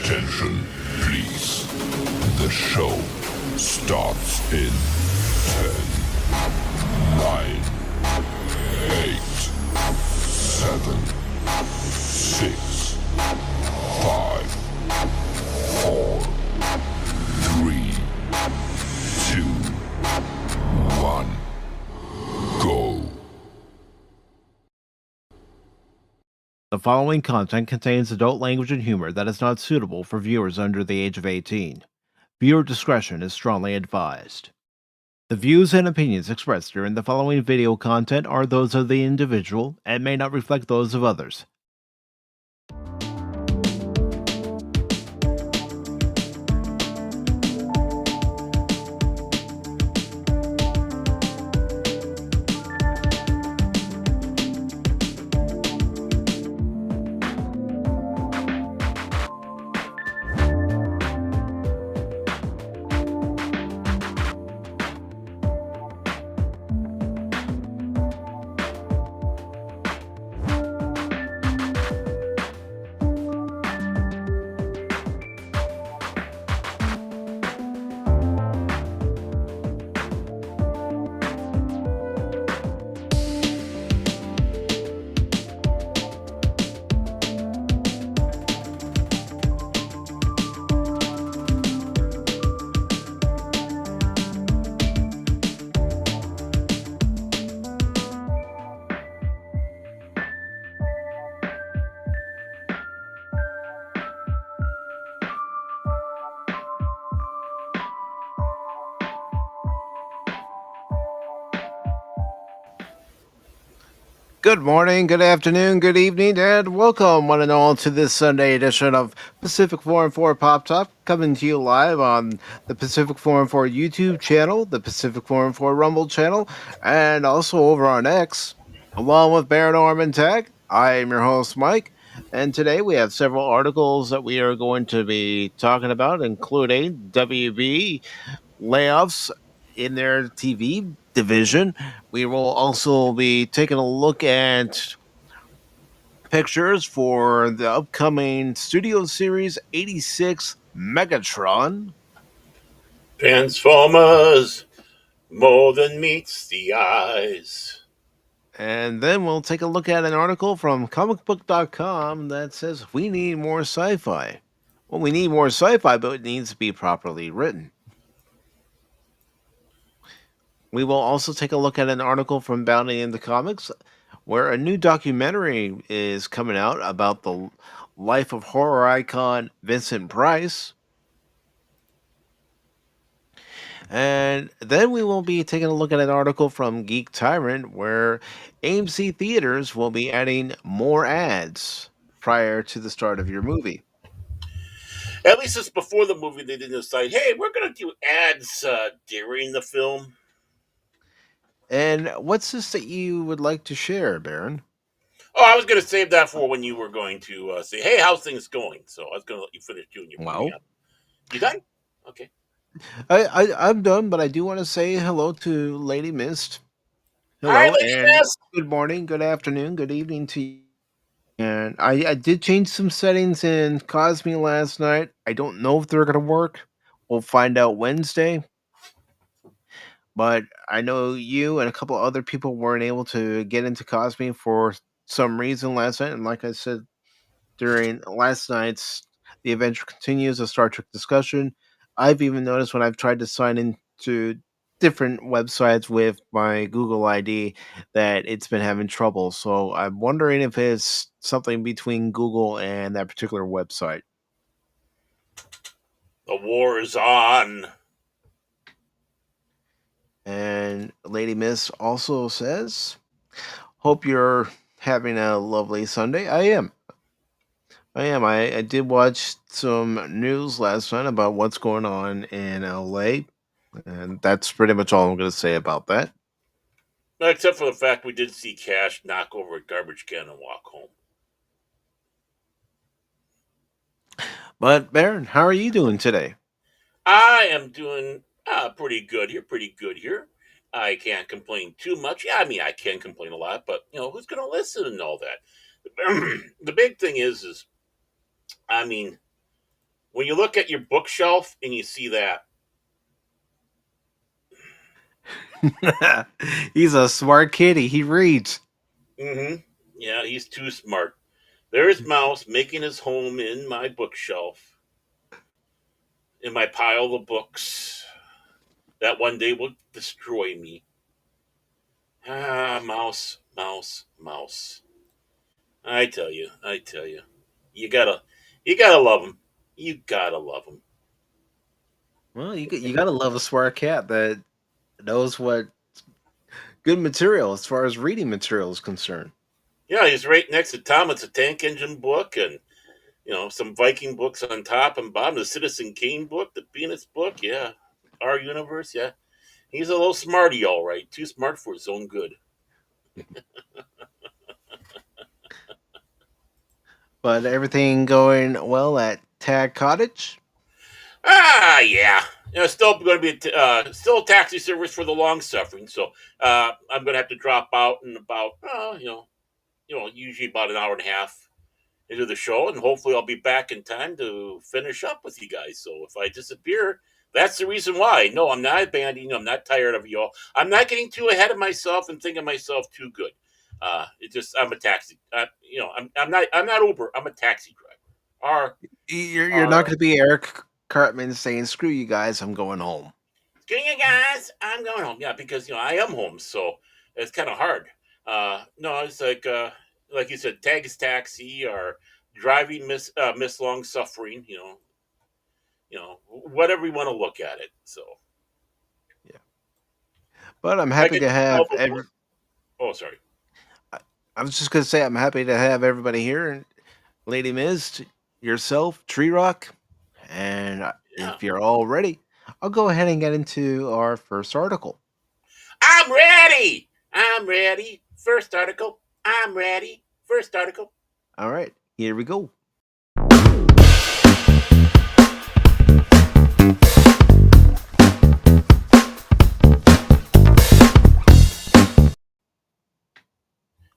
Attention, please. The show starts in 10, 9, 8, 7, 6, 5, 4, 3, 2, 1, go. The following content contains adult language and humor that is not suitable for viewers under the age of 18. Viewer discretion is strongly advised. The views and opinions expressed during the following video content are those of the individual and may not reflect those of others. Good morning, good afternoon, good evening, and welcome one and all to this Sunday edition of Pacific414 Pop Top, coming to you live on the Pacific414 YouTube channel, the Pacific414 Rumble channel, and also over on X, along with Baron Orman Tagge. I am your host, Mike, and today we have several articles that we are going to be talking about, including WB layoffs in their TV division. We will also be taking a look at pictures for the upcoming Studio Series 86 Megatron. Transformers, more than meets the eyes. And then we'll take a look at an article from comicbook.com that says we need more sci-fi. Well, we need more sci-fi, but it needs to be properly written. We will also take a look at an article from Bounty in the Comics where a new documentary is coming out about the life of horror icon Vincent Price. And then we will be taking a look at an article from Geek Tyrant where AMC theaters will be adding more ads prior to the start of your movie. At least it's before the movie they didn't decide, hey, we're going to do ads during the film. And what's this that you would like to share, Baron? Oh, I was going to save that for when you were going to say, hey, how's things going? So I was going to let you finish doing your movie. You done? Okay. I'm done, but I do want to say hello to Lady Mist. Hello, Hi, Lady and Mist. good morning, good afternoon, good evening to you. And I did change some settings in Cosme last night. I don't know if they're going to work. We'll find out Wednesday. But I know you and a couple other people weren't able to get into Cosme for some reason last night. And like I said during last night's The Adventure Continues, a Star Trek discussion, I've even noticed when I've tried to sign into different websites with my Google ID that it's been having trouble. So I'm wondering if it's something between Google and that particular website. The war is on. And Lady Miss also says, hope you're having a lovely Sunday. I am. I did watch some news last night about what's going on in LA. And that's pretty much all I'm going to say about that. Except for the fact we did see Cash knock over a garbage can and walk home. But Baron, how are you doing today? I am doing pretty good here. I can't complain too much. Yeah, I mean, I can complain a lot, but, who's going to listen and all that? The big thing is, I mean, when you look at your bookshelf and you see that, He's a smart kitty. He reads. mm-hmm, yeah, he's too smart. There's Mouse making his home in my bookshelf, in my pile of books that one day will destroy me. Ah, Mouse, Mouse, Mouse. I tell you, you gotta, you gotta love him. You gotta love him. Well, you gotta love a smart cat that knows what good material as far as reading material is concerned. Yeah, he's right next to Tom. It's a tank engine book, and some Viking books on top and bottom. The Citizen Kane book, the Peanuts book. Yeah, our universe. Yeah, he's a little smarty, all right. Too smart for his own good. But everything going well at Tag Cottage? Ah, yeah. Still going to be still a taxi service for the long suffering. So I'm going to have to drop out in about usually about an hour and a half into the show, and hopefully I'll be back in time to finish up with you guys. So if I disappear, that's the reason why. No, I'm not abandoning you. I'm not tired of you all. I'm not getting too ahead of myself and thinking myself too good. It just I'm a taxi. I'm not Uber. I'm a taxi driver. You're not Our going to be Eric Cartman saying "Screw you guys, I'm going home." Screw you guys, I'm going home. Yeah, because I am home, so it's kind of hard. No, it's like you said, tag is taxi or driving miss long suffering. Whatever you want to look at it. So Yeah, but I'm I happy get to to tell have before. Oh, sorry. I was just going to say I'm happy to have everybody here, and Lady Miz, yourself, Tree Rock, and Yeah, if you're all ready, I'll go ahead and get into our first article. I'm ready. I'm ready. First article. I'm ready. First article. All right, here we go.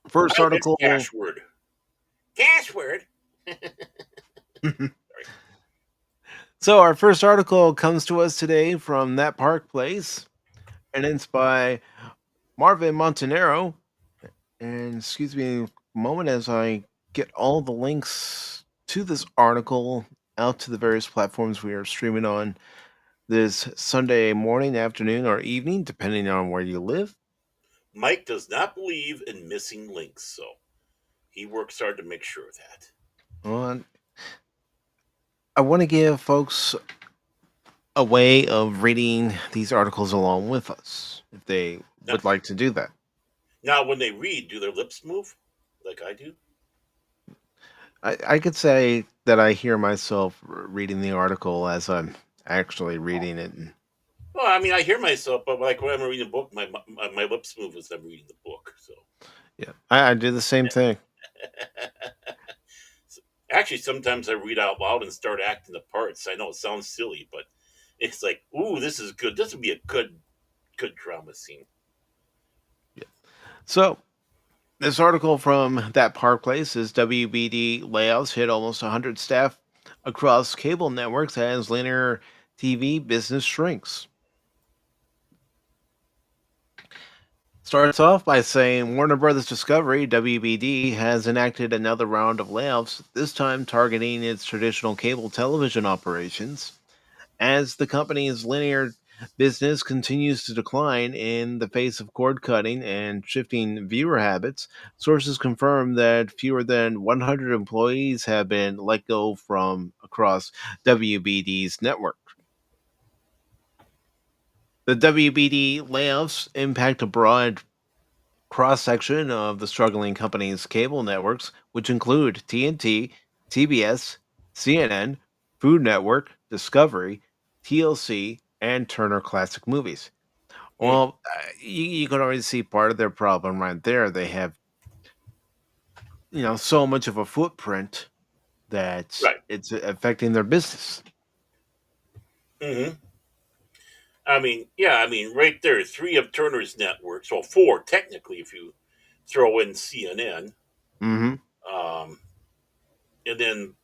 First I miss article. Cashword. Cashword. So our first article comes to us today from That Park Place, and it's by Marvin Montanero. And excuse me a moment as I get all the links to this article out to the various platforms we are streaming on this Sunday morning, afternoon, or evening, depending on where you live. Mike does not believe in missing links, so he works hard to make sure of that. Well, I want to give folks a way of reading these articles along with us if they Now, would like to do that. now, when they read, do their lips move like I do? I could say that I hear myself reading the article as I'm actually reading it. Well, I mean, I hear myself, but like when I'm reading a book, my lips move as I'm reading the book. So, Yeah, I do the same thing. actually, sometimes I read out loud and start acting the parts. I know it sounds silly, but it's like, ooh, this is good. This would be a good drama scene. Yeah. So this article from That Park Place is WBD layoffs hit almost 100 staff across cable networks as linear TV business shrinks. Starts off by saying Warner Brothers Discovery, WBD, has enacted another round of layoffs, this time targeting its traditional cable television operations. As the company's linear business continues to decline in the face of cord cutting and shifting viewer habits, sources confirm that fewer than 100 employees have been let go from across WBD's network. The WBD layoffs impact a broad cross section of the struggling company's cable networks, which include TNT, TBS, CNN, Food Network, Discovery, TLC, and Turner Classic Movies. Hmm, Well, you can already see part of their problem right there. They have, so much of a footprint that right. it's affecting their business. Hmm. I mean, yeah, I mean, right there, three of Turner's networks, well, four technically, if you throw in CNN, Hmm. um, and then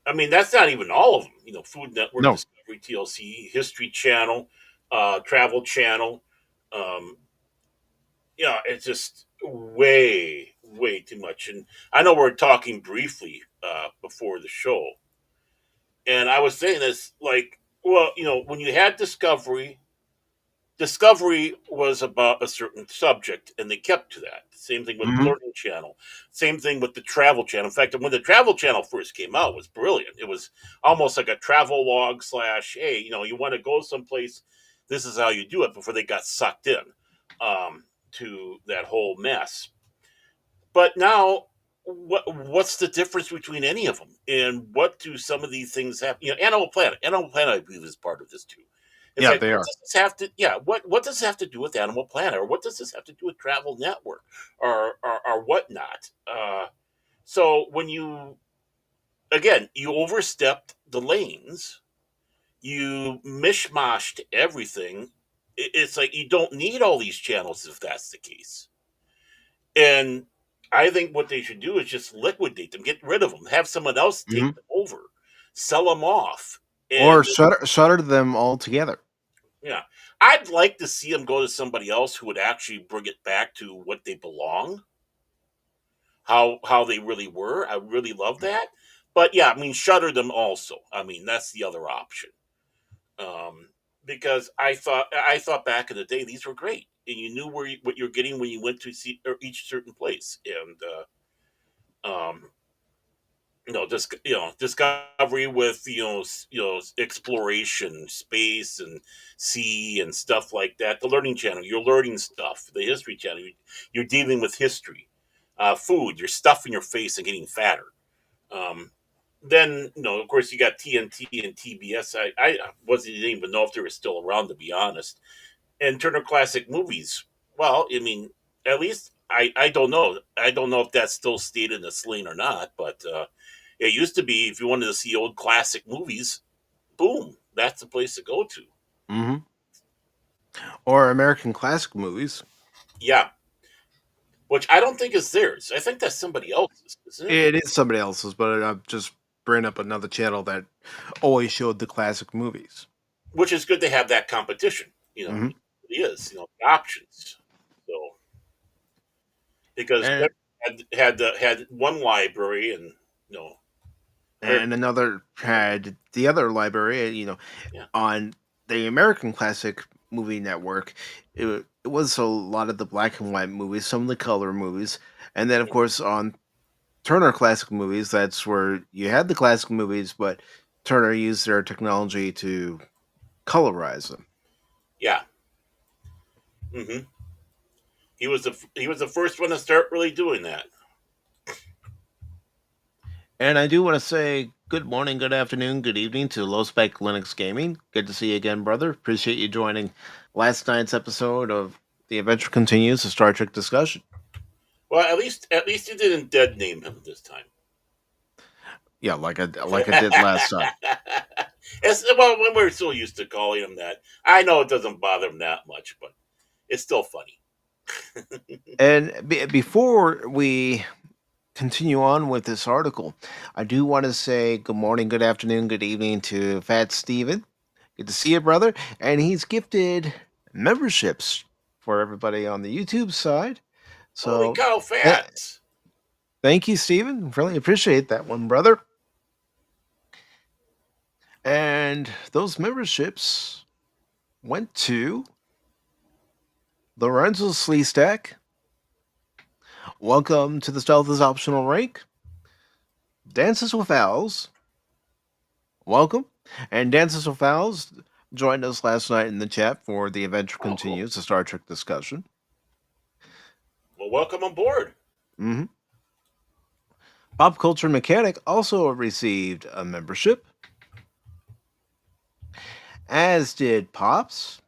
I mean, that's not even all of them. Food Network, No. Discovery, TLC, History Channel, Travel Channel. Um, it's just way, way too much. And I know we're talking briefly before the show, and I was saying this like, well, when you had Discovery, Discovery was about a certain subject, and they kept to that. Same thing with Hmm. Learning Channel. Same thing with the Travel Channel. In fact, when the Travel Channel first came out, it was brilliant. It was almost like a travel log slash, hey, you want to go someplace, this is how you do it before they got sucked in to that whole mess. But now, what's the difference between any of them, and what do some of these things have? Animal Planet, I believe, is part of this too. It's Yeah, like, they what are. does this have to? Yeah, what does this have to do with Animal Planet, or what does this have to do with Travel Network, or whatnot? So when you overstepped the lanes, you mishmashed everything. It's like you don't need all these channels if that's the case. And I think what they should do is just liquidate them, get rid of them, have someone else Hmm. take them over, sell them off. Or And shutter them all together. yeah, I'd like to see them go to somebody else who would actually bring it back to what they belong, how they really were. I really love that. But yeah, I mean, shutter them also. I mean, that's the other option. Um, because I thought back in the day these were great, and you knew what you're getting when you went to see or each certain place, and just discovery with exploration, space, and sea and stuff like that. The Learning Channel, you're learning stuff. The History Channel, you're dealing with history. Food, you're stuffing your face and getting fatter. Um, then of course, you got TNT and TBS. I wasn't didn't even know if they were still around, to be honest. And Turner Classic Movies. Well, I mean, at least I don't know. I don't know if that's still stayed in the lane or not, but it used to be if you wanted to see old classic movies, boom, that's the place to go to. Hmm. Or American classic movies. Yeah, which I don't think is theirs. I think that's somebody else's, isn't it? It is somebody else's, but I'm just bringing up another channel that always showed the classic movies. Which is good to have that competition. Hmm. It is. The options. So because And had one library, and American, another had the other library. yeah, On the American Classic Movie Network, it was a lot of the black and white movies, some of the color movies, and then of course on Turner Classic Movies, that's where you had the classic movies, but Turner used their technology to colorize them. yeah. hmm he was the first one to start really doing that. And I do want to say good morning, good afternoon, good evening to Low Spec Linux Gaming. Good to see you again, brother. Appreciate you joining last night's episode of The Adventure Continues, a Star Trek discussion. Well, at least you didn't dead name him this time. Yeah, like I did last time. Well, when we're so used to calling him that, I know it doesn't bother him that much, but it's still funny. And before we continue on with this article, I do want to say good morning, good afternoon, good evening to Fat Steven. Good to see you, brother. And he's gifted memberships for everybody on the YouTube side. Holy So cow, th- fats! thank you, Steven. Really appreciate that one, brother. And those memberships went to Lorenzo Sleestack. Welcome to the Stealth is Optional rank. Dances with Owls. Welcome. And Dances with Owls joined us last night in the chat for The Adventure Oh, cool. Continues, a Star Trek discussion. Well, welcome aboard. Mm-hmm. Pop Culture Mechanic also received a membership, as did Pops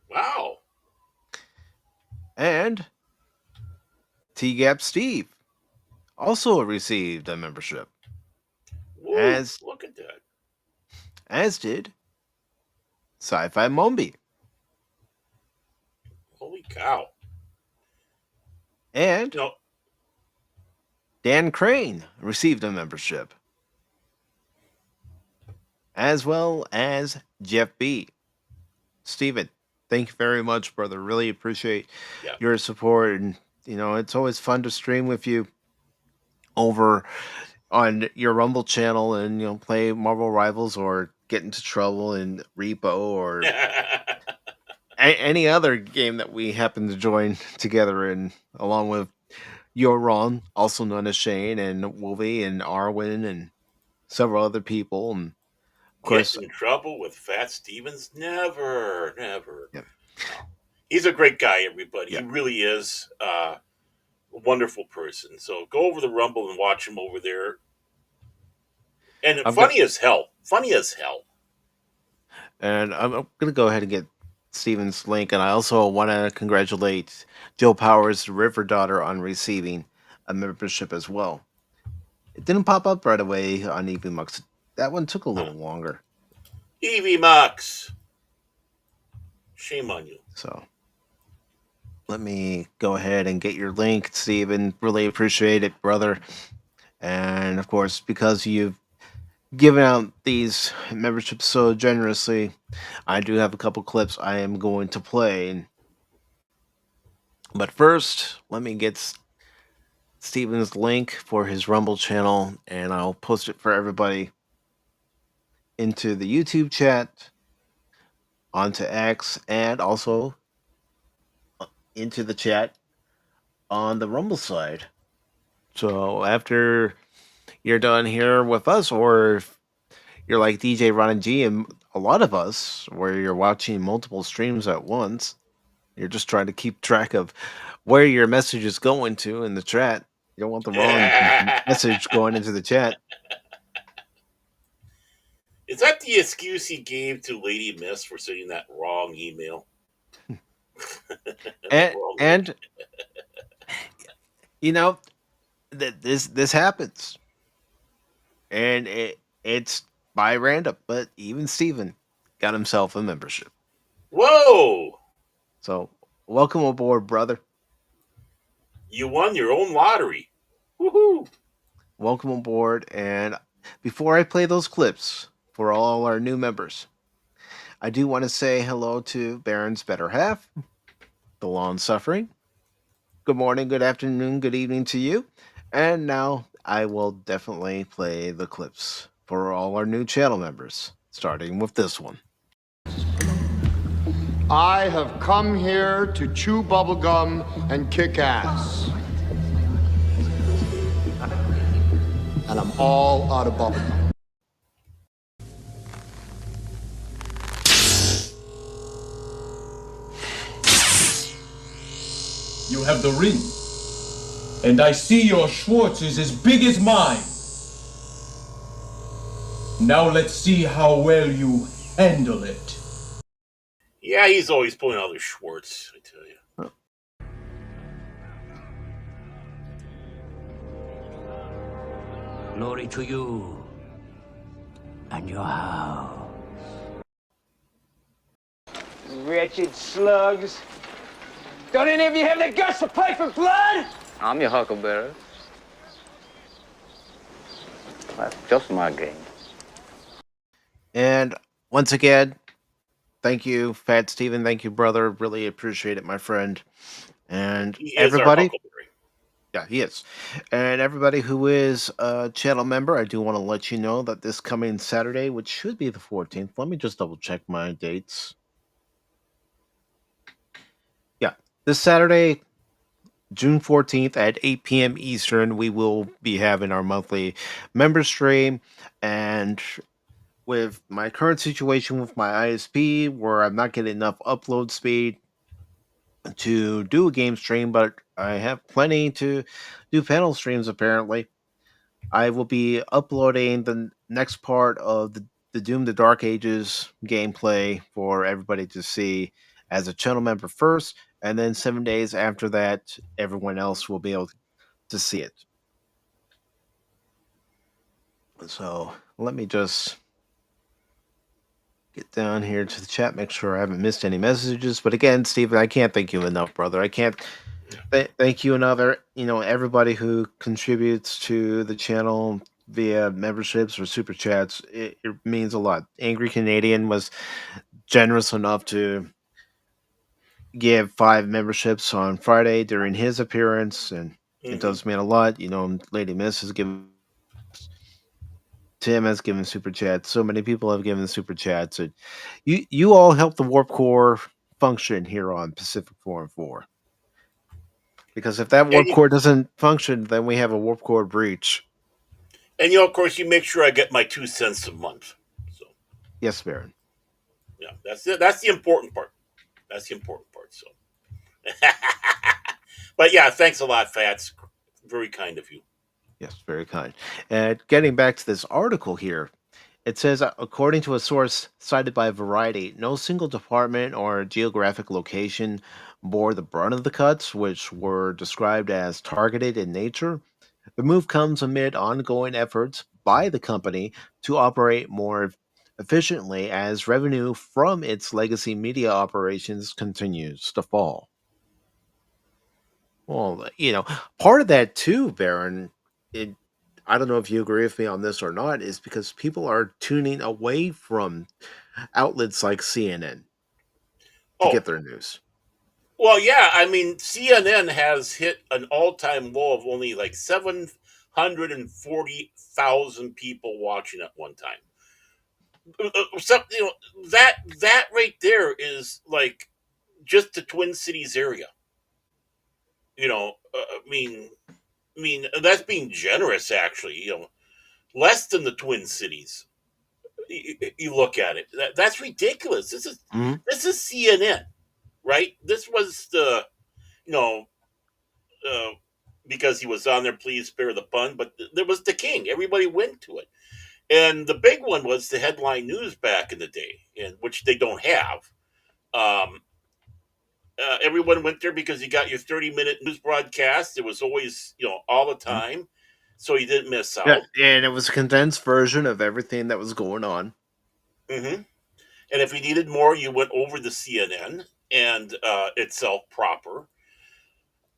Wow. and T-Gap Steve also received a membership, Woo! as Look at that. as did Sci-Fi Mombi. Holy cow. And You know, Dan Crane received a membership. as well as Jeff B. Steven, thank you very much, brother. Really appreciate Yeah. your support. And, it's always fun to stream with you over on your Rumble channel and, play Marvel Rivals or get into trouble in Repo or any other game that we happen to join together in, along with Your Ron, also known as Shane, and Wolvie and Arwen and several other people. And of Get course, in trouble with Fat Stevens? Never, never. yeah, No. He's a great guy, everybody. yeah. He really is a wonderful person. So go over the Rumble and watch him over there. And I've got, funny as hell. Funny as hell. and I'm going to go ahead and get Steven's link. And I also want to congratulate Joe Powers' River Daughter on receiving a membership as well. It didn't pop up right away on EVMux. That one took a little longer. EVMux. Shame on you. So let me go ahead and get your link, Steven. Really appreciate it, brother. And of course, because you've given out these memberships so generously, I do have a couple clips I am going to play. But first, let me get Steven's link for his Rumble channel, and I'll post it for everybody into the YouTube chat, onto X, and also into the chat on the Rumble side. So after you're done here with us, or if you're like DJ Ron and G and a lot of us, where you're watching multiple streams at once, you're just trying to keep track of where your message is going to in the chat. You don't want the wrong message going into the chat. Is that the excuse he gave to Lady Miss for sending that wrong email? and this happens, and it's by random, but even Steven got himself a membership. Whoa! So welcome aboard, brother. You won your own lottery. Woohoo! Welcome aboard. And before I play those clips for all our new members, I do want to say hello to Baron's better half, the Long Suffering. Good morning, good afternoon, good evening to you. And now I will definitely play the clips for all our new channel members, starting with this one. I have come here to chew bubblegum and kick ass. And I'm all out of bubblegum. You have the ring. And I see your Schwartz is as big as mine. Now let's see how well you handle it. Yeah, he's always pulling out the Schwartz, I tell you. Glory to you and your house. Wretched slugs. Don't any of you have the guts to play for blood? I'm your huckleberry. That's just my game. And once again, thank you, Fat Steven. Thank you, brother. Really appreciate it, my friend. And He is everybody. our Huckleberry. Yeah, he is. And everybody who is a channel member, I do want to let you know that this coming Saturday, which should be the 14th, let me just double check my dates. Yeah, this Saturday, June 14th at 8 p.m. Eastern, we will be having our monthly member stream. And with my current situation with my ISP, where I'm not getting enough upload speed to do a game stream, but I have plenty to do panel streams apparently, I will be uploading the next part of the Doom the Dark Ages gameplay for everybody to see as a channel member first, and then 7 days after that, everyone else will be able to see it. So let me just get down here to the chat, make sure I haven't missed any messages. But again, Steven, I can't thank you enough, brother. I can't thank you enough. Everybody who contributes to the channel, via memberships or super chats, it means a lot. Angry Canadian was generous enough to give 5 memberships on Friday during his appearance, and it Hmm. does mean a lot. Lady Miss has given, Tim has given super chats. So many people have given super chats. And you all help the Warp Core function here on Pacific 4 and 4. Because if that And warp core doesn't function, then we have a warp core breach. of course, you make sure I get my 2 cents a month. So Yes, Baron. yeah, that's it. That's the important part. That's the important part. So, but yeah, thanks a lot, Fats. Very kind of you. Yes, very kind. And getting back to this article here, it says, according to a source cited by Variety, no single department or geographic location bore the brunt of the cuts, which were described as targeted in nature. The move comes amid ongoing efforts by the company to operate more efficiently as revenue from its legacy media operations continues to fall. Well, part of that too, Baron, it, I don't know if you agree with me on this or not, is because people are tuning away from outlets like CNN to Oh, get their news. well, yeah. I mean, CNN has hit an all-time low of only like 740,000 people watching at one time. So, that right there is like just the Twin Cities area. I mean, that's being generous. Actually, less than the Twin Cities. You look at it. That's ridiculous. This is Mhm. this is CNN, right? This was the you know uh, because he was on there. Please spare the pun, but there was the king. Everybody went to it, and the big one was the headline news back in the day, and which they don't have. Um, Everyone went there because you got your 30-minute news broadcast. It was always all the Mhm. time, so you didn't miss Yeah, out. and it was a condensed version of everything that was going on. Hmm. And if you needed more, you went over the CNN and itself proper.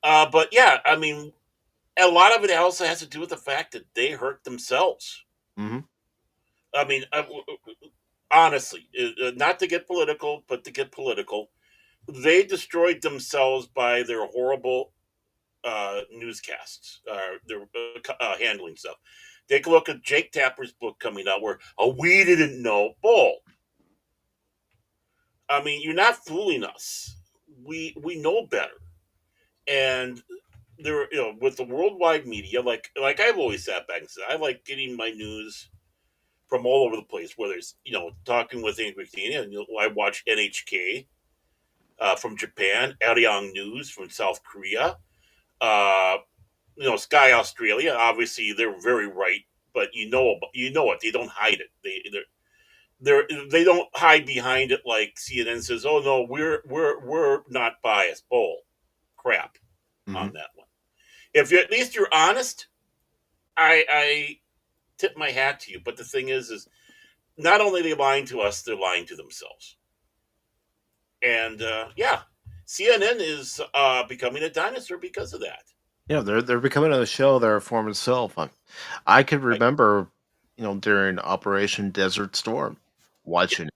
But yeah, I mean, a lot of it also has to do with the fact that they hurt themselves. Hmm. I mean, honestly, not to get political, but to get political, they destroyed themselves by their horrible newscasts, their handling stuff. Take a look at Jake Tapper's book coming out, where we didn't know bull. I mean, you're not fooling us. We know better, and there, with the worldwide media, like I've always sat back and said, I like getting my news from all over the place. Whether it's talking with Angry Tina, and I watch NHK from Japan, Arirang News from South Korea, uh, Sky Australia. Obviously, they're very right, but it. They don't hide it. They don't hide behind it like CNN says. Oh no, we're not biased. Bull crap Hmm. on that one. If at least you're honest, I tip my hat to you. But the thing is not only are they lying to us, they're lying to themselves. And yeah, CNN is becoming a dinosaur because of that. Yeah, they're becoming a shell of their former self. I could Right? remember, during Operation Desert Storm, watching it.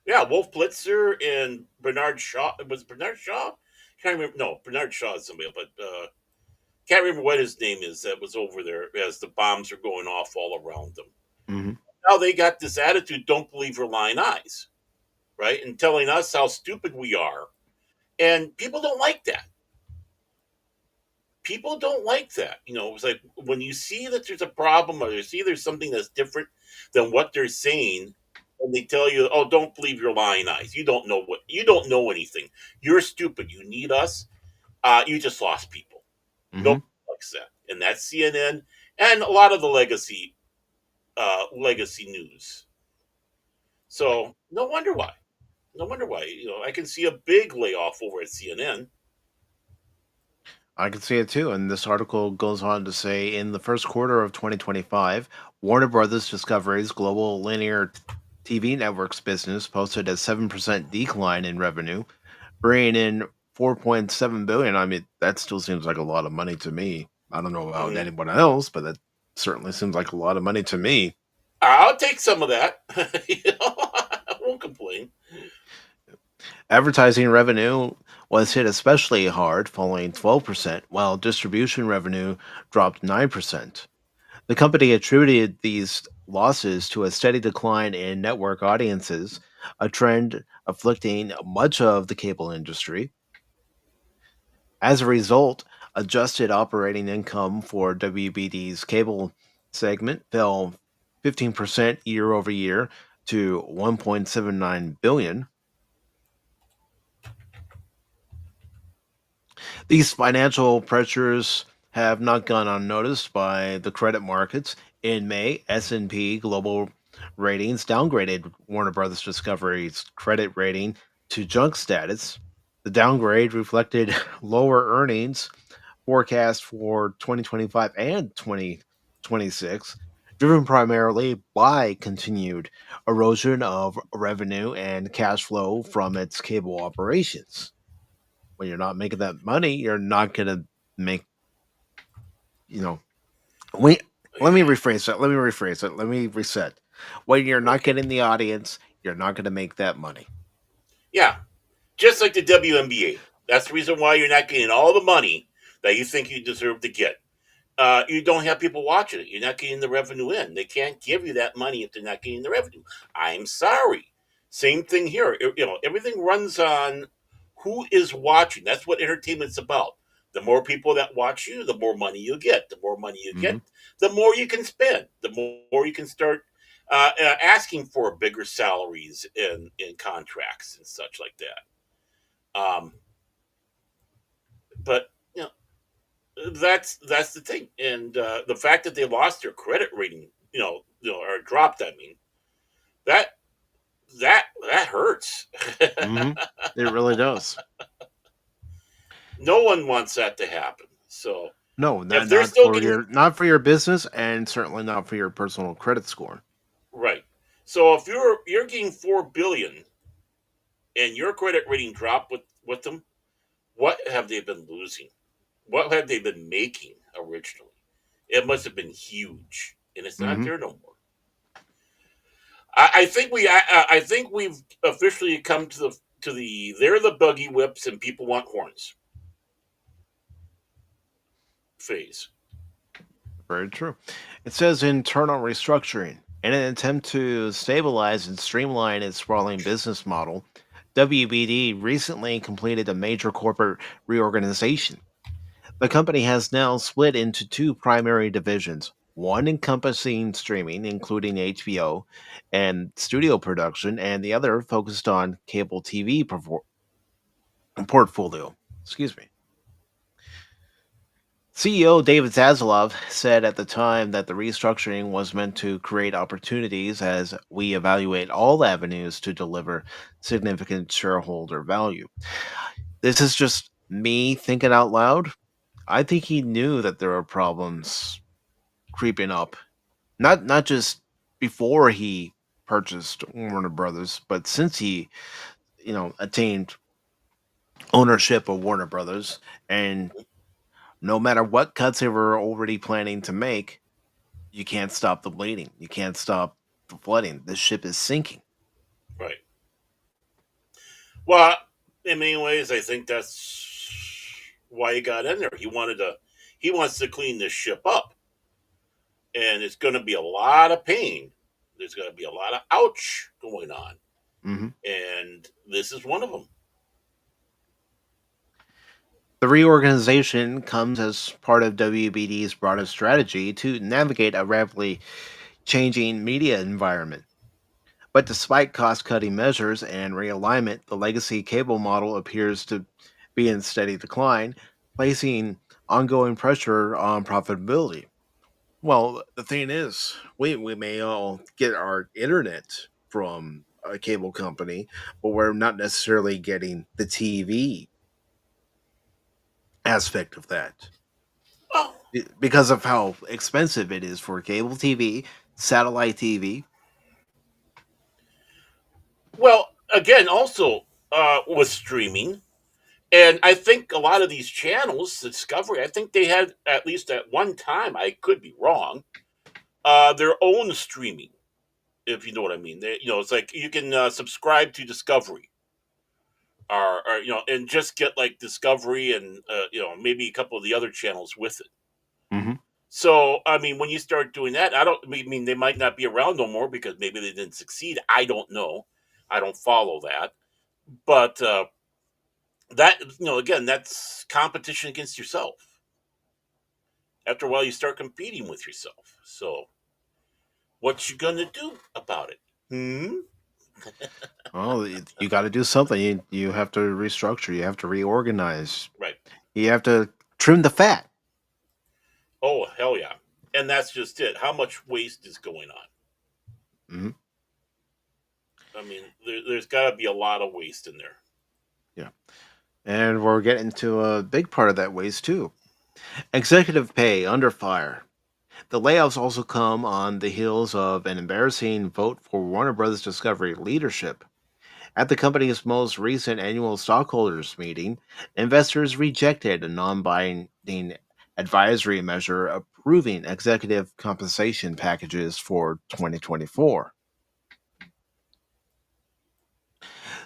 Yeah, Wolf Blitzer and Bernard Shaw. Was it Bernard Shaw? Can't remember. No, Bernard Shaw is somebody, but can't remember what his name is. That was over there as the bombs are going off all around them. Hmm. Now they got this attitude: "Don't believe your lying eyes," right? And telling us how stupid we are, and people don't like that. People don't like that. It's like when you see that there's a problem or you see there's something that's different than what they're saying, and they tell you, "Oh, don't believe your lying eyes. You don't know anything. You're stupid. You need us." You just lost people. Hmm. Nobody likes that, and that's CNN and a lot of the legacy news. So no wonder why. No wonder why. I can see a big layoff over at CNN. I can see it too. And this article goes on to say, in the first quarter of 2025, Warner Brothers Discovery's global linear TV networks business posted a 7% decline in revenue, bringing in 4.7 billion. I mean, that still seems like a lot of money to me. I don't know about Mhm. anyone else, but that certainly seems like a lot of money to me. I'll take some of that. I won't complain. Advertising revenue was hit especially hard, falling 12%, while distribution revenue dropped 9%. The company attributed these losses to a steady decline in network audiences, a trend afflicting much of the cable industry. As a result, adjusted operating income for WBD's cable segment fell 15% year over year to 1.79 billion. These financial pressures have not gone unnoticed by the credit markets. In May, S&P Global Ratings downgraded Warner Brothers Discovery's credit rating to junk status. The downgrade reflected lower earnings forecast for 2025 and 2026, driven primarily by continued erosion of revenue and cash flow from its cable operations. When you're not making that money, you're not going to make, you know, we let me rephrase that. Let me rephrase it. Let me reset. When you're not Okay. getting the audience, you're not going to make that money. Yeah, just like the WNBA. That's the reason why you're not getting all the money that you think you deserve to get. You don't have people watching it. You're not getting the revenue in. They can't give you that money if they're not getting the revenue. I'm sorry. Same thing here. Everything runs on who is watching. That's what entertainment's about. The more people that watch you, the more money you get. The more money you Hmm. get, the more you can spend. The more you can start asking for bigger salaries in contracts and such like that. But that's the thing, and the fact that they lost their credit rating, or dropped. I mean, that that hurts. Hmm. It really does. No one wants that to happen. So No, if not they're still getting not for your business, and certainly not for your personal credit score. right, so if you're getting 4 billion and your credit rating dropped with them, what have they been losing? What have they been making originally? It must have been huge, and it's not Hmm. there no more. I think we've officially come to the they're the buggy whips and people want horns phase. Very true. It says internal restructuring. In an attempt to stabilize and streamline its sprawling business model, WBD recently completed a major corporate reorganization. The company has now split into two primary divisions, one encompassing streaming, including HBO and studio production, and the other focused on cable TV portfolio. Excuse me. CEO David Zaslav said at the time that the restructuring was meant to create opportunities as we evaluate all avenues to deliver significant shareholder value. This is just me thinking out loud. I think he knew that there were problems creeping up. Not just before he purchased Warner Brothers, but since he, attained ownership of Warner Brothers, and no matter what cuts they were already planning to make, you can't stop the bleeding. You can't stop the flooding. This ship is sinking. Right. Well, in many ways, I think that's why he got in there. He wants to clean this ship up, and it's going to be a lot of pain. There's going to be a lot of ouch going on, Hmm. and this is one of them. The reorganization comes as part of WBD's broader strategy to navigate a rapidly changing media environment. But despite cost cutting measures and realignment, the legacy cable model appears to be in steady decline, placing ongoing pressure on profitability. Well, the thing is, we may all get our internet from a cable company, but we're not necessarily getting the TV aspect of that Oh, because of how expensive it is for cable TV, satellite TV. well, again, also with streaming, And I think a lot of these channels, Discovery, I think they had, at least at one time, I could be wrong, their own streaming, if you know what I mean. It's like you can subscribe to Discovery, or and just get like Discovery and maybe a couple of the other channels with it. Hmm. So I mean, when you start doing that, I mean they might not be around no more because maybe they didn't succeed. I don't know. I don't follow that, but that again, that's competition against yourself. After a while, you start competing with yourself. So what you gonna do about it? Hmm. Well, you got to do something. You have to restructure. You have to reorganize. Right. You have to trim the fat. Oh hell yeah! And that's just it. How much waste is going on? Hmm. I mean, there's got to be a lot of waste in there. Yeah, and we're getting to a big part of that waste too. Executive pay under fire. The layoffs also come on the heels of an embarrassing vote for Warner Brothers Discovery leadership. At the company's most recent annual stockholders meeting, investors rejected a non binding advisory measure approving executive compensation packages for 2024.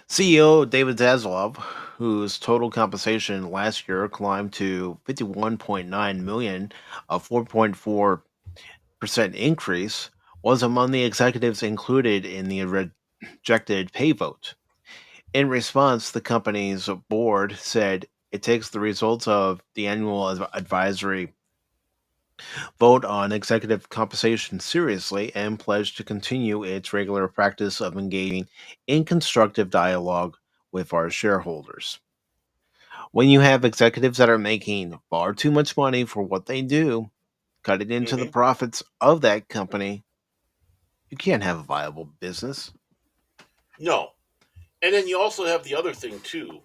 CEO David Zaslav, whose total compensation last year climbed to 51.9 million, a 4.4% increase, was among the executives included in the rejected pay vote. In response, the company's board said it takes the results of the annual advisory vote on executive compensation seriously and pledged to continue its regular practice of engaging in constructive dialogue with our shareholders. When you have executives that are making far too much money for what they do, cutting into the Hmm. profits of that company, you can't have a viable business. No, and then you also have the other thing too: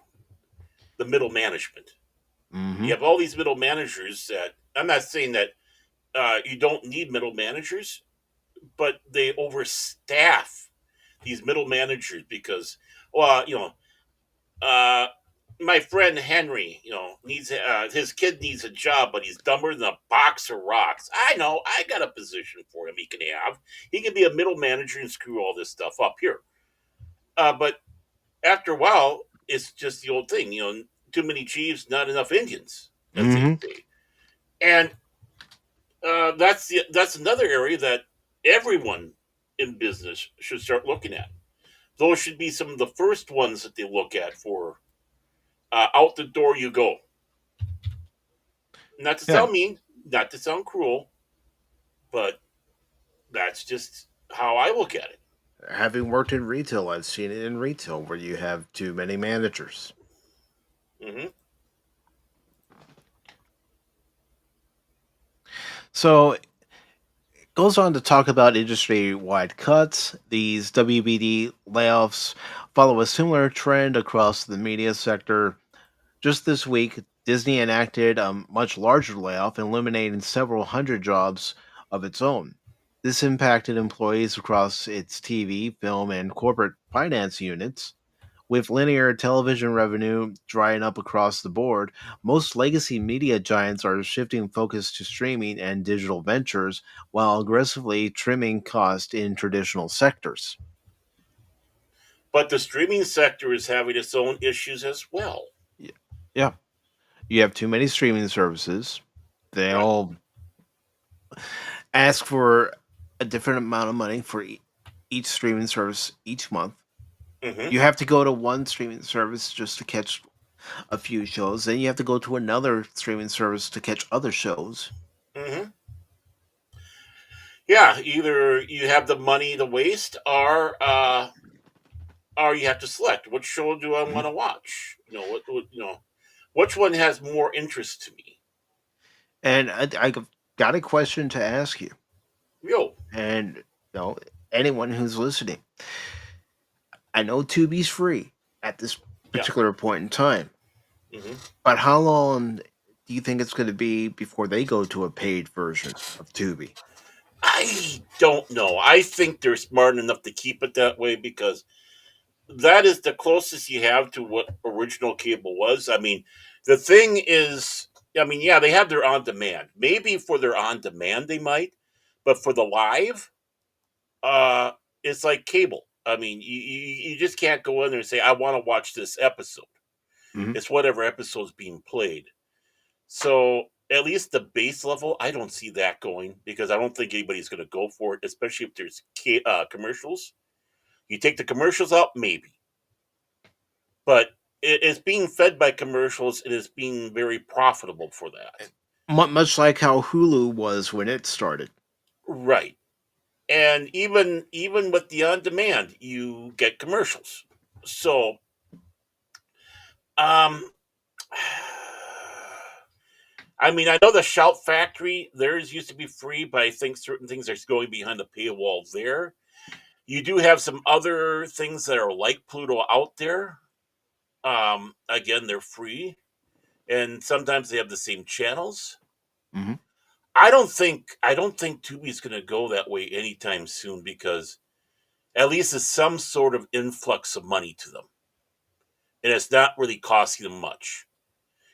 the middle management. Hmm. You have all these middle managers that I'm not saying that you don't need middle managers, but they overstaff these middle managers because, well, uh, my friend Henry, needs his kid needs a job, but he's dumber than a box of rocks. I know, I got a position for him. He can have. He can be a middle manager and screw all this stuff up here. But after a while, it's just the old thing, too many chiefs, not enough Indians, as they Hmm. say. And that's another area that everyone in business should start looking at. Those should be some of the first ones that they look at for out the door you go. Not to Yeah. sound mean, not to sound cruel, but that's just how I look at it. Having worked in retail, I've seen it in retail where you have too many managers. Hmm. So it goes on to talk about industry wide cuts. These WBD layoffs follow a similar trend across the media sector. Just this week, Disney enacted a much larger layoff, eliminating several hundred jobs of its own. This impacted employees across its TV, film, and corporate finance units. With linear television revenue drying up across the board, most legacy media giants are shifting focus to streaming and digital ventures while aggressively trimming costs in traditional sectors. But the streaming sector is having its own issues as well. Y- Yeah, you have too many streaming services. They Right. all ask for a different amount of money for each streaming service each month. Hmm. You have to go to one streaming service just to catch a few shows, then you have to go to another streaming service to catch other shows. Hmm. Yeah, either you have the money to waste, or you have to select which show do I Mhm. want to watch. Which one has more interest to me. And I got a question to ask you, Yo, and anyone who's listening. I know Tubi's free at this yeah. particular point in time, Hmm. but how long do you think it's going to be before they go to a paid version of Tubi? I don't know. I think they're smart enough to keep it that way because that is the closest you have to what original cable was. I mean, the thing is, I mean, yeah, they have their on demand. Maybe for their on demand they might, but for the live, uh, it's like cable. I mean, you just can't go in there and say, I want to watch this episode. Mhm. It's whatever episode's being played. So at least the base level, I don't see that going because I don't think anybody's going to go for it, especially if there's commercials. You take the commercials out, maybe, but it's being fed by commercials. It is being very profitable for that. Much like how Hulu was when it started. Right. And even with the on demand, you get commercials. So, um, I mean, I know the Shout Factory theirs used to be free, but I think certain things are going behind the paywall there. You do have some other things that are like Pluto out there. Again, they're free, and sometimes they have the same channels. Mhm. I don't think Tubi's going to go that way anytime soon because at least it's some sort of influx of money to them, and it's not really costing them much.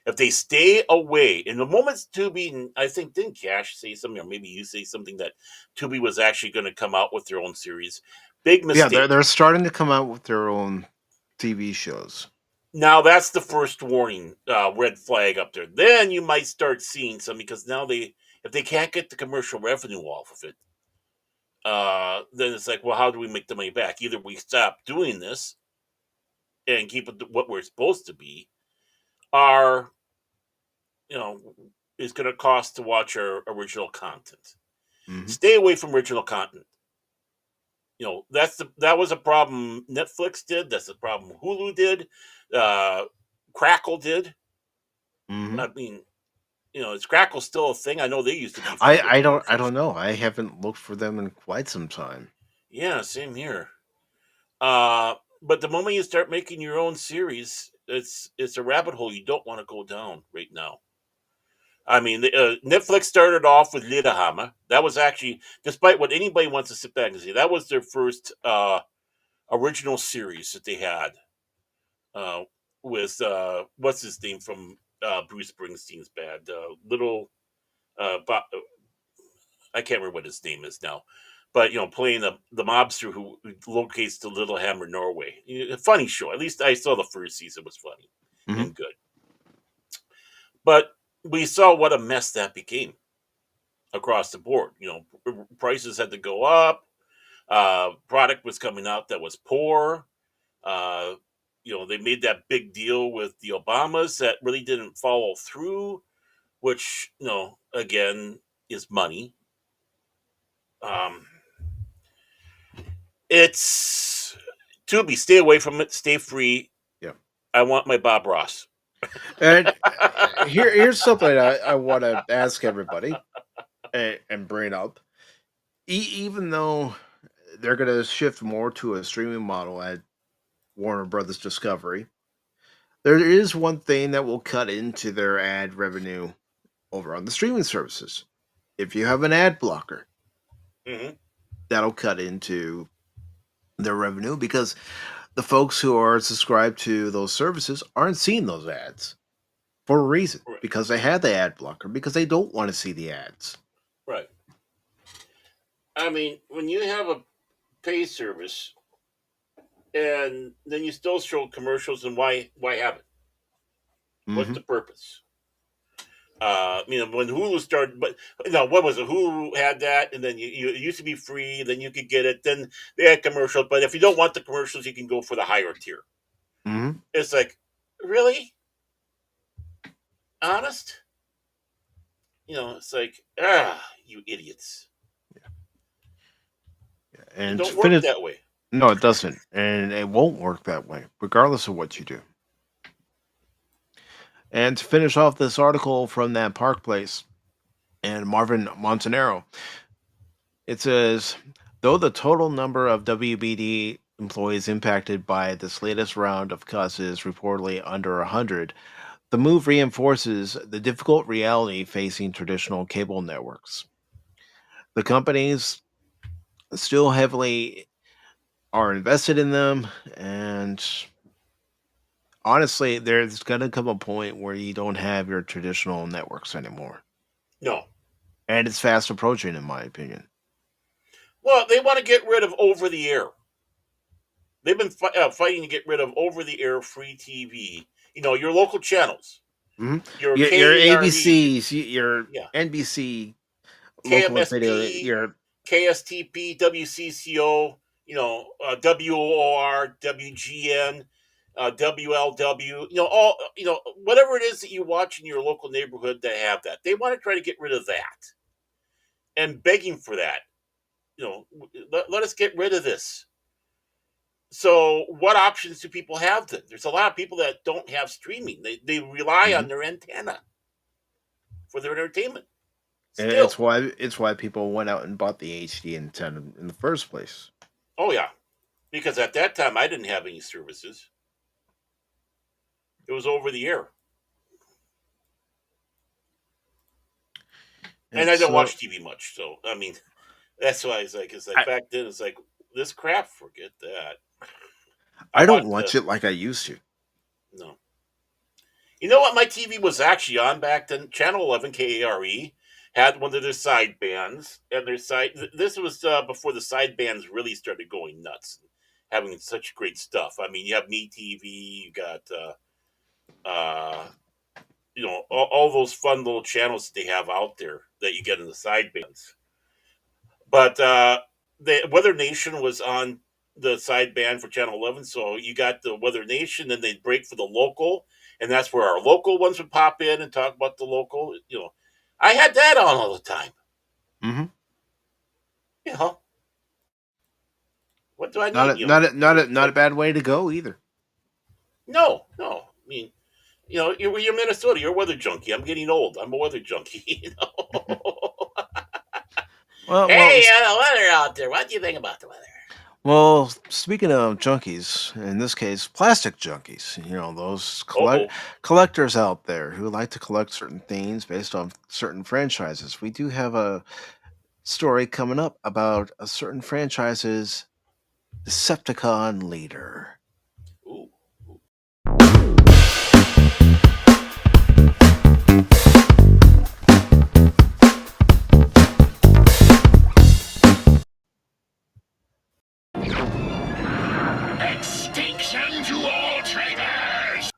If they stay away, in the moment Tubi, and I think didn't Cash say something, or maybe you say something that Tubi was actually going to come out with their own series. Big Yeah, mistake. they're starting to come out with their own TV shows. Now that's the first warning, red flag up there. Then you might start seeing some because now if they can't get the commercial revenue off of it, then it's like, well, how do we make the money back? Either we stop doing this and keep it to what we're supposed to be, or it's going to cost to watch our original content. Mhm. Stay away from original content. That was a problem Netflix did. That's a problem Hulu did. Uh, Crackle did. Mhm. I mean, is Crackle still a thing? I know they used to be free with I commercials. don't know. I haven't looked for them in quite some time. Yeah, same here. But the moment you start making your own series, it's a rabbit hole you don't want to go down right now. I mean, Netflix started off with Liederhammer. That was actually, despite what anybody wants to sit back and say, that was their first original series that they had uh, with what's his name from Bruce Springsteen's band, little. I can't remember what his name is now, but playing the mobster who locates the Little Hammer, Norway. A funny show. At least I saw the first season. It was funny Mhm. and good, but we saw what a mess that became across the board. Prices had to go up. Product was coming out that was poor. Uh, they made that big deal with the Obamas that really didn't follow through, which again is money. Um, it's Tubi. Stay away from it. Stay free. Yeah. I want my Bob Ross. And here's something I want to ask everybody and bring up. Even though they're going to shift more to a streaming model at Warner Brothers Discovery, there is one thing that will cut into their ad revenue over on the streaming services. If you have an ad blocker, Hmm. that'll cut into their revenue because the folks who are subscribed to those services aren't seeing those ads for a reason Right. because they had the ad blocker because they don't want to see the ads. Right. I mean, when you have a pay service and then you still show commercials, and why have it? What's Hmm. the purpose? When Hulu started, but what was it? Hulu had that, and then it used to be free. Then you could get it. Then they had commercials, but if you don't want the commercials, you can go for the higher tier. Hmm. It's like, really, honest? It's like, you idiots. It And to don't work finish, that way. no, it doesn't, and it won't work that way, regardless of what you do. And to finish off this article from that Park Place and Marvin Montanaro, it says, though the total number of WBD employees impacted by this latest round of cuts is reportedly under 100, the move reinforces the difficult reality facing traditional cable networks. The companies still heavily are invested in them, and honestly, there's gonna come a point where you don't have your traditional networks anymore, No. and it's fast approaching, in my opinion. Well, they want to get rid of over the air. They've been fighting to get rid of over the air free TV. Your local channels, Hmm. your Your KARE, ABCs, your yeah, NBC, local video, KMSP, your KSTP, WCCO, WOR, WGN, WLW, all, whatever it is that you watch in your local neighborhood that have that. They want to try to get rid of that and begging for that. Let us get rid of this. So, what options do people have then? There's a lot of people that don't have streaming. They rely Mhm. on their antenna for their entertainment. It's Still. why people went out and bought the HD antenna in the first place. Oh, yeah. Because at that time, I didn't have any services. It was over the air. And I It's don't watch TV much. So, I mean, that's why it's like I back then, it's like, this crap, forget that. I I don't want watch it like I used to. no. You know what my TV was actually on back then? Channel 11 KARE had one of their side bands, and this was before the side bands really started going nuts, having such great stuff. I mean, you have Me TV, you got uh, all those fun little channels that they have out there that you get in the side bands. But the Weather Nation was on the side band for Channel 11, so you got the Weather Nation, then they'd break for the local, and that's where our local ones would pop in and talk about the local. I had that on all the time. Hmm. You know, what do I Not need? a not a not a It's not a like bad way to go either. no, no. I mean, you're Minnesota. You're a weather junkie. I'm getting old. I'm a weather junkie. Well, well, Hey, s- the weather out there. What do you think about the weather? well. Speaking of junkies, in this case, plastic junkies. Those Oh, collectors out there who like to collect certain things based on certain franchises. We do have a story coming up about a certain franchise's Decepticon leader. ooh. Extinction to all traitors!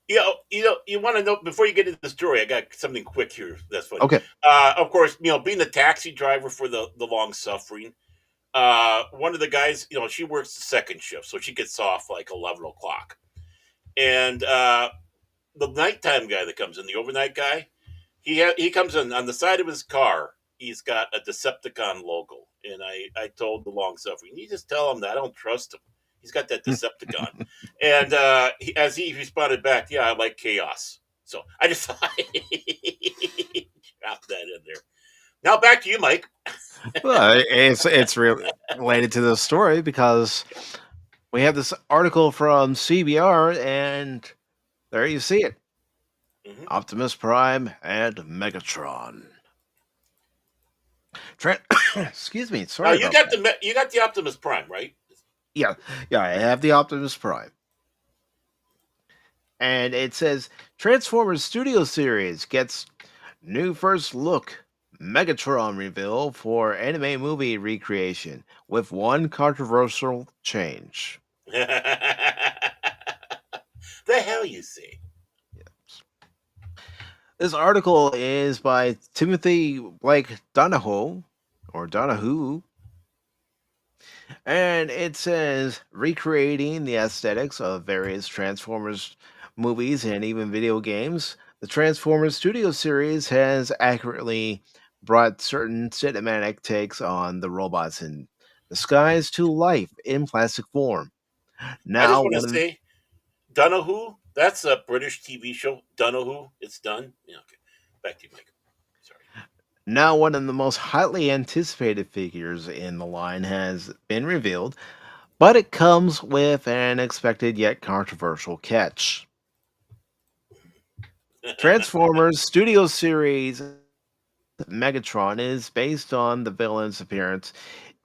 You want to know before you get into the story. I got something quick here. That's funny. Okay. Of course, being a taxi driver for the long suffering. One of the guys, she works the second shift, so she gets off like 11 o'clock. And the nighttime guy that comes in, the overnight guy, he comes in on the side of his car. He's got a Decepticon logo, and I told the long suffering, you just tell him that I don't trust him. He's got that Decepticon, and as he responded back, yeah, I like chaos. So I just drop that in there. Now back to you, Mike. Well, it's really related to the story because we have this article from CBR, and there you see it: Hmm. Optimus Prime and Megatron. Tran Excuse me, Now sorry about that. you got the Optimus Prime, right? Yeah, yeah, I have the Optimus Prime, and it says Transformers Studio Series gets new first look Megatron reveal for anime movie recreation with one controversial change. The hell you say? This article is by Timothy Blake Donahoe, or Donahue, and it says recreating the aesthetics of various Transformers movies and even video games. The Transformers Studio Series has accurately brought certain cinematic takes on the robots in disguise to life in plastic form. I just Now, want to one of say, Donahue. That's a British TV show. Donahue. It's done. Yeah. Okay. Back to you, Mike. Sorry. Now, one of the most highly anticipated figures in the line has been revealed, but it comes with an expected yet controversial catch. Transformers Studio Series Megatron is based on the villain's appearance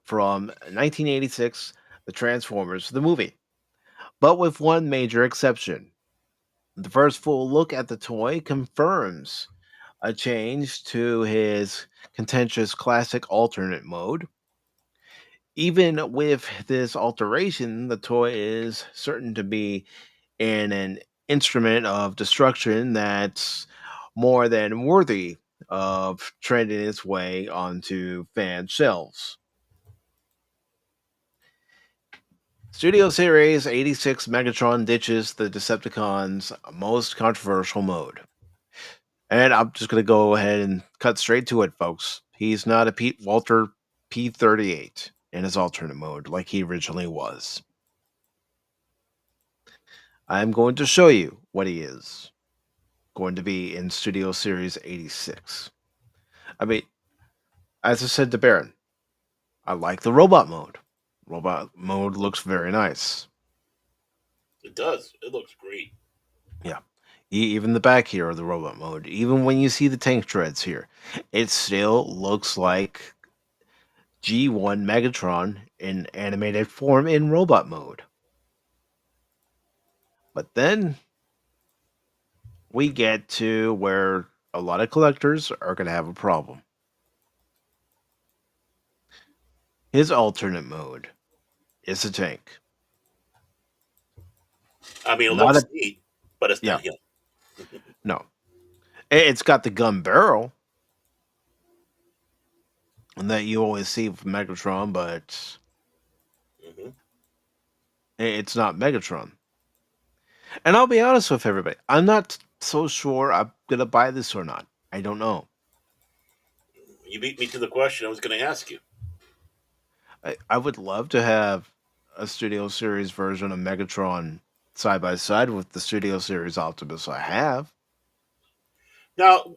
from 1986, The Transformers, the movie, but with one major exception. The first full look at the toy confirms a change to his contentious classic alternate mode. Even with this alteration, the toy is certain to be an instrument of destruction that's more than worthy of trending its way onto fan shelves. Studio Series 86 Megatron ditches the Decepticons' most controversial mode. And I'm just going to go ahead and cut straight to it, folks. He's not a Walter P-38 in his alternate mode like he originally was. I'm going to show you what he is going to be in Studio Series 86. I mean, as I said to Baron, I like the robot mode. Robot mode looks very nice. It does. It looks great. Yeah. Even the back here of the robot mode, even when you see the tank treads here, it still looks like G1 Megatron in animated form in robot mode. But then we get to where a lot of collectors are going to have a problem. His alternate mode is a tank. I mean, it looks neat, but it's not him. No. It's got the gun barrel that you always see from Megatron, but it's not Megatron. And I'll be honest with everybody, I'm not so sure I'm going to buy this or not. I don't know. You beat me to the question I was going to ask you. I would love to have a Studio Series version of Megatron side by side with the Studio Series Optimus I have. Now,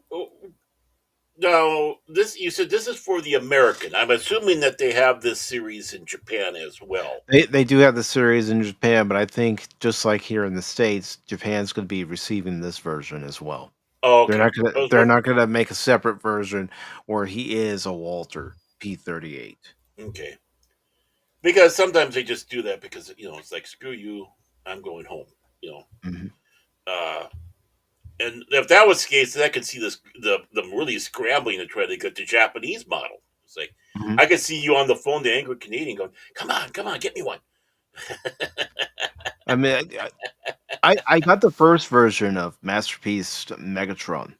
this you said this is for the American. I'm assuming that they have this series in Japan as well. They do have the series in Japan, but I think just like here in the States, Japan's going to be receiving this version as well. Oh, okay. They're not going to make a separate version where he is a Walter P-38. Okay. Because sometimes they just do that because it's like, screw you, I'm going home. And if that was the case, then I could see them really scrambling to try to get the Japanese model. It's like I could see you on the phone, the angry Canadian, going, "Come on, get me one." I mean, I got the first version of Masterpiece Megatron,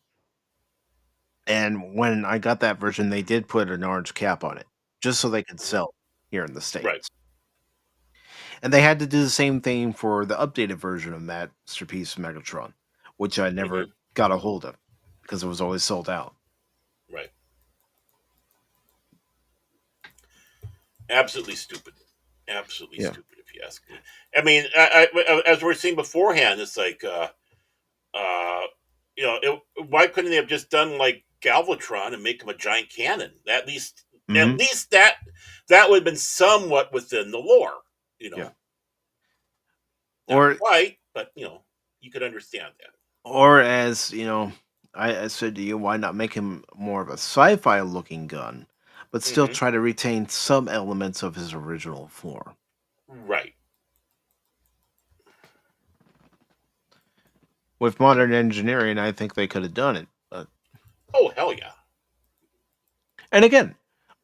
and when I got that version, they did put an orange cap on it just so they could sell here in the States. Right. And they had to do the same thing for the updated version of Masterpiece Megatron, which I never got a hold of because it was always sold out. Right. Absolutely stupid. Absolutely stupid, if you ask me. I mean, I as we were saying beforehand, it's like, why couldn't they have just done like Galvatron and make him a giant cannon? At least that would have been somewhat within the lore, Yeah. Not quite, but you could understand that. Or as I said to you, why not make him more of a sci-fi looking gun, but still try to retain some elements of his original form? Right. With modern engineering, I think they could have done it. But... Oh, hell yeah. And again,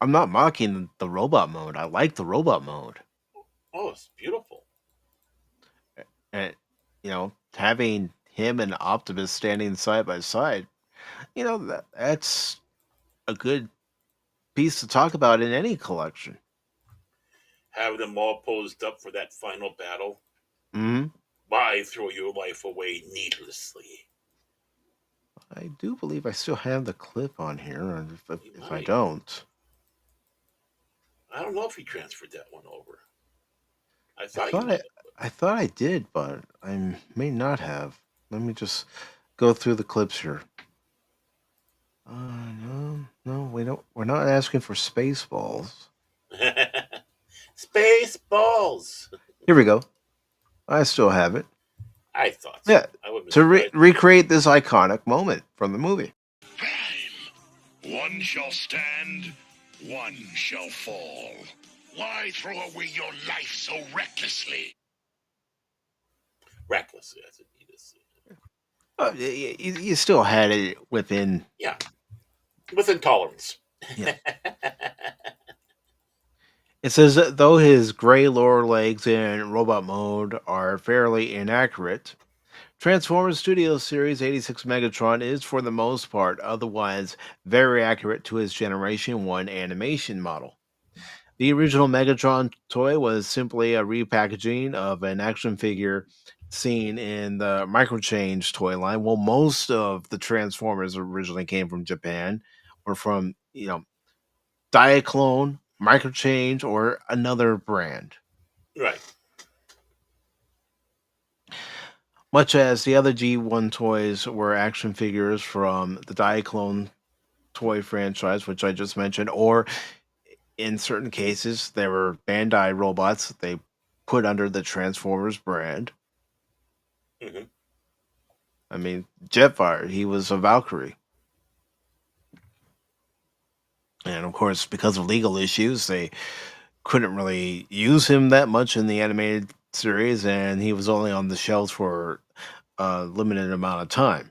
I'm not mocking the robot mode. I like the robot mode. Oh, it's beautiful. And, having him and Optimus standing side by side, that's a good piece to talk about in any collection. Having them all posed up for that final battle. Mm-hmm. Why throw your life away needlessly? I do believe I still have the clip on here. If I don't, I don't know if he transferred that one over. I thought I did, but I may not have. Let me just go through the clips here. No, we don't. We're not asking for Spaceballs. Spaceballs. Here we go. I still have it. I thought so. Yeah, to recreate this iconic moment from the movie. One shall stand, one shall fall. Why throw away your life so recklessly? Recklessly, that's what you just said. You still had it within. Yeah, within tolerance. Yeah. It says that though his gray lower legs in robot mode are fairly inaccurate, Transformers Studio Series 86 Megatron is for the most part otherwise very accurate to his Generation 1 animation model. The original Megatron toy was simply a repackaging of an action figure seen in the Microchange toy line. Well, most of the Transformers originally came from Japan or from, Diaclone, Microchange, or another brand. Right. Much as the other G1 toys were action figures from the Diaclone toy franchise, which I just mentioned, or in certain cases, there were Bandai robots that they put under the Transformers brand. Mm-hmm. I mean, Jetfire, he was a Valkyrie. And of course, because of legal issues, they couldn't really use him that much in the animated series, and he was only on the shelves for a limited amount of time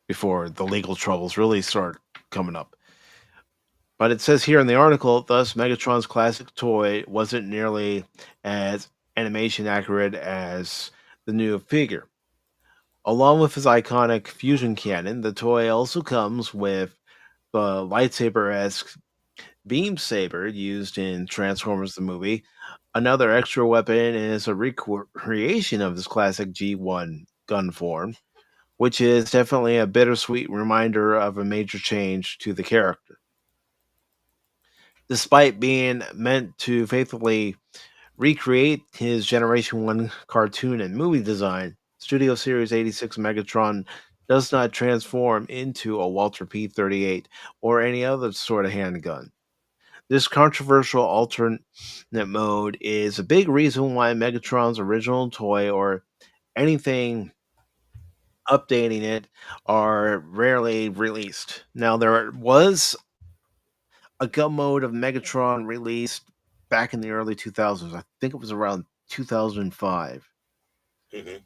before the legal troubles really start coming up. But it says here in the article, thus Megatron's classic toy wasn't nearly as animation accurate as the new figure. Along with his iconic fusion cannon, the toy also comes with the lightsaber-esque beam saber used in Transformers the movie. Another extra weapon is a recreation of his classic G1 gun form, which is definitely a bittersweet reminder of a major change to the character. Despite being meant to faithfully recreate his Generation 1 cartoon and movie design, Studio Series 86 Megatron does not transform into a Walter P-38 or any other sort of handgun. This controversial alternate mode is a big reason why Megatron's original toy or anything updating it are rarely released. Now, there was a gun mode of Megatron released back in the early 2000s. I think it was around 2005. Mm-hmm.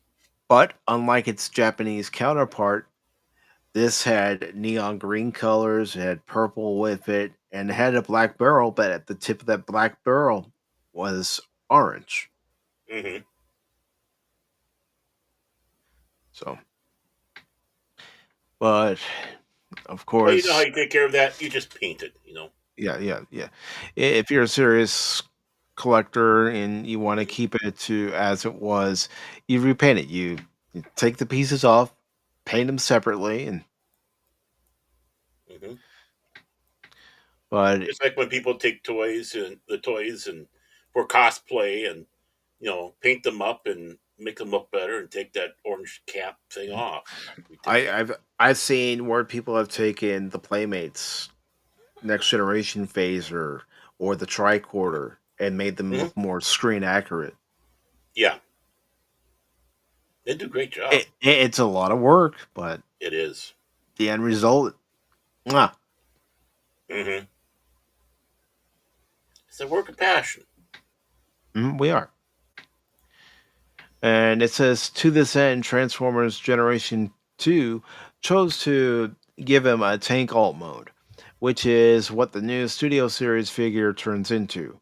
But unlike its Japanese counterpart, this had neon green colors, it had purple with it, and it had a black barrel, but at the tip of that black barrel was orange. Mm-hmm. So, but of Well, you know how course, you take care of that? You just paint it, yeah. If you're a serious collector and you want to keep it to as it was, you repaint it. You take the pieces off, paint them separately, and Mm-hmm. but Just like when people take toys and for cosplay and paint them up and make them look better and take that orange cap thing off. I've seen where people have taken the Playmates Next Generation phaser or the tricorder and made them Mhm. look more screen accurate. Yeah, they do a great job. It's a lot of work, but It is. the end result, mwah. Mm-hmm. It's a work of passion. We are. And it says to this end, Transformers Generation 2 chose to give him a tank alt mode, which is what the new Studio Series figure turns into.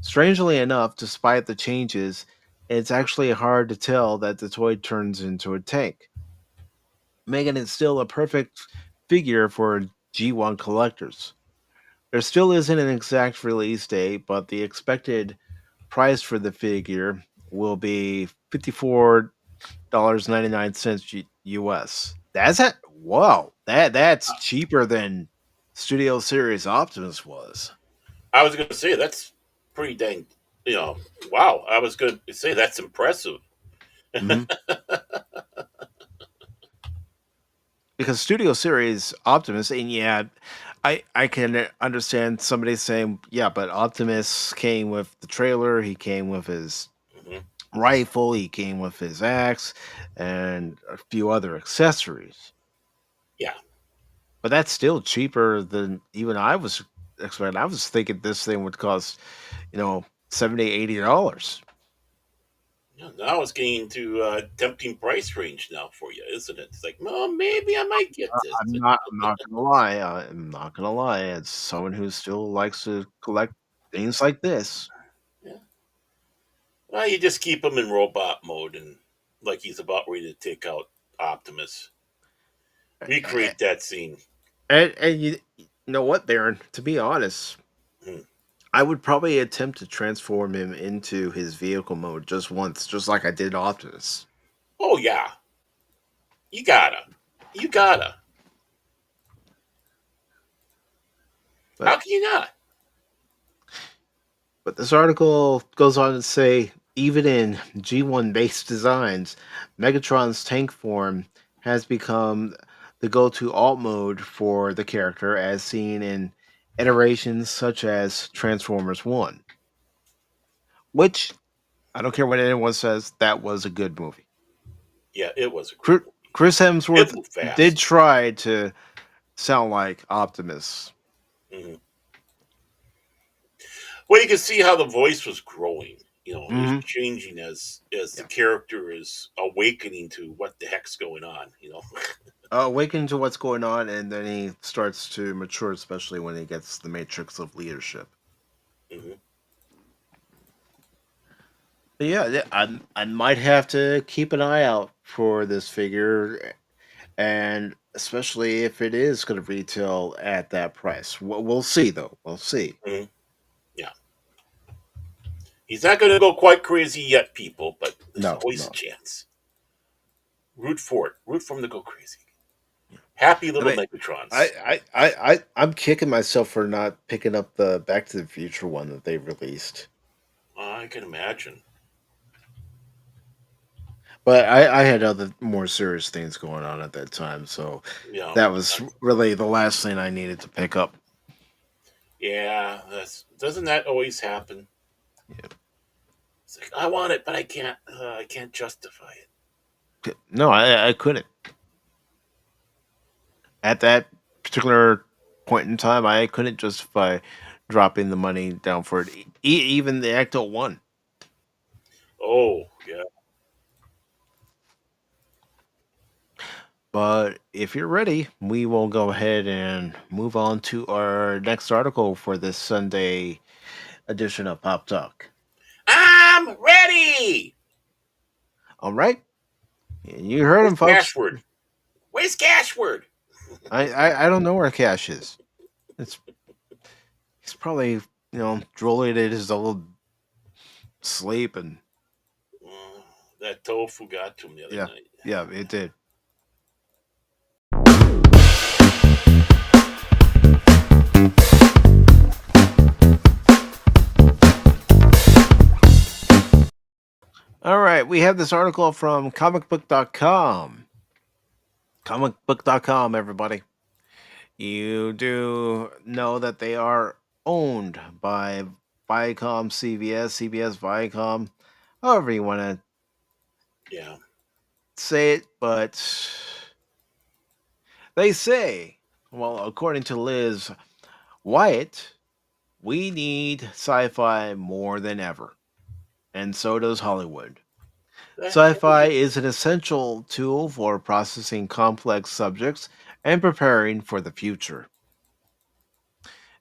Strangely enough, despite the changes, it's actually hard to tell that the toy turns into a tank, making it still a perfect figure for G1 collectors. There still isn't an exact release date, but the expected price for the figure will be $54.99 US. That's it. Whoa, that's cheaper than Studio Series Optimus was. I was going to say that's pretty dang. Wow. I was going to say that's impressive. Mhm. Because Studio Series Optimus, and yeah, I can understand somebody saying, yeah, but Optimus came with the trailer, he came with his Hmm. rifle, he came with his axe, and a few other accessories. Yeah. But that's still cheaper than even I was expect. I was thinking this thing would cost, $70, $80. Yeah, now it's getting into tempting price range now for you, isn't it? It's like, well, maybe I might get this. I'm not gonna lie. I'm not gonna lie. As someone who still likes to collect things like this, Yeah. Well, you just keep him in robot mode and like he's about ready to take out Optimus. and, Recreate that scene. and you know what, Baron? To be honest, Hmm. I would probably attempt to transform him into his vehicle mode just once, just like I did Optimus. Oh yeah, you gotta, you gotta. How But can you not? but this article goes on to say, even in G1 based designs, Megatron's tank form has become the go-to alt mode for the character, as seen in iterations such as Transformers 1, which I don't care what anyone says, that was a good movie. Yeah, it was a great movie. Chris It Hemsworth moved did fast. try to sound like Optimus. Hmm. Well, you can see how the voice was growing. It was Hmm. changing as the Yeah. character is awakening to what the heck's going on. Awaken to what's going on, and then he starts to mature, especially when he gets the matrix of leadership. Hmm. But yeah, I might have to keep an eye out for this figure, and especially if it is going to retail at that price. We'll see, though. We'll see. Hmm. Yeah, he's not going to go quite crazy yet, people, but there's No, always a no. chance. Root for it. Root for him to go crazy. Happy I little mean, Megatrons. I'm kicking myself for not picking up the Back to the Future one that they released. I can imagine. But I had other more serious things going on at that time, so Yeah, that was really the last thing I needed to pick up. yeah. That's doesn't that always happen? Yeah. It's like I want it, but I can't. I can't justify it. No, I couldn't. At that particular point in time, I couldn't justify dropping the money down for it, even the Ecto one. Oh yeah. But if you're ready, we will go ahead and move on to our next article for this Sunday edition of Pop Talk. I'm ready. All right, you heard Where's him, folks. Cashword? Where's Cashword? I don't know where Cash is. It's he's probably drooling at his old sleep, and That tofu got to him the other yeah, night. yeah, it did. All right, we have this article from comicbook.com. Comicbook.com, everybody. You do know that they are owned by Viacom CBS Viacom, however you want to Yeah. say it, but they say, well, according to Liz Wyatt, we need sci-fi more than ever, and so does Hollywood. Sci-fi is an essential tool for processing complex subjects and preparing for the future.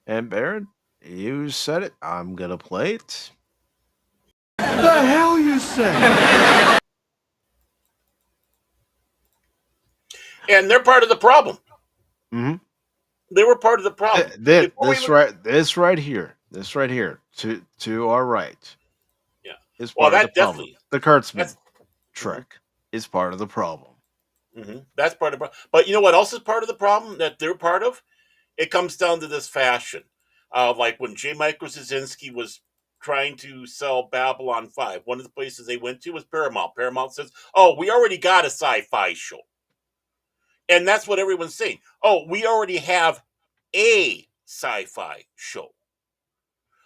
And Baron, you said it. I'm gonna play it. The hell you say? And they're part of the problem. Mm-hmm. They were part of the problem. This right here, to our right, Yeah. is Well, part of the that problem. definitely. The Kurtzman That's trick is part of the problem. That's part of the problem. But you know what else is part of the problem that they're part of? It comes down to this fashion. Like when J. Michael Straczynski was trying to sell Babylon 5, one of the places they went to was Paramount. Paramount says, oh, we already got a sci-fi show. And that's what everyone's saying. Oh, we already have a sci-fi show.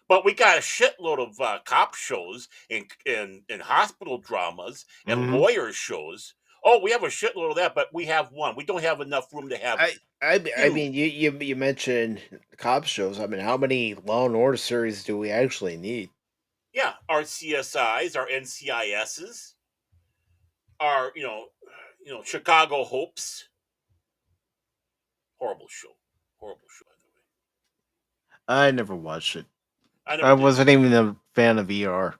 But we got a shitload of cop shows and hospital dramas and Mm-hmm. lawyer shows. Oh, we have a shitload of that, but we have one. We don't have enough room to have I two. mean, you mentioned cop shows. I mean, how many Law and Order series do we actually need? Yeah, our CSIs, our NCISs, our Chicago Hopes. Horrible show, horrible show. By the way, I never watched it. I I never did. wasn't even a fan of ER,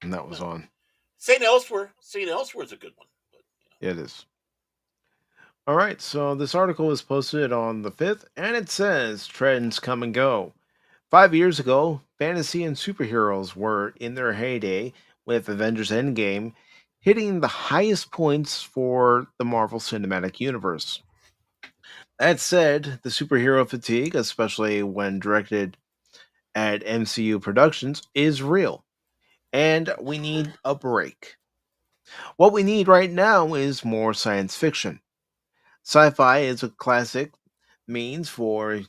and that was No. on. Saint Elsewhere is a good one. But, It is. All right, so this article was posted on the 5th, and it says trends come and go. 5 years ago, fantasy and superheroes were in their heyday, with Avengers Endgame hitting the highest points for the Marvel Cinematic Universe. That said, the superhero fatigue, especially when directed at MCU productions, is real, and we need a break. What we need right now is more science fiction. Sci fi is a classic means for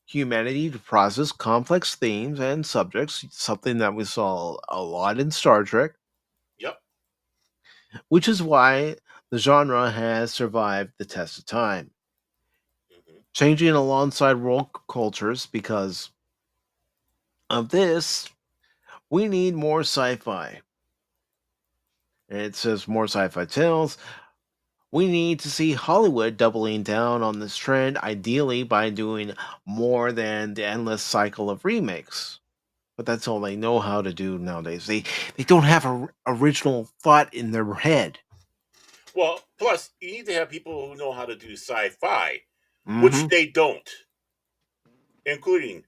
humanity to process complex themes and subjects, something that we saw a lot in Star Trek, yep. which is why the genre has survived the test of time. Hmm. Changing alongside world cultures because of this, we need more sci fi. And it says more sci fi tales. We need to see Hollywood doubling down on this trend, ideally by doing more than the endless cycle of remakes. But that's all they know how to do nowadays. They don't have a original thought in their head. Well, plus you need to have people who know how to do sci-fi, which Hmm. they don't, including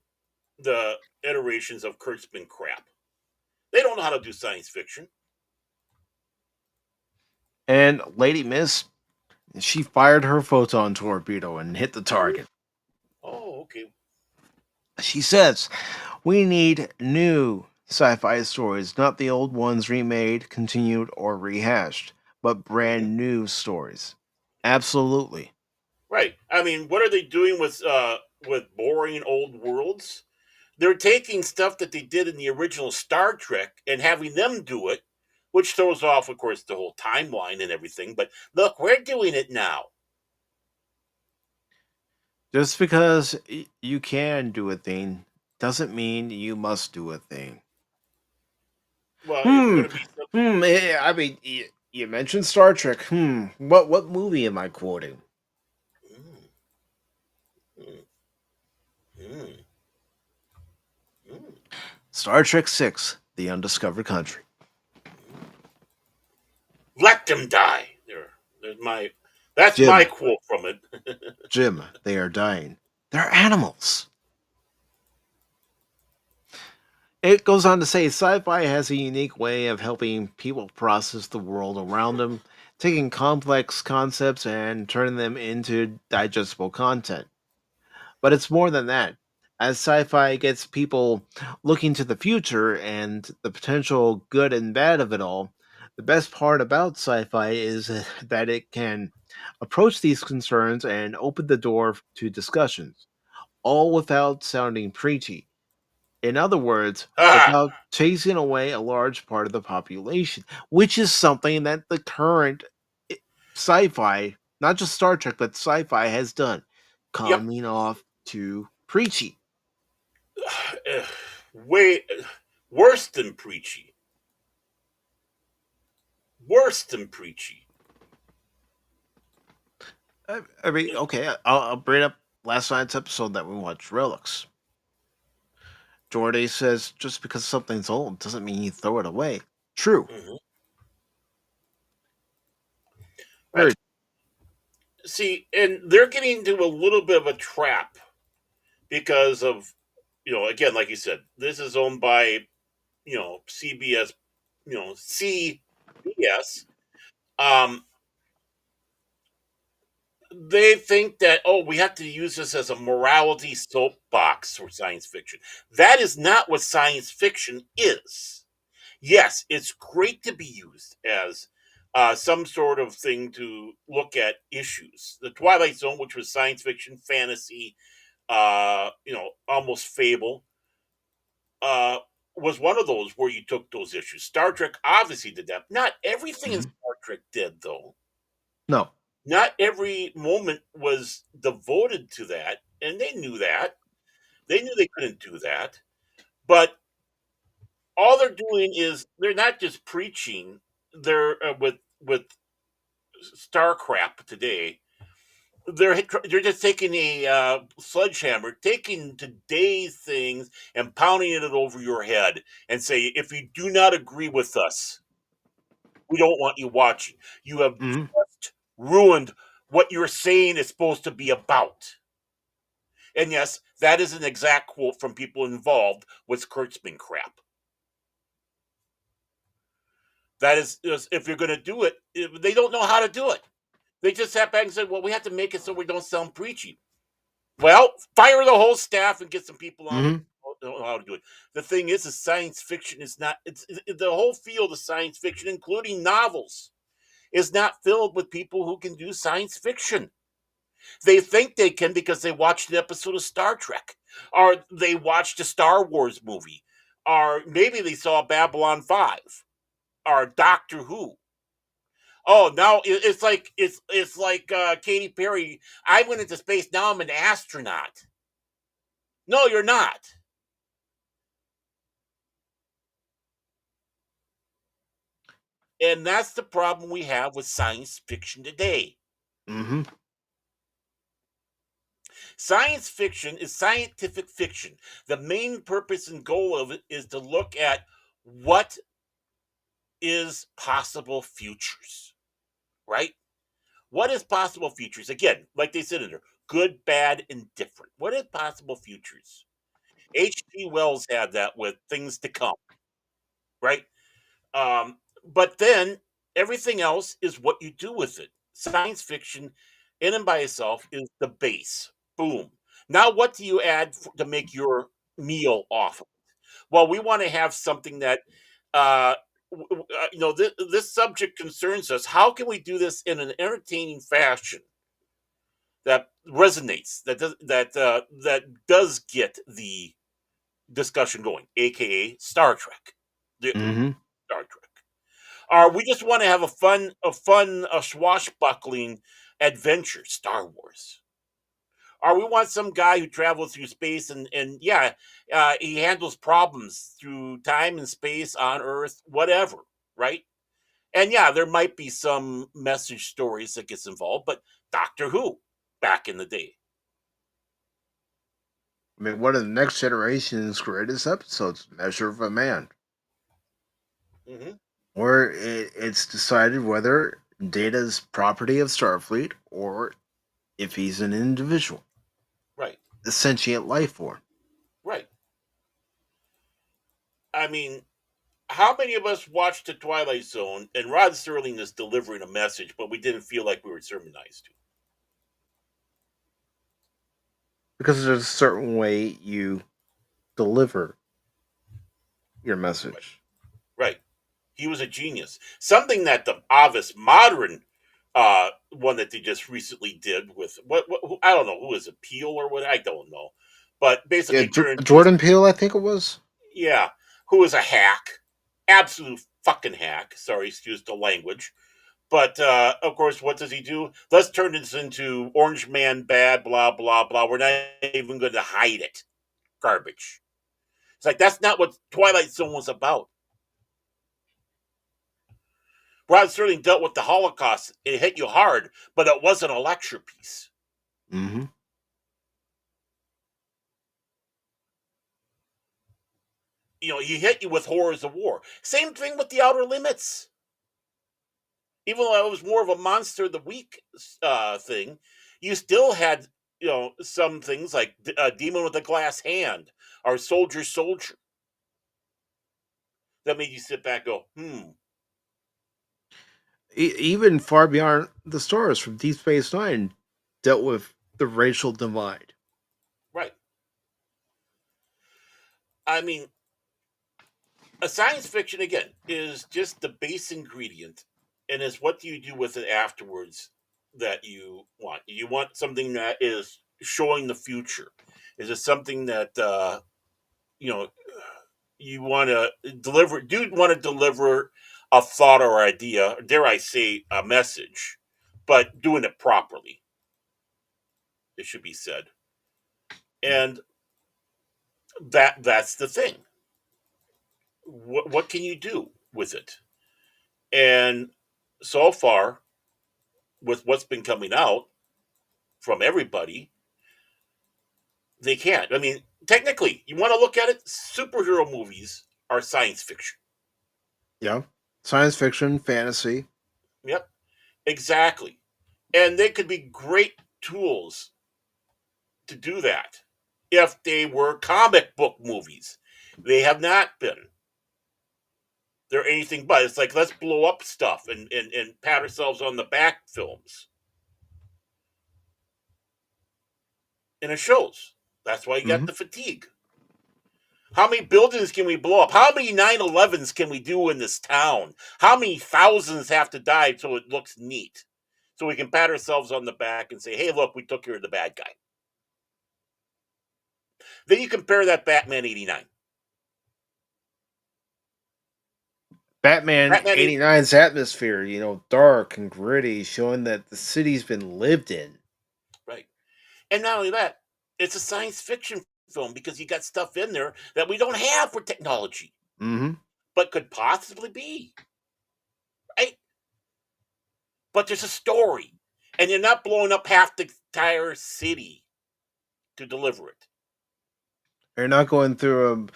the iterations of Kurtzman crap. They don't know how to do science fiction. And Lady Miss, she fired her photon torpedo and hit the target. Oh, okay. She says, we need new sci fi stories, not the old ones remade, continued, or rehashed, but Hmm. brand new stories. Absolutely. Right. I mean, what are they doing with boring old worlds? They're taking stuff that they did in the original Star Trek and having them do it, which throws off, of course, the whole timeline and everything. But look, we're doing it now. Just because you can do a thing doesn't mean you must do a thing. Well, if we're Hmm. going to be I mean, you mentioned Star Trek. What movie am I quoting? mm, mm, mm, mm, Star Trek Six: The Undiscovered Country. let them die. There's my that's my Jim, quote from it. Jim, they are dying. They're animals. It goes on to say sci-fi has a unique way of helping people process the world around them, taking complex concepts and turning them into digestible content. But it's more than that. As sci fi gets people looking to the future and the potential good and bad of it all, the best part about sci fi is that it can approach these concerns and open the door to discussions, all without sounding preachy. In other words, Ah, without chasing away a large part of the population, which is something that the current i- sci-fi, not just Star Trek, but sci-fi has done, yep. coming off too preachy. Way worse than preachy. Worse than preachy. I mean, okay, I'll bring up last night's episode that we watched, Relics. Jordy says just because something's old doesn't mean you throw it away. True. Mhm. Very. Right. See, and they're getting into a little bit of a trap because of, again, like you said, this is owned by, CBS, CBS. Um, they think that, oh, we have to use this as a morality soapbox for science fiction. That is not what science fiction is. Yes, it's great to be used as some sort of thing to look at issues. The Twilight Zone, which was science fiction, fantasy, almost fable, uh, was one of those where you took those issues. Star Trek obviously did that. Not everything in Mhm. Star Trek did, though. No. Not every moment was devoted to that, and they knew that. They knew they couldn't do that, but all they're doing is they're not just preaching. They're with star crap today. They're just taking a sledgehammer, taking today's things and pounding it over your head, and say, if you do not agree with us, we don't want you watching. You have Mhm. just ruined what you're saying is supposed to be about. And yes, that is an exact quote from people involved with Kurtzman crap. That is if you're going to do it, they don't know how to do it. They just sat back and said, well, we have to make it so we don't sound preachy. Well, fire the whole staff and get some people on Mhm. who know how to do it. The thing is science fiction is not, the whole field of science fiction, including novels, is not filled with people who can do science fiction. They think they can because they watched an episode of Star Trek, or they watched a Star Wars movie, or maybe they saw Babylon 5 or Doctor Who. Oh, now it's like Katy Perry. I went into space. Now I'm an astronaut. No, you're not. And that's the problem we have with science fiction today. Mhm. Science fiction is scientific fiction. The main purpose and goal of it is to look at what is possible futures, right? What is possible futures? Again, like they said in there, good, bad, and different. What is possible futures? H.G. Wells had that with things to come, right? But then everything else is what you do with it. Science fiction, in and by itself, is the base. Boom. Now, what do you add to make your meal off of it? Well, we want to have something that, uh, this subject concerns us. How can we do this in an entertaining fashion that resonates, that does get the discussion going, aka Star Trek, the Mhm. Star Trek. Or we just want to have a swashbuckling adventure, Star Wars. Or we want some guy who travels through space and yeah, he handles problems through time and space on Earth, whatever, right? And yeah, there might be some message stories that gets involved, but Doctor Who back in the day. I mean, one of the next generation's greatest episodes, Measure of a Man, Hmm. where it's decided whether Data's property of Starfleet or if he's an individual, Right, a sentient life form. right. I mean, how many of us watched The Twilight Zone and Rod Serling is delivering a message, but we didn't feel like we were sermonized? Because there's a certain way you deliver your Right. message. Right. He was a genius. Something that the obvious modern one that they just recently did with I don't know who is it, Peel or what, I don't know, but Yeah, basically turned his, Jordan Peele, I think it was. yeah, who is a hack, absolute fucking hack. Sorry, excuse the language. But of course, what does he do? Let's turn this into Orange Man bad, blah blah blah. We're not even going to hide it. Garbage. It's like that's not what Twilight Zone was about. Rod Serling dealt with the Holocaust. It hit you hard, but it wasn't a lecture piece. Mm-hmm. You know, he hit you with horrors of war. Same thing with the Outer Limits. Even though it was more of a monster of the week thing, you still had some things like Demon with a Glass Hand or Soldier Soldier that made you sit back and go, Even Far Beyond the Stars from Deep Space Nine dealt with the racial divide. right. I mean, a science fiction again is just the base ingredient, and it's what do you do with it afterwards that you want. You want something that is showing the future. Is it something that you know you want to deliver? Do you want to deliver a thought or idea? Dare I say, a message? but doing it properly, it should be said. And that's the thing. What can you do with it? And so far, with what's been coming out from everybody, they can't. I mean, technically, you want to look at it, superhero movies are science fiction. Yeah. Science fiction, fantasy. Yep, exactly. And they could be great tools to do that if they were comic book movies. They have not been. They're anything but. It's like, let's blow up stuff and pat ourselves on the back films. And it shows. That's why you got the fatigue. How many buildings can we blow up? How many 9/11s can we do in this town? How many thousands have to die so it looks neat? So we can pat ourselves on the back and say, hey, look, we took care of the bad guy. Then you compare that Batman 89. Batman 89's atmosphere, you know, dark and gritty, showing that the city's been lived in. Right. And not only that, it's a science fiction film because you got stuff in there that we don't have for technology, but could possibly be. Right? But there's a story, and you're not blowing up half the entire city to deliver it. You're not going through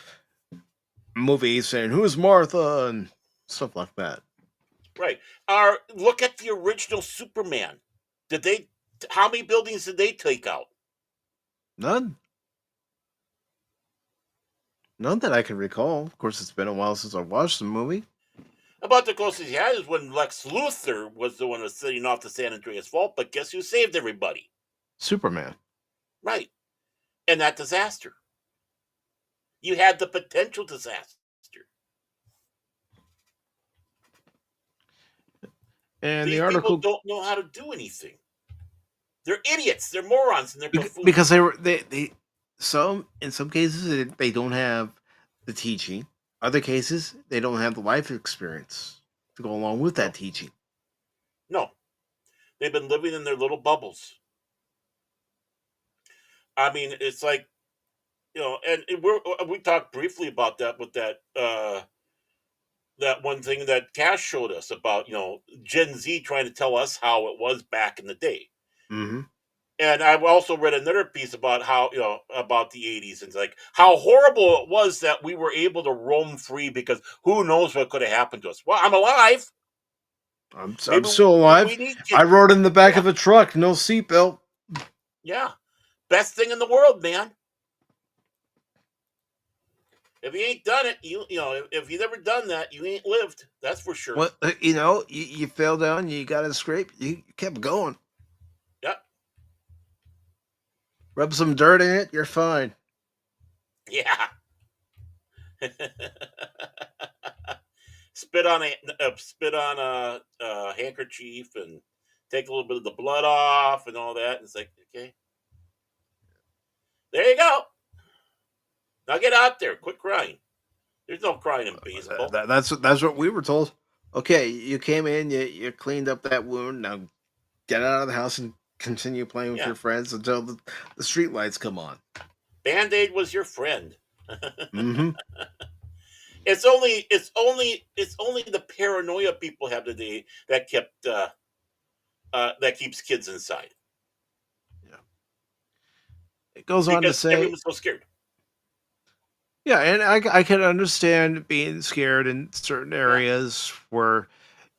a movie saying, who's Martha? And stuff like that. Right. Look at the original Superman. How many buildings did they take out? None. None that I can recall. Of course, it's been a while since I watched the movie. About the closest he had is when Lex Luthor was the one who was sitting off the San Andreas Fault, but guess who saved everybody? Superman. Right. And that disaster. You had the potential disaster. And These the article people don't know how to do anything. They're idiots. They're morons, and they're buffoons. because in some cases they don't have the teaching. Other cases they don't have the life experience to go along with that teaching. No, they've been living in their little bubbles. I mean, it's like, you know, and we talked briefly about that with that one thing that Cash showed us about, you know, Gen Z trying to tell us how it was back in the day. And I've also read another piece about how, you know, about the 80s, and it's like how horrible it was that we were able to roam free because who knows what could have happened to us. Well, I'm alive. I'm still alive. I rode in the back of a truck, no seatbelt. Yeah. Best thing in the world, man. If you ain't done it, you know, if you've never done that, you ain't lived. That's for sure. Well, you know, you fell down, you got a scrape, you kept going. Yep. Rub some dirt in it, you're fine. Yeah. Spit on a handkerchief and take a little bit of the blood off and all that. And it's like, okay, there you go. Now get out there, quit crying. There's no crying in baseball. That's what we were told. Okay, you came in, you cleaned up that wound. Now get out of the house and continue playing with your friends until the street lights come on. Band-Aid was your friend. It's only the paranoia people have today that keeps kids inside. Yeah. It goes on to say everyone's so scared. Yeah, and I can understand being scared in certain areas where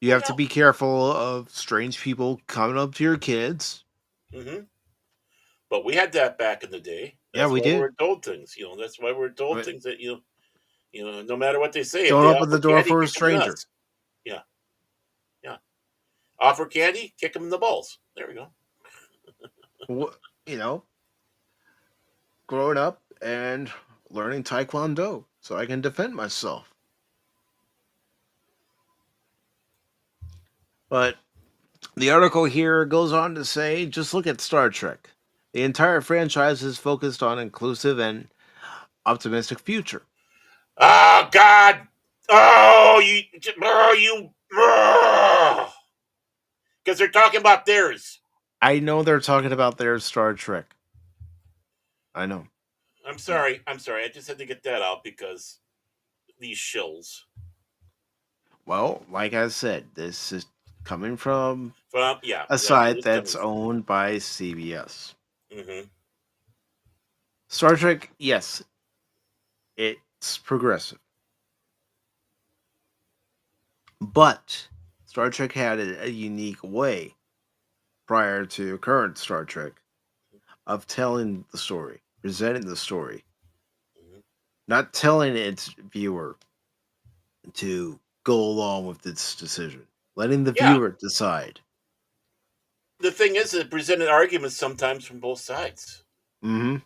you have to be careful of strange people coming up to your kids. But we had that back in the day. We did. We were told things, you know. That's why we're told things that you know, no matter what they say, don't open the door for a stranger. Yeah. Offer candy, kick them in the balls. There we go. You know, growing up and learning Taekwondo so I can defend myself. But the article here goes on to say, just look at Star Trek. The entire franchise is focused on inclusive and optimistic future. Oh God! Because they're talking about theirs. I know they're talking about their Star Trek. I know. I'm sorry. I just had to get that out because these shills. Well, like I said, this is coming from Yeah, a site that's owned by CBS. Mm-hmm. Star Trek, yes, it's progressive. But Star Trek had a unique way prior to current Star Trek of telling the story, presenting the story, not telling its viewer to go along with its decision, letting the viewer decide. The thing is, it presented arguments sometimes from both sides, Mm-hmm.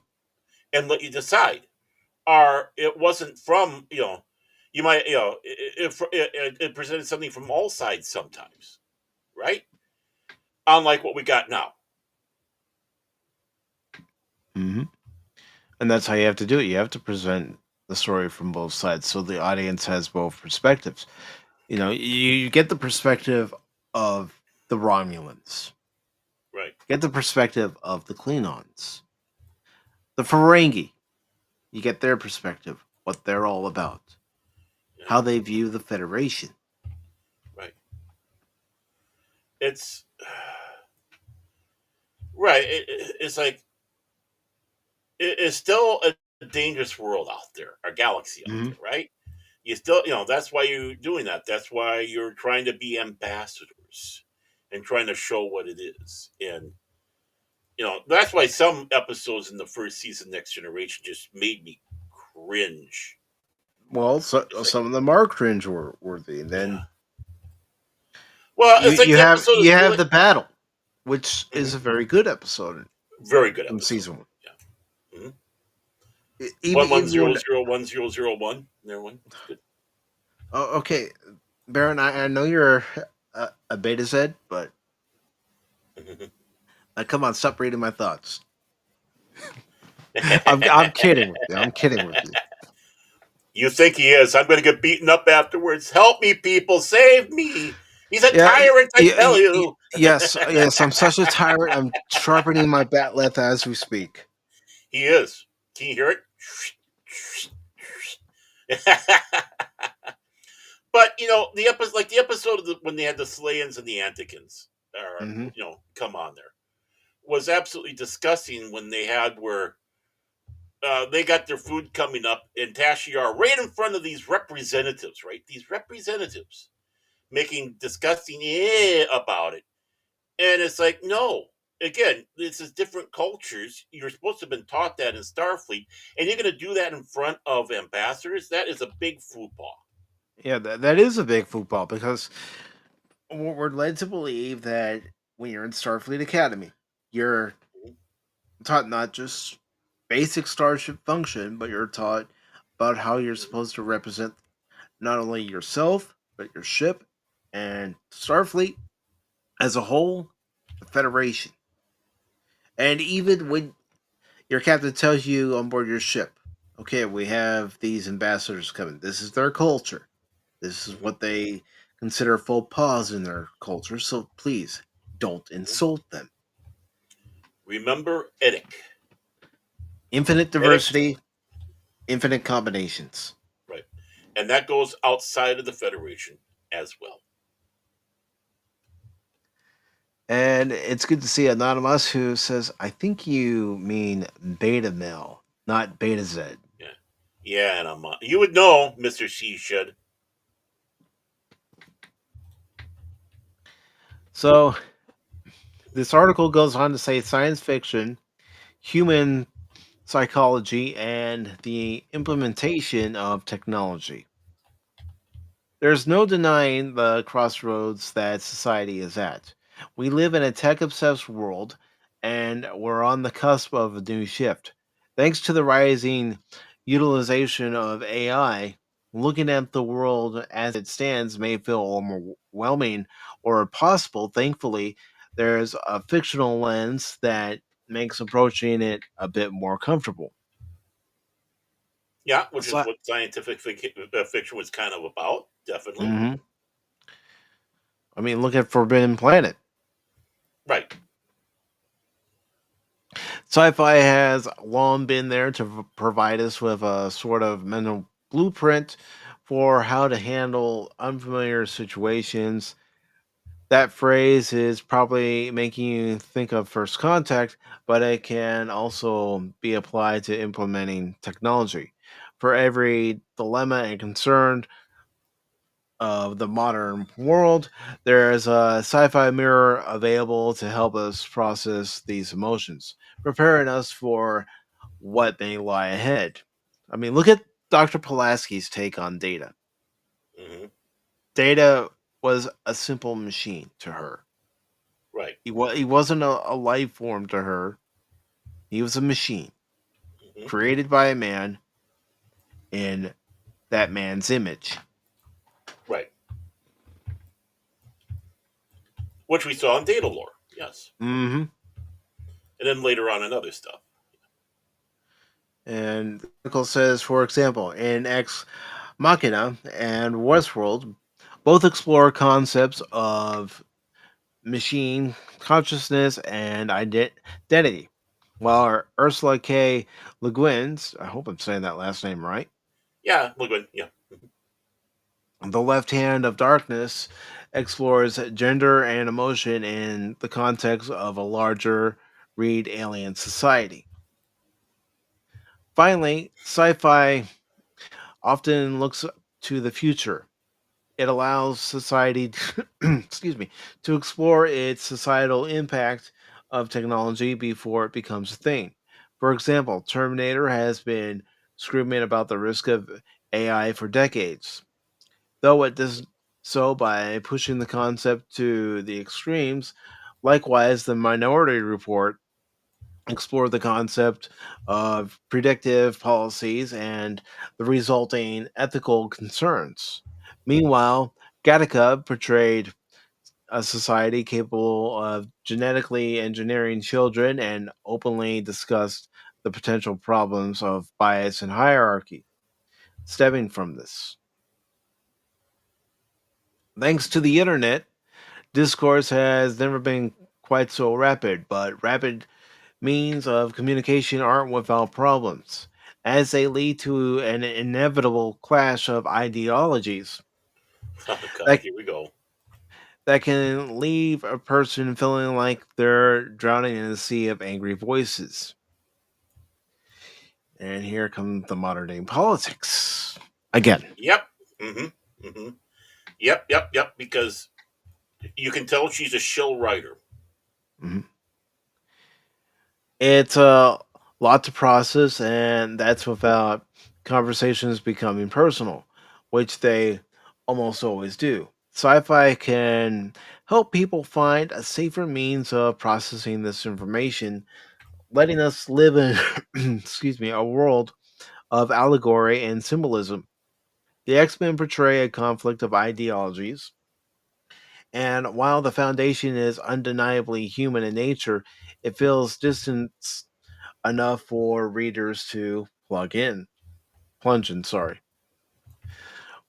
and let you decide. Or it wasn't from you might it presented something from all sides sometimes, right? Unlike what we got now. Mm-hmm. And that's how you have to do it. You have to present the story from both sides so the audience has both perspectives. You get the perspective of the Romulans. Right. Get the perspective of the Klingons. The Ferengi. You get their perspective, what they're all about. Yeah. How they view the Federation. Right. It's... Right. It's like... It's still a dangerous world out there. Our galaxy out there, right? You still, that's why you're doing that. That's why you're trying to be ambassadors and trying to show what it is. And, that's why some episodes in the first season, Next Generation, just made me cringe. Well, some of them are cringe worthy. And then, well, it's you have the battle, which is a very good episode. Very good from episode. Season 1. Yeah. Mm-hmm. 11001001. There one. Good. Oh, okay, Baron. I know you're a beta Z, but come on, stop reading my thoughts. I'm kidding with you. I'm kidding with you. You think he is? I'm going to get beaten up afterwards. Help me, people! Save me! He's a tyrant, I tell you. Yes. I'm such a tyrant. I'm sharpening my batleth as we speak. He is. Can you hear it? But the episode of when they had the Slayans and the Antikins, come on there, was absolutely disgusting. When they had where they got their food coming up in Tashiar right in front of these representatives, right? These representatives making disgusting about it, and it's like, no. Again, this is different cultures. You're supposed to have been taught that in Starfleet, and you're going to do that in front of ambassadors. That is a big football. Yeah, that is a big football, because we're led to believe that when you're in Starfleet Academy, you're taught not just basic starship function, but you're taught about how you're supposed to represent not only yourself, but your ship and Starfleet as a whole, the Federation. And even when your captain tells you on board your ship, okay, we have these ambassadors coming. This is their culture. This is what they consider faux pas in their culture. So please don't insult them. Remember Edic. Infinite diversity, infinite combinations. Right. And that goes outside of the Federation as well. And it's good to see Anonymous, who says, I think you mean beta male, not beta Z. Yeah. Yeah, and you would know, Mr. She should. So this article goes on to say science fiction, human psychology, and the implementation of technology. There's no denying the crossroads that society is at. We live in a tech-obsessed world, and we're on the cusp of a new shift. Thanks to the rising utilization of AI, looking at the world as it stands may feel overwhelming or impossible. Thankfully, there's a fictional lens that makes approaching it a bit more comfortable. Yeah, which is what scientific fiction was kind of about, definitely. Mm-hmm. I mean, look at Forbidden Planet. Right. Sci-fi has long been there to provide us with a sort of mental blueprint for how to handle unfamiliar situations. That phrase is probably making you think of first contact, but it can also be applied to implementing technology. For every dilemma and concern of the modern world, there's a sci fi mirror available to help us process these emotions, preparing us for what may lie ahead. I mean, look at Dr. Pulaski's take on Data. Hmm. Data was a simple machine to her. Right. He wasn't a life form to her. He was a machine Hmm. created by a man in that man's image. Right. Which we saw in Data Lore. Yes. Mm-hmm. And then later on in other stuff. And the article says, for example, in Ex Machina and Westworld, both explore concepts of machine consciousness and identity. While Ursula K. Le Guin's, I hope I'm saying that last name right, Yeah. Look good. Yeah. The Left Hand of Darkness explores gender and emotion in the context of a larger read alien society. Finally, sci fi often looks to the future. It allows society excuse me, to explore its societal impact of technology before it becomes a thing. For example, Terminator has been screaming about the risk of AI for decades, though it does so by pushing the concept to the extremes. Likewise, the Minority Report explored the concept of predictive policies and the resulting ethical concerns. Meanwhile, Gattaca portrayed a society capable of genetically engineering children and openly discussed the potential problems of bias and hierarchy stemming from this. Thanks to the internet, discourse has never been quite so rapid, but rapid means of communication aren't without problems, as they lead to an inevitable clash of ideologies Oh God. that, Here we go. that can leave a person feeling like they're drowning in a sea of angry voices. And here comes the modern day politics again. Yep. Hmm. Hmm. Yep. Yep. Yep. Because you can tell she's a shill writer. Mhm. It's a lot to process, and that's without conversations becoming personal, which they almost always do. Sci fi can help people find a safer means of processing this information, letting us live in excuse me, a world of allegory and symbolism. The X-Men portray a conflict of ideologies, and while the foundation is undeniably human in nature, it feels distant enough for readers to plunge in, sorry.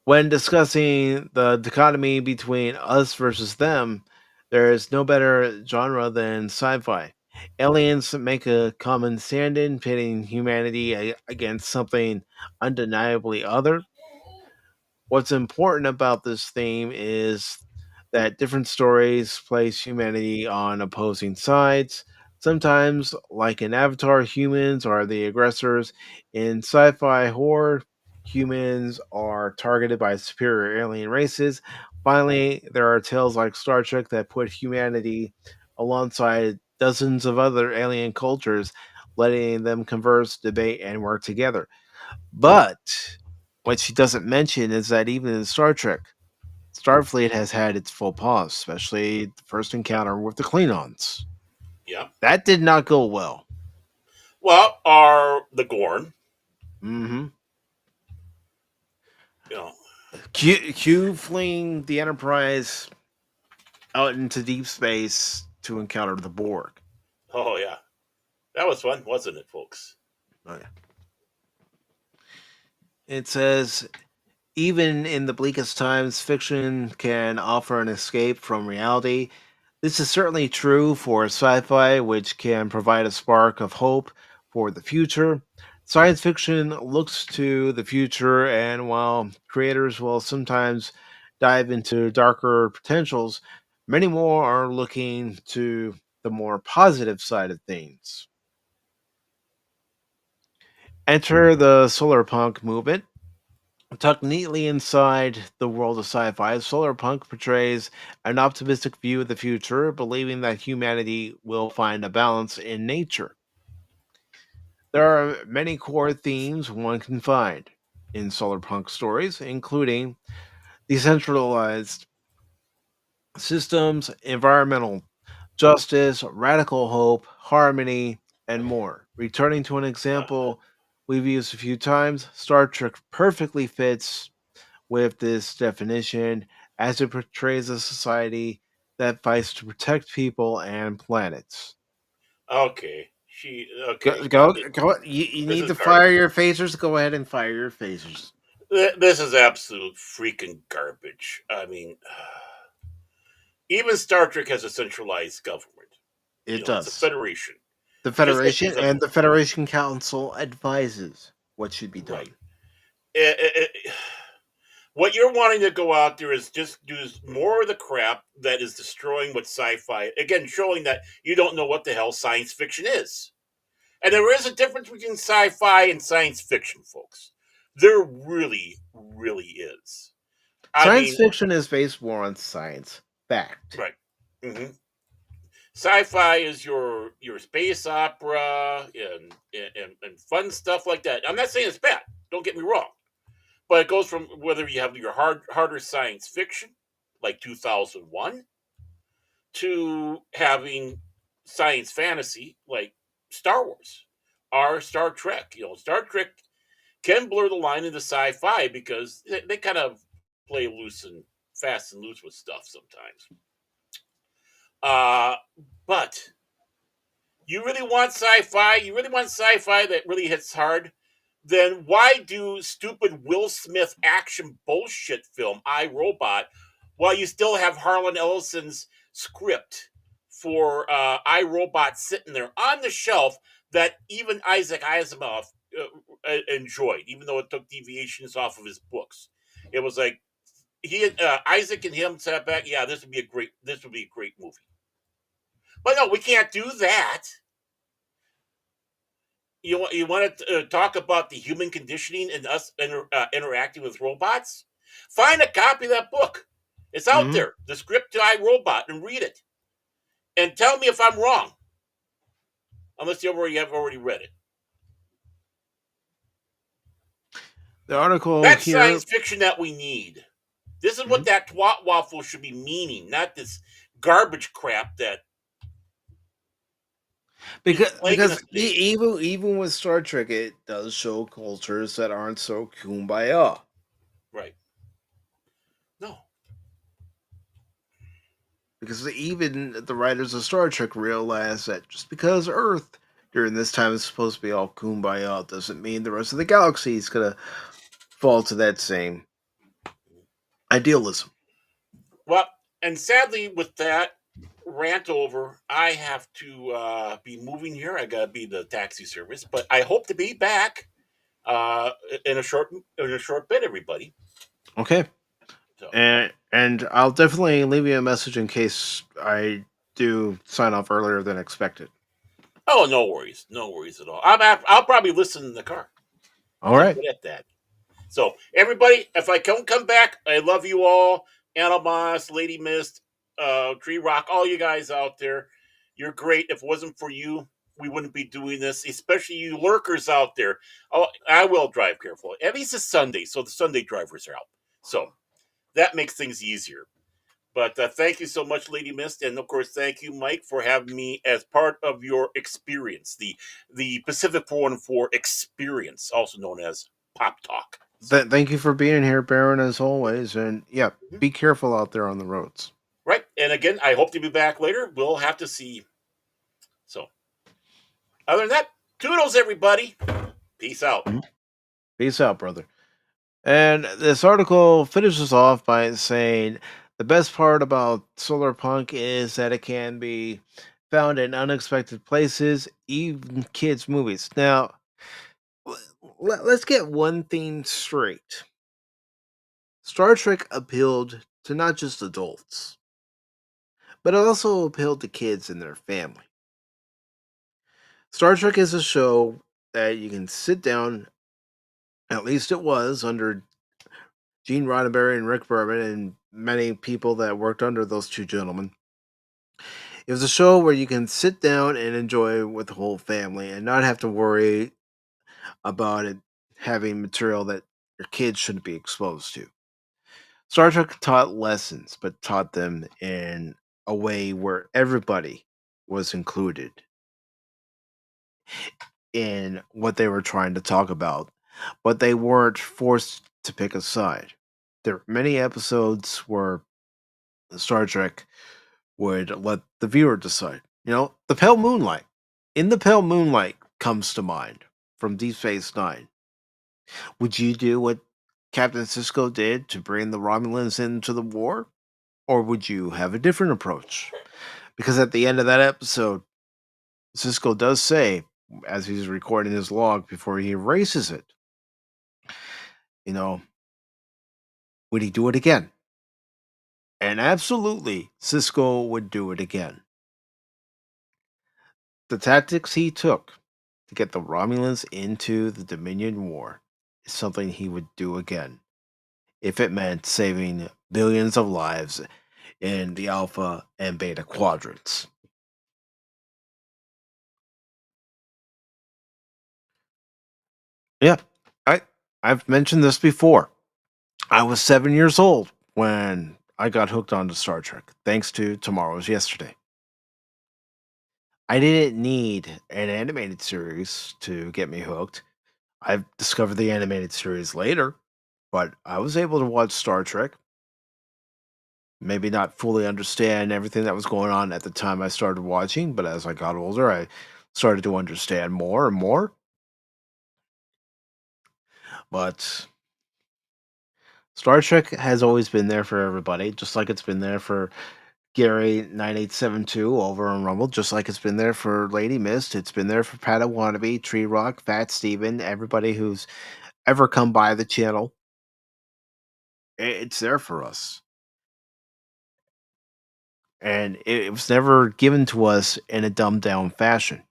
When discussing the dichotomy between us versus them, there is no better genre than sci-fi. Aliens make a common stand-in, pitting humanity against something undeniably other. What's important about this theme is that different stories place humanity on opposing sides. Sometimes, like in Avatar, humans are the aggressors. In sci fi horror, humans are targeted by superior alien races. Finally, there are tales like Star Trek that put humanity alongside dozens of other alien cultures, letting them converse, debate, and work together. But what she doesn't mention is that even in Star Trek, Starfleet has had its full pause, especially the first encounter with the Klingons. Yeah. That did not go well. Well, are the Gorn. Mm-hmm. You know. Q fleeing the Enterprise out into deep space to encounter the Borg. Oh yeah. That was fun, wasn't it, folks? Oh, yeah. It says, even in the bleakest times, fiction can offer an escape from reality. This is certainly true for sci-fi, which can provide a spark of hope for the future. Science fiction looks to the future, and while creators will sometimes dive into darker potentials, many more are looking to the more positive side of things. Enter the solar punk movement. Tucked neatly inside the world of sci fi, solar punk portrays an optimistic view of the future, believing that humanity will find a balance in nature. There are many core themes one can find in solar punk stories, including decentralized systems, environmental justice, radical hope, harmony, and more. Returning to an example we've used a few times, Star Trek perfectly fits with this definition as it portrays a society that fights to protect people and planets. Okay, okay. Go. You This need is to fire garbage. your phasers. Go ahead and fire your phasers. This is absolute freaking garbage. I mean, even Star Trek has a centralized government. It It's a does. federation, The just like Federation these other and the ones. Federation Council advises what should be Right. done. Eh, eh, eh, what you're wanting to go out there is just do more of the crap that is destroying what sci-fi. Again, showing that you don't know what the hell science fiction is, and there is a difference between sci-fi and science fiction, folks. There really, really is. I Science mean, fiction is based more on science. Fact. right. hmm Sci-fi is your space opera and fun stuff like that. I'm not saying it's bad. Don't get me wrong, but it goes from whether you have your harder science fiction like 2001 to having science fantasy like Star Wars or Star Trek. Star Trek can blur the line into sci-fi because they kind of play loose and fast and loose with stuff sometimes. Uh, but you really want sci-fi, you really want sci-fi that really hits hard, then why do stupid Will Smith action bullshit film I Robot while you still have Harlan Ellison's script for I Robot sitting there on the shelf that even Isaac Asimov enjoyed, even though it took deviations off of his books. It was like Isaac and him sat back. Yeah, this would be a great movie. But no, we can't do that. You want to talk about the human conditioning and us interacting with robots? Find a copy of that book. It's out Mhm. there. The script to iRobot, and read it. And tell me if I'm wrong. Unless you have already read it. The article That's here. science fiction that we need. This is what Mhm. that twat waffle should be meaning, not this garbage crap that is plaguing Because us today. even with Star Trek, it does show cultures that aren't so kumbaya. Right. No. Because even the writers of Star Trek realize that just because Earth during this time is supposed to be all kumbaya doesn't mean the rest of the galaxy is gonna fall to that same idealism. Well, and sadly, with that rant over, I have to be moving here. I gotta be the taxi service, but I hope to be back uh, in a short bit, everybody. Okay, So, and I'll definitely leave you a message in case I do sign off earlier than expected. oh, no worries at all. I'll probably listen in the car. All I'm right. good at that. So, everybody, if I don't come back, I love you all. Animas, Lady Mist, Tree Rock, all you guys out there. You're great. If it wasn't for you, we wouldn't be doing this, especially you lurkers out there. Oh, I will drive careful. At least it's Sunday, so the Sunday drivers are out. So that makes things easier. But thank you so much, Lady Mist, and of course, thank you, Mike, for having me as part of your experience, the Pacific 414 experience, also known as Pop Talk. So, Thank you for being here, Baron, as always. And yeah, mhm. be careful out there on the roads. Right, and again, I hope to be back later. We'll have to see. So, other than that, toodles, everybody. Peace out. Mhm. Peace out, brother. And this article finishes off by saying The best part about solar punk is that it can be found in unexpected places, even kids' movies. Now, let's get one thing straight. Star Trek appealed to not just adults, but it also appealed to kids and their family. Star Trek is a show that you can sit down, at least it was under Gene Roddenberry and Rick Berman and many people that worked under those two gentlemen. It was a show where you can sit down and enjoy with the whole family and not have to worry about it having material that your kids shouldn't be exposed to. Star Trek taught lessons, but taught them in a way where everybody was included in what they were trying to talk about, but they weren't forced to pick a side. There were many episodes where Star Trek would let the viewer decide. The Pale Moonlight. In the Pale Moonlight comes to mind from Deep Space Nine. Would you do what Captain Sisko did to bring the Romulans into the war? Or would you have a different approach? Because at the end of that episode, Sisko does say, as he's recording his log before he erases it, would he do it again? And absolutely, Sisko would do it again. The tactics he took to get the Romulans into the Dominion War is something he would do again, if it meant saving billions of lives in the Alpha and Beta quadrants. Yeah, I've mentioned this before. I was 7 years old when I got hooked onto Star Trek, thanks to Tomorrow's Yesterday. I didn't need an animated series to get me hooked. I've discovered the animated series later, but I was able to watch Star Trek. Maybe not fully understand everything that was going on at the time I started watching, but as I got older, I started to understand more and more. But Star Trek has always been there for everybody, just like it's been there for Gary9872 over on Rumble, just like it's been there for Lady Mist. It's been there for Pata Wannabe, Tree Rock, Fat Steven, everybody who's ever come by the channel. It's there for us. And it was never given to us in a dumbed down fashion.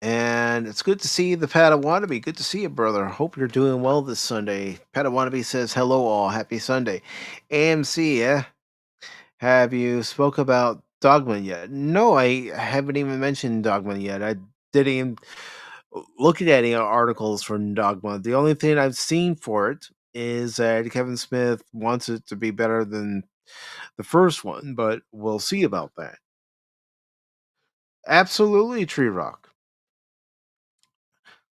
And it's good to see the Padawannabe. Good to see you, brother. Hope you're doing well this Sunday. Padawannabe says, hello all. Happy Sunday. AMC, yeah? Have you spoke about Dogma yet? No, I haven't even mentioned Dogma yet. I didn't even look at any articles from Dogma. The only thing I've seen for it is that Kevin Smith wants it to be better than the first one, but we'll see about that. Absolutely, Tree Rock.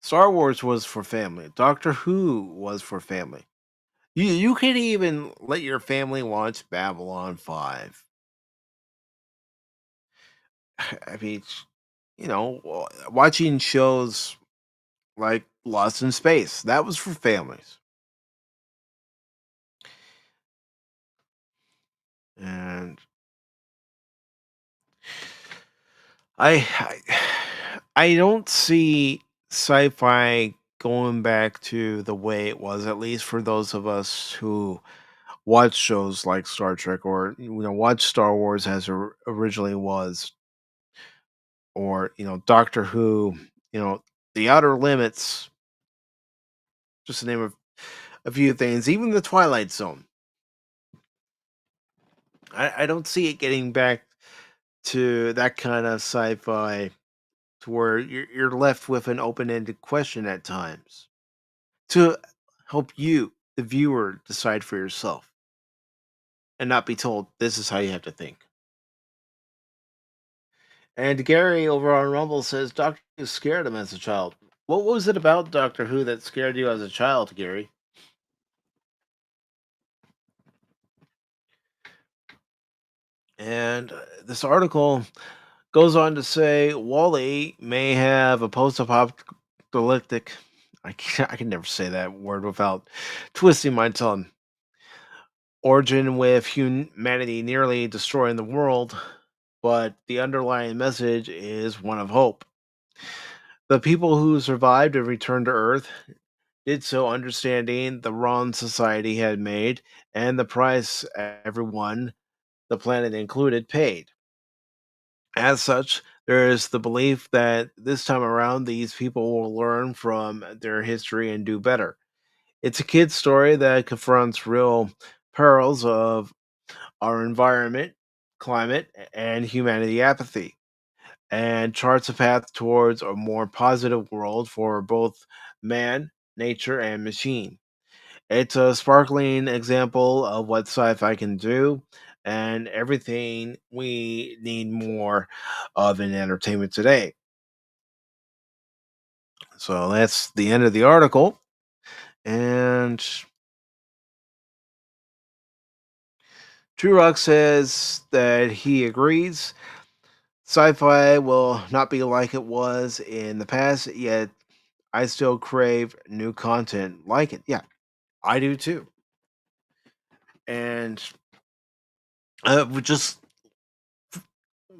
Star Wars was for family. Doctor Who was for family. You could even let your family watch Babylon 5. I mean, watching shows like Lost in Space, that was for families. And I don't see sci-fi going back to the way it was, at least for those of us who watch shows like Star Trek or watch Star Wars as it originally was, or Doctor Who, The Outer Limits, just to name a few things, even The Twilight Zone. I don't see it getting back to that kind of sci-fi to where you're left with an open-ended question at times to help you, the viewer, decide for yourself and not be told this is how you have to think. And Gary over on Rumble says Doctor Who scared him as a child. What was it about Doctor Who that scared you as a child, Gary? And this article goes on to say Wally may have a post-apocalyptic, I can never say that word without twisting my tongue. Origin with humanity nearly destroying the world, but the underlying message is one of hope. The people who survived and returned to Earth did so understanding the wrong society had made and the price everyone, the planet included, paid. As such, there is the belief that this time around these people will learn from their history and do better. It's a kid's story that confronts real perils of our environment, climate, and humanity apathy, and charts a path towards a more positive world for both man, nature, and machine. It's a sparkling example of what sci fi can do, and everything we need more of in entertainment today. So that's the end of the article. And True Rock says that he agrees sci fi will not be like it was in the past, yet I still crave new content like it. Yeah, I do too. And I would just,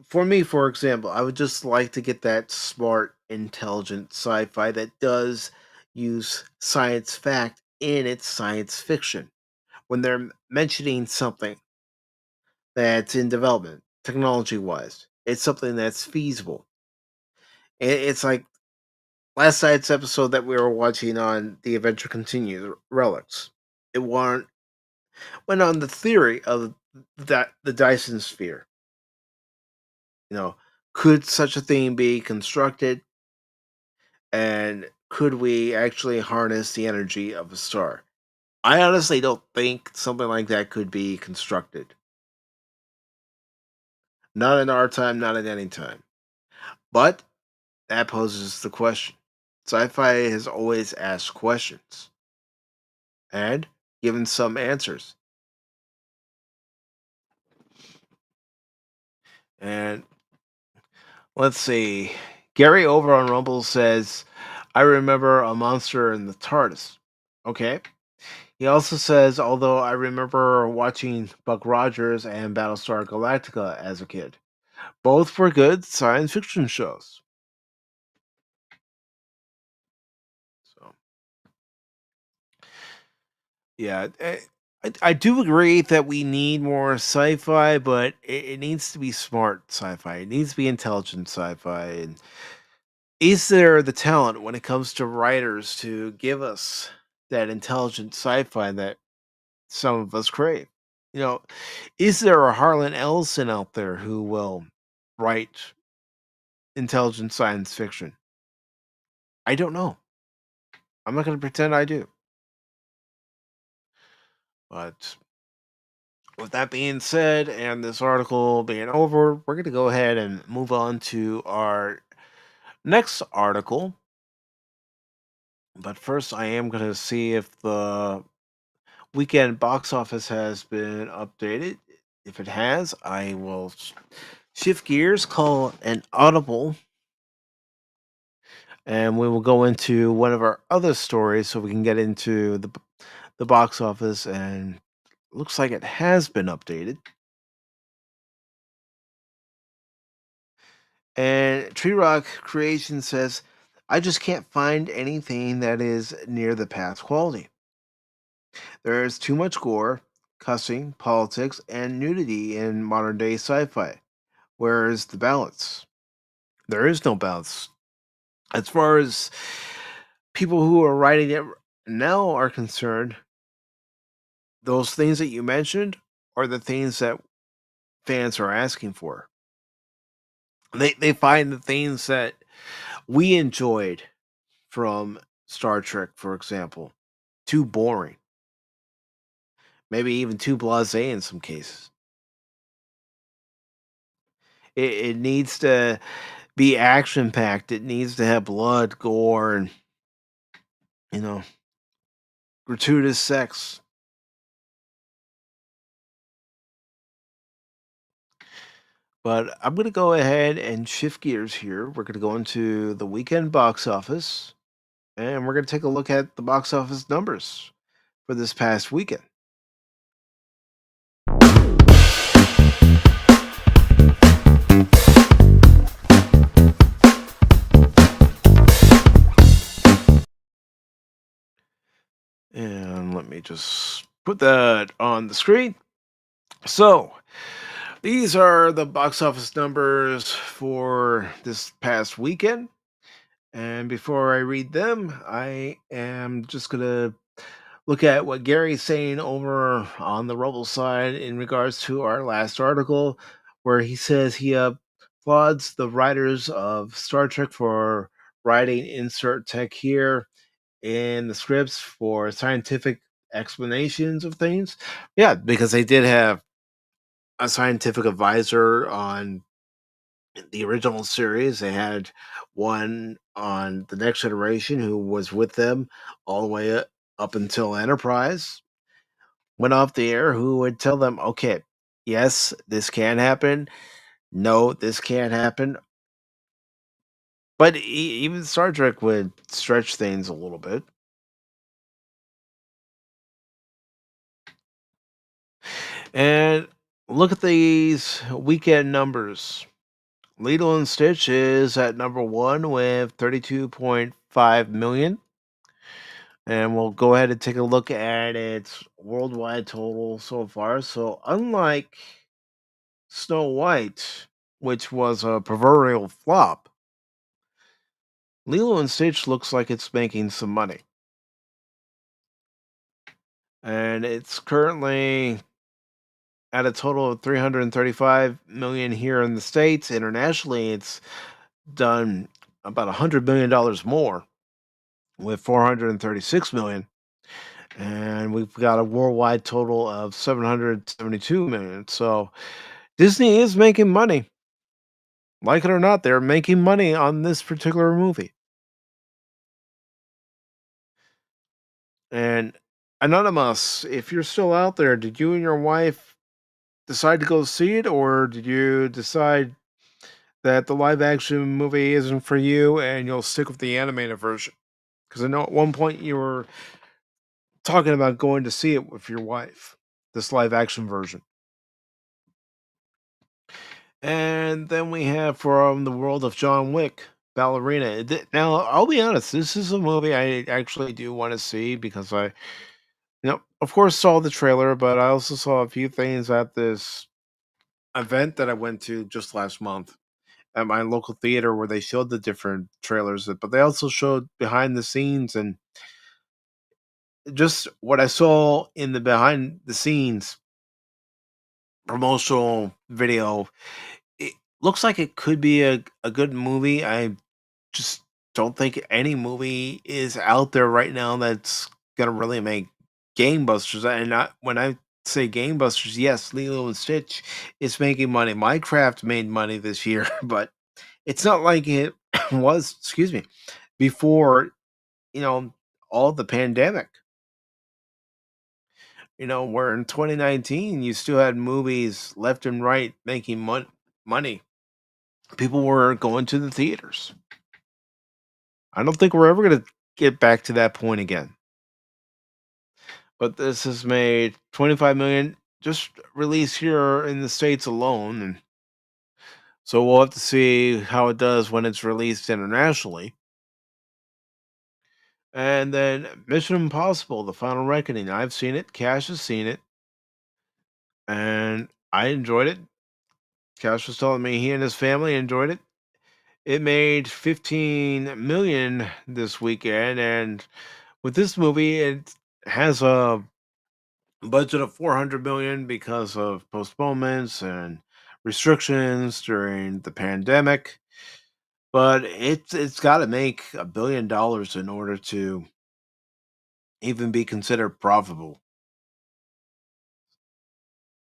for me, for example, I would just like to get that smart, intelligent sci fi that does use science fact in its science fiction. When they're mentioning something that's in development, technology wise, it's something that's feasible. It's like last night's episode that we were watching on The Adventure Continues Relics. It went on the theory of that the Dyson sphere. You know, could such a thing be constructed, and could we actually harness the energy of a star? I honestly don't think something like that could be constructed. Not in our time, not at any time. But that poses the question. Sci-fi has always asked questions and given some answers. And let's see. Gary over on Rumble says, I remember a monster in the TARDIS. Okay. He also says, although I remember watching Buck Rogers and Battlestar Galactica as a kid. Both were good science fiction shows. So, yeah. I do agree that we need more sci-fi, but it needs to be smart sci-fi. It needs to be intelligent sci-fi. And is there the talent when it comes to writers to give us that intelligent sci-fi that some of us crave? You know, is there a Harlan Ellison out there who will write intelligent science fiction? I don't know. I'm not going to pretend I do. But with that being said, and this article being over, we're going to go ahead and move on to our next article. But first, I am going to see if the weekend box office has been updated. If it has, I will shift gears, call an audible, and we will go into one of our other stories so we can get into the box office. And looks like it has been updated. And Tree Rock Creation says, I just can't find anything that is near the past quality. There is too much gore, cussing, politics, and nudity in modern day sci fi. Where is the balance? There is no balance. As far as people who are writing it now are concerned, those things that you mentioned are the things that fans are asking for. They find the things that we enjoyed from Star Trek, for example, too boring. Maybe even too blasé in some cases. It needs to be action packed. It needs to have blood, gore, and you know, gratuitous sex. But I'm gonna go ahead and shift gears here. We're gonna go into the weekend box office. and we're going to take a look at the box office numbers for this past weekend. And let me just put that on the screen. So, these are the box office numbers for this past weekend. And before I read them, I am just going to look at what Gary's saying over on the Rebel side in regards to our last article, where he says he applauds the writers of Star Trek for writing insert tech here in the scripts for scientific explanations of things. Yeah, because they did have a scientific advisor on the original series. They had one on the Next Generation who was with them all the way up until Enterprise went off the air, who would tell them, okay, yes, this can happen. No, this can't happen. But even Star Trek would stretch things a little bit. And look at these weekend numbers. Lilo and Stitch is at number one with 32.5 million. And we'll go ahead and take a look at its worldwide total so far. So, unlike Snow White, which was a proverbial flop, Lilo and Stitch looks like it's making some money. And it's currently at a total of 335 million here in the States. Internationally, it's done about $100 million more with 436 million. And we've got a worldwide total of 772 million. So Disney is making money. Like it or not, they're making money on this particular movie. And Anonymous, if you're still out there, did you and your wife decide to go see it, or did you decide that the live action movie isn't for you and you'll stick with the animated version? Because I know at one point you were talking about going to see it with your wife, this live action version. And then we have from the world of John Wick, Ballerina. Now, I'll be honest, this is a movie I actually do want to see because of course, saw the trailer, but I also saw a few things at this event that I went to just last month at my local theater where they showed the different trailers, but they also showed behind the scenes, and just what I saw in the behind the scenes promotional video, it looks like it could be a good movie. I just don't think any movie is out there right now that's gonna really make gangbusters. And when I say gangbusters, yes, Lilo and Stitch is making money. Minecraft made money this year, but it's not like it was, excuse me, before, all the pandemic. Where in 2019 you still had movies left and right making money. People were going to the theaters. I don't think we're ever going to get back to that point again. But this has made 25 million just released here in the States alone, and so we'll have to see how it does when it's released internationally. And then Mission Impossible: The Final Reckoning. I've seen it. Cash has seen it, and I enjoyed it. Cash was telling me he and his family enjoyed it. It made 15 million this weekend, and with this movie, it has a budget of 400 million because of postponements and restrictions during the pandemic. But it's got to make $1 billion in order to even be considered profitable.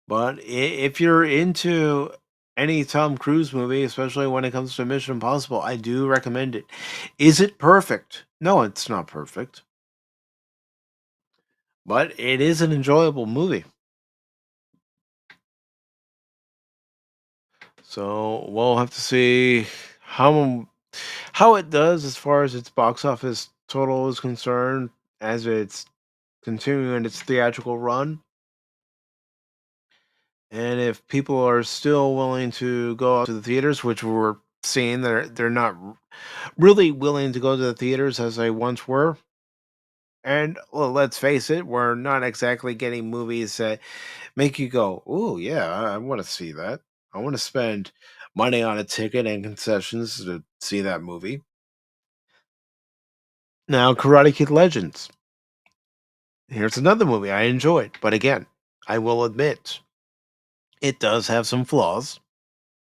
But if you're into any Tom Cruise movie, especially when it comes to Mission Impossible, I do recommend it. Is it perfect? No, it's not perfect. But it is an enjoyable movie. So we'll have to see how it does as far as its box office total is concerned, as it's continuing its theatrical run. And if people are still willing to go out to the theaters, which we're seeing, they're not really willing to go to the theaters as they once were. And well, let's face it, we're not exactly getting movies that make you go, "Oh yeah, I want to see that. I want to spend money on a ticket and concessions to see that movie." Now, Karate Kid Legends. Here's another movie I enjoyed, but again, I will admit it does have some flaws.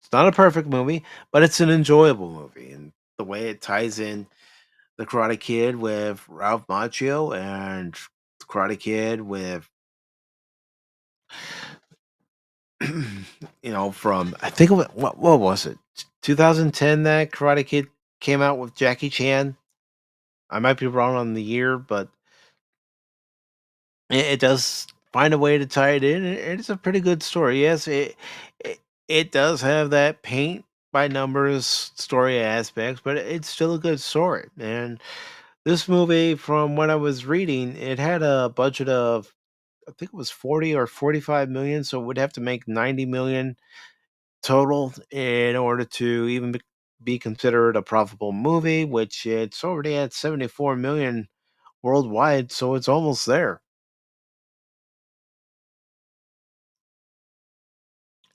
It's not a perfect movie, but it's an enjoyable movie, and the way it ties in the Karate Kid with Ralph Macchio and the Karate Kid with from I think what was it? 2010 that Karate Kid came out with Jackie Chan. I might be wrong on the year, but it does find a way to tie it in. It's a pretty good story. Yes, it it does have that paint by numbers story aspects, but it's still a good story. And this movie, from what I was reading, it had a budget of I think it was 40 or 45 million, so it would have to make 90 million total in order to even be considered a profitable movie, which it's already at 74 million worldwide, so it's almost there.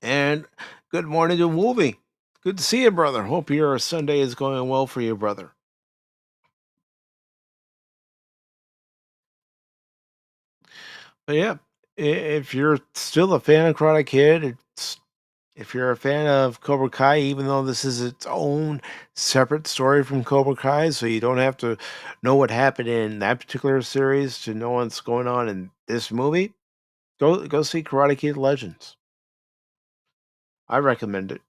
And good morning to Movie. Good to see you, brother. Hope your Sunday is going well for you, brother. But yeah, if you're still a fan of Karate Kid, if you're a fan of Cobra Kai, even though this is its own separate story from Cobra Kai, so you don't have to know what happened in that particular series to know what's going on in this movie, go see Karate Kid Legends. I recommend it.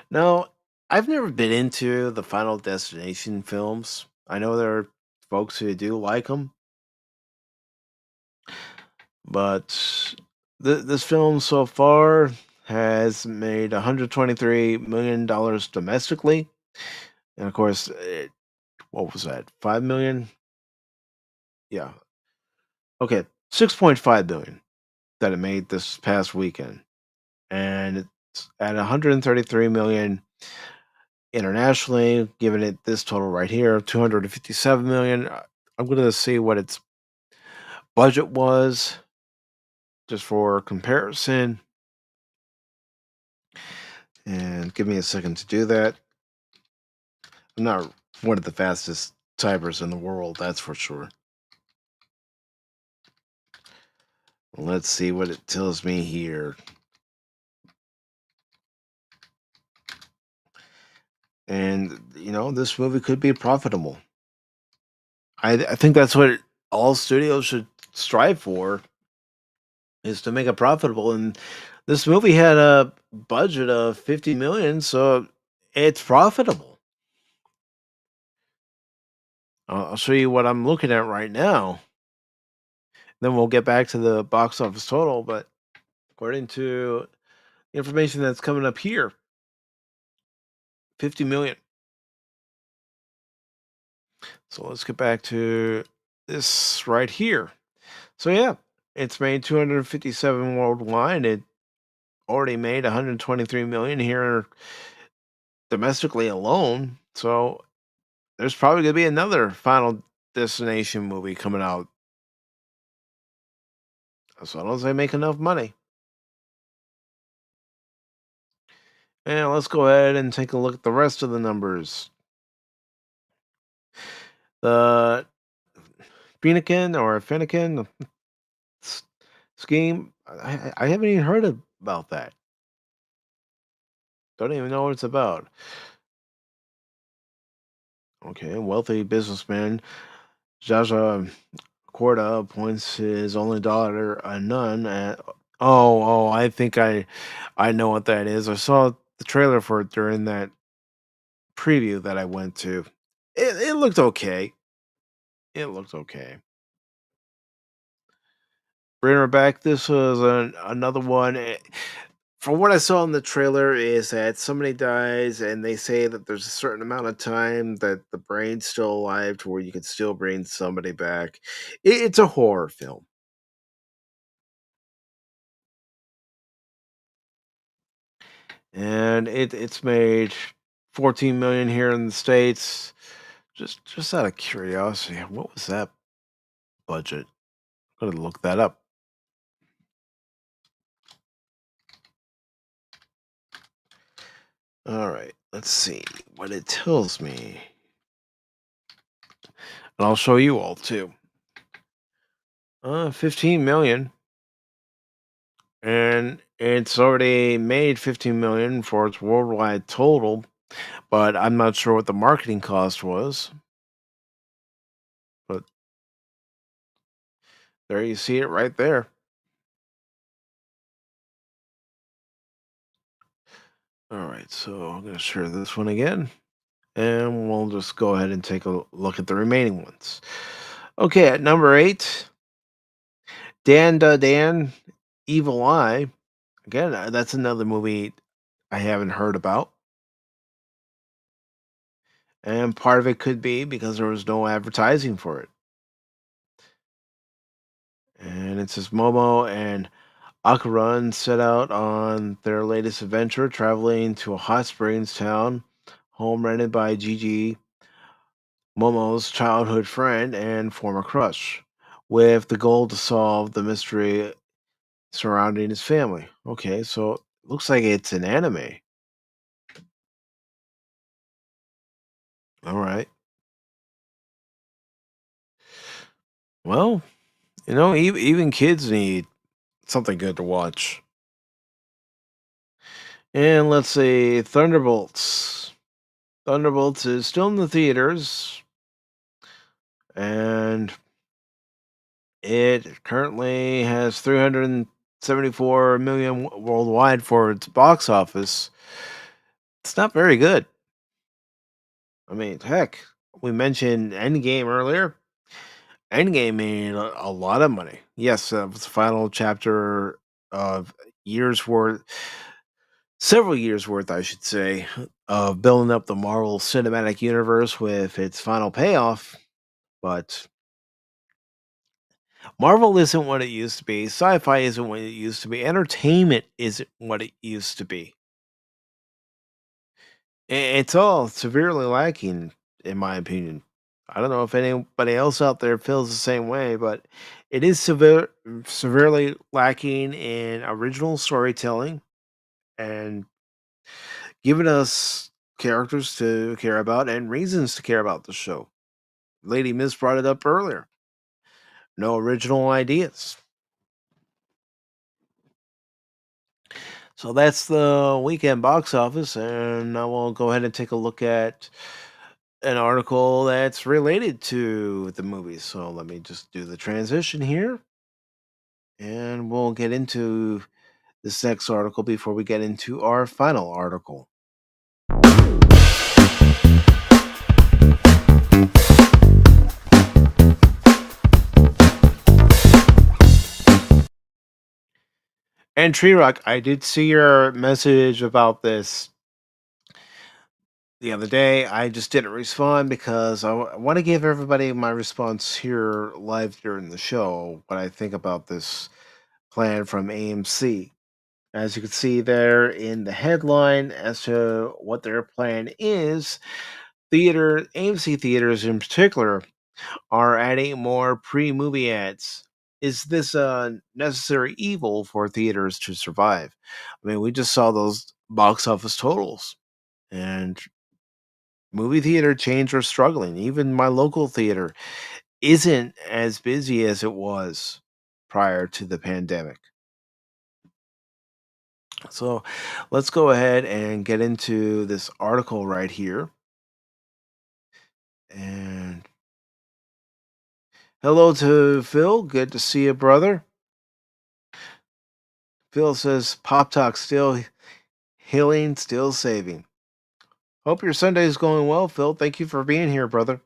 Now, I've never been into the Final Destination films. I know there are folks who do like them, but this film so far has made $123 million domestically, and of course, what was that? 5 million? Yeah. Okay, 6.5 billion that it made this past weekend, and it's at 133 million internationally, giving it this total right here, 257 million. I'm going to see what its budget was just for comparison. And give me a second to do that. I'm not one of the fastest typers in the world, that's for sure. Let's see what it tells me here. And, this movie could be profitable. I think that's what all studios should strive for, is to make it profitable. And this movie had a budget of 50 million, so it's profitable. I'll show you what I'm looking at right now. Then we'll get back to the box office total. But according to information that's coming up here, 50 million. So let's get back to this right here. So yeah, it's made 257 worldwide. It already made 123 million here domestically alone. So there's probably going to be another Final Destination movie coming out as long as they make enough money. And let's go ahead and take a look at the rest of the numbers. The Fennekin scheme, I haven't even heard about that. Don't even know what it's about. Okay, wealthy businessman Jaja Corda appoints his only daughter a nun at. Oh, I think I know what that is. I saw the trailer for it during that preview that I went to. It looked okay. It looked okay. Bring her back. This was another one. From what I saw in the trailer, is that somebody dies, and they say that there's a certain amount of time that the brain's still alive to where you can still bring somebody back. It's a horror film. And it's made 14 million here in the States. Just out of curiosity, what was that budget? I'm gonna look that up. All right, let's see what it tells me. And I'll show you all too. 15 million. And it's already made 15 million for its worldwide total, but I'm not sure what the marketing cost was. But there you see it right there. All right, so I'm going to share this one again, and we'll just go ahead and take a look at the remaining ones. Okay, at number 8, Dan, Evil Eye. Again, that's another movie I haven't heard about. And part of it could be because there was no advertising for it. And it says Momo and Akaran set out on their latest adventure, traveling to a hot springs town, home rented by Gigi, Momo's childhood friend and former crush, with the goal to solve the mystery surrounding his family. Okay, so it looks like it's an anime. All right. Well, even kids need something good to watch. And let's see, Thunderbolts. Thunderbolts is still in the theaters, and it currently has 374 million worldwide for its box office. It's not very good. I mean, heck, we mentioned Endgame earlier. Endgame made a lot of money. Yes, it was the final chapter of years worth, several years worth, I should say, of building up the Marvel Cinematic Universe with its final payoff. But Marvel isn't what it used to be. Sci-fi isn't what it used to be. Entertainment isn't what it used to be. It's all severely lacking, in my opinion. I don't know if anybody else out there feels the same way, but it is severely lacking in original storytelling and giving us characters to care about and reasons to care about the show. Lady Miss brought it up earlier. No original ideas. So that's the weekend box office, and I will go ahead and take a look at an article that's related to the movie. So let me just do the transition here, and we'll get into this next article before we get into our final article. And Tree Rock, I did see your message about this the other day. I just didn't respond because I want to give everybody my response here live during the show, what I think about this plan from AMC. As you can see there in the headline as to what their plan is, AMC theaters in particular are adding more pre-movie ads. Is this a necessary evil for theaters to survive? I mean, we just saw those box office totals, and movie theater chains are struggling. Even my local theater isn't as busy as it was prior to the pandemic. So let's go ahead and get into this article right here. And hello to Phil. Good to see you, brother. Phil says, Pop Talk still healing, still saving. Hope your Sunday is going well, Phil. Thank you for being here, brother.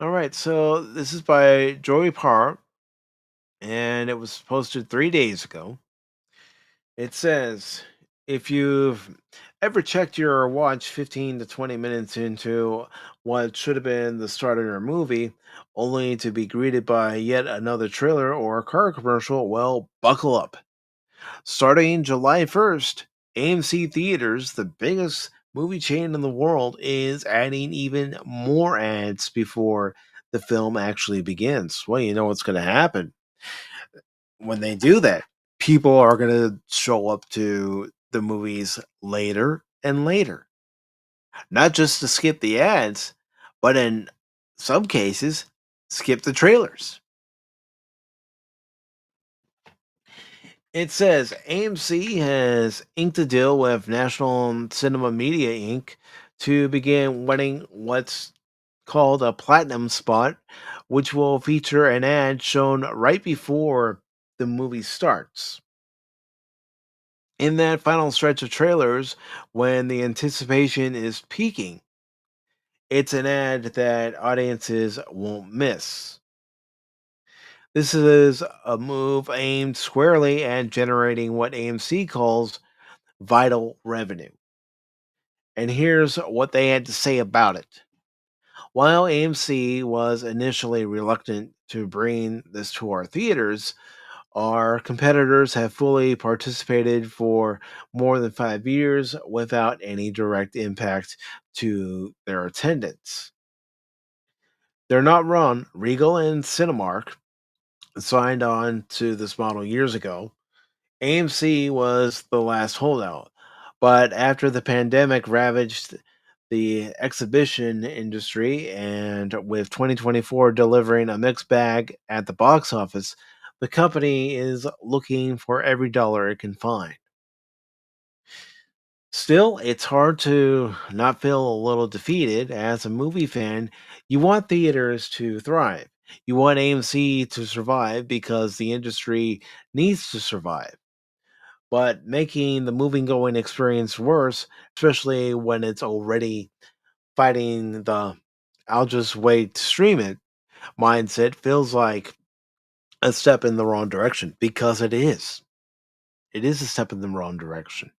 All right, so this is by Joey Parr, and it was posted 3 days ago. It says, if you've ever checked your watch 15 to 20 minutes into what should have been the start of your movie, only to be greeted by yet another trailer or a car commercial, well, buckle up. Starting July 1st, AMC Theaters, the biggest movie chain in the world, is adding even more ads before the film actually begins. Well, you know what's going to happen when they do that. People are going to show up to the movies later and later, not just to skip the ads, but in some cases, skip the trailers. It says AMC has inked a deal with National Cinema Media Inc. to begin running what's called a platinum spot, which will feature an ad shown right before the movie starts. In that final stretch of trailers, when the anticipation is peaking, it's an ad that audiences won't miss. This is a move aimed squarely at generating what AMC calls vital revenue. And here's what they had to say about it. While AMC was initially reluctant to bring this to our theaters, our competitors have fully participated for more than 5 years without any direct impact to their attendance. They're not wrong. Regal and Cinemark signed on to this model years ago. AMC was the last holdout, but after the pandemic ravaged the exhibition industry, and with 2024 delivering a mixed bag at the box office, the company is looking for every dollar it can find. Still, it's hard to not feel a little defeated. As a movie fan, you want theaters to thrive. You want AMC to survive because the industry needs to survive. But making the moving going experience worse, especially when it's already fighting the "I'll just wait to stream it" mindset, feels like a step in the wrong direction, because it is. It is a step in the wrong direction.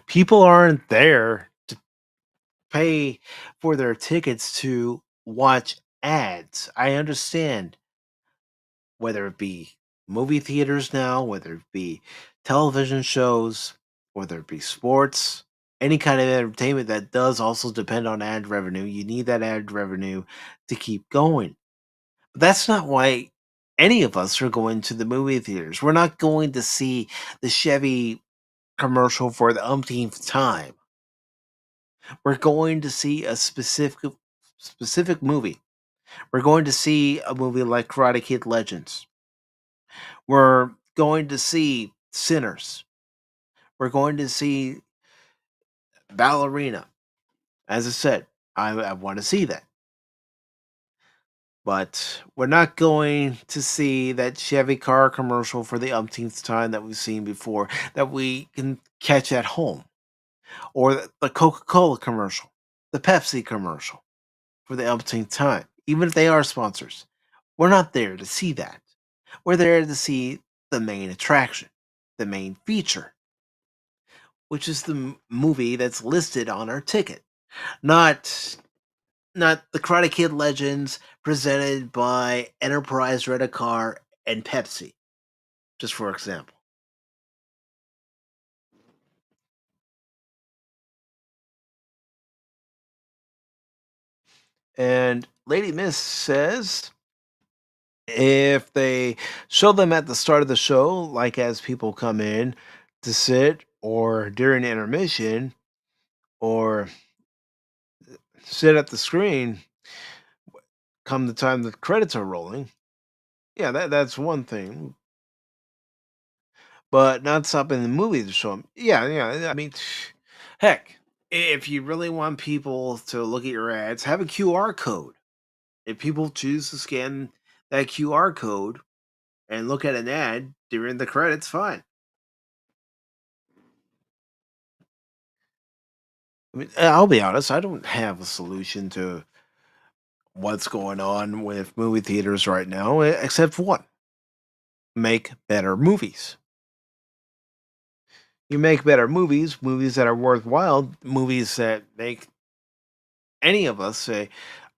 People aren't there to pay for their tickets to watch ads. I understand, whether it be movie theaters now, whether it be television shows, whether it be sports, any kind of entertainment that does also depend on ad revenue. You need that ad revenue to keep going. But that's not why any of us are going to the movie theaters. We're not going to see the Chevy commercial for the umpteenth time. We're going to see a specific movie. We're going to see a movie like Karate Kid Legends. We're going to see Sinners. We're going to see Ballerina. As I said, I want to see that. But we're not going to see that Chevy car commercial for the umpteenth time that we've seen before, that we can catch at home. Or the Coca Cola commercial, the Pepsi commercial for the umpteenth time, even if they are sponsors. We're not there to see that. We're there to see the main attraction, the main feature, which is the movie that's listed on our ticket, not the Karate Kid Legends presented by Enterprise Rent-A-Car and Pepsi, just for example. And Lady Miss says if they show them at the start of the show, like as people come in to sit, or during intermission, or sit at the screen come the time the credits are rolling, yeah, that's one thing. But not stopping the movie to show them. Yeah, yeah. I mean, heck, if you really want people to look at your ads, have a QR code. If people choose to scan that QR code and look at an ad during the credits, fine. I mean, I'll be honest, I don't have a solution to what's going on with movie theaters right now, except one: make better movies. You make better movies, movies that are worthwhile, movies that make any of us say,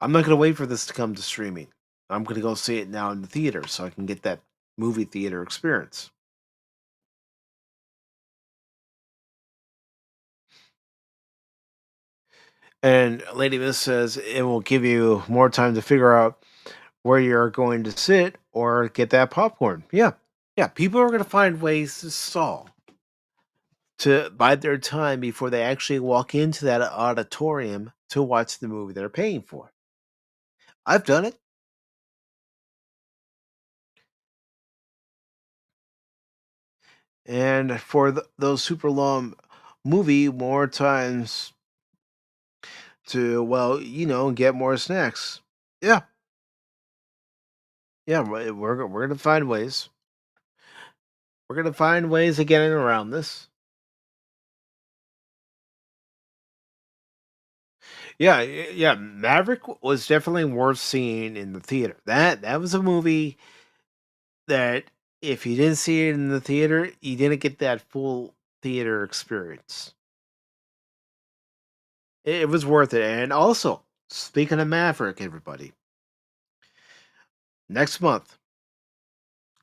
I'm not going to wait for this to come to streaming. I'm going to go see it now in the theater so I can get that movie theater experience. And Lady Miss says it will give you more time to figure out where you're going to sit or get that popcorn. Yeah. Yeah. People are going to find ways to stall, to bide their time before they actually walk into that auditorium to watch the movie they're paying for. I've done it. And for those super long movie, more times to, well, get more snacks. Yeah. Yeah. We're going to find ways. We're going to find ways of getting around this. Yeah, yeah. Maverick was definitely worth seeing in the theater. That was a movie that if you didn't see it in the theater, you didn't get that full theater experience. It was worth it. And also, speaking of Maverick, everybody, next month,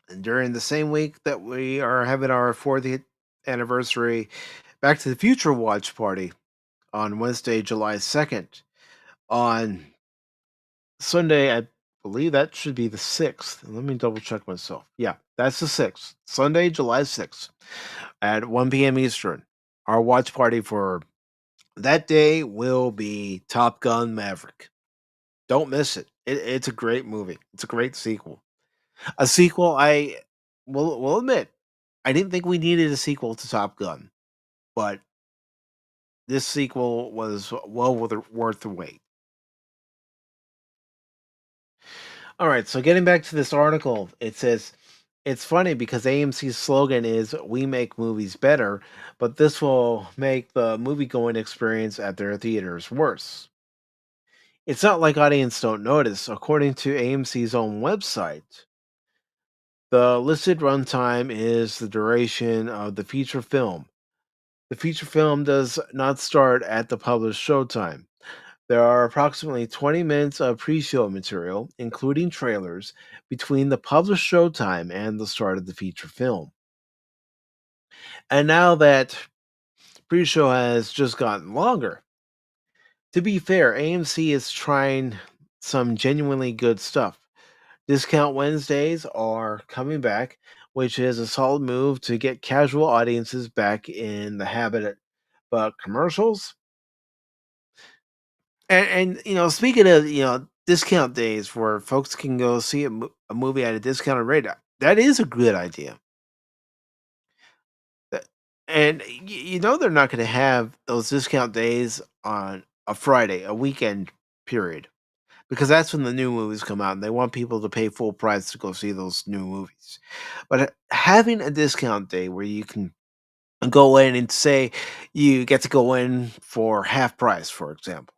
and during the same week that we are having our 40th anniversary Back to the Future watch party on Wednesday, July 2nd, on Sunday, I believe that should be the 6th. Let me double check myself. Yeah, that's the 6th. Sunday, July 6th at 1 p.m. Eastern. Our watch party for that day will be Top Gun Maverick. Don't miss it. It's a great movie. It's a great sequel. A sequel, I will admit, I didn't think we needed a sequel to Top Gun, but this sequel was well worth the wait. All right, so getting back to this article, it says it's funny because AMC's slogan is "We make movies better," but this will make the movie-going experience at their theaters worse. It's not like audience don't notice. According to AMC's own website, the listed runtime is the duration of the feature film. The feature film does not start at the published showtime. There are approximately 20 minutes of pre show material, including trailers, between the published showtime and the start of the feature film. And now that pre show has just gotten longer, to be fair, AMC is trying some genuinely good stuff. Discount Wednesdays are coming back, which is a solid move to get casual audiences back in the habit. But commercials, and speaking of discount days where folks can go see a movie at a discounted rate, that is a good idea. And they're not going to have those discount days on a Friday, a weekend period, because that's when the new movies come out, and they want people to pay full price to go see those new movies. But having a discount day where you can go in and say you get to go in for half price, for example,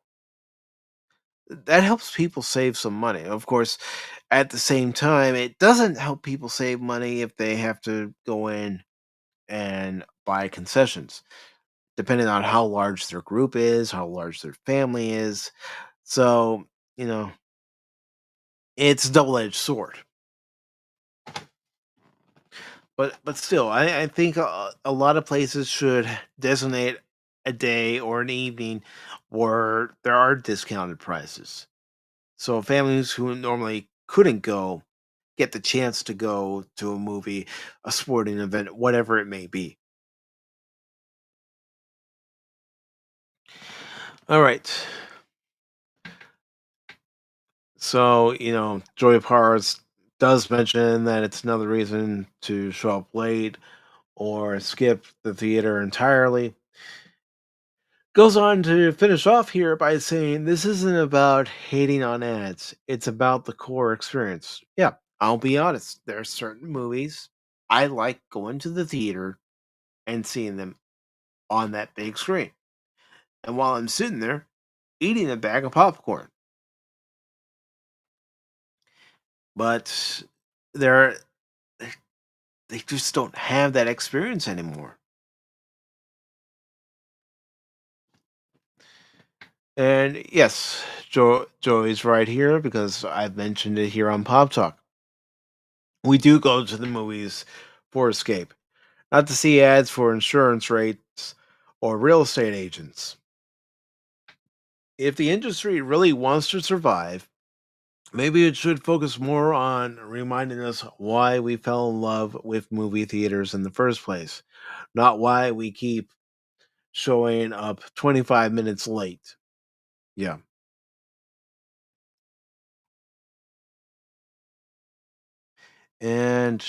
that helps people save some money. Of course, at the same time, it doesn't help people save money if they have to go in and buy concessions, depending on how large their group is, how large their family is. So, you know, it's a double-edged sword. But still, I think a lot of places should designate a day or an evening where there are discounted prices. So families who normally couldn't go get the chance to go to a movie, a sporting event, whatever it may be. All right. So, Joy of Hearts does mention that it's another reason to show up late or skip the theater entirely. Goes on to finish off here by saying this isn't about hating on ads, it's about the core experience. Yeah, I'll be honest, there are certain movies I like going to the theater and seeing them on that big screen. And while I'm sitting there eating a bag of popcorn. But they're they just don't have that experience anymore. And yes, Joey's right here because I've mentioned it here on Pop Talk. We do go to the movies for escape, not to see ads for insurance rates or real estate agents. If the industry really wants to survive, maybe it should focus more on reminding us why we fell in love with movie theaters in the first place, not why we keep showing up 25 minutes late. Yeah. And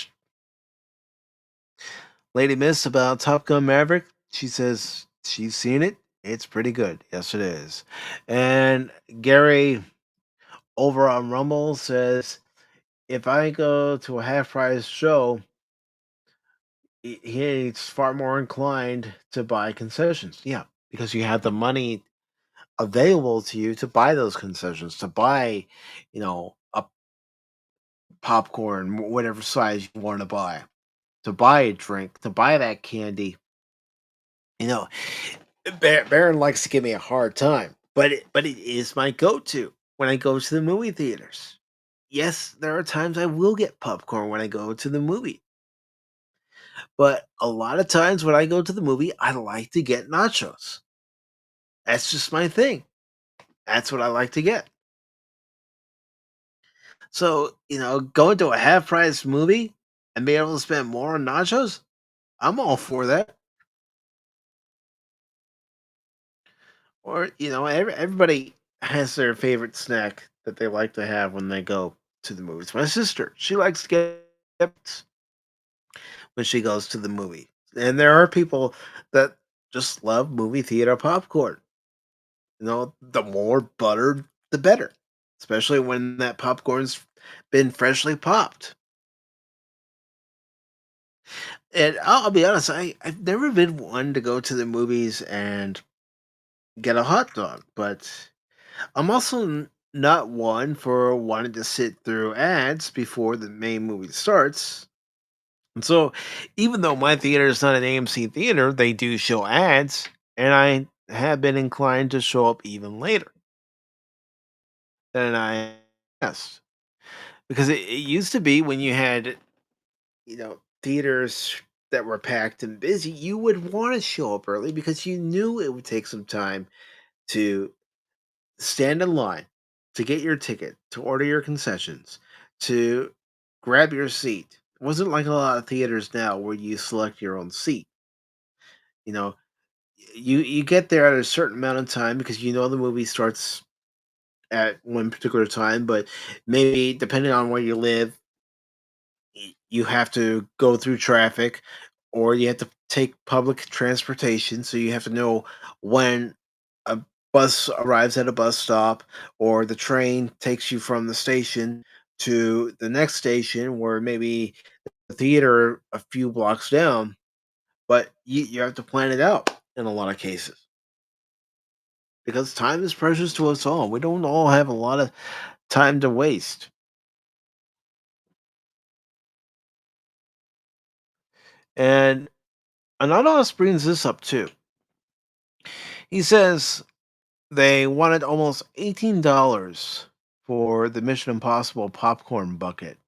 Lady Miss about Top Gun Maverick, she says she's seen it. It's pretty good. Yes, it is. And Gary over on Rumble says if I go to a half price show, he's far more inclined to buy concessions. Yeah, because you have the money available to you to buy those concessions, to buy, a popcorn, whatever size you want to buy, to buy a drink, to buy that candy. You know, Baron likes to give me a hard time, but it is my go-to when I go to the movie theaters. Yes, there are times I will get popcorn when I go to the movie, but a lot of times when I go to the movie, I like to get nachos. That's just my thing. That's what I like to get. So, going to a half price movie and being able to spend more on nachos, I'm all for that. Or, everybody has their favorite snack that they like to have when they go to the movies. My sister, she likes to get chips when she goes to the movie. And there are people that just love movie theater popcorn. The more buttered, the better, especially when that popcorn's been freshly popped. And I'll be honest, I've never been one to go to the movies and get a hot dog, but I'm also not one for wanting to sit through ads before the main movie starts. And so, even though my theater is not an AMC theater, they do show ads, and I have been inclined to show up even later than I asked. Because it used to be when you had, theaters that were packed and busy, you would want to show up early because you knew it would take some time to stand in line, to get your ticket, to order your concessions, to grab your seat. It wasn't like a lot of theaters now where you select your own seat. You know, you get there at a certain amount of time because you know the movie starts at one particular time, but maybe depending on where you live, you have to go through traffic or you have to take public transportation. So you have to know when a bus arrives at a bus stop or the train takes you from the station to the next station where maybe the theater a few blocks down, but you have to plan it out in a lot of cases because time is precious to us all. We don't all have a lot of time to waste. And Anonymous brings this up too. He says they wanted almost $18 for the Mission Impossible popcorn bucket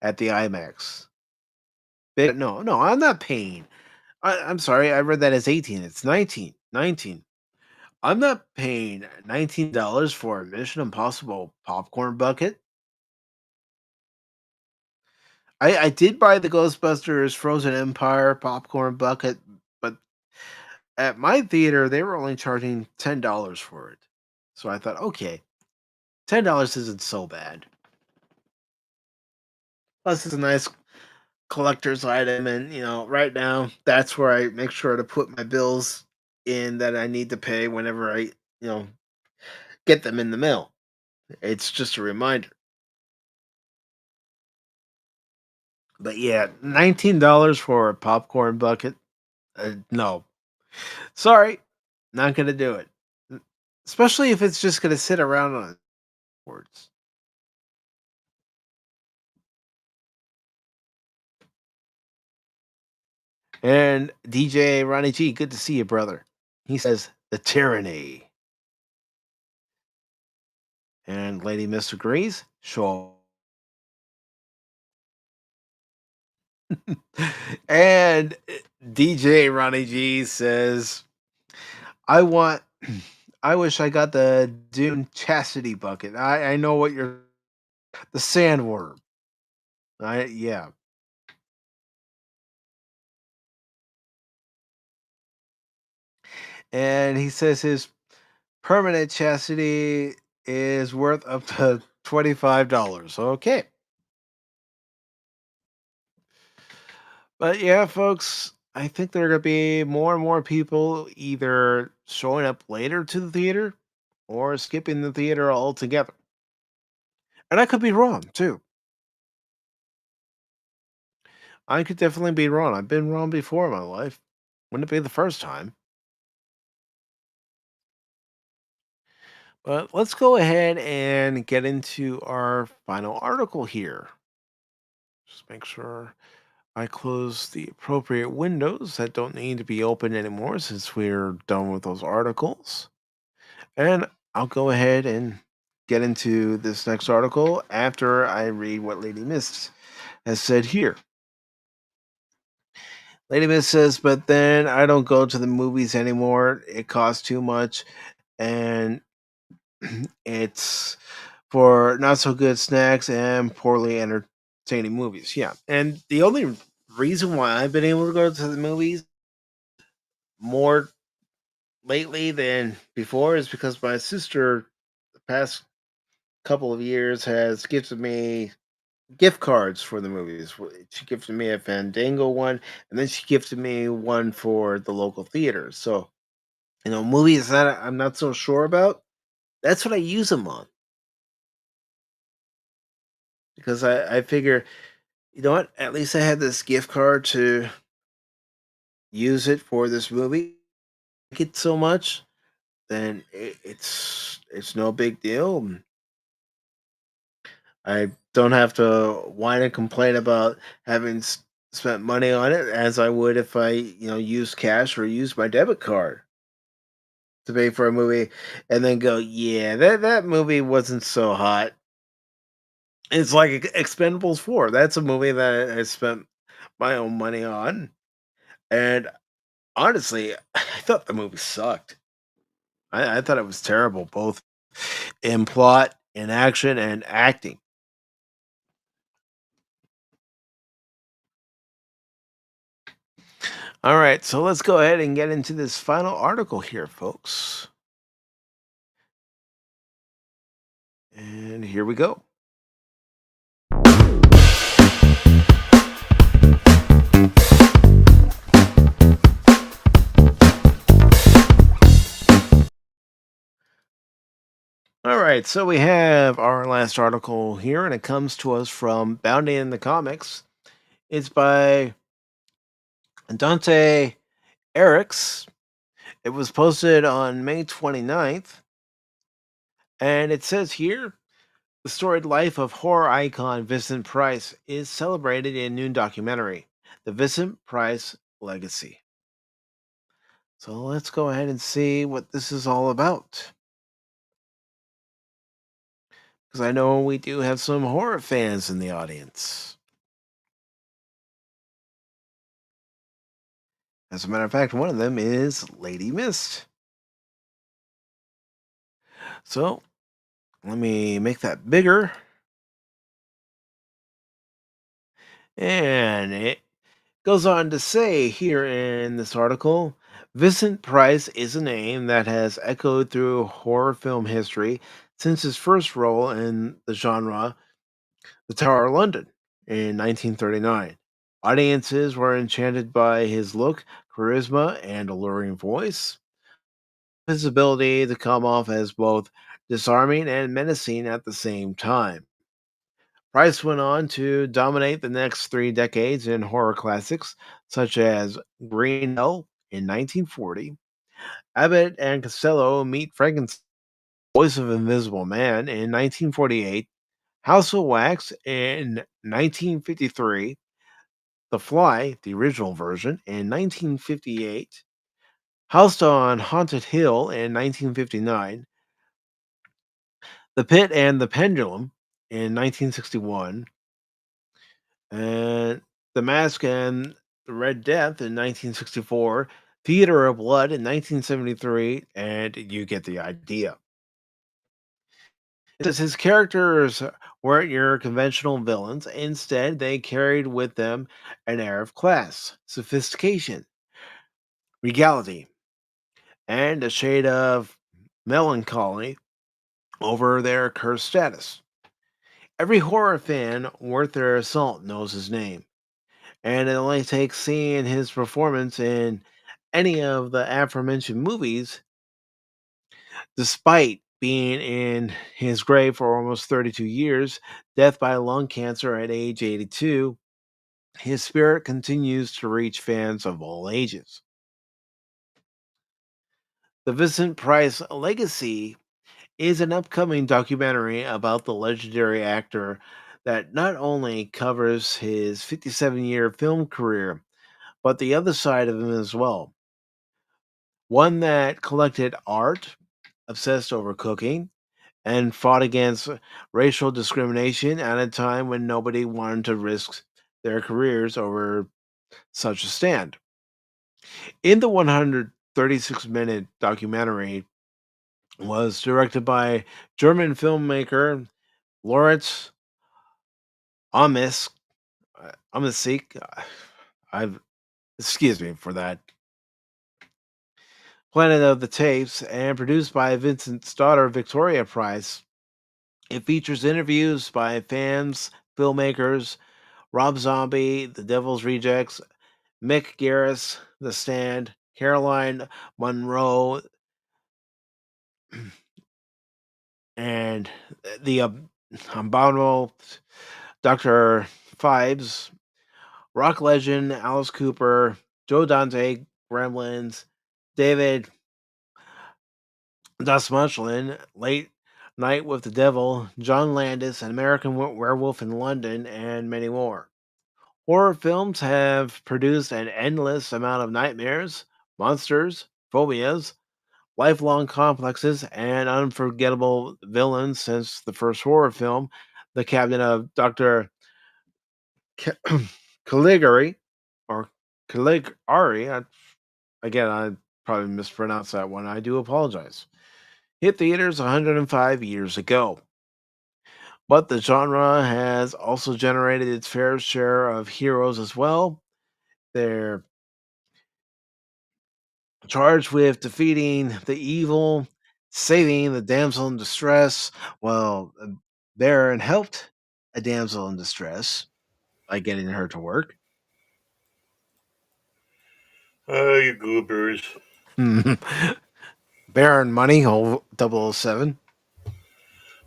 at the IMAX. No, no, I'm not paying. I'm sorry, I read that as 18. It's 19. 19. I'm not paying $19 for a Mission Impossible popcorn bucket. I did buy the Ghostbusters Frozen Empire popcorn bucket, but at my theater they were only charging $10 for it. So I thought, okay, $10 isn't so bad. Plus, it's a nice collector's item, and right now that's where I make sure to put my bills in that I need to pay whenever I get them in the mail. It's just a reminder. But yeah, $19 for a popcorn bucket. No, sorry, not gonna do it. Especially if it's just gonna sit around on boards. And DJ Ronnie G, good to see you, brother. He says the tyranny. And Lady Miss agrees. Sure. And DJ Ronnie G says, I want I wish I got the Dune chastity bucket. I know what you're the sandworm. Yeah. And he says his permanent chastity is worth up to $25. Okay. But yeah, folks, I think there are going to be more and more people either showing up later to the theater or skipping the theater altogether. And I could be wrong too. I could definitely be wrong. I've been wrong before in my life. Wouldn't it be the first time? But let's go ahead and get into our final article here. Just make sure I close the appropriate windows that don't need to be open anymore since we're done with those articles. And I'll go ahead and get into this next article after I read what Lady Mist has said here. Lady Mist says, but then I don't go to the movies anymore. It costs too much and it's for not so good snacks and poorly entertaining movies. Yeah. And the only reason why I've been able to go to the movies more lately than before is because my sister, the past couple of years, has gifted me gift cards for the movies. She gifted me a Fandango one, and then she gifted me one for the local theater. So, movies that I'm not so sure about, that's what I use them on. Because I figure, you know what? At least I had this gift card to use it for this movie. I like it so much, then it's no big deal. I don't have to whine and complain about having spent money on it as I would if I, used cash or used my debit card to pay for a movie and then go, yeah, that movie wasn't so hot. It's like Expendables 4. That's a movie that I spent my own money on. And honestly, I thought the movie sucked. I thought it was terrible, both in plot, in action, and acting. All right, so let's go ahead and get into this final article here, folks. And here we go. All right, so we have our last article here, and it comes to us from Bounding in the Comics. It's by Dante Erics. It was posted on May 29th, and it says here, the storied life of horror icon Vincent Price is celebrated in a new documentary, The Vincent Price Legacy. So let's go ahead and see what this is all about. Because I know we do have some horror fans in the audience. As a matter of fact, one of them is Lady Mist. So let me make that bigger. And it goes on to say here in this article, Vincent Price is a name that has echoed through horror film history since his first role in the genre, The Tower of London, in 1939. Audiences were enchanted by his look, charisma, and alluring voice. His ability to come off as both disarming and menacing at the same time. Price went on to dominate the next 3 decades in horror classics such as Green Hell in 1940, Abbott and Costello Meet Frankenstein, Voice of Invisible Man in 1948, House of Wax in 1953, The Fly, the original version, in 1958, House on Haunted Hill in 1959, The Pit and the Pendulum in 1961, and The Mask and the Red Death in 1964, Theater of Blood in 1973, and you get the idea. It says his characters weren't your conventional villains. Instead, they carried with them an air of class, sophistication, regality, and a shade of melancholy over their cursed status. Every horror fan worth their salt knows his name, and it only takes seeing his performance in any of the aforementioned movies, despite being in his grave for almost 32 years, death by lung cancer at age 82, his spirit continues to reach fans of all ages. The Vincent Price Legacy is an upcoming documentary about the legendary actor that not only covers his 57-year film career, but the other side of him as well. One that collected art, obsessed over cooking, and fought against racial discrimination at a time when nobody wanted to risk their careers over such a stand. In the 136-minute documentary was directed by German filmmaker Lawrence Amos Amasic. I've excuse me for that. Planet of the Tapes, and produced by Vincent's daughter Victoria Price. It features interviews by fans, filmmakers, Rob Zombie, The Devil's Rejects, Mick Garris, The Stand, Caroline Munro, and the abominable Dr. Fibes, rock legend Alice Cooper, Joe Dante, Gremlins, David Dastmalchian, Late Night with the Devil, John Landis, An American Werewolf in London, and many more. Horror films have produced an endless amount of nightmares, monsters, phobias, lifelong complexes, and unforgettable villains since the first horror film, The Cabinet of Dr. Caligari, or Caligari. Again, I probably mispronounced that one. I do apologize. Hit theaters 105 years ago. But the genre has also generated its fair share of heroes as well. They're charged with defeating the evil, saving the damsel in distress. Well, Baron helped a damsel in distress by getting her to work. Oh, you goobers. Baron Money, 007.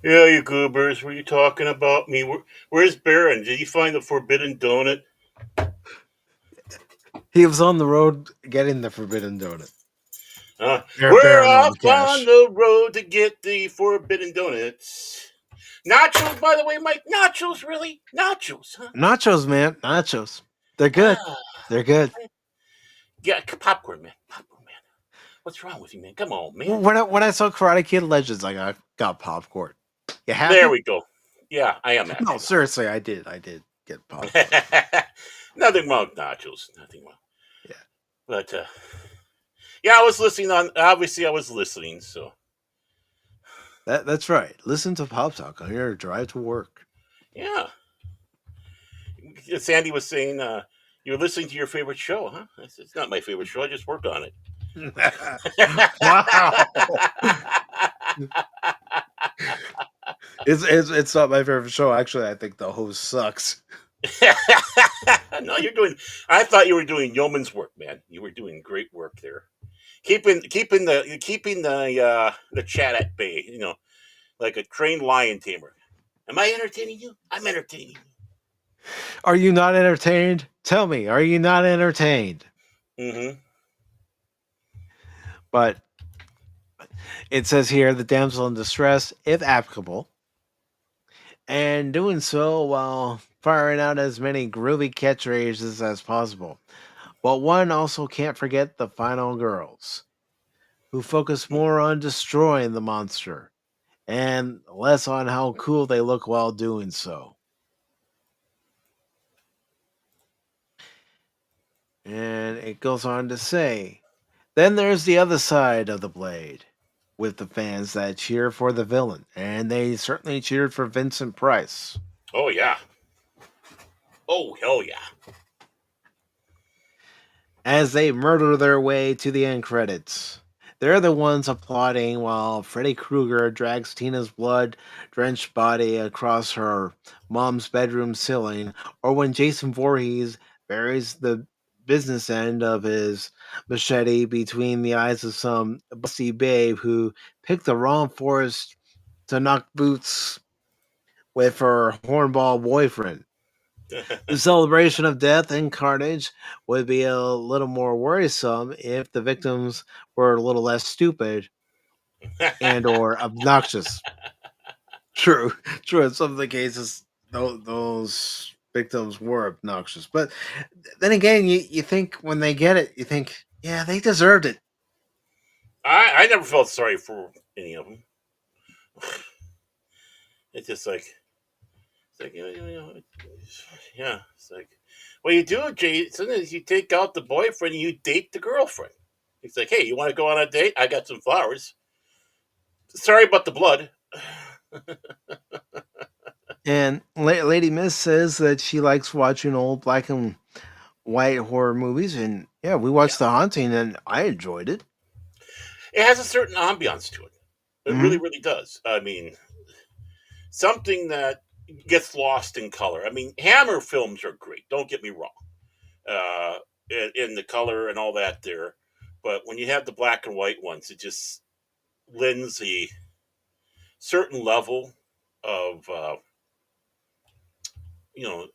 Yeah, you goobers. Were you talking about me? Where's Baron? Did he find the forbidden donut? He was on the road getting the forbidden donut. We're Baron on the off on cash. the road to get the forbidden donuts. Nachos, by the way, Mike. Nachos, really? Nachos, huh? Nachos, man. Nachos. They're good. They're good. Yeah, popcorn, man. Popcorn, man. What's wrong with you, man? Come on, man. When I saw Karate Kid Legends, I got popcorn. You happy? There we go. Yeah, I am happy. No, seriously, I did get popcorn. Nothing wrong with nachos. Nothing wrong. Yeah. But, yeah, I was listening obviously I was listening, so. That's right. Listen to Pop Talk on your drive to work. Yeah. Sandy was saying, you're listening to your favorite show, huh? It's not my favorite show. I just worked on it. Wow. It's not my favorite show. Actually, I think the host sucks. No, I thought you were doing yeoman's work, man. You were doing great work there. Keeping the chat at bay, like a trained lion tamer. Am I entertaining you? I'm entertaining you. Are you not entertained? Tell me, are you not entertained? Mm-hmm. But it says here the damsel in distress, if applicable, and doing so while firing out as many groovy catchphrases as possible. But one also can't forget the final girls, who focus more on destroying the monster and less on how cool they look while doing so. And it goes on to say, then there's the other side of the blade, with the fans that cheer for the villain, and they certainly cheered for Vincent Price. Oh yeah. Oh hell yeah. As they murder their way to the end credits. They're the ones applauding while Freddy Krueger drags Tina's blood drenched body across her mom's bedroom ceiling, or when Jason Voorhees buries the business end of his machete between the eyes of some busty babe who picked the wrong forest to knock boots with her hornball boyfriend. The celebration of death and carnage would be a little more worrisome if the victims were a little less stupid and or obnoxious. True, true. In some of the cases, those victims were obnoxious. But then again, you think when they get it, you think, yeah, they deserved it. I never felt sorry for any of them. It's just like, yeah. It's like, what you do, Jason, is you take out the boyfriend and you date the girlfriend. It's like, hey, you want to go on a date? I got some flowers. Sorry about the blood. And Lady Miss says that she likes watching old black and white horror movies. And yeah, we Yeah. watched The Haunting and I enjoyed it. It has a certain ambiance to it. It Mhm. really, really does. I mean, something that gets lost in color. I mean, Hammer films are great. Don't get me wrong. In the color and all that there, but when you have the black and white ones, it just lends a certain level of you know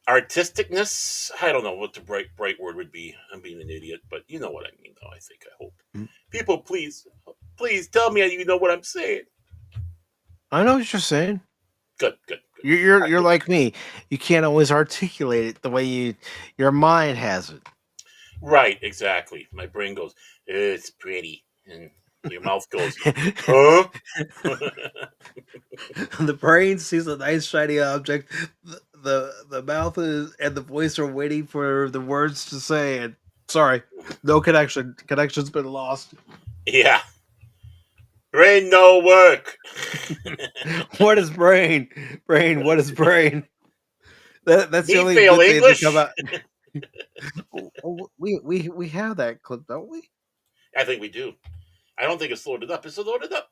artisticness. I don't know what the bright word would be. I'm being an idiot, but you know what I mean. Though I think I hope Mm. people please tell me you know what I'm saying. I know what you're saying. Good, good, good. You're like me. You can't always articulate it the way your mind has it. Right, exactly. My brain goes, it's pretty, and your mouth goes, huh? The brain sees a nice shiny object. The mouth is and the voice are waiting for the words to say. And sorry, no connection. Connection's been lost. Yeah. Brain no work. What is brain? Brain. What is brain? That's the Me only fail good thing to come English? out. We have that clip, don't we? I think we do. I don't think it's loaded up. Is it loaded up?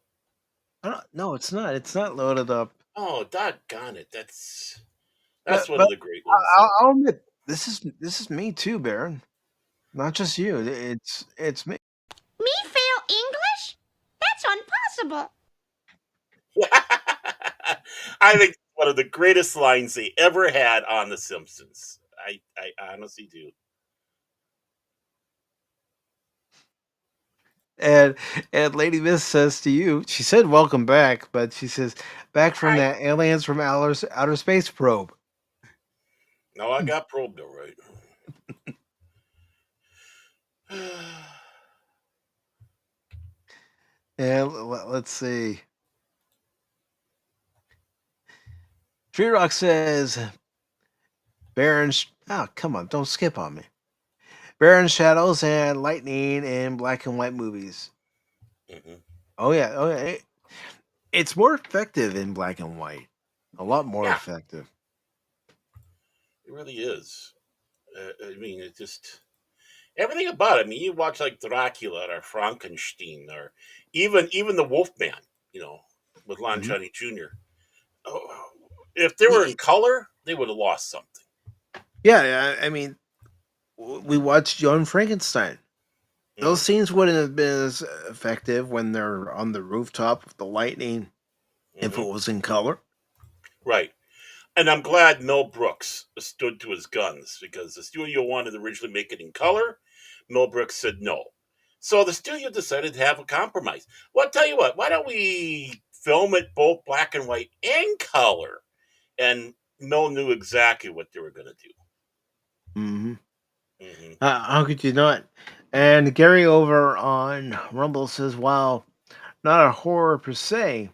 No, it's not. It's not loaded up. Oh, doggone it. That's But one of the great ones. I'll admit this is me too, Baron. Not just you. It's me. Me fail English? That's impossible. I think it's one of the greatest lines they ever had on The Simpsons. I honestly do. And Lady Miss says to you, she said welcome back, but she says back from Hi. that aliens from outer space probe. No, I got probed all right. And let's see. Tree Rock says Baron. Oh, come on, don't skip on me. Baron Shadows and Lightning in black and white movies. Mhm. Oh yeah, it's more effective in black and white. A lot more Yeah. effective. It really is. I mean, it just everything about it. I mean, you watch like Dracula or Frankenstein or even the Wolfman. You know, with Lon Mhm. Chaney Jr. Oh, if they were in color, they would have lost something. Yeah, I mean, we watched Young Frankenstein. Those Mhm. scenes wouldn't have been as effective when they're on the rooftop with the lightning if it Mhm. was in color. Right. And I'm glad Mel Brooks stood to his guns because the studio wanted to originally make it in color. Mel Brooks said no. So the studio decided to have a compromise. Well, I'll tell you what, why don't we film it both black and white and color? And Mel knew exactly what they were going to do. Hmm. Hmm. How could you not? And Gary over on Rumble says, "Wow, not a horror per se."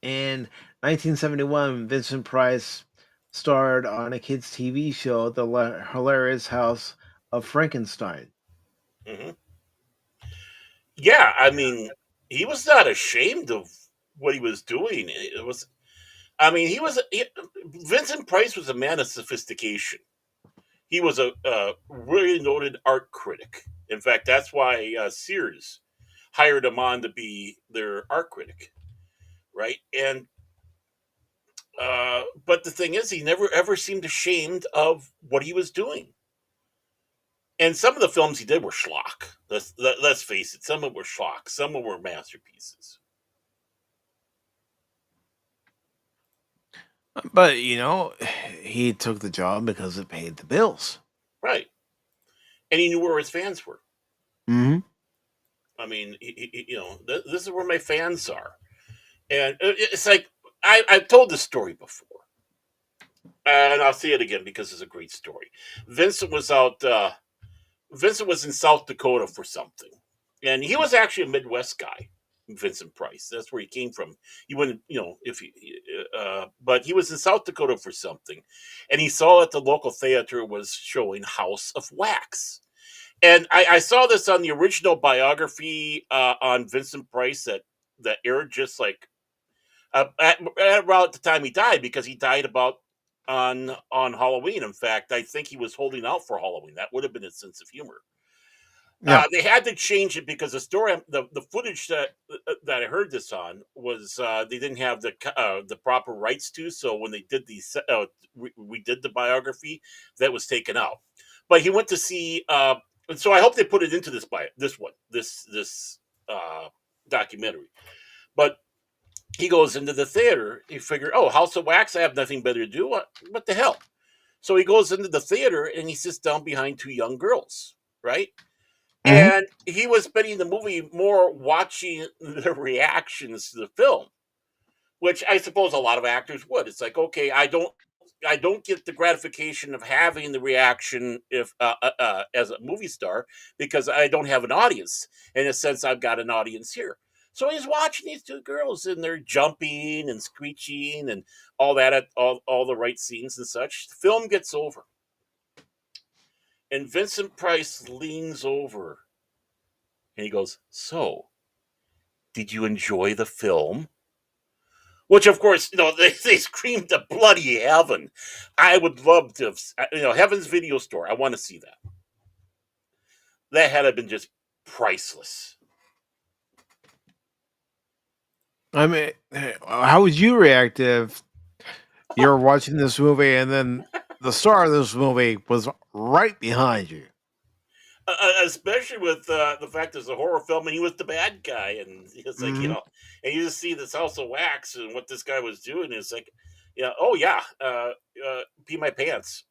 In 1971, Vincent Price starred on a kids' TV show, The Hilarious House of Frankenstein. Hmm. Yeah, I mean, he was not ashamed of what he was doing. It was, I mean, Vincent Price was a man of sophistication. He was a really noted art critic. In fact, that's why Sears hired him on to be their art critic, right? And but the thing is, he never ever seemed ashamed of what he was doing. And some of the films he did were schlock. Let's face it. Some of them were schlock. Some of them were masterpieces. But, he took the job because it paid the bills. Right. And he knew where his fans were. Mm-hmm. I mean, this is where my fans are. And it's like, I've told this story before. And I'll say it again because it's a great story. Vincent was out. Vincent was in South Dakota for something, and he was actually a Midwest guy. Vincent Price. That's where he came from. He wouldn't, if he, but he was in South Dakota for something, and he saw that the local theater was showing House of Wax. And I saw this on the original biography on Vincent Price that aired just like at around the time he died, because he died about on Halloween. In fact, I think he was holding out for Halloween. That would have been his sense of humor. Yeah. They had to change it because the footage that I heard this on was they didn't have the proper rights to. So when they did we did the biography, that was taken out. But he went to see, and so I hope they put it into this documentary. But he goes into the theater. He figured, oh, House of Wax, I have nothing better to do. What the hell? So he goes into the theater and he sits down behind two young girls, right? Mm-hmm. And he was spending the movie more watching the reactions to the film, which I suppose a lot of actors would. It's like, okay, I don't get the gratification of having the reaction if as a movie star, because I don't have an audience. In a sense, I've got an audience here. So he's watching these two girls, and they're jumping and screeching and all that at all the right scenes and such. The film gets over, and Vincent Price leans over and he goes, "So, did you enjoy the film?" Which, of course, they screamed to bloody heaven. I would love to, Heaven's Video Store. I want to see that. That had been just priceless. I mean, how would you react if you're watching this movie and then the star of this movie was right behind you? Especially with the fact there's a horror film and he was the bad guy, and it's like, Mhm. and you just see this House of Wax and what this guy was doing. It's like, oh yeah, pee my pants.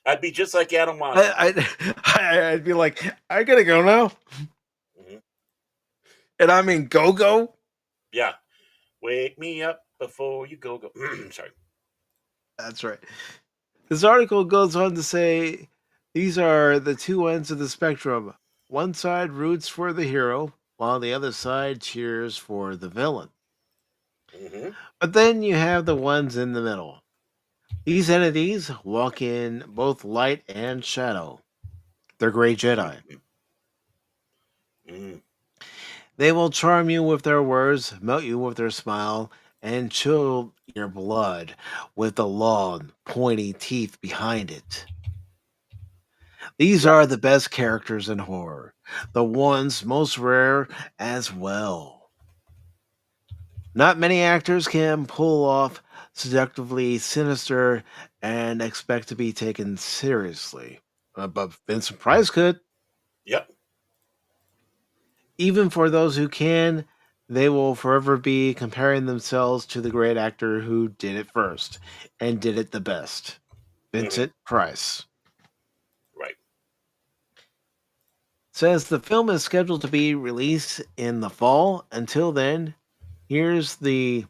I'd be just like Adam Monson. I'd be like, I gotta go now. Mhm. And I mean, go. Yeah, wake me up before you go. Sorry. That's right. This article goes on to say these are the two ends of the spectrum. One side roots for the hero, while the other side cheers for the villain. Hmm. But then you have the ones in the middle. These entities walk in both light and shadow. They're great Jedi. Mm. They will charm you with their words, melt you with their smile, and chill your blood with the long, pointy teeth behind it. These Yeah. are the best characters in horror, the ones most rare as well. Not many actors can pull off seductively sinister and expect to be taken seriously. But Vincent Price could. Yep. Even for those who can, they will forever be comparing themselves to the great actor who did it first and did it the best. Hmm. Vincent Price. Right. Says the film is scheduled to be released in the fall. Until then, here's the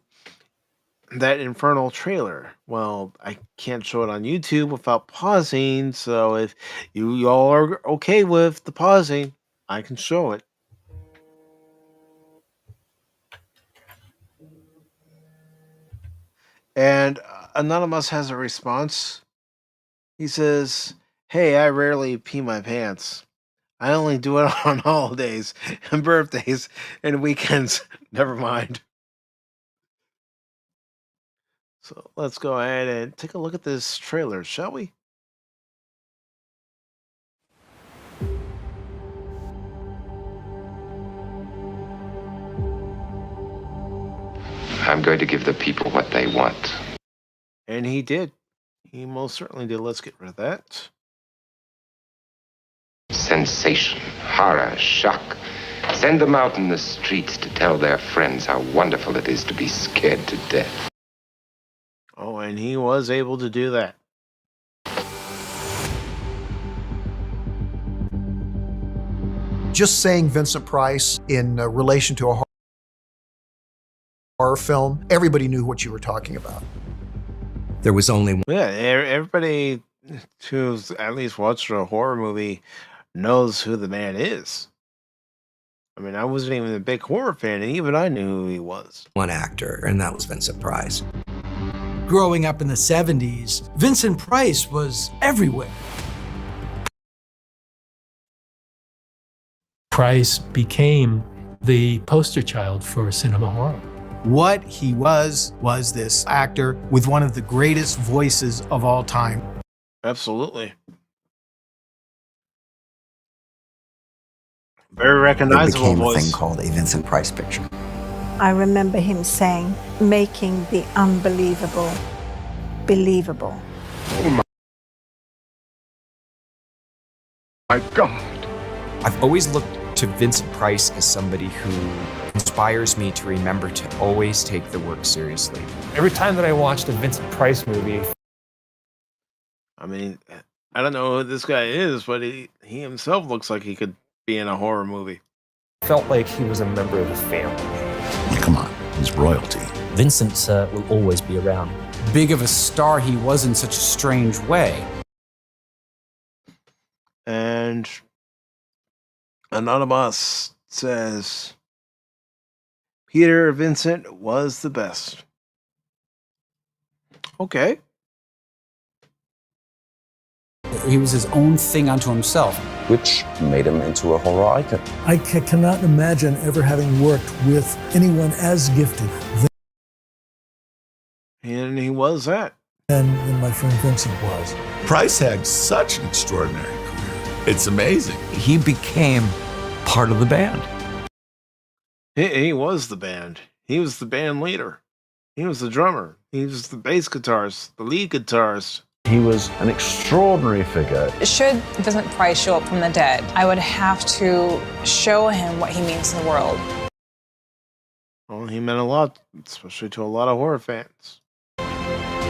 that infernal trailer. Well, I can't show it on YouTube without pausing, so if you all are okay with the pausing, I can show it. And Anonymous has a response. He says, "Hey, I rarely pee my pants. I only do it on holidays and birthdays and weekends." Never mind. So let's go ahead and take a look at this trailer, shall we? I'm going to give the people what they want. And he did. He most certainly did. Let's get rid of that. Sensation, horror, shock. Send them out in the streets to tell their friends how wonderful it is to be scared to death. Oh, and he was able to do that. Just saying Vincent Price in relation to a horror film, everybody knew what you were talking about. There was only one. Yeah, everybody who's at least watched a horror movie knows who the man is. I mean, I wasn't even a big horror fan, and even I knew who he was. One actor, and that was Vincent Price. Growing up in the 70s, Vincent Price was everywhere. Price became the poster child for cinema horror. What he was this actor with one of the greatest voices of all time. Absolutely. Very recognizable It became voice. a thing called a Vincent Price picture. I remember him saying, making the unbelievable believable. Oh my God. I've always looked to Vincent Price as somebody who inspires me to remember to always take the work seriously. Every time that I watched a Vincent Price movie, I mean, I don't know who this guy is, but he himself looks like he could be in a horror movie. felt like he was a member of the family. Come on, he's royalty. Vincent will always be around. Big of a star he was in such a strange way. And Anonymous says, Peter Vincent was the best. Okay. He was his own thing unto himself. Which made him into a horror icon. I cannot imagine ever having worked with anyone as gifted. And he was that. And my friend Vincent was. Price had such an extraordinary career. It's amazing. He became part of the band. He was the band. He was the band leader. He was the drummer. He was the bass guitarist, the lead guitarist. He was an extraordinary figure. Should Vincent Price show up from the dead, I would have to show him what he means to the world. Well, he meant a lot, especially to a lot of horror fans.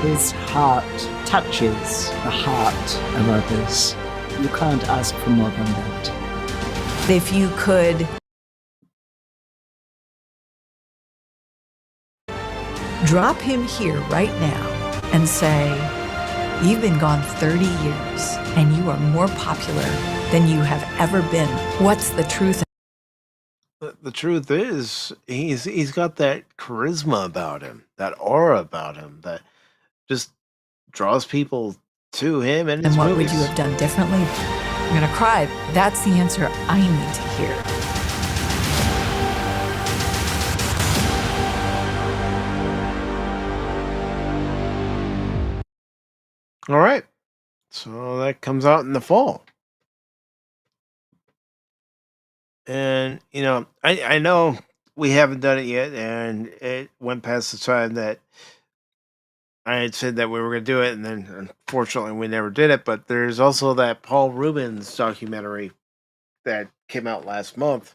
His heart touches the heart of others. You can't ask for more than that. If you could drop him here right now and say, you've been gone 30 years and you are more popular than you have ever been. What's the truth? The truth is, he's got that charisma about him, that aura about him, that just draws people to him and his what movies. Would you have done differently? I'm gonna cry. That's the answer I need to hear. All right. So that comes out in the fall. And, you know, I know we haven't done it yet, and it went past the time that I had said that we were going to do it, and then unfortunately we never did it. But there's also that Paul Rubens documentary that came out last month.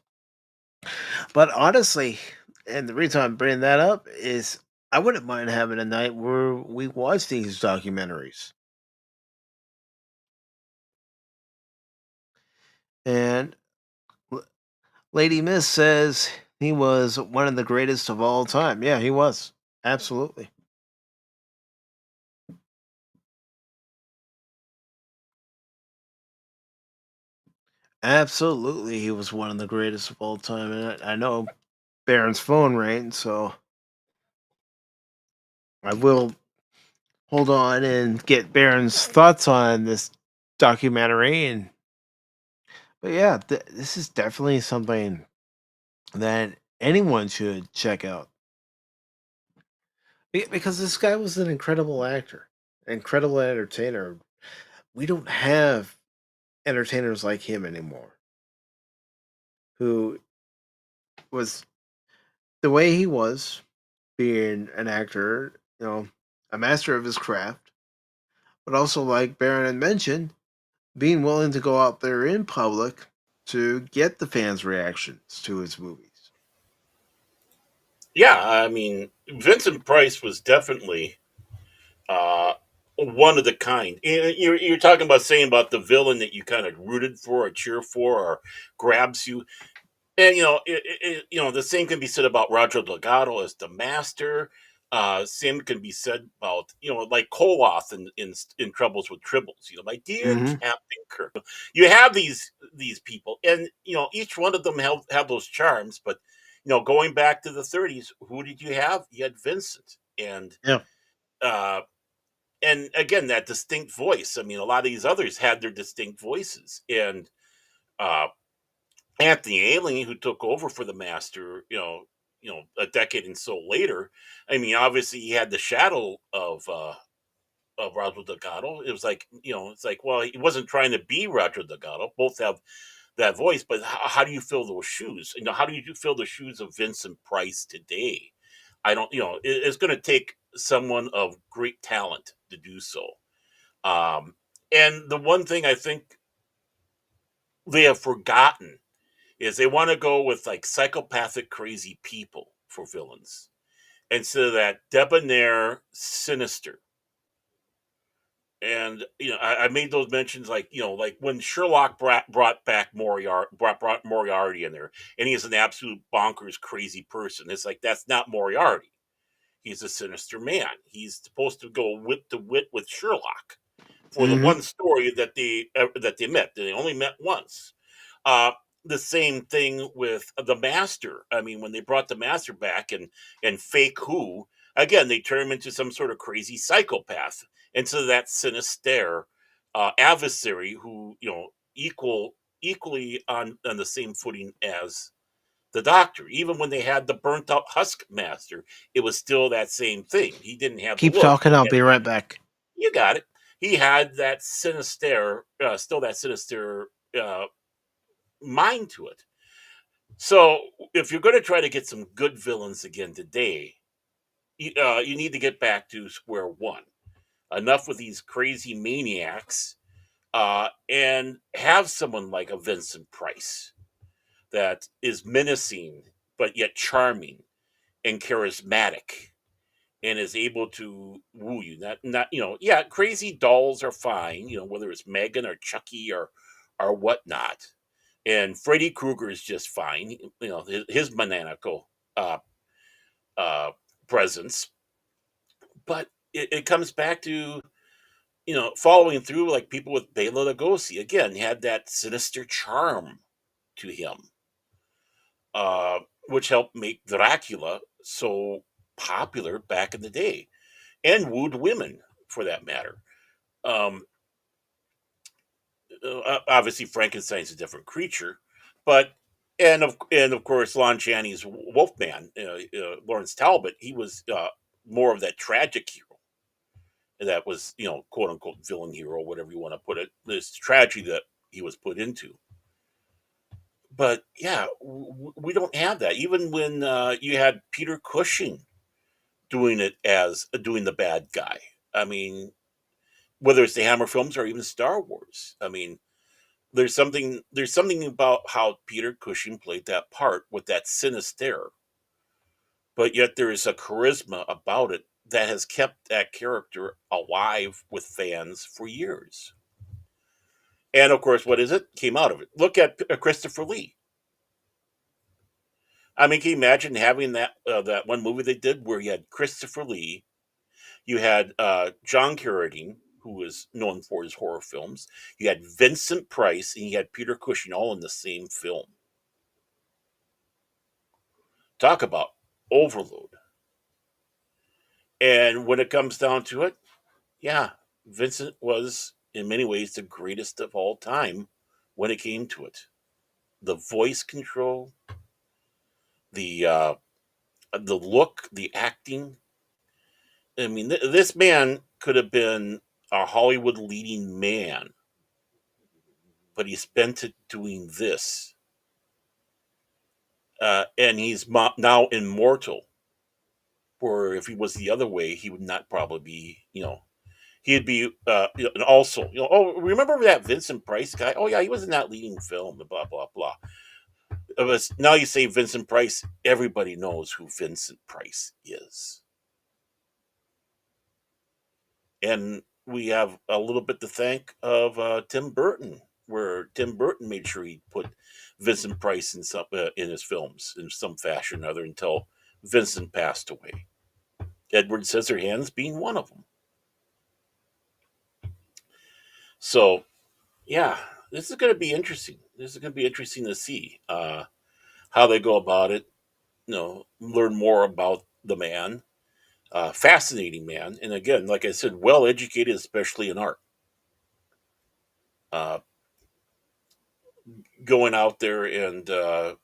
But honestly, and the reason I'm bringing that up is I wouldn't mind having a night where we watch these documentaries. And Lady Miss says he was one of the greatest of all time. Yeah, he was. Absolutely. Absolutely, he was one of the greatest of all time, and I know Baron's phone rang, so I will hold on and get Baron's thoughts on this documentary. And but yeah, this is definitely something that anyone should check out because this guy was an incredible actor, incredible entertainer. We don't have entertainers like him anymore, who was the way he was, being an actor, a master of his craft, but also, like Baron had mentioned, being willing to go out there in public to get the fans' reactions to his movies. Yeah, I mean, Vincent Price was definitely uh, one of the kind. You're talking about saying about the villain that you kind of rooted for or cheer for or grabs you. And the same can be said about Roger Delgado as the master. Same can be said about like Koloth in Troubles with Tribbles. My dear Mm-hmm. Captain Kirk. You have these people, and each one of them have those charms. But going back to the 30s, who did you have? You had Vincent, Yeah. uh, and again that distinct voice. I mean, a lot of these others had their distinct voices, and uh, Anthony Ailing, who took over for the master, a decade and so later. I mean, obviously, he had the shadow of Roger Delgado. It was like, it's like, well, he wasn't trying to be Roger Delgado. Both have that voice, but how do you fill those shoes? How do you fill the shoes of Vincent Price today? I don't, it's going to take someone of great talent to do so. And the one thing I think they have forgotten is they want to go with like psychopathic crazy people for villains instead of that debonair sinister. And I made those mentions like like when Sherlock brought back Moriarty, brought Moriarty in there, and he's an absolute bonkers crazy person. It's like that's not Moriarty. He's a sinister man. He's supposed to go wit to wit with Sherlock for the Mm-hmm. one story that they met. They only met once. Uh, the same thing with the Master. I mean, when they brought the Master back and fake who again, they turn him into some sort of crazy psychopath, into that sinister adversary who equally on the same footing as the Doctor. Even when they had the burnt out Husk Master, it was still that same thing. He didn't have the Keep look. talking. I'll be right back. You got it. He had that sinister, still that sinister mind to it. So if you're going to try to get some good villains again today, you need to get back to square one. Enough with these crazy maniacs, and have someone like a Vincent Price that is menacing but yet charming and charismatic and is able to woo you. Not yeah, crazy dolls are fine, whether it's Megan or Chucky or whatnot. And Freddy Krueger is just fine. His maniacal uh, uh, presence. But it comes back to following through, like people with Bela Lugosi again had that sinister charm to him, uh, which helped make Dracula so popular back in the day, and wooed women for that matter. Um, Obviously, Frankenstein's a different creature, but and of course, Lon Chaney's Wolfman, Lawrence Talbot, he was more of that tragic hero that was, quote unquote villain hero, whatever you want to put it. This tragedy that he was put into. But yeah, we don't have that. Even when you had Peter Cushing doing it as doing the bad guy. I mean, whether it's the Hammer films or even Star Wars. I mean, there's something about how Peter Cushing played that part with that sinister, but yet there is a charisma about it that has kept that character alive with fans for years. And of course, what is it? Came out of it. Look at Christopher Lee. I mean, can you imagine having that one movie they did where you had Christopher Lee, you had John Carradine, who was known for his horror films. You had Vincent Price and you had Peter Cushing all in the same film. Talk about overload. And when it comes down to it, yeah, Vincent was in many ways the greatest of all time when it came to it. The voice control, the look, the acting. I mean, this man could have been a Hollywood leading man, but he spent it doing this. And he's now immortal. Or if he was the other way, he would not probably be, he'd be, and also, oh, remember that Vincent Price guy? Oh, yeah, he was in that leading film, blah, blah, blah. It was, now you say Vincent Price, everybody knows who Vincent Price is. And we have a little bit to thank of Tim Burton, where Tim Burton made sure he put Vincent Price in some in his films in some fashion or other until Vincent passed away. Edward Scissorhands being one of them. So, yeah, this is going to be interesting. This is going to be interesting to see how they go about it. Learn more about the man. Fascinating man, and again, like I said, well educated, especially in art. Going out there and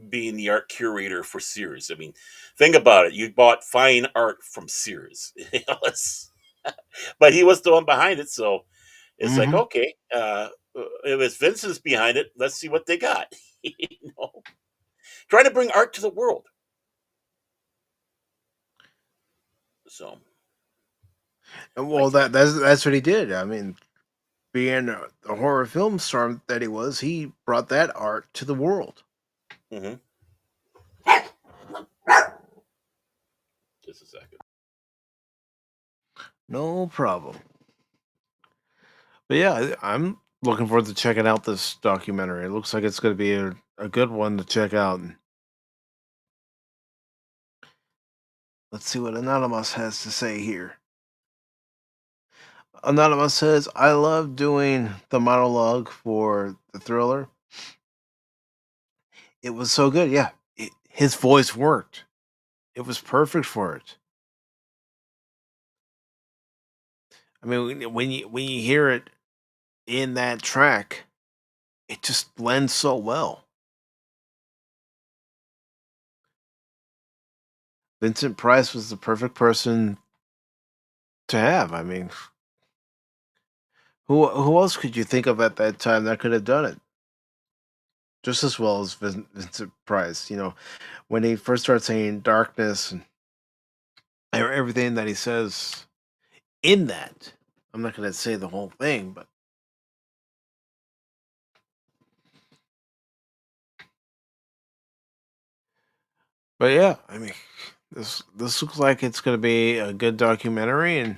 being the art curator for Sears. I mean, think about it. You bought fine art from Sears, but he was the one behind it. So it's like, okay, if it's Vincent's behind it, let's see what they got. Trying to bring art to the world. So, well, that's what he did. I mean, being the horror film star that he was, he brought that art to the world. Mm-hmm. Just a second. No problem. But yeah, I'm looking forward to checking out this documentary. It looks like it's going to be a good one to check out. Let's see what Anonymous has to say here. Anonymous says, I love doing the monologue for the thriller. It was so good. Yeah, his voice worked. It was perfect for it. I mean, when you hear it in that track, it just blends so well. Vincent Price was the perfect person to have. I mean, who else could you think of at that time that could have done it just as well as Vincent Price? When he first starts saying darkness and everything that he says in that. I'm not going to say the whole thing, but yeah, I mean, this looks like it's going to be a good documentary and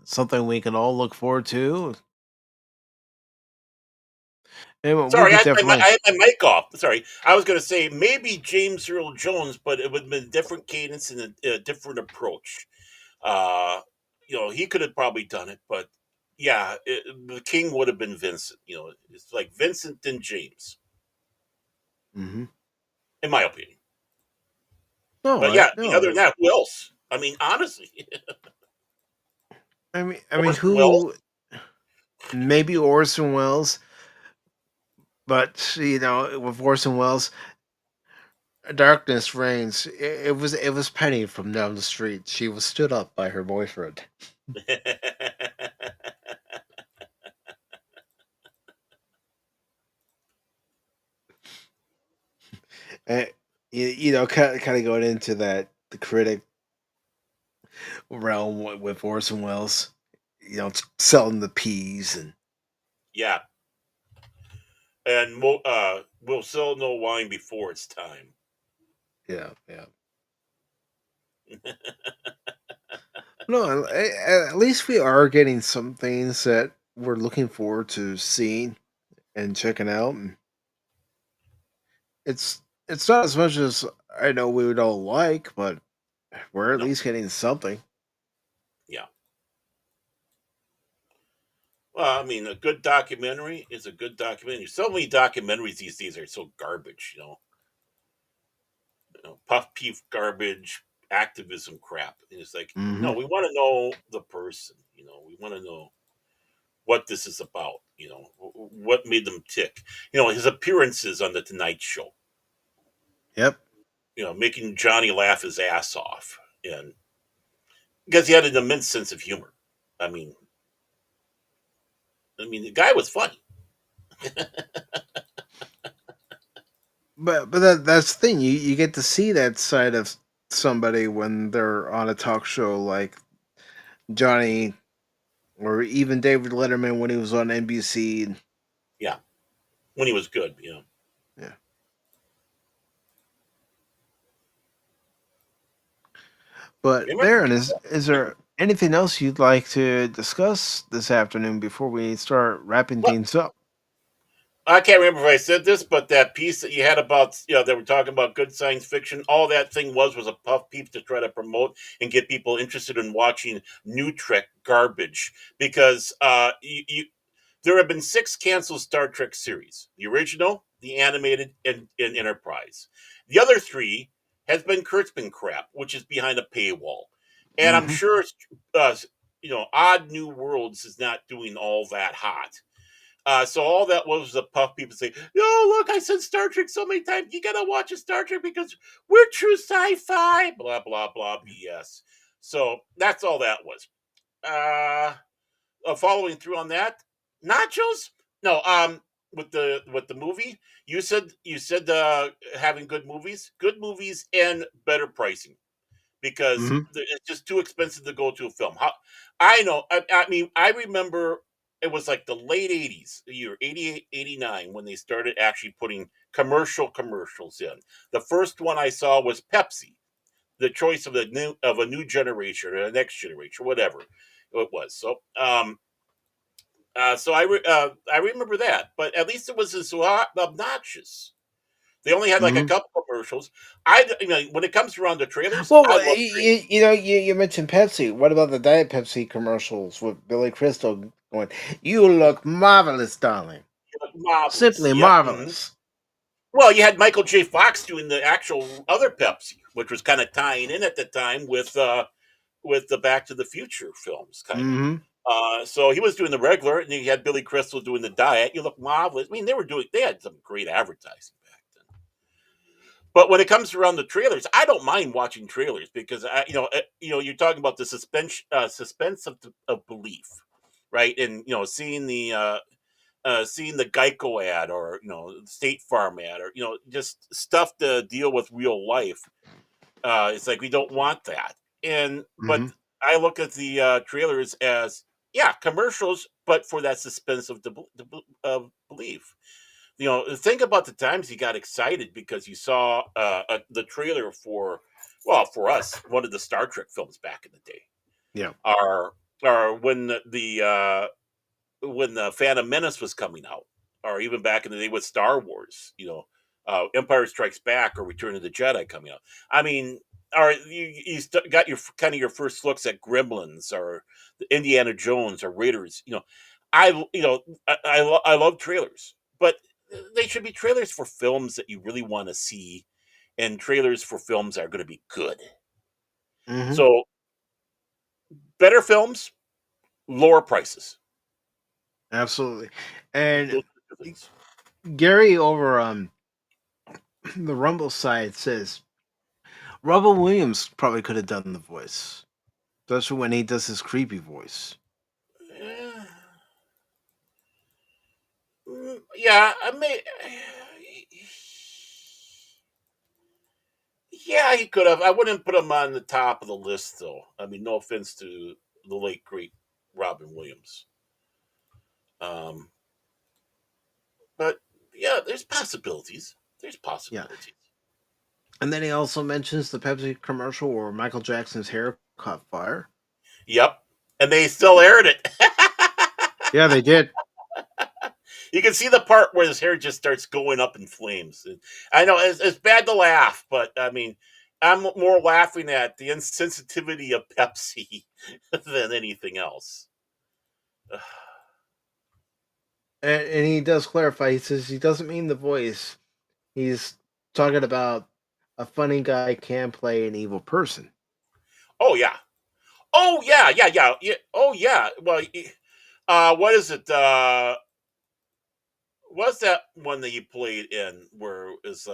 something we can all look forward to. And sorry, I had my mic off. Sorry, I was going to say maybe James Earl Jones, but it would have been a different cadence and a different approach. He could have probably done it, but yeah, the king would have been Vincent. It's like Vincent and James, in my opinion. No, but yeah, other than that, who else? I mean, honestly, I mean, who? Maybe Orson Welles, but with Orson Welles, darkness reigns. It was Penny from down the street. She was stood up by her boyfriend. And, kind of going into the critic realm with Orson Welles, selling the peas and yeah, and we'll sell no wine before it's time. Yeah. No, at least we are getting some things that we're looking forward to seeing and checking out. And it's not as much as I know we would all like, but we're at least getting something. Yeah. Well, I mean, a good documentary is a good documentary. So many documentaries these days are so garbage, puff peef garbage, activism crap. And it's like, Mm-hmm. no, we want to know the person. We want to know what this is about. What made them tick. His appearances on the Tonight Show. Yep. Making Johnny laugh his ass off, and because he had an immense sense of humor. I mean, the guy was funny. But that's the thing. You get to see that side of somebody when they're on a talk show like Johnny or even David Letterman when he was on NBC. Yeah, when he was good. Yeah. But Baron, is there anything else you'd like to discuss this afternoon before we start wrapping things up? I can't remember if I said this, but that piece that you had about, they were talking about good science fiction. All that thing was a puff piece to try to promote and get people interested in watching new Trek garbage. Because there have been 6 canceled Star Trek series: the original, the animated, and Enterprise. The other 3 has been Kurtzman crap, which is behind a paywall. And I'm sure, Odd New Worlds is not doing all that hot. So all that was the puff people say, "Oh, look, I said Star Trek so many times. You gotta watch a Star Trek because we're true sci-fi." Blah blah blah BS. So that's all that was. Following through on that, nachos. No, with the movie, you said having good movies, and better pricing because it's just too expensive to go to a film. I know. I mean, I remember it was like the late 80s, the year 88, 89, when they started actually putting commercials in. The first one I saw was Pepsi, the choice of a new generation or the next generation, whatever it was. So I remember that, but at least it was so obnoxious. They only had like a couple commercials. When it comes around to trailers, Well, I love trailers. you mentioned Pepsi. What about the Diet Pepsi commercials with Billy Crystal going, "You look marvelous, darling. Marvelous. Simply Yep. marvelous." Well, you had Michael J. Fox doing the actual other Pepsi, which was kind of tying in at the time with the Back to the Future films, kind of. So he was doing the regular, and you had Billy Crystal doing the diet. You look marvelous. I mean, they had some great advertising back then. But when it comes around the trailers, I don't mind watching trailers because you're talking about the suspense of belief, right? And seeing the Geico ad or State Farm ad or just stuff to deal with real life. It's like we don't want that, but I look at the trailers as commercials, but for that suspense of belief. Think about the times you got excited because you saw the trailer for us, one of the Star Trek films back in the day. Yeah. Or when the Phantom Menace was coming out, or even back in the day with Star Wars, Empire Strikes Back or Return of the Jedi coming out. I mean, or you got your kind of your first looks at Gremlins or Indiana Jones or Raiders. I love trailers, but they should be trailers for films that you really want to see, and trailers for films that are going to be good. So, better films, lower prices. Absolutely. And Gary over on the Rumble side says Robin Williams probably could have done the voice, especially when he does his creepy voice. Yeah, I mean, yeah, he could have. I wouldn't put him on the top of the list, though. I mean, no offense to the late great Robin Williams. But yeah, there's possibilities. There's possibilities. Yeah. And then he also mentions the Pepsi commercial where Michael Jackson's hair caught fire. Yep, and they still aired it. Yeah, they did. You can see the part where his hair just starts going up in flames. I know it's bad to laugh, but I mean, I'm more laughing at the insensitivity of Pepsi than anything else. And he does clarify. He says he doesn't mean the voice. He's talking about a funny guy can play an evil person. Oh yeah. Oh yeah. Oh yeah. Well, what is it? What's that one that he played in? Where is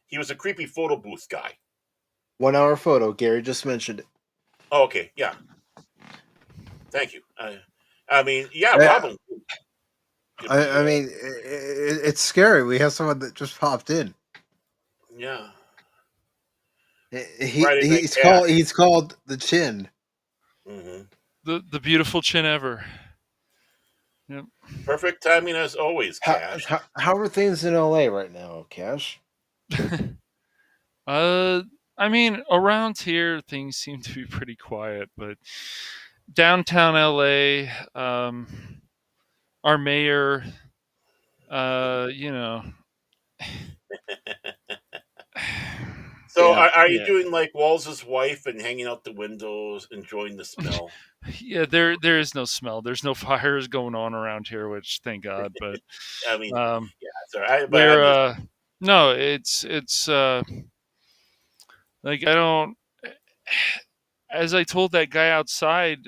he was a creepy photo booth guy. 1 Hour Photo. Gary just mentioned it. Oh, okay, yeah. Thank you. I mean, yeah, Yeah. Robin. I mean, it's scary. We have someone that just popped in. Yeah. He's called the Chin. Mm-hmm. The beautiful chin ever. Yep. Perfect timing as always, Cash. How are things in LA right now, Cash? I mean, around here things seem to be pretty quiet, but downtown LA, our mayor, you know. So, are you doing like Walls' wife and hanging out the windows, enjoying the smell? Yeah, there is no smell. There's no fires going on around here, which thank God. But I mean, yeah, sorry. No, it's like I don't. As I told that guy outside,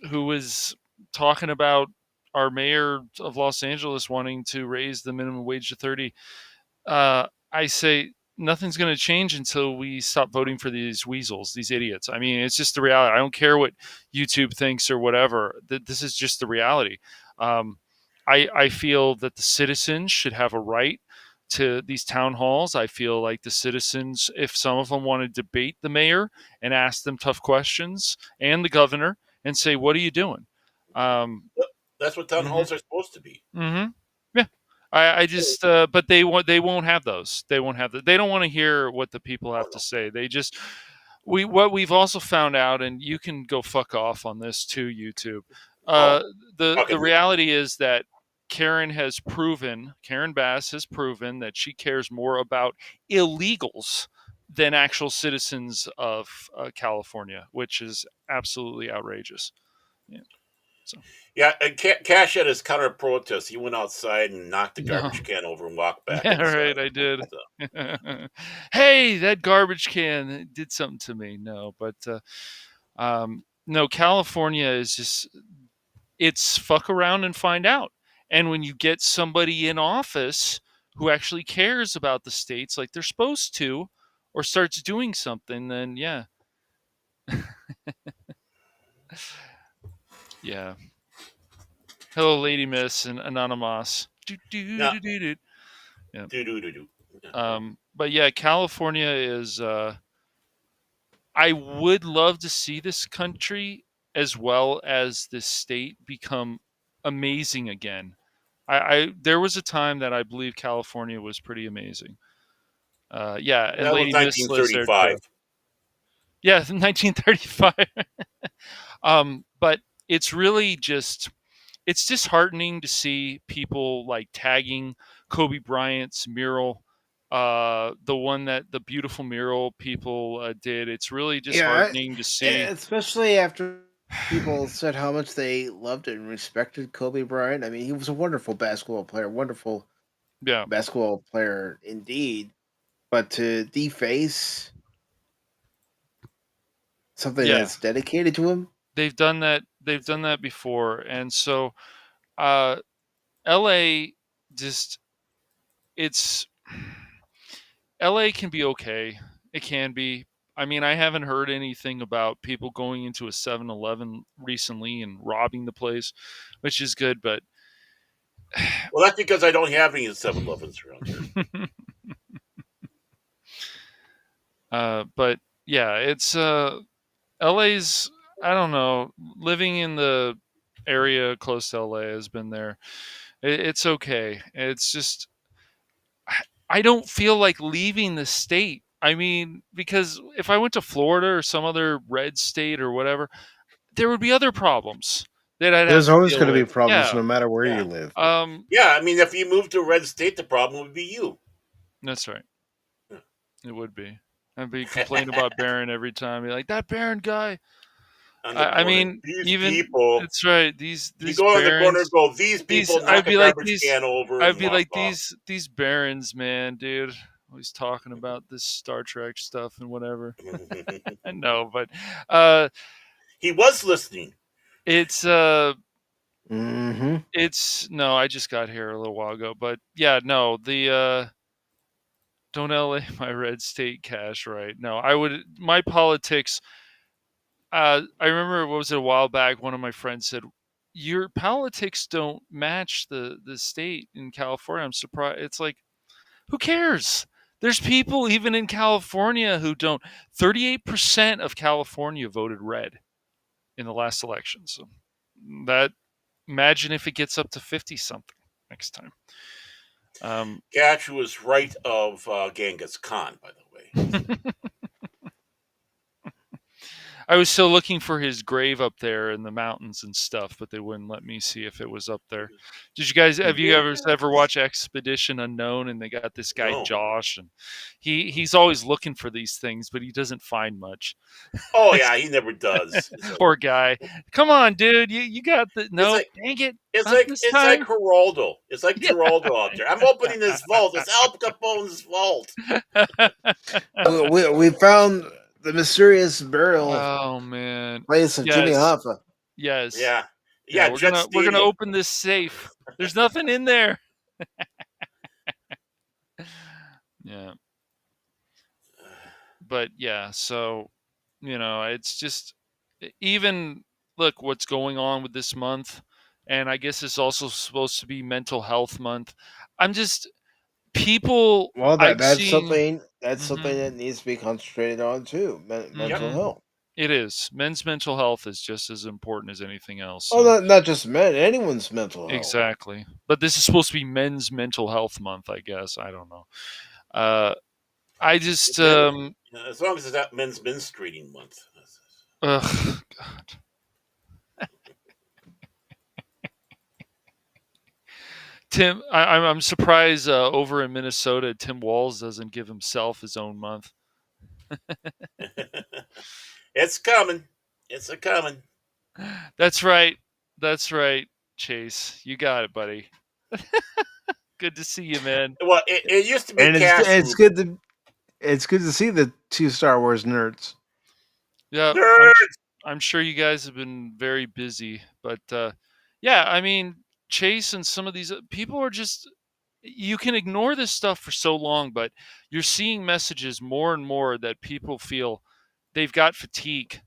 who was talking about our mayor of Los Angeles wanting to raise the minimum wage to 30, I say nothing's going to change until we stop voting for these weasels, these idiots. I mean, it's just the reality. I don't care what YouTube thinks or whatever. This is just the reality. I feel that the citizens should have a right to these town halls. I feel like the citizens, if some of them want to debate the mayor and ask them tough questions, and the governor, and say, "What are you doing?" That's what town halls are supposed to be. Mm-hmm. Yeah. I just, but they won't have those. They won't have they don't want to hear what the people have to say. They just, what we've also found out, and you can go fuck off on this too, YouTube. The reality is that Karen Bass has proven that she cares more about illegals than actual citizens of California, which is absolutely outrageous. Yeah. So. Yeah, and Cash at his counter protest, he went outside and knocked the garbage can over and walked back. Yeah, right, I did. So. Hey, that garbage can did something to me. No, but no, California is just, it's fuck around and find out. And when you get somebody in office who actually cares about the states like they're supposed to, or starts doing something, then yeah. Yeah. Hello, Lady Miss and Anonymous. Yeah. But yeah, California is. I would love to see this country as well as this state become amazing again. There was a time that I believe California was pretty amazing. Yeah, and that Lady was Miss lives there too. 1935. Yeah, 1935. But it's really just, it's disheartening to see people like tagging Kobe Bryant's mural, the beautiful mural people did. It's really disheartening to see, especially after people said how much they loved and respected Kobe Bryant. I mean, he was a wonderful basketball player, basketball player indeed. But to deface something that's dedicated to him, they've done that. They've done that before, and so LA just, LA can be okay. It can be. I mean, I haven't heard anything about people going into a 7-Eleven recently and robbing the place, which is good, but well, that's because I don't have any 7-Elevens around here. But yeah, it's LA's, I don't know, living in the area close to LA has been there. It's okay. It's just, I don't feel like leaving the state. I mean, because if I went to Florida or some other red state or whatever, there would be other problems that I'd There's have to always deal going to be with. problems Yeah. no matter where you live. Yeah, I mean, if you moved to a red state, the problem would be you. That's right. It would be. I'd be complaining about Baron every time. Be like, that Baron guy. I mean, these even people. that's right. These You go in the corner barons, and go, these people knock a garbage can over I'd and be walk like off. these barons, man, dude. Always talking about this Star Trek stuff and whatever. I know, but he was listening. It's Mm-hmm. it's no, I just got here a little while ago, but yeah, no, the don't LA my red state cash, right? No, I would my politics. I remember what was it a while back? One of my friends said, "Your politics don't match the state in California." I'm surprised. It's like, who cares? There's people even in California who don't. 38% of California voted red in the last election. So that imagine if it gets up to 50 something next time. Gatch was right of Genghis Khan, by the way. I was still looking for his grave up there in the mountains and stuff, but they wouldn't let me see if it was up there. Did you guys have you ever watched Expedition Unknown? And they got this guy No. Josh, and he's always looking for these things, but he doesn't find much. Oh yeah, he never does. Poor guy. Come on, dude. You got the no. Dang it. It's like Geraldo. It's like Geraldo out there. I'm opening this vault. It's Al Capone's vault. we found the mysterious burial. Oh man. Place of Jimmy Hoffa. Yes. Yeah. We're gonna open this safe. There's nothing in there. Yeah. But yeah, so it's just even look what's going on with this month, and I guess it's also supposed to be mental health month. I'm just people. Well, that's seen, something that needs to be concentrated on too. Mental health. It is. Men's mental health is just as important as anything else. So. Oh, not just men. Anyone's mental health. Exactly. But this is supposed to be Men's Mental Health Month, I guess. I don't know. I just as long as it's not Men's Menstruating Month. Ugh, God. Tim, I'm surprised over in Minnesota, Tim Walz doesn't give himself his own month. It's coming. It's a coming. That's right. That's right, Chase. You got it, buddy. Good to see you, man. Well, it used to be, and it's good to see the two Star Wars nerds. Yeah, I'm sure you guys have been very busy, but yeah, I mean, Chase and some of these people are just. You can ignore this stuff for so long, but you're seeing messages more and more that people feel they've got fatigue.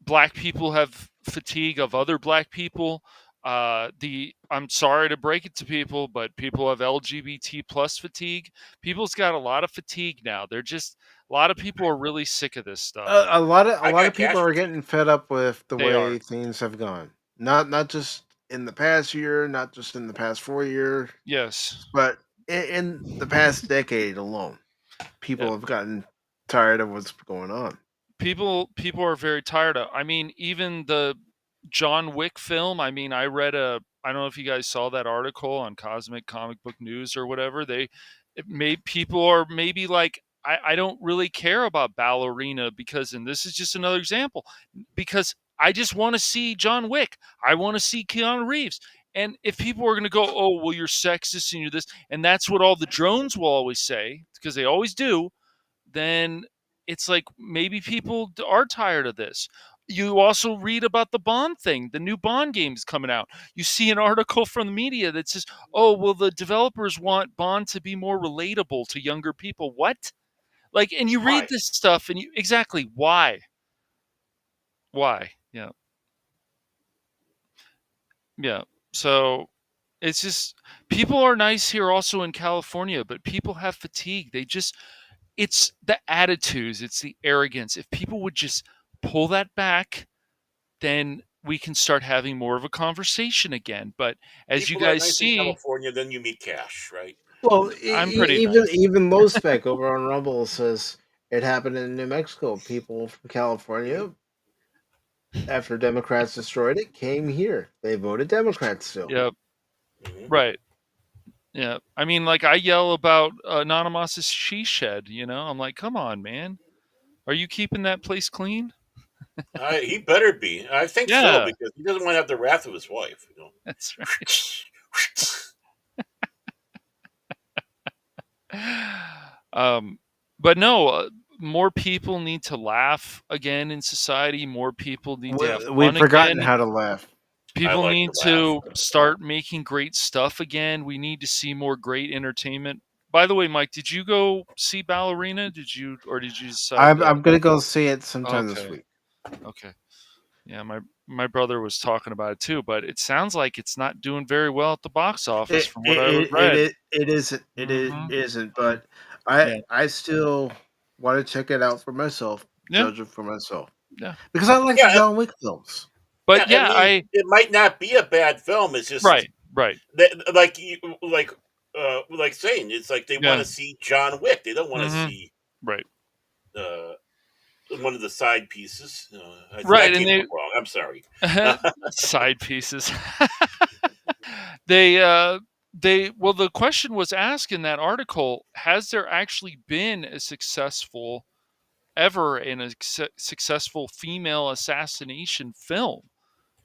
Black people have fatigue of other black people. I'm sorry to break it to people, but people have LGBT plus fatigue. People's got a lot of fatigue now. They're just a lot of people are really sick of this stuff. A lot of people are getting fed up with the way things have gone. Not just in the past year, not just in the past 4 years. Yes, but in the past decade alone, people have gotten tired of what's going on. People are very tired of. I mean, even the John Wick film. I mean, I don't know if you guys saw that article on Cosmic Comic Book News or whatever. People are maybe like, I don't really care about Ballerina because, and this is just another example, because I just want to see John Wick. I want to see Keanu Reeves. And if people are going to go, oh, well, you're sexist and you're this, and that's what all the drones will always say, because they always do, then it's like maybe people are tired of this. You also read about the Bond thing. The new Bond game is coming out. You see an article from the media that says, oh, well, the developers want Bond to be more relatable to younger people. What? Like, and you read this stuff and exactly why? Why? Yeah. Yeah. So it's just, people are nice here also in California, but people have fatigue. It's the attitudes, it's the arrogance. If people would just pull that back, then we can start having more of a conversation again. But as people you guys nice see, in California, then you meet Cash, right? Well, I'm pretty even Low Spec over on Rumble says it happened in New Mexico. People from California, after Democrats destroyed it, came here. They voted Democrats still. Yep. Right. Yeah. I mean, like, I yell about Anonymous' she shed, I'm like, come on, man. Are you keeping that place clean? He better be. I think so Yeah. because he doesn't want to have the wrath of his wife. You know. That's right. But no, more people need to laugh again in society. More people need to have We've fun forgotten again. how to laugh. People like need to laugh. to start making great stuff again. We need to see more great entertainment. By the way, Mike, did you go see Ballerina? Did you decide that? I'm gonna go see it sometime this Okay. week. Okay. Yeah, my brother was talking about it too, but it sounds like it's not doing very well at the box office from what I read. It isn't. Mhm. Isn't. But Yeah. I still want to check it out for myself, Yeah. judge it for myself, Yeah. because I like the John Wick films. But I mean, it might not be a bad film. It's just right. like saying it's like they Yeah. want to see John Wick. They don't want to Mhm. see Right. one of the side pieces. I Right, came and they up wrong. I'm sorry. side pieces. Well, the question was asked in that article, has there actually been a successful successful female assassination film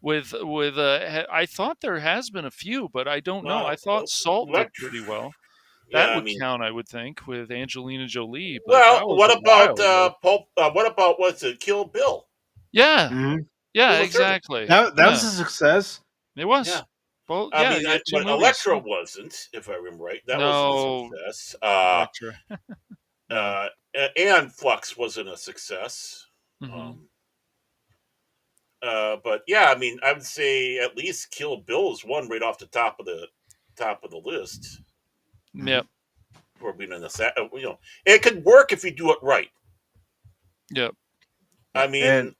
with I thought there has been a few, but I don't know. I thought Salt did pretty well. That Yeah, I would mean, count, I would think, with Angelina Jolie, but well, that was what a about while ago. What about what's it? Kill Bill. Yeah. Mhm. Yeah, Uma Thurman. exactly. That Yeah. was a success. It was. Yeah. Well, I yeah, mean, you had 2 but movies. Electra wasn't, if I remember right. That wasn't a No. success. Electra. No. And Flux wasn't a success. Mhm. But yeah, I mean, I would say at least Kill Bill is one right off the top of the list Yep. for being an assassin. It could work if you do it right. Yep. I mean, And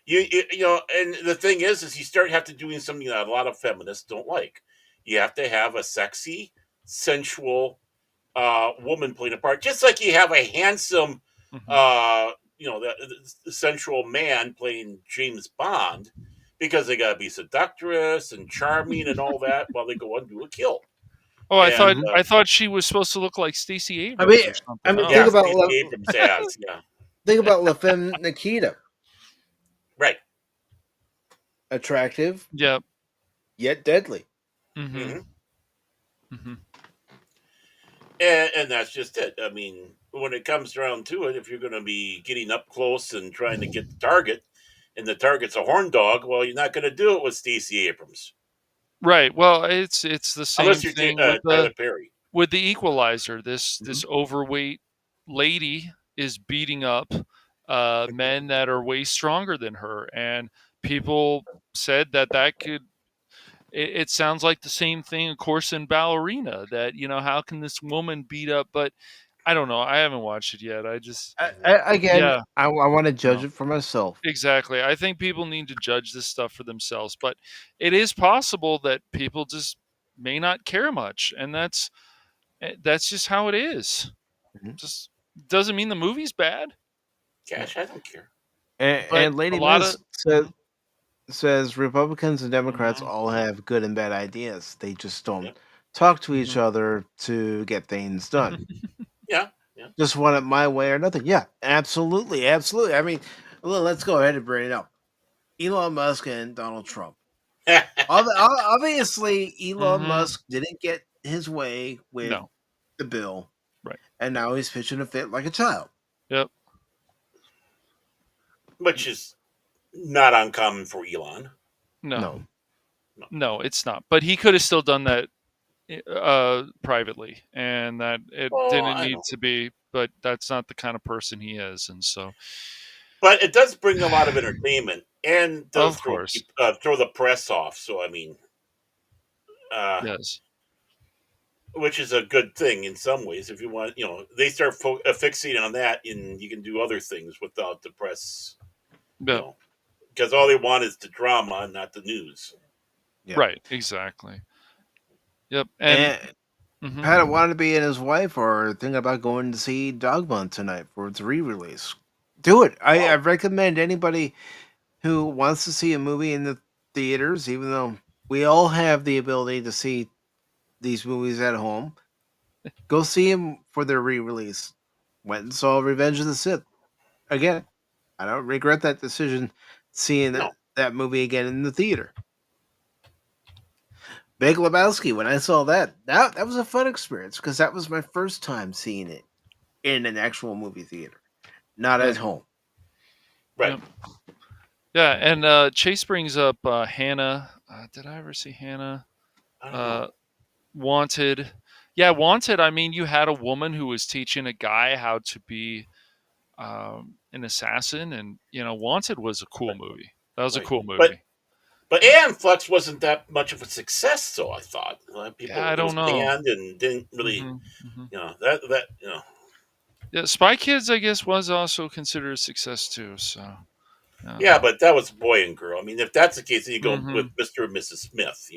and the thing is you start have to doing something that a lot of feminists don't like. You have to have a sexy, sensual woman playing a part, just like you have a handsome, the sensual man playing James Bond, because they got to be seductress and charming and all that while they go and do a kill. Oh, And, I thought she was supposed to look like Stacey Abrams or something. I mean, Oh. think about Stacey Abrams has, yeah. Think about La Femme Nikita. Right. Attractive. Yep. Yet deadly. Mm-hmm. Mm-hmm. And that's just it. I mean, when it comes down to it, if you're going to be getting up close and trying to get the target, and the target's a horn dog, well, you're not going to do it with Stacey Abrams. Right. Well, it's the same Unless you're thing Tyler Perry. with the Equalizer. This overweight lady is beating up men that are way stronger than her, and people said that could. It sounds like the same thing, of course, in Ballerina. That how can this woman beat up? But I don't know. I haven't watched it yet. I just I want to judge it for myself. Exactly. I think people need to judge this stuff for themselves, but it is possible that people just may not care much, and that's just how it is. Just doesn't mean the movie's bad. Gosh, I don't care. And Lady a lot Liz says Republicans and Democrats all have good and bad ideas. They just don't talk to each other to get things done. Yeah. Just want it my way or nothing. Yeah, absolutely. I mean, let's go ahead and bring it up. Elon Musk and Donald Trump. Obviously, Elon Musk didn't get his way with the bill. Right. And now he's pitching a fit like a child. Yep. Which is not uncommon for Elon. No, it's not. But he could have still done that privately, and that it didn't need to be. But that's not the kind of person he is, and so. But it does bring a lot of entertainment, and does Of course. throw the press off. So I mean, yes, which is a good thing in some ways. If you want, they start fixating on that, and you can do other things without the press. Yeah. Because all they want is the drama, not the news. Yeah. Right. Exactly. Yep. And Pat wanted to be in his wife or thinking about going to see Dogma tonight for its re-release. Do it. I recommend anybody who wants to see a movie in the theaters, even though we all have the ability to see these movies at home, go see them for their re-release. Went and saw Revenge of the Sith. Again, I don't regret that decision. Seeing No. that movie again in the theater. Big Lebowski. When I saw that was a fun experience because that was my first time seeing it in an actual movie theater, not at home. Right. Yeah, and Chase brings up Hannah. Did I ever see Hannah? Wanted. Yeah, Wanted. I mean, you had a woman who was teaching a guy how to be an assassin, and Wanted was a cool movie. That was a cool movie. But Aeon Flux wasn't that much of a success, so I thought. People, I don't know. Banned and didn't really, that. Yeah, Spy Kids, I guess, was also considered a success too. So. Yeah, but that was boy and girl. I mean, if that's the case, then you go with Mr. and Mrs. Smith.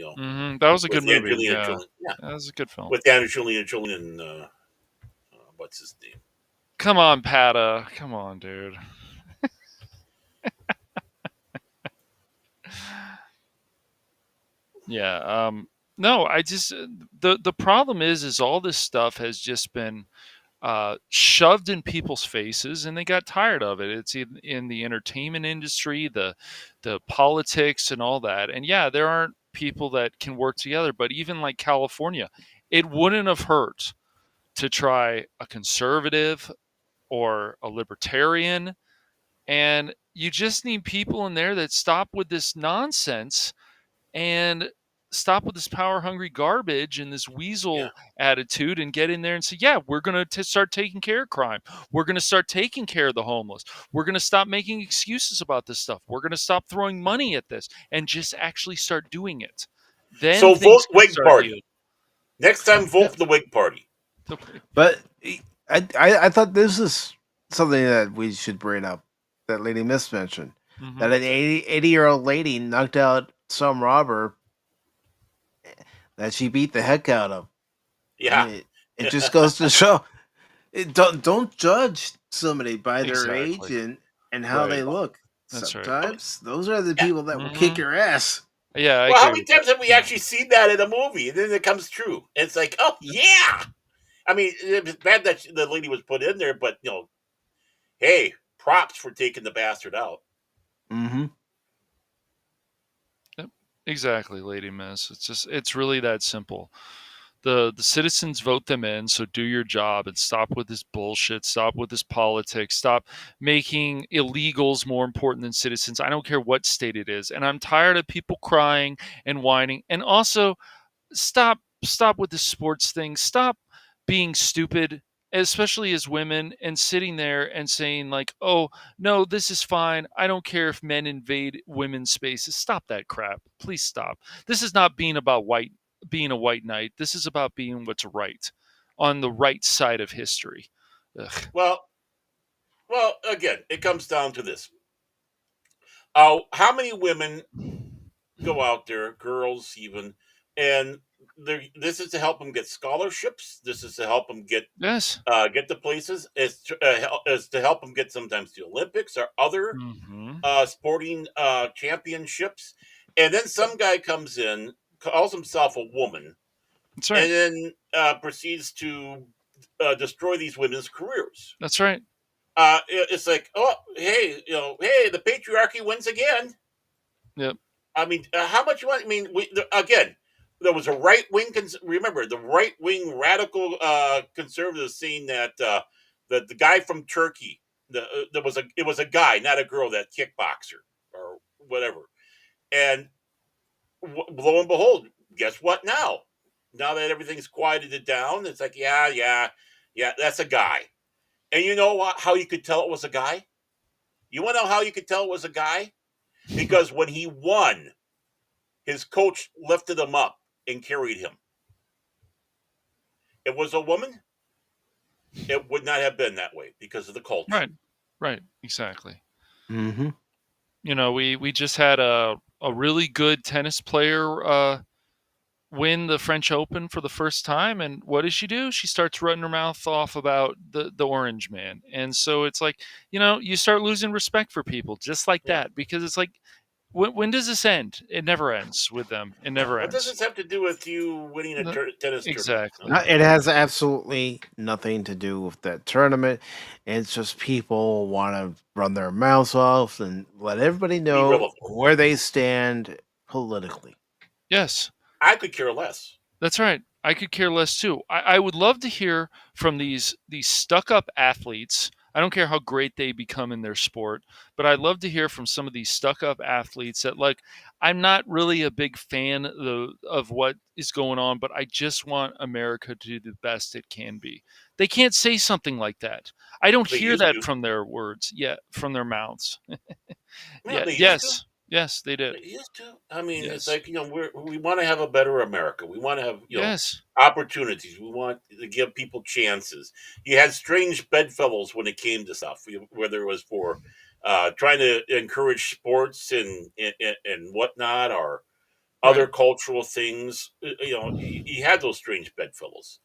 That was a good movie. Angelina Yeah. Jolie. Yeah, that was a good film. With Angelina Jolie and what's his name? Come on, Pata. Come on, dude. Yeah. No, I just the problem is all this stuff has just been shoved in people's faces, and they got tired of it. It's in the entertainment industry, the politics, and all that. And yeah, there aren't people that can work together. But even like California, it wouldn't have hurt to try a conservative or a libertarian, and you just need people in there that stop with this nonsense and stop with this power hungry garbage and this weasel attitude and get in there and say, yeah, we're going to start taking care of crime. We're going to start taking care of the homeless. We're going to stop making excuses about this stuff. We're going to stop throwing money at this and just actually start doing it. Then so vote Whig Party. Next time, vote for the Whig Party. But I thought this is something that we should bring up that Lady Miss mentioned. That an 80-year-old lady knocked out some robber that she beat the heck out of. Yeah. I mean, it just goes to show, don't judge somebody by their age and how they look. That's Sometimes those are the people that will kick your ass. Yeah. Well, how many times have we actually seen that in a movie, and then it comes true? It's like, oh yeah. I mean, it was bad that the lady was put in there, but hey, props for taking the bastard out. Mm-hmm. Yep. Exactly, Lady Miss. It's really that simple. The citizens vote them in, so do your job and stop with this bullshit. Stop with this politics. Stop making illegals more important than citizens. I don't care what state it is, and I'm tired of people crying and whining. And also, stop with the sports thing. Stop being stupid, especially as women, and sitting there and saying like, oh no, this is fine, I don't care if men invade women's spaces. Stop that crap, please stop. This is not being a white knight. This is about being what's right on the right side of history. Ugh. Well again, it comes down to this. How many women go out there, girls even, and this is to help them get scholarships. This is to help them get to places. It's to help them get sometimes the Olympics or other sporting championships. And then some guy comes in, calls himself a woman, That's right. and then proceeds to destroy these women's careers. That's right. It's like, oh, hey, the patriarchy wins again. Yep. I mean, how much you want? I mean, again, there was a right wing. Remember, the right wing radical conservatives saying that the guy from Turkey, it was a guy, not a girl, that kickboxer or whatever. And lo and behold, guess what? Now that everything's quieted it down, it's like, yeah, that's a guy. And you know how you could tell it was a guy? You want to know how you could tell it was a guy? Because when he won, his coach lifted him up and carried him. It was a woman, it would not have been that way because of the culture. Right, exactly. Mm-hmm. We just had a really good tennis player win the French Open for the first time, and what does she do? She starts running her mouth off about the orange man. And so it's like, you start losing respect for people just like that, because it's like, when does this end? It never ends with them. It never What does ends. this have to do with you winning a tennis Exactly. tournament? It has absolutely nothing to do with that tournament. It's just people want to run their mouths off and let everybody know relevant. where they stand politically. Yes. I could care less. That's right. I could care less too. I would love to hear from these stuck-up athletes. I don't care how great they become in their sport, but I'd love to hear from some of these stuck-up athletes that, like, I'm not really a big fan of what is going on, but I just want America to do the best it can be. They can't say something like that. I don't They hear used that to. from their words yet, from their mouths. Man, they used Yes. to. Yes, they did. They used to. I mean, it's Yes. like, we want to have a better America. We want to have Yes. opportunities. We want to give people chances. You had strange bedfellows when it came to stuff, whether it was for trying to encourage sports and whatnot, or other cultural things. You had those strange bedfellows.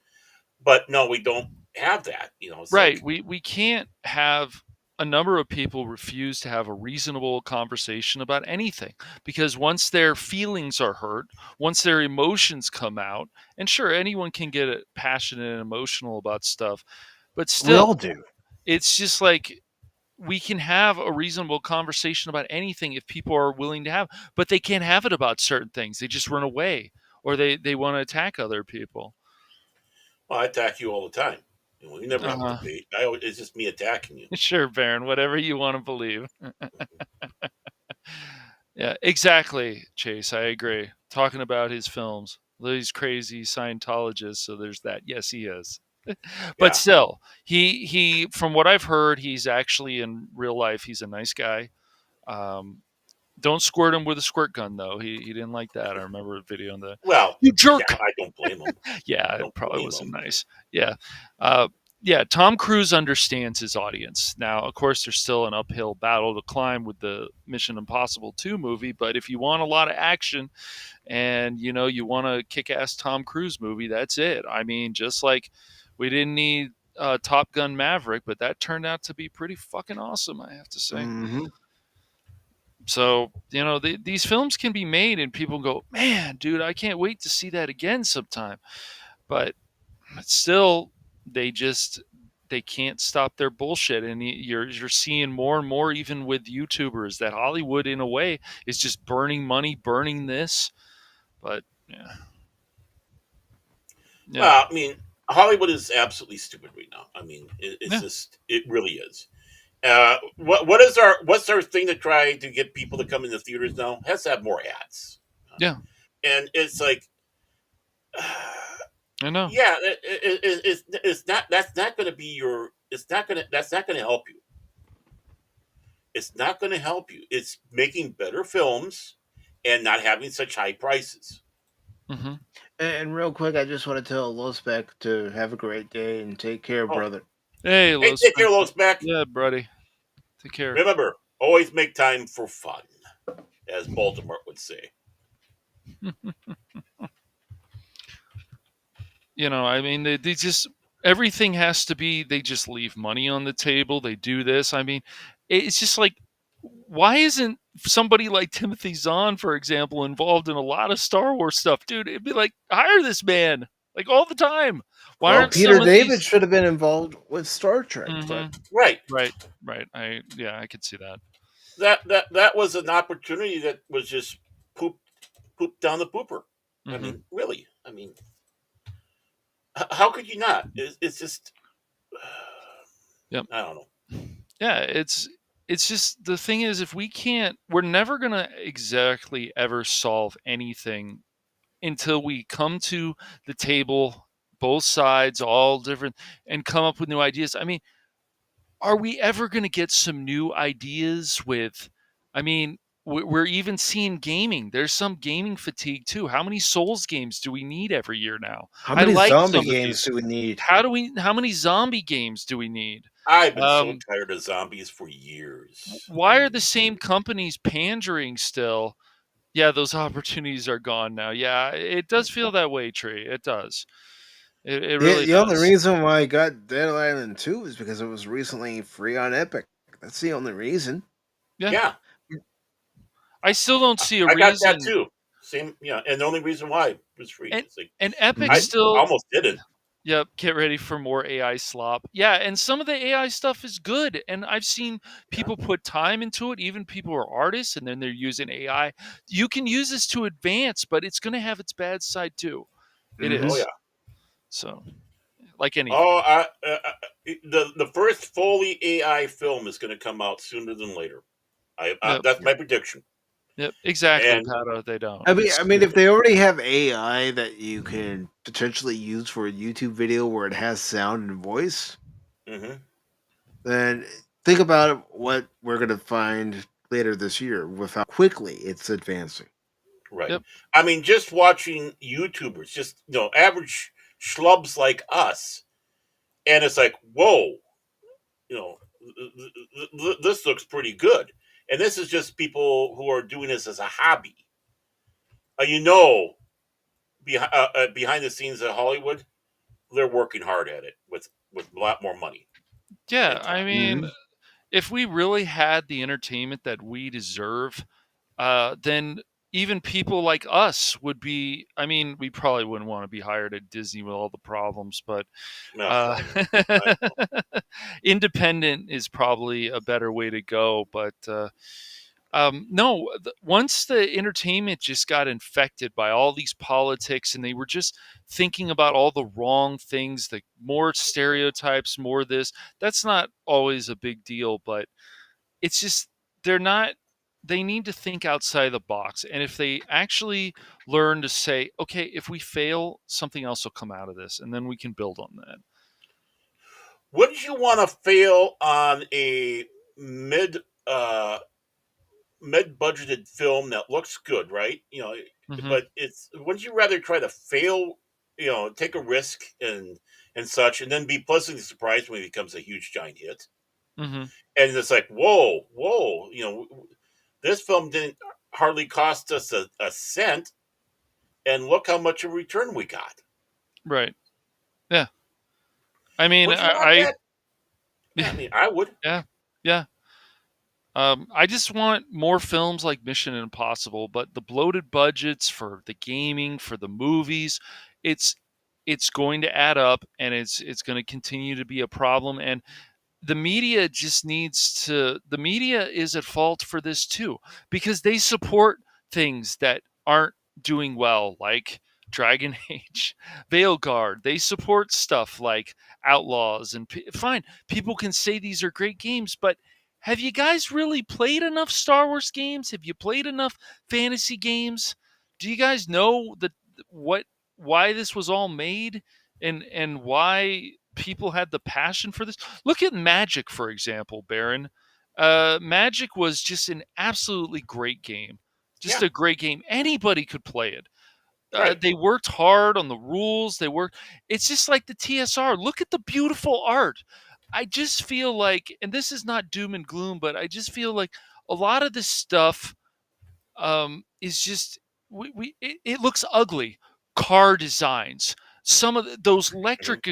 But no, we don't have that. It's Right. like, We can't have a number of people refuse to have a reasonable conversation about anything, because once their feelings are hurt, once their emotions come out, and sure, anyone can get passionate and emotional about stuff, but We all still, do. it's just like we can have a reasonable conversation about anything if people are willing to have, but they can't have it about certain things. They just run away, or they want to attack other people. well, I attack you all the time. We never have a Uh-huh. debate. It's just me attacking you. Sure, Baron, whatever you want to believe. Yeah, exactly, Chase. I agree. Talking about his films, he's crazy Scientologist, so there's that. Yes, he is. Yeah. But still, he from what I've heard, he's actually in real life, he's a nice guy. Don't squirt him with a squirt gun, though. He didn't like that. I remember a video on the Well, you jerk. yeah, I don't blame him. Yeah, I it don't probably blame wasn't him. nice. Yeah. Yeah, Tom Cruise understands his audience. Now, of course, there's still an uphill battle to climb with the Mission Impossible 2 movie, but if you want a lot of action and, you want a kick-ass Tom Cruise movie, that's it. I mean, just like we didn't need Top Gun Maverick, but that turned out to be pretty fucking awesome, I have to say. Mm-hmm. So, these films can be made and people go, man, dude, I can't wait to see that again sometime. But still, they can't stop their bullshit. And you're seeing more and more, even with YouTubers, that Hollywood, in a way, is just burning money, burning this. But, yeah. Well, I mean, Hollywood is absolutely stupid right now. I mean, it's just, it really is. What's our thing to try to get people to come in the theaters now? It has to have more ads. Yeah. And it's like, I know. Yeah, it's not. That's not going to be your. It's not going to. That's not going to help you. It's not going to help you. It's making better films and not having such high prices. Mm-hmm. And real quick, I just want to tell Losbeck to have a great day and take care, brother. Hey, take care, Losbeck. Yeah, buddy. Take care. Remember, always make time for fun, as Baltimore would say. I mean, they just, everything has to be, they just leave money on the table. They do this. I mean, it's just like, why isn't somebody like Timothy Zahn, for example, involved in a lot of Star Wars stuff? Dude, it'd be like, hire this man, like, all the time. Why aren't Peter David should have been involved with Star Trek. Mm-hmm. But... Right. I could see that. That was an opportunity that was just pooped down the pooper. Mm-hmm. I mean, really. I mean, how could you not? It's just, yep. I don't know. Yeah, it's just, the thing is, if we're never going to exactly ever solve anything until we come to the table, both sides, all different, and come up with new ideas. I mean, are we ever going to get some new ideas with, I mean, we're even seeing gaming. There's some gaming fatigue too. How many Souls games do we need every year now? How many zombie games do we need? How many zombie games do we need? I've been so tired of zombies for years. Why are the same companies pandering still? Yeah, those opportunities are gone now. Yeah, it does feel that way, Tree. It does. It really The does. only reason why I got Dead Island 2 is because it was recently free on Epic. That's the only reason. Yeah. I still don't see a I got that reason. too. Same, yeah. And the only reason why it was free. And It's like Epic I still. almost didn't. Yep, get ready for more AI slop. Yeah, and some of the AI stuff is good, and I've seen people put time into it. Even people who are artists, and then they're using AI. You can use this to advance, but it's going to have its bad side too. It Oh is. yeah. So, like anything. Oh, the first fully AI film is going to come out sooner than later. Yep. That's my prediction. Yep, exactly, And Pato. They don't. I mean, It's if they already have AI that you can potentially use for a YouTube video where it has sound and voice, Mhm. then think about what we're gonna find later this year with how quickly it's advancing. Right. Yep. I mean, just watching YouTubers, just average schlubs like us, and it's like, whoa, this looks pretty good. And this is just people who are doing this as a hobby. Behind the scenes at Hollywood, they're working hard at it with a lot more money. Yeah, and I time. mean, if we really had the entertainment that we deserve, then even people like us would be. I mean, we probably wouldn't want to be hired at Disney with all the problems, but No, uh, I know. independent is probably a better way to go. But no, once the entertainment just got infected by all these politics and they were just thinking about all the wrong things, the more stereotypes, more this, that's not always a big deal, but it's just they're not they need to think outside the box. And if they actually learn to say, okay, if we fail, something else will come out of this, and then we can build on that. Wouldn't you want to fail on a mid uh mid budgeted film that looks good, right? Mhm. But wouldn't you rather try to fail, take a risk and such, and then be pleasantly surprised when it becomes a huge giant hit? Mhm. And it's like, whoa, whoa, this film didn't hardly cost us a cent, and look how much of a return we got. Right. Yeah. I mean, Would you want I that? Yeah, I mean, I would. yeah. Yeah. I just want more films like Mission Impossible, but the bloated budgets for the gaming, for the movies, it's it's going to add up, and it's going to continue to be a problem. And the media just needs to the media is at fault for this too, because they support things that aren't doing well, like Dragon Age, Veilguard. They support stuff like Outlaws, and fine, people can say these are great games, but have you guys really played enough Star Wars games? Have you played enough fantasy games? Do you guys know what why this was all made, and why people had the passion for this? Look at Magic, for example, Baron. Magic was just an absolutely great game. Just Yeah. a great game. Anybody could play it. Right. They worked hard on the rules. It's just like the TSR. Look at the beautiful art. I just feel like, and this is not doom and gloom, but I just feel like a lot of this stuff is just it looks ugly. Car designs, some of those electric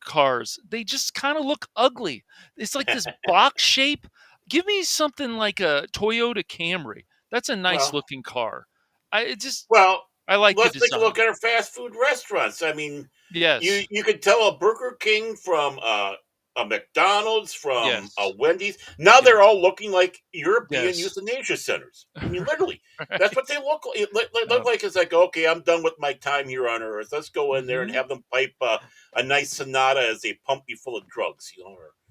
cars, they just kind of look ugly. It's like this box shape. Give me something like a Toyota Camry. That's a nice Well, looking car. I just well, I like the let's take a design. look at our fast food restaurants. I mean, Yes. you could tell a Burger King from a McDonald's, from a Yes. Wendy's. Now they're all looking like European Yes. euthanasia centers. I mean, literally, that's what they look like. Look Yep. like. It's like, okay, I'm done with my time here on Earth. Let's go in there and Mhm. have them pipe a nice sonata as they pump you full of drugs.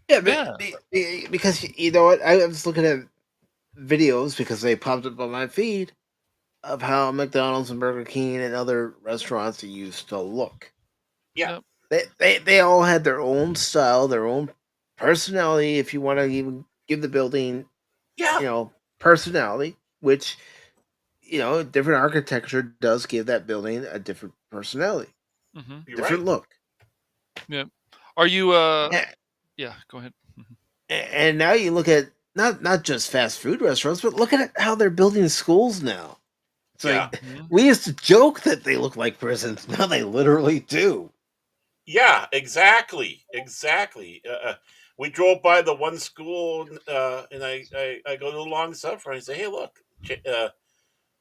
Yeah, but Yeah. because you know what, I was looking at videos because they popped up on my feed of how McDonald's and Burger King and other restaurants used to look. Yeah. They all had their own style, their own personality, if you want to even give the building, Yeah. personality, which, different architecture does give that building a different personality, Mhm. You're different right. look. Yeah. Are you A- yeah, go ahead. Mhm. And now you look at not just fast food restaurants, but look at how they're building schools now. It's Yeah. like we used to joke that they look like prisons. Now they literally do. Yeah, exactly, exactly. We drove by the one school, and I go to the long suffer and I say, "Hey, look,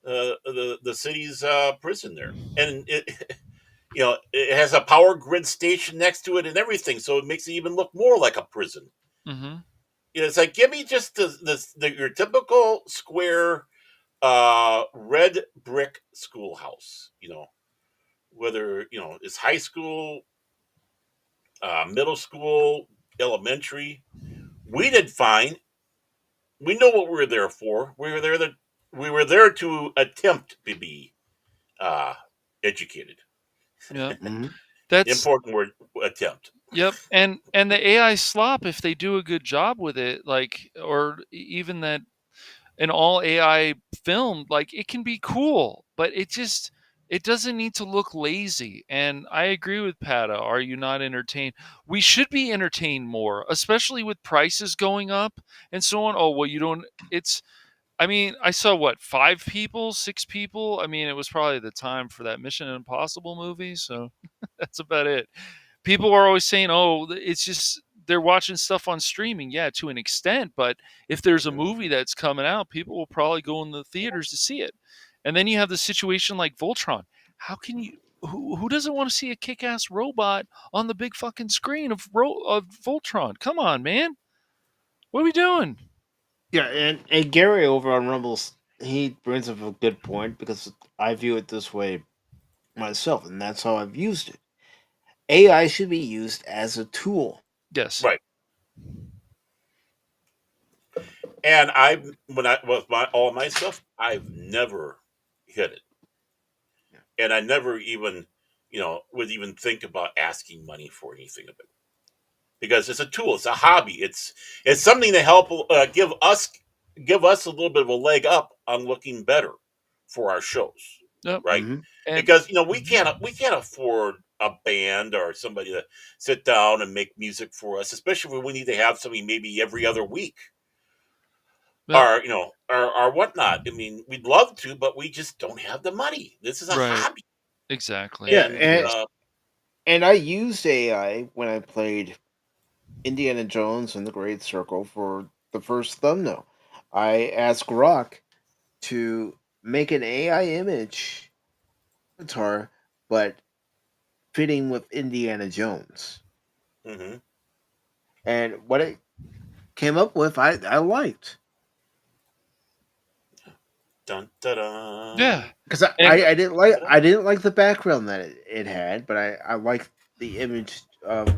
the city's prison there, and it it has a power grid station next to it and everything, so it makes it even look more like a prison. Mm-hmm. It's like, give me just your typical square red brick schoolhouse. Whether it's high school, middle school, elementary. We did fine. We know what we were there for. We were there to attempt to be uh, educated. Yeah. Mm-hmm. That's Important word, attempt. Yep, and the AI slop, if they do a good job with it, like, or even that an all AI film, like, it can be cool, but it doesn't need to look lazy. And I agree with Pata. Are you not entertained? We should be entertained more, especially with prices going up and so on. Oh well, you don't. It's. I mean, I saw what, 5 people, 6 people. I mean, it was probably the time for that Mission Impossible movie, so that's about it. People are always saying, "Oh, it's just they're watching stuff on streaming." Yeah, to an extent, but if there's a movie that's coming out, people will probably go in the theaters to see it. And then you have the situation like Voltron. How can you? Who doesn't want to see a kick-ass robot on the big fucking screen of Voltron? Come on, man. What are we doing? Yeah, and Gary over on Rumbles, he brings up a good point because I view it this way myself, and that's how I've used it. AI should be used as a tool. Yes. Right. And when I with all my stuff, I've never hit it, and I never even, would even think about asking money for anything of it, because it's a tool, it's a hobby, it's something to help give us a little bit of a leg up on looking better for our shows, Yep. right? Mhm. Because we can't afford a band or somebody to sit down and make music for us, especially when we need to have something maybe every other week. Yep. Or whatnot. I mean, we'd love to, but we just don't have the money. This is a Right. hobby, Exactly. Yeah, and and I used AI when I played Indiana Jones and the Great Circle for the first thumbnail. I asked Rock to make an AI image avatar, but fitting with Indiana Jones. hmm And what it came up with, I liked. dun, dun, dun. Yeah. Because And I didn't like the background that it had, but I liked the image of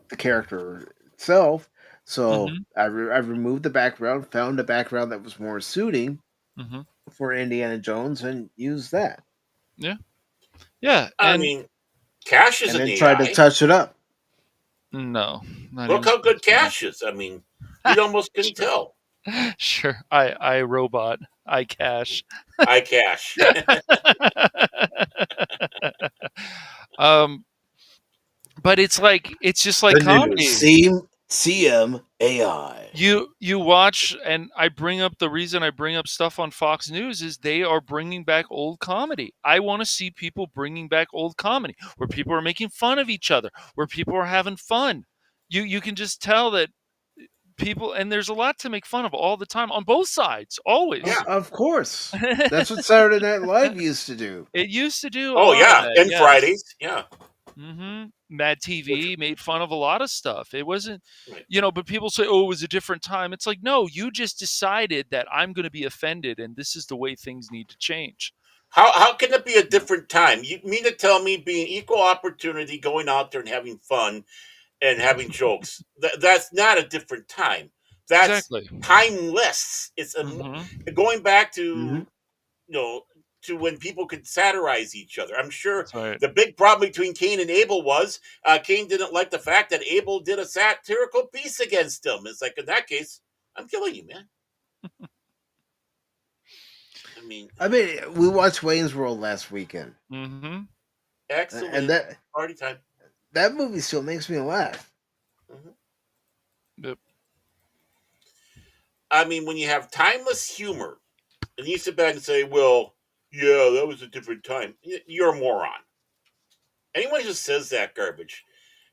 the character itself. So Mhm. I removed the background, found a background that was more suiting Mhm. for Indiana Jones, and used that, Yeah. Yeah, I and mean, Cash is and an then tried to AI. touch it up. no, not Look even how good close. Cash is. I mean, you almost couldn't tell. Sure. I robot. I cash. I Cash. um, but it's just like The new comedy. CM AI. You watch, and the reason I bring up stuff on Fox News is they are bringing back old comedy. I want to see people bringing back old comedy where people are making fun of each other, where people are having fun. You can just tell that people, and there's a lot to make fun of all the time on both sides, always. Yeah. Of course, that's what Saturday Night Live used to do. It used to do a Oh lot of yeah, that, and yes. Fridays. Yeah. Mad Which, TV made fun of a lot of stuff. It wasn't, right. but people say, "Oh, it was a different time." It's like, no, you just decided that I'm going to be offended, and this is the way things need to change. How can it be a different time? You mean to tell me being equal opportunity, going out there and having fun and having jokes, that's not a different time. That's Exactly. timeless. Going back to Hmm. you know to when people could satirize each other. I'm sure That's right. the big problem between Cain and Abel was Cain didn't like the fact that Abel did a satirical piece against him. It's like, in that case, I'm killing you, man. I mean, we watched Wayne's World last weekend, Mm-hmm. and Excellent party time. that movie still makes me laugh. Mhm. Yep. I mean, when you have timeless humor, and you sit back and say, "Well, yeah, that was a different time," you're a moron. Anyone who says that garbage,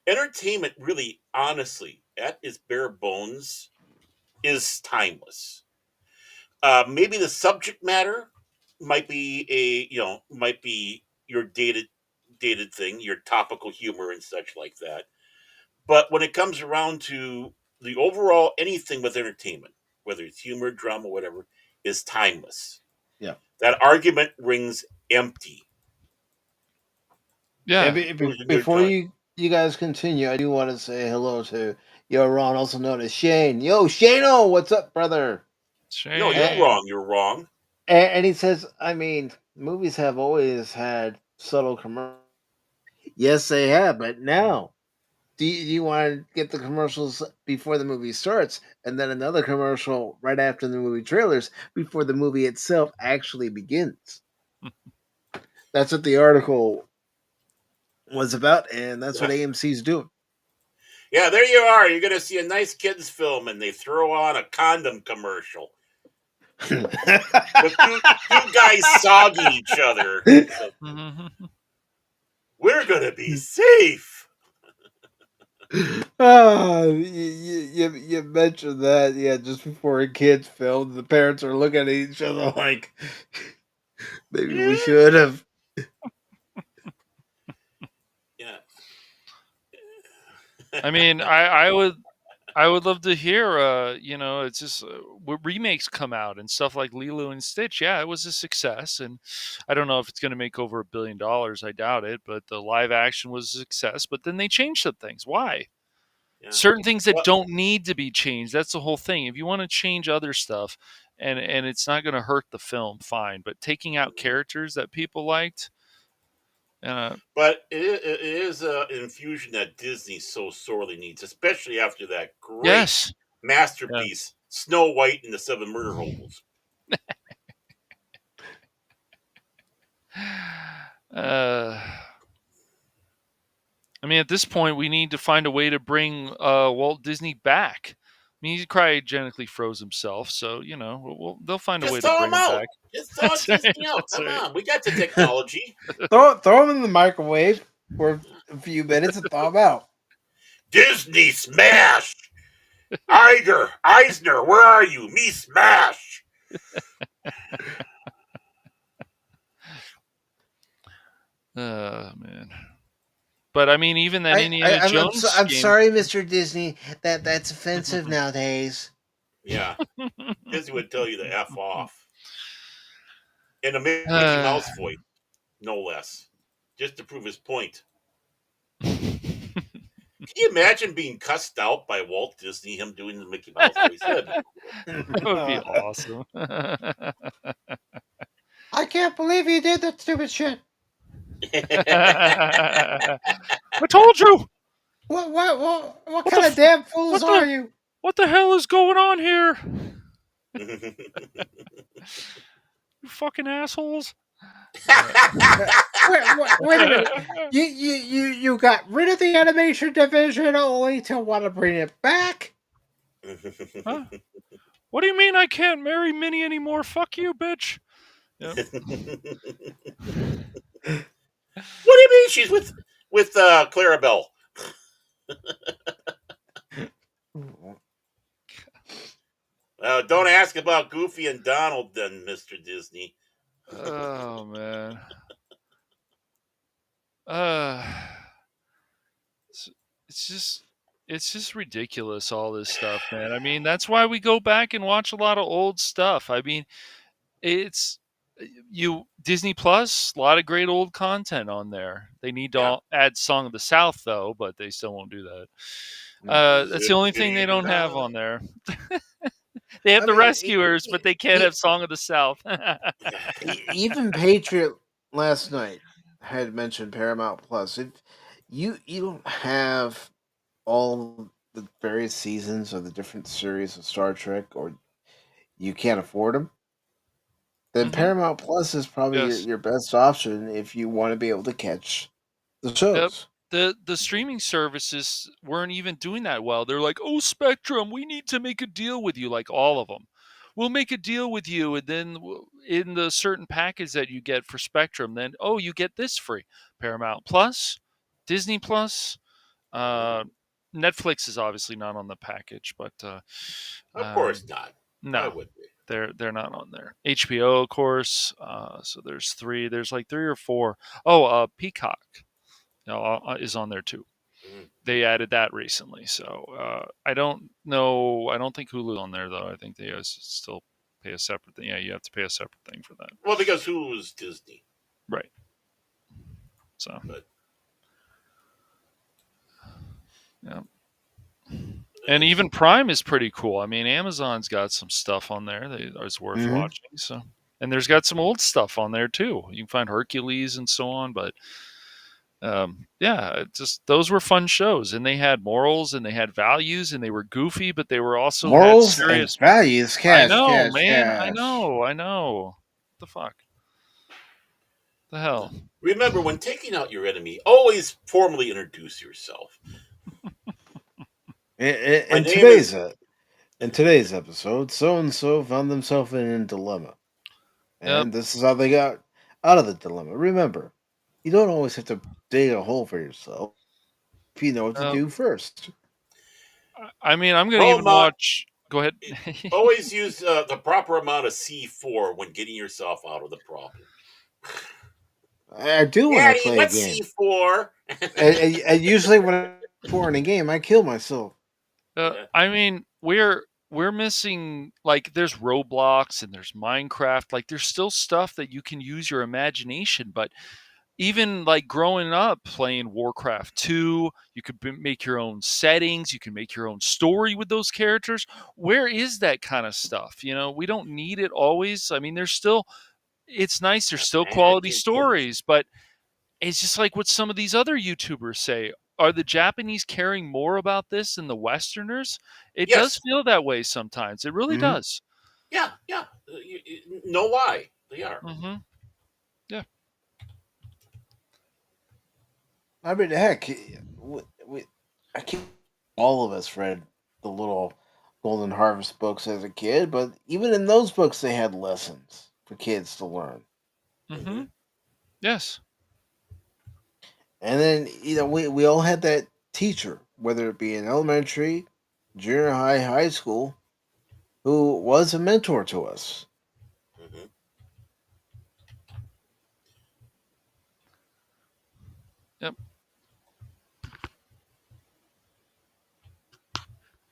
entertainment really, honestly, at its bare bones, is timeless. Maybe the subject matter might be might be your dated thing, your topical humor and such like that. But when it comes around to the overall anything with entertainment, whether it's humor, drama, whatever, is timeless. Yeah. That argument rings empty. Yeah. Before you guys continue, I do want to say hello to Ron, also known as Shane. Yo, Shane-o, what's up, brother? Shane. No, you're wrong. You're wrong. And he says, I mean, movies have always had subtle commercials. Yes, they have, but now, do you want to get the commercials before the movie starts, and then another commercial right after the movie trailers before the movie itself actually begins? That's what the article was about, and that's what AMC's doing. Yeah, there you are. You're going to see a nice kids film, and they throw on a condom commercial. With two guys sogging each other. We're going to be safe. You mentioned that, yeah, just before a kid's film, the parents are looking at each other like, maybe we should have. Yeah. I mean, I would love to hear, it's just remakes come out and stuff like Lilo and Stitch. Yeah, it was a success, and I don't know if it's going to make over $1 billion. I doubt it, but the live action was a success. But then they changed some things. Why? Yeah. Certain things that don't need to be changed. That's the whole thing. If you want to change other stuff, and it's not going to hurt the film, fine. But taking out characters that people liked. But it is an infusion that Disney so sorely needs, especially after that great masterpiece, Snow White and the Seven Murder Hobos. I mean, at this point, we need to find a way to bring Walt Disney back. I mean, he cryogenically froze himself, so they'll find a way to bring him back. Just throw Disney out. Come on, we got the technology. Throw him in the microwave for a few minutes and thaw him out. Disney smash. Eisner, where are you? Me smash. Man. But I mean, even that Indiana Jones. I'm sorry, Mr. Disney. That's offensive nowadays. Yeah, Disney would tell you to F off. In a Mickey Mouse voice, no less, just to prove his point. Can you imagine being cussed out by Walt Disney? Him doing the Mickey Mouse voice? That would be awesome. I can't believe you did that stupid shit. I told you. What kind of damn fools are you? What the hell is going on here? You fucking assholes. Wait a minute. You got rid of the animation division only to want to bring it back? Huh? What do you mean I can't marry Minnie anymore? Fuck you, bitch. Yep. What do you mean she's with Clarabelle? Don't ask about Goofy and Donald then, Mr. Disney. Oh man. It's just ridiculous, all this stuff, man. I mean, that's why we go back and watch a lot of old stuff. I mean, it's Disney Plus, a lot of great old content on there. They need to add Song of the South though, but they still won't do that. That's the only thing they don't have on there. They have the Rescuers, but they can't have Song of the South. Even Patriot last night had mentioned Paramount Plus. If you don't have all the various seasons of the different series of Star Trek, or you can't afford them, then Paramount Plus is probably your best option if you want to be able to catch the shows. The streaming services weren't even doing that well. They're like, oh, Spectrum, we need to make a deal with you, like all of them. We'll make a deal with you, and then in the certain package that you get for Spectrum, then, you get this free. Paramount Plus, Disney Plus, Netflix is obviously not on the package, but... of course not. No. I would be. they're not on there. HBO, of course. So there's 3. There's like 3 or 4. Oh, Peacock, is on there too. They added that recently. So I don't know. I don't think Hulu's on there though. I think they still pay a separate thing. Yeah, you have to pay a separate thing for that. Well, because Hulu is Disney, right? So, yeah. And even Prime is pretty cool. I mean, Amazon's got some stuff on there that is worth watching. So, and there's got some old stuff on there too. You can find Hercules and so on. But yeah, just those were fun shows, and they had morals and they had values, and they were goofy, but they were also morals had serious and values. I know, man. I know. What the fuck? The hell? Remember, when taking out your enemy, always formally introduce yourself. In today's episode, so and so found themselves in a dilemma, and this is how they got out of the dilemma. Remember, you don't always have to dig a hole for yourself if you know what to do first. I mean, I'm going to even watch. Go ahead. Always use the proper amount of C4 when getting yourself out of the problem. I do when I play a game. C4? and usually when I'm in a game, I kill myself. I mean, we're missing, like, there's Roblox and there's Minecraft. Like, there's still stuff that you can use your imagination. But even like growing up playing Warcraft 2, you could make your own settings. You can make your own story with those characters. Where is that kind of stuff? You know, we don't need it always. I mean, it's nice. There's still quality stories, but it's just like what some of these other YouTubers say. Are the Japanese caring more about this than the Westerners? It does feel that way sometimes. It really does. Yeah. You know why they are. Yeah. I mean, heck, I can't. All of us read the little Golden Harvest books as a kid, but even in those books, they had lessons for kids to learn. Yes. And then, we all had that teacher, whether it be in elementary, junior high, high school, who was a mentor to us. Yep.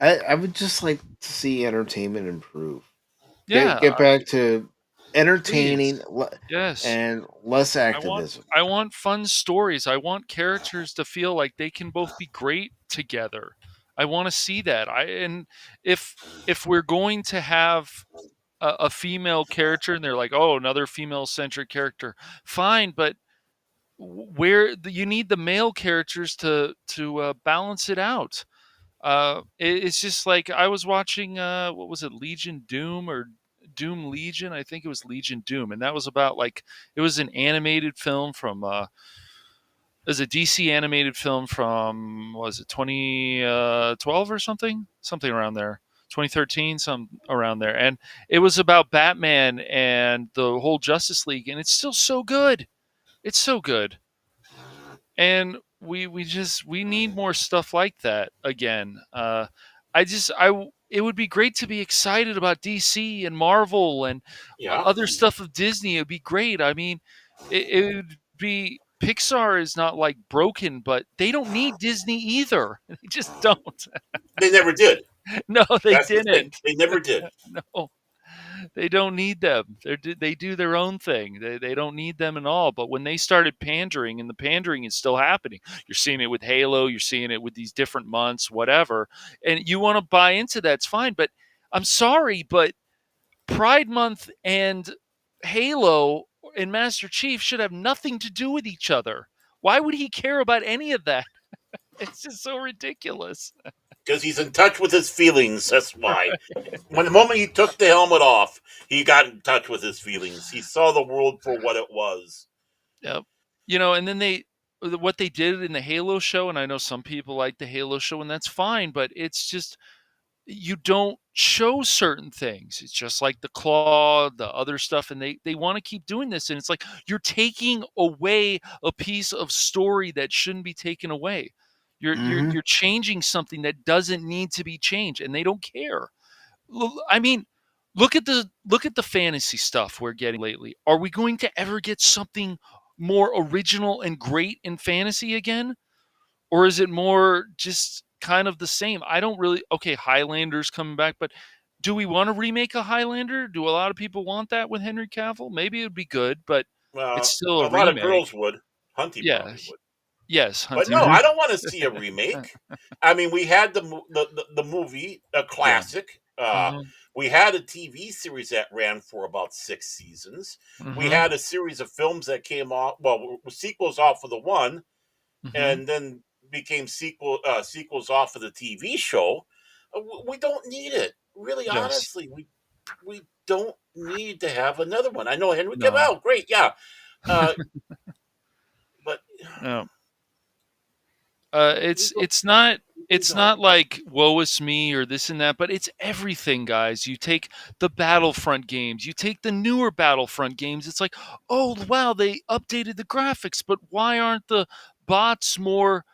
I would just like to see entertainment improve. Yeah. Get back to entertaining Yes. and less activism. I want fun stories. I want characters to feel like they can both be great together. I want to see that. And if we're going to have a female character and they're like, oh, another female centric character, fine, but where you need the male characters to balance it out. It's just like I was watching what was it, Legion Doom or Doom Legion? I think it was Legion Doom, and that was about, like, it was an animated film from it was a DC animated film from, what was it, 2012 or something around there, 2013, some around there, and it was about Batman and the whole Justice League, and it's still so good. It's so good. And we need more stuff like that again. It would be great to be excited about DC and Marvel and other stuff of Disney. It would be great. I mean, it would be, Pixar is not like broken, but they don't need Disney either. They just don't. They never did. No, That's didn't. The thing. They never did. No. They don't need them. They do their own thing. They don't need them at all. But when they started pandering, and the pandering is still happening, you're seeing it with Halo, you're seeing it with these different months, whatever, and you want to buy into that, it's fine. But I'm sorry, but Pride Month and Halo and Master Chief should have nothing to do with each other. Why would he care about any of that? It's just so ridiculous. Because he's in touch with his feelings. That's why. When the moment he took the helmet off, he got in touch with his feelings. He saw the world for what it was. Yep. And then what they did in the Halo show, and I know some people like the Halo show, and that's fine, but it's just, you don't show certain things. It's just like the Claw, the other stuff, and they want to keep doing this, and it's like you're taking away a piece of story that shouldn't be taken away. You're changing something that doesn't need to be changed, and they don't care. I mean, look at the fantasy stuff we're getting lately. Are we going to ever get something more original and great in fantasy again? Or is it more just kind of the same? I don't really. Okay, Highlander's coming back, but do we want to remake a Highlander? Do a lot of people want that with Henry Cavill? Maybe it'd be good, but it's still a A lot of remake. girls would. Hunty Yeah. probably would. Yes, But Hunty. no, I don't want to see a remake. I mean, we had the movie, a classic. We had a TV series that ran for about 6 seasons. We had a series of films that came off. Well, sequels off of the one, and then became sequels off of the TV show. We don't need it. Really, Yes. honestly, we don't need to have another one. I know Henry No. Cavill, great, yeah. But No. It's not like woe is me or this and that, but it's everything, guys. You take the Battlefront games, you take the newer Battlefront games. It's like, oh wow, they updated the graphics, but why aren't the bots more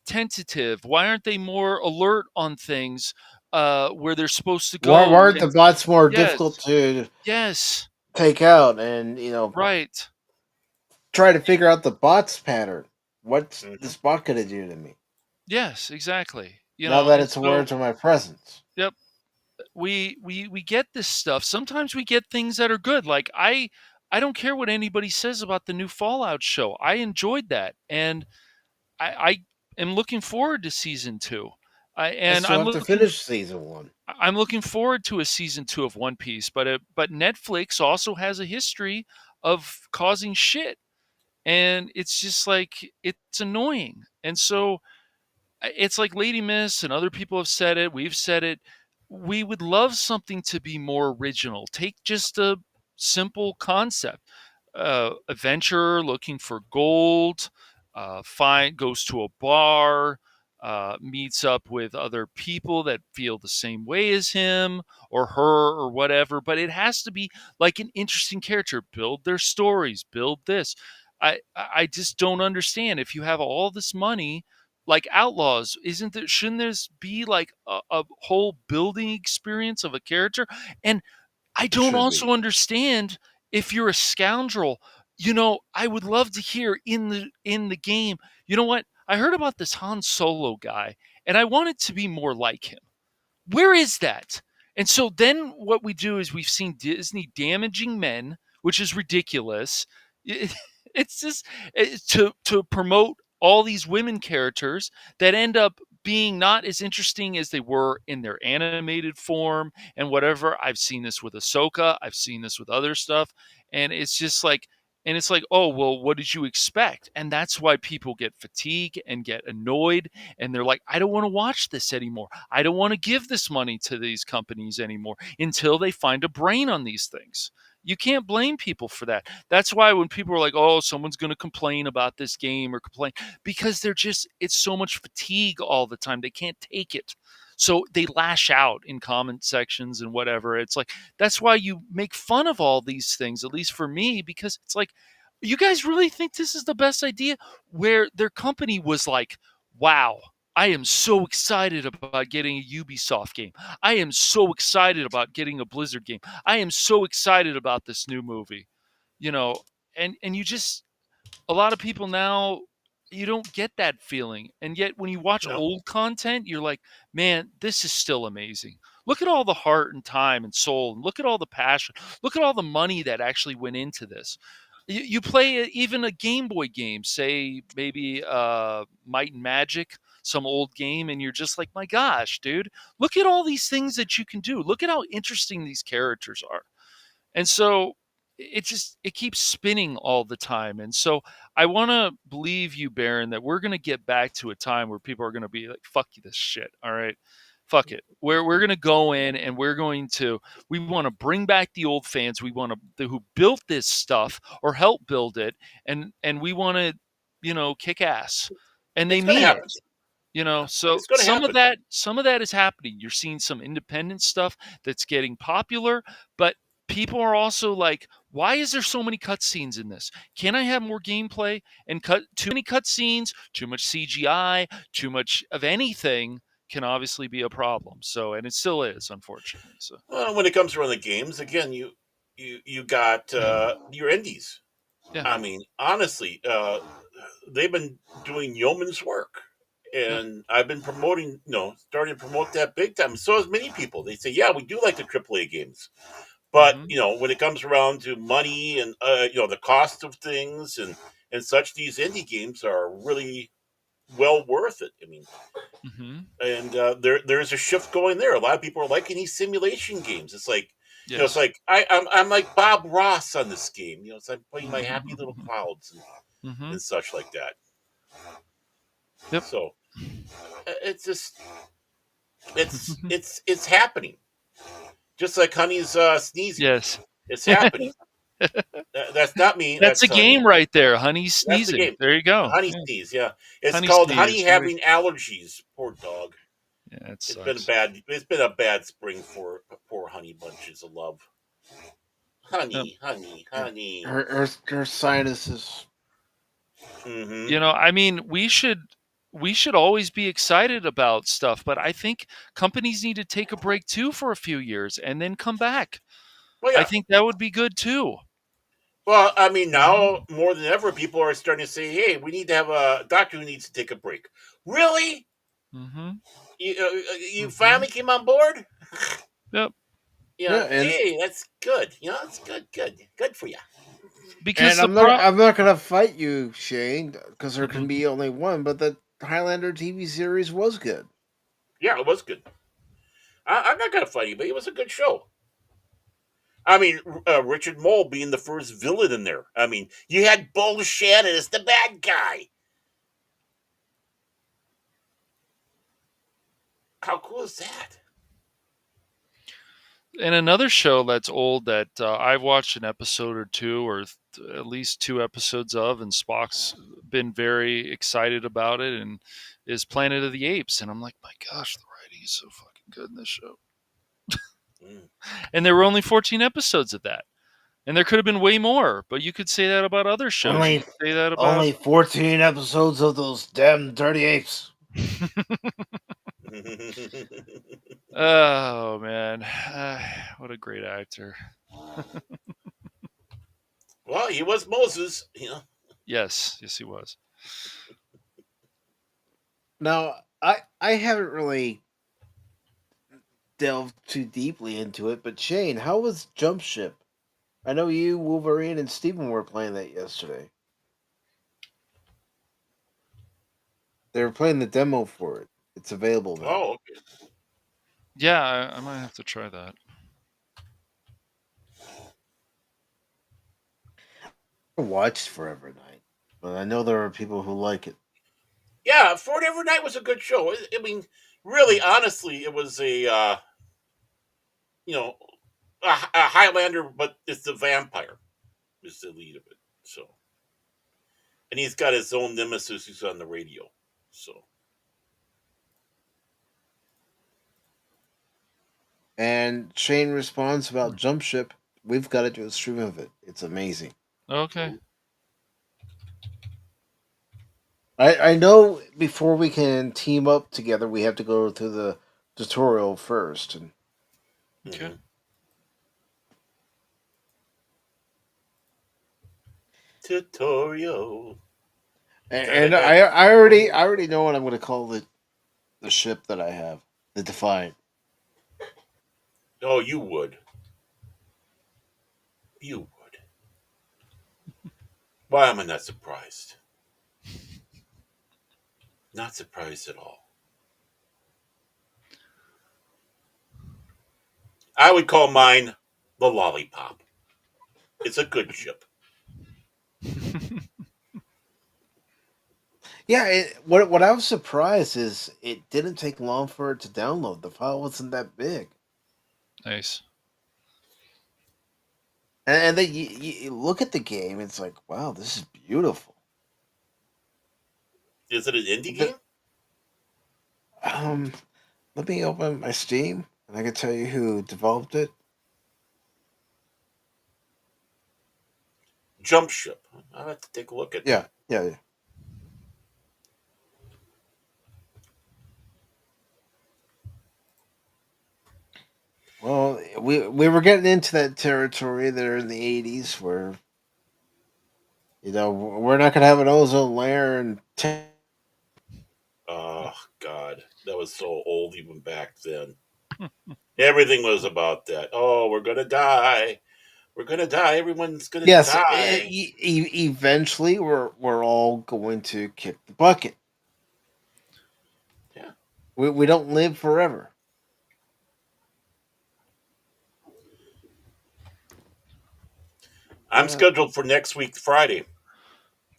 tentative? Why aren't they more alert on things where they're supposed to go? Why aren't the bots more Yes. difficult to Yes. take out and Right. try to figure out the bot's pattern? What's this bot gonna do to me? Yes, exactly. Now that it's aware of my presence. Yep. We get this stuff. Sometimes we get things that are good. Like I don't care what anybody says about the new Fallout show. I enjoyed that, and I am looking forward to season 2. I still have to finish season 1. I'm looking forward to a season 2 of One Piece, but Netflix also has a history of causing shit, and it's just like it's annoying. And so it's like Lady Miss and other people have said it. We've said it. We would love something to be more original. Take just a simple concept. Adventurer looking for gold, goes to a bar, meets up with other people that feel the same way as him or her or whatever. But it has to be like an interesting character. Build their stories. Build this. I just don't understand. If you have all this money, like Outlaws, shouldn't this be like a whole building experience of a character? And I don't also understand if you're a scoundrel. I would love to hear in the game. You know what? I heard about this Han Solo guy, and I want it to be more like him. Where is that? And so then what we do is we've seen Disney damaging men, which is ridiculous. It's just to promote all these women characters that end up being not as interesting as they were in their animated form and whatever. I've seen this with Ahsoka. I've seen this with other stuff. And it's just like, oh, well, what did you expect? And that's why people get fatigued and get annoyed. And they're like, I don't want to watch this anymore. I don't want to give this money to these companies anymore until they find a brain on these things. You can't blame people for that. That's why when people are like, oh, someone's going to complain about this game or complain, because it's so much fatigue all the time. They can't take it. So they lash out in comment sections and whatever. It's like, that's why you make fun of all these things, at least for me, because it's like, you guys really think this is the best idea? Where their company was like, wow, I am so excited about getting a Ubisoft game. I am so excited about getting a Blizzard game. I am so excited about this new movie. And you just, a lot of people now, you don't get that feeling. And yet when you watch old content, you're like, man, this is still amazing. Look at all the heart and time and soul, and look at all the passion. Look at all the money that actually went into this. You play even a Game Boy game, say maybe Might and Magic, some old game, and you're just like, my gosh, dude, look at all these things that you can do. Look at how interesting these characters are. And so it keeps spinning all the time. And so I want to believe you, Baron, that we're going to get back to a time where people are going to be like, fuck this shit. All right. Fuck it. We're going to go in and we want to bring back the old fans. We want to, who built this stuff or help build it. And we want to, kick ass. And they mean it. So some of that is happening. You're seeing some independent stuff that's getting popular, but people are also like, why is there so many cutscenes in this? Can I have more gameplay? And too many cutscenes, too much CGI, too much of anything. can obviously be a problem. So, and it still is, unfortunately. So, Well, when it comes around the games, again, you got your indies. Yeah. I mean, honestly, they've been doing yeoman's work, and I've been promoting, starting to promote that big time. So as many people, they say, yeah, we do like the AAA games, but when it comes around to money and the cost of things and such, these indie games are really well worth it. I mean, and there's a shift going there. A lot of people are liking these simulation games. It's like, it's like I'm like Bob Ross on this game. So I'm playing my happy little clouds and such like that. Yep. So it's just it's happening. Just like Honey's sneezing. Yes, it's happening. That's not me. That's a Honey. game right there. Honey That's the sneezing. game. There you go. Honey sneeze. Yeah, it's Honey called sneeze, Honey very- having allergies. Poor dog. Yeah, It's been a bad spring for poor Honey bunches of love. Honey. Her sinuses. You know, I mean, we should always be excited about stuff, but I think companies need to take a break too for a few years and then come back. Well, yeah. I think that would be good too. Well, I mean, now more than ever, people are starting to say, "Hey, we need to have a doctor who needs to take a break." Really? You finally came on board? Yep. Hey, that's good. It's good for you. Because I'm not gonna fight you, Shane, because there can be only one. But the Highlander TV series was good. Yeah, it was good. I'm not gonna fight you, but it was a good show. I mean, Richard Mole being the first villain in there. I mean, you had Bull Shannon as the bad guy. How cool is that? And another show that's old that I've watched an episode or two, or at least 2 episodes of, and Spock's been very excited about it, and is Planet of the Apes. And I'm like, my gosh, the writing is so fucking good in this show. And there were only 14 episodes of that. And there could have been way more, but you could say that about other shows. You could say that about Only 14 episodes of those damn dirty apes. Oh man, what a great actor. Well, he was Moses, Yes, he was. Now, I haven't really delved too deeply into it, but Shane, how was Jump Ship? I know you, Wolverine, and Steven were playing that yesterday. They were playing the demo for it. It's available now. Oh, okay. Yeah, I might have to try that. I watched Forever Night, but I know there are people who like it. Yeah, Forever Night was a good show. I mean, really, honestly, it was a Highlander, but it's the vampire is the lead of it. So, and he's got his own nemesis who's on the radio. So, And Shane responds about Jump Ship. We've got to do a stream of it. It's amazing. Okay. I know before we can team up together, we have to go through the tutorial first. And okay. Tutorial. And I already know what I'm going to call the ship that I have, the Defiant. Oh, you would. You would. Why am I not surprised? Not surprised at all. I would call mine the Lollipop. It's a good ship. Yeah, what I was surprised is it didn't take long for it to download. The file wasn't that big. Nice. And then you look at the game, it's like, wow, this is beautiful. Is it an indie game? Let me open my Steam, and I can tell you who developed it. Jump Ship. I'll have to take a look at that. Yeah. Well, we were getting into that territory there in the 80s where, we're not going to have an ozone layer and Oh God, that was so old even back then. Everything was about that. Oh, we're gonna die. We're gonna die. Everyone's gonna yes, die. eventually we're all going to kick the bucket. Yeah. We don't live forever. I'm scheduled for next week, Friday.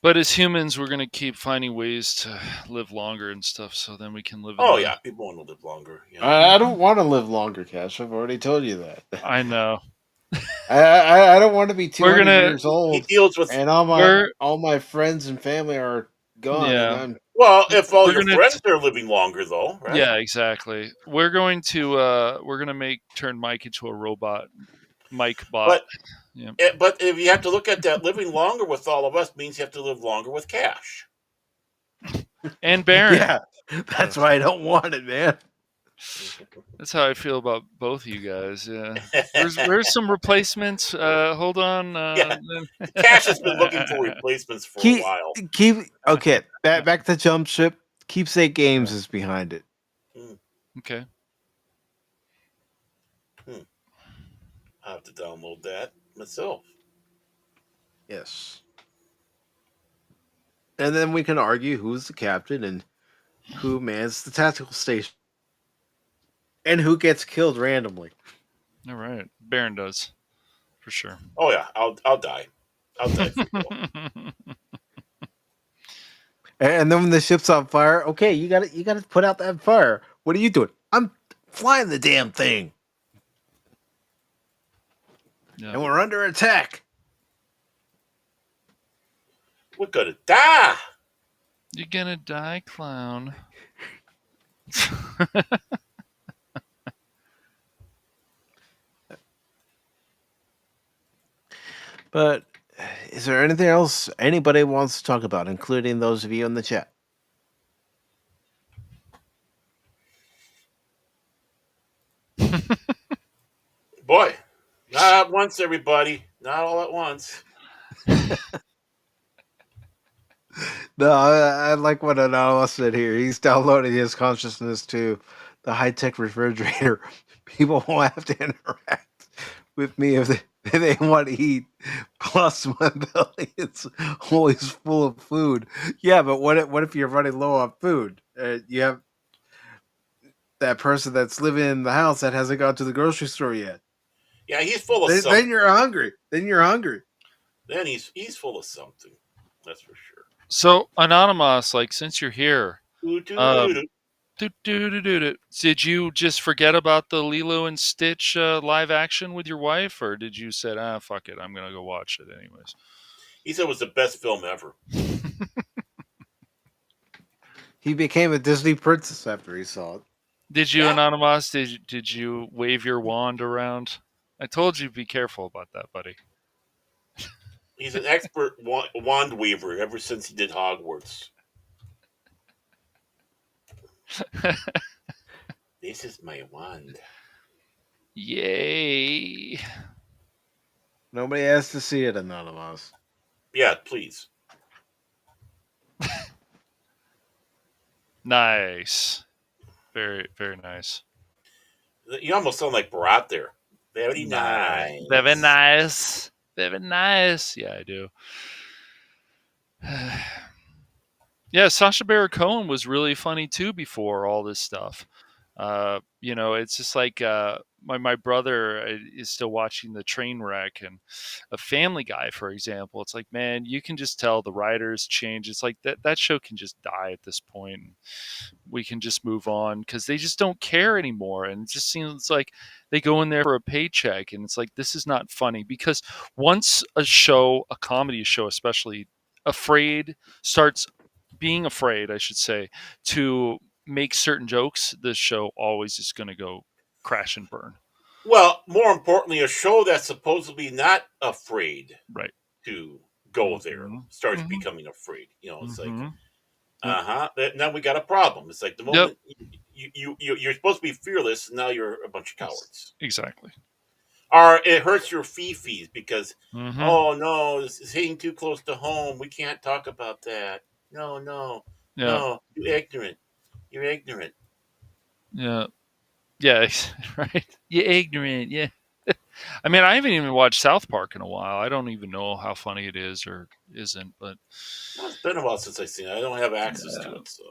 But as humans, we're going to keep finding ways to live longer and stuff, so then we can live. Oh yeah, people want to live longer. Yeah. I don't want to live longer, Cash. I've already told you that. I know. I don't want to be 200 years old. He deals with and all my friends and family are gone. Yeah. And well, if all your friends are living longer, though, right? Yeah, exactly. We're going to turn Mike into a robot, Mike bot. But if you have to look at that, living longer with all of us means you have to live longer with Cash and Baron. Yeah, that's why I don't want it, man. That's how I feel about both of you guys. Yeah, where's some replacements? Hold on. Yeah. Cash has been looking for replacements for a while. Okay. Back to Jump Ship. Keepsake Games is behind it. Okay. I have to download that myself. Yes. And then we can argue who's the captain and who mans the tactical station. And who gets killed randomly. All right. Baron does. For sure. Oh yeah, I'll die. I'll die for you. And then when the ship's on fire, okay, you gotta put out that fire. What are you doing? I'm flying the damn thing. Yeah. And we're under attack. We're gonna die. You're gonna die, clown. But is there anything else anybody wants to talk about, including those of you in the chat? Boy, not at once, everybody. Not all at once. No, I like what Anonymous said here. He's downloading his consciousness to the high-tech refrigerator. People won't have to interact with me if they want to eat. Plus, my belly is always full of food. Yeah, but what if you're running low on food? You have that person that's living in the house that hasn't gone to the grocery store yet. Yeah, he's full of something. Then you're hungry. Then he's full of something. That's for sure. So, Anonymous, since you're here, did you just forget about the Lilo and Stitch live action with your wife, or did you say, fuck it, I'm gonna go watch it anyways? He said it was the best film ever. He became a Disney princess after he saw it. Did you, Anonymous? Did you wave your wand around? I told you be careful about that, buddy. He's an expert wand weaver ever since he did Hogwarts. This is my wand. Yay. Nobody has to see it, Anonymous. Yeah, please. Nice. Very, very nice. You almost sound like Barat there. Very nice. Very nice. Very nice. Yeah, I do. Yeah, Sacha Baron Cohen was really funny too before all this stuff. It's just like my brother is still watching the train wreck and a Family Guy, for example. It's like, man, you can just tell the writers change. It's like that show can just die at this point. We can just move on because they just don't care anymore. And it just seems like they go in there for a paycheck. And it's like, this is not funny, because once a comedy show especially, starts being afraid, I should say, to make certain jokes, this show always is going to go crash and burn. Well, more importantly, a show that's supposedly not afraid right to go there starts becoming afraid. It's like Now we got a problem. It's like the moment you're supposed to be fearless, and now you're a bunch of cowards. Exactly. Or it hurts your fifis because, Mhm. oh no, this is hitting too close to home. We can't talk about that. No, Yeah. you're ignorant. You're ignorant. Yeah. Yeah, right. You're ignorant. Yeah. I mean, I haven't even watched South Park in a while. I don't even know how funny it is or isn't, but Well, it's been a while since I've seen it. I don't have access to it, so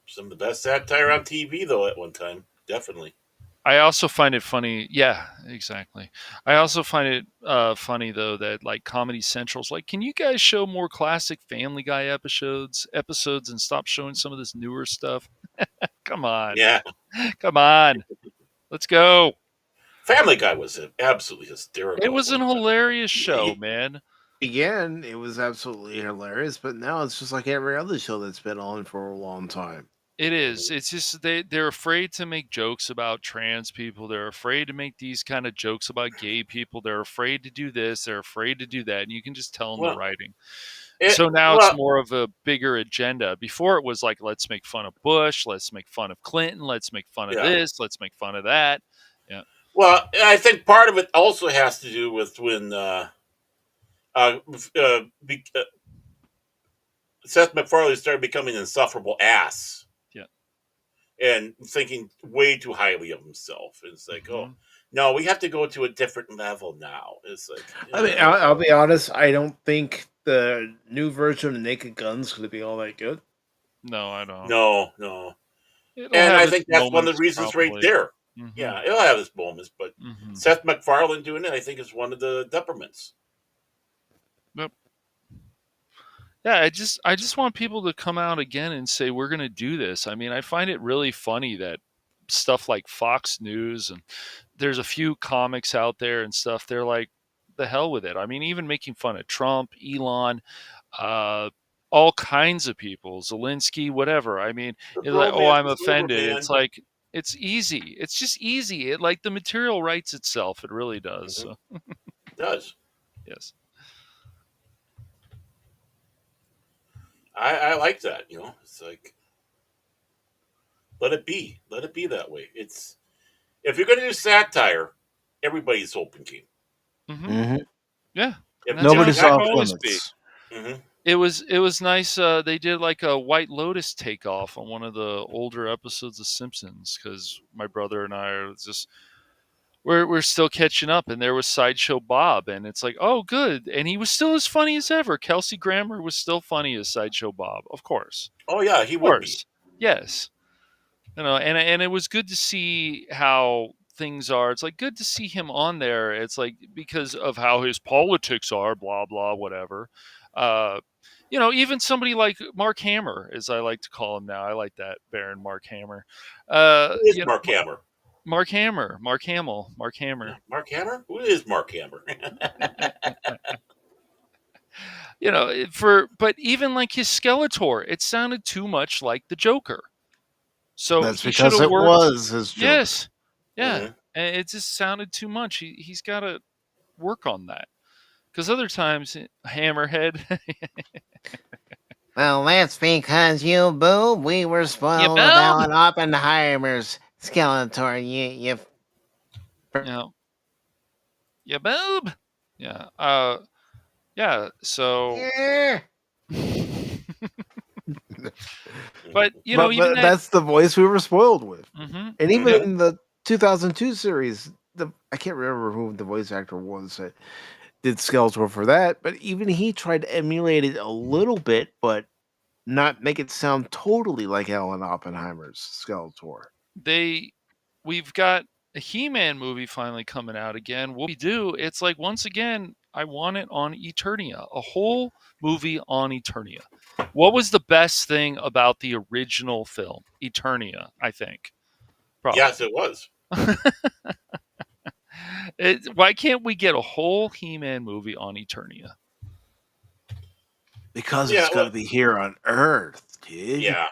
some of the best satire on TV, though, at one time, definitely. I also find it funny. Yeah, exactly. I also find it funny though that like Comedy Central's like, can you guys show more classic Family Guy episodes, and stop showing some of this newer stuff? Come on, Yeah, come on, let's go. Family Guy was absolutely hysterical. It was an hilarious show, man. Again, it was absolutely hilarious, but now it's just like every other show that's been on for a long time. It is. It's just they're afraid to make jokes about trans people. They're afraid to make these kind of jokes about gay people. They're afraid to do this. They're afraid to do that. And you can just tell in the writing. So now it's more of a bigger agenda. Before it was like, let's make fun of Bush. Let's make fun of Clinton. Let's make fun of this. Let's make fun of that. Yeah. Well, I think part of it also has to do with when Seth MacFarlane started becoming an insufferable ass. Yeah. And thinking way too highly of himself. It's like, oh, no, we have to go to a different level now. It's like, I mean, I'll be honest. I don't think the new version of Naked Gun's going to be all that good. No, I don't. No. And I think that's one of the reasons right there. Mm-hmm. Yeah, it'll have its moments, but Seth MacFarlane doing it, I think, is one of the detriments. Yep. Yeah, I just want people to come out again and say we're going to do this. I mean, I find it really funny that stuff like Fox News and there's a few comics out there and stuff. They're like, the hell with it. I mean, even making fun of Trump, Elon, all kinds of people, Zelensky, whatever. I mean, it's like, oh, I'm offended. It's like, it's easy. It's just easy. It like the material writes itself. It really does. So. It does. Yes. I like that. It's like, let it be that way. It's if you're going to do satire, everybody's open game. Mm-hmm. Yeah, Nobody's off limits. It was nice. They did like a White Lotus takeoff on one of the older episodes of Simpsons because my brother and I are just we're still catching up, and there was Sideshow Bob, and it's like, oh, good, and he was still as funny as ever. Kelsey Grammer was still funny as Sideshow Bob, of course. Oh yeah, he would be. Yes, and it was good to see how things are. It's like good to see him on there. It's like because of how his politics are, blah blah, whatever. Even somebody like Mark Hammer, as I like to call him now. I like that, Baron Mark Hammer. Who is Mark Hammer? Mark Hammer, Mark Hamill, Mark Hammer. Mark Hammer? Who is Mark Hammer? But even like his Skeletor, it sounded too much like the Joker. So that's because it was his Joker. Yes, yeah, and it just sounded too much. He's got to work on that because other times, Hammerhead. Well, that's because you boob. We were spoiled with Alan Oppenheimer's Skeletor. You boob. Yeah. Yeah. So. Yeah. But even that's the voice we were spoiled with, and even in the 2002 series, I can't remember who the voice actor was that did Skeletor for that, but even he tried to emulate it a little bit, but not make it sound totally like Alan Oppenheimer's Skeletor. We've got a He-Man movie finally coming out again. What we do, it's like once again, I want it on Eternia, a whole movie on Eternia. What was the best thing about the original film, Eternia? I think. Probably. Yes, it was. Why can't we get a whole He-Man movie on Eternia? Because it's going to be here on Earth, dude. Yeah.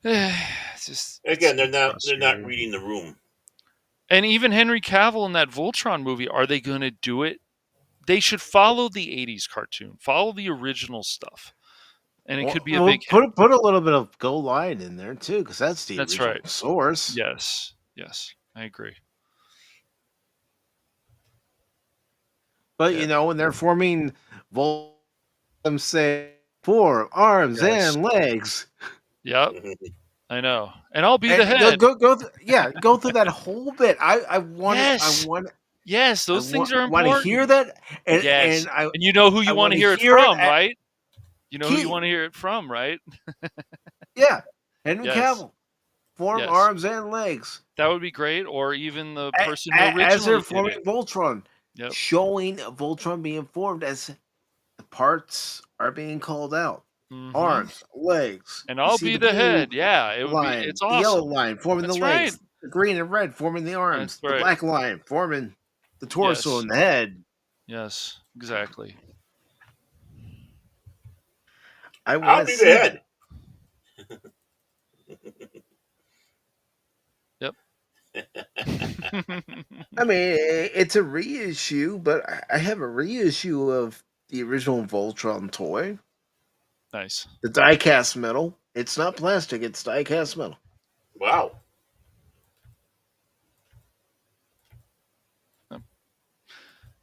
It's just again, they're not reading the room. And even Henry Cavill in that Voltron movie, are they going to do it they should follow the 80s cartoon. Follow the original stuff. And it could be a Well, big hit. put a little bit of Go Lion in there too, because that's the That's original right. source. Yes. I agree. But when they're forming Voltron, say 4 arms and legs. Yep. I know. And I'll be And the head. Go through that whole bit. I want Yes, those things are want important. to hear that, and yes. and you know who you want to hear it from, right? You know who you want to hear it from, right? Yeah, Henry Yes. Cavill, form Yes. arms and legs. That would be great, or even the person who As originally they're did forming it. Voltron, Yep. showing Voltron being formed as the parts are being called out. Arms, legs, And you I'll see be the the head. blue Yeah, it would line, be. It's the awesome. yellow line forming That's the legs, right. the green and red forming the arms, That's the right. black line forming the torso Yes. and the head. Yes, exactly. I I'll want be to the see head. Yep. I mean, it's a reissue, but I have a reissue of the original Voltron toy. Nice. The die-cast metal. It's not plastic, it's die-cast metal. Wow.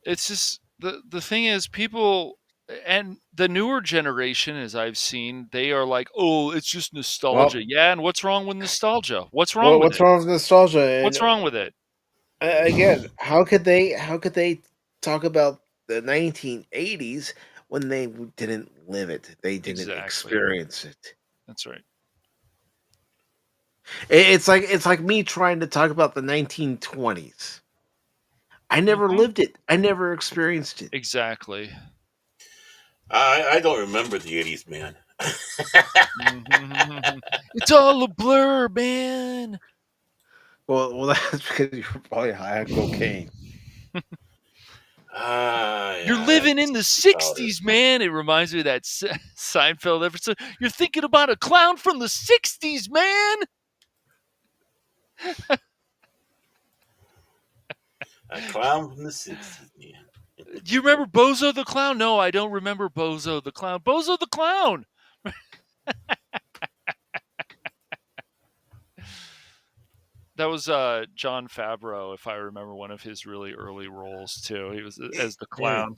It's just the thing is, people and the newer generation, as I've seen, they are like, "Oh, it's just nostalgia." Well, yeah, and what's wrong with nostalgia? What's wrong with what's it? wrong with nostalgia? And What's wrong with it? again, how could they talk about the 1980s when they didn't live it? They didn't experience it. That's right. It's like me trying to talk about the 1920s. I never lived it. I never experienced it. Exactly. I don't remember the 80s, man. It's all a blur, man. Well, that's because you're probably high on cocaine. You're living in the 60s, man. It reminds me of that Seinfeld episode. You're thinking about a clown from the 60s, man. A clown from the 60s, man. Do you remember Bozo the Clown? No, I don't remember Bozo the Clown. Bozo the Clown! That was John Favreau, if I remember, one of his really early roles, too. He was as the clown.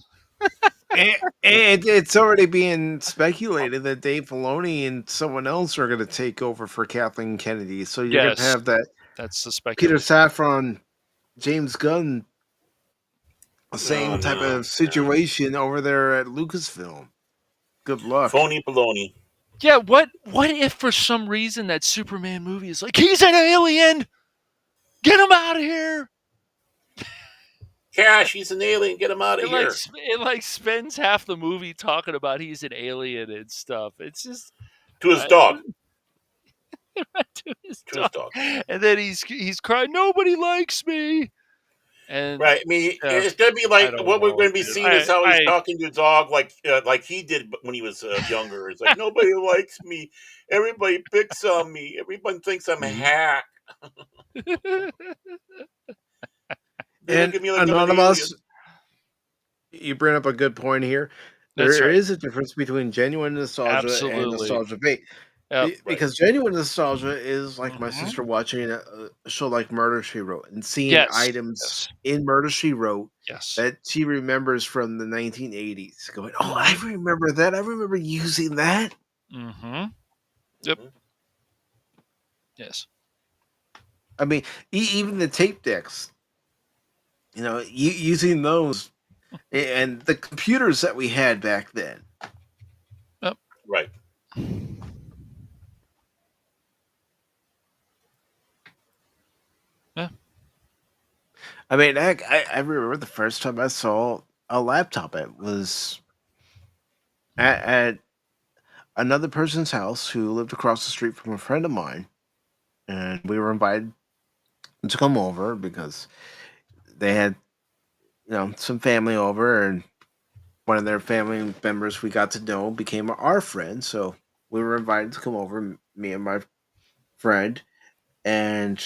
And it's already being speculated that Dave Filoni and someone else are going to take over for Kathleen Kennedy. So you're going to have that That's the Peter speculation. Safran, James Gunn, same type of situation over there at Lucasfilm. Good luck. Phony baloney. Yeah, what if for some reason that Superman movie is like, he's an alien? Get him out of here! Cash, he's an alien. Get him out of here. It spends half the movie talking about he's an alien and stuff. It's just to his dog. to his dog. And then he's crying, nobody likes me. And right, I mean, it's going to be like what we're going to be seeing is how he's talking to the dog, like he did when he was younger. It's like nobody likes me, everybody picks on me, everyone thinks I'm a hack. And Anonymous, you bring up a good point here. There is a difference between genuine nostalgia and nostalgia bait. Because genuine nostalgia is like my sister watching a show like Murder, She Wrote and seeing items in Murder, She Wrote that she remembers from the 1980s. Going, oh, I remember that. I remember using that. Mm-hmm. Yep. Yes. I mean, even the tape decks, using those and the computers that we had back then. Yep. Right. Yeah. I mean, I remember the first time I saw a laptop. It was at another person's house who lived across the street from a friend of mine, and we were invited to come over because they had, some family over, and one of their family members we got to know became our friend. So we were invited to come over, me and my friend, and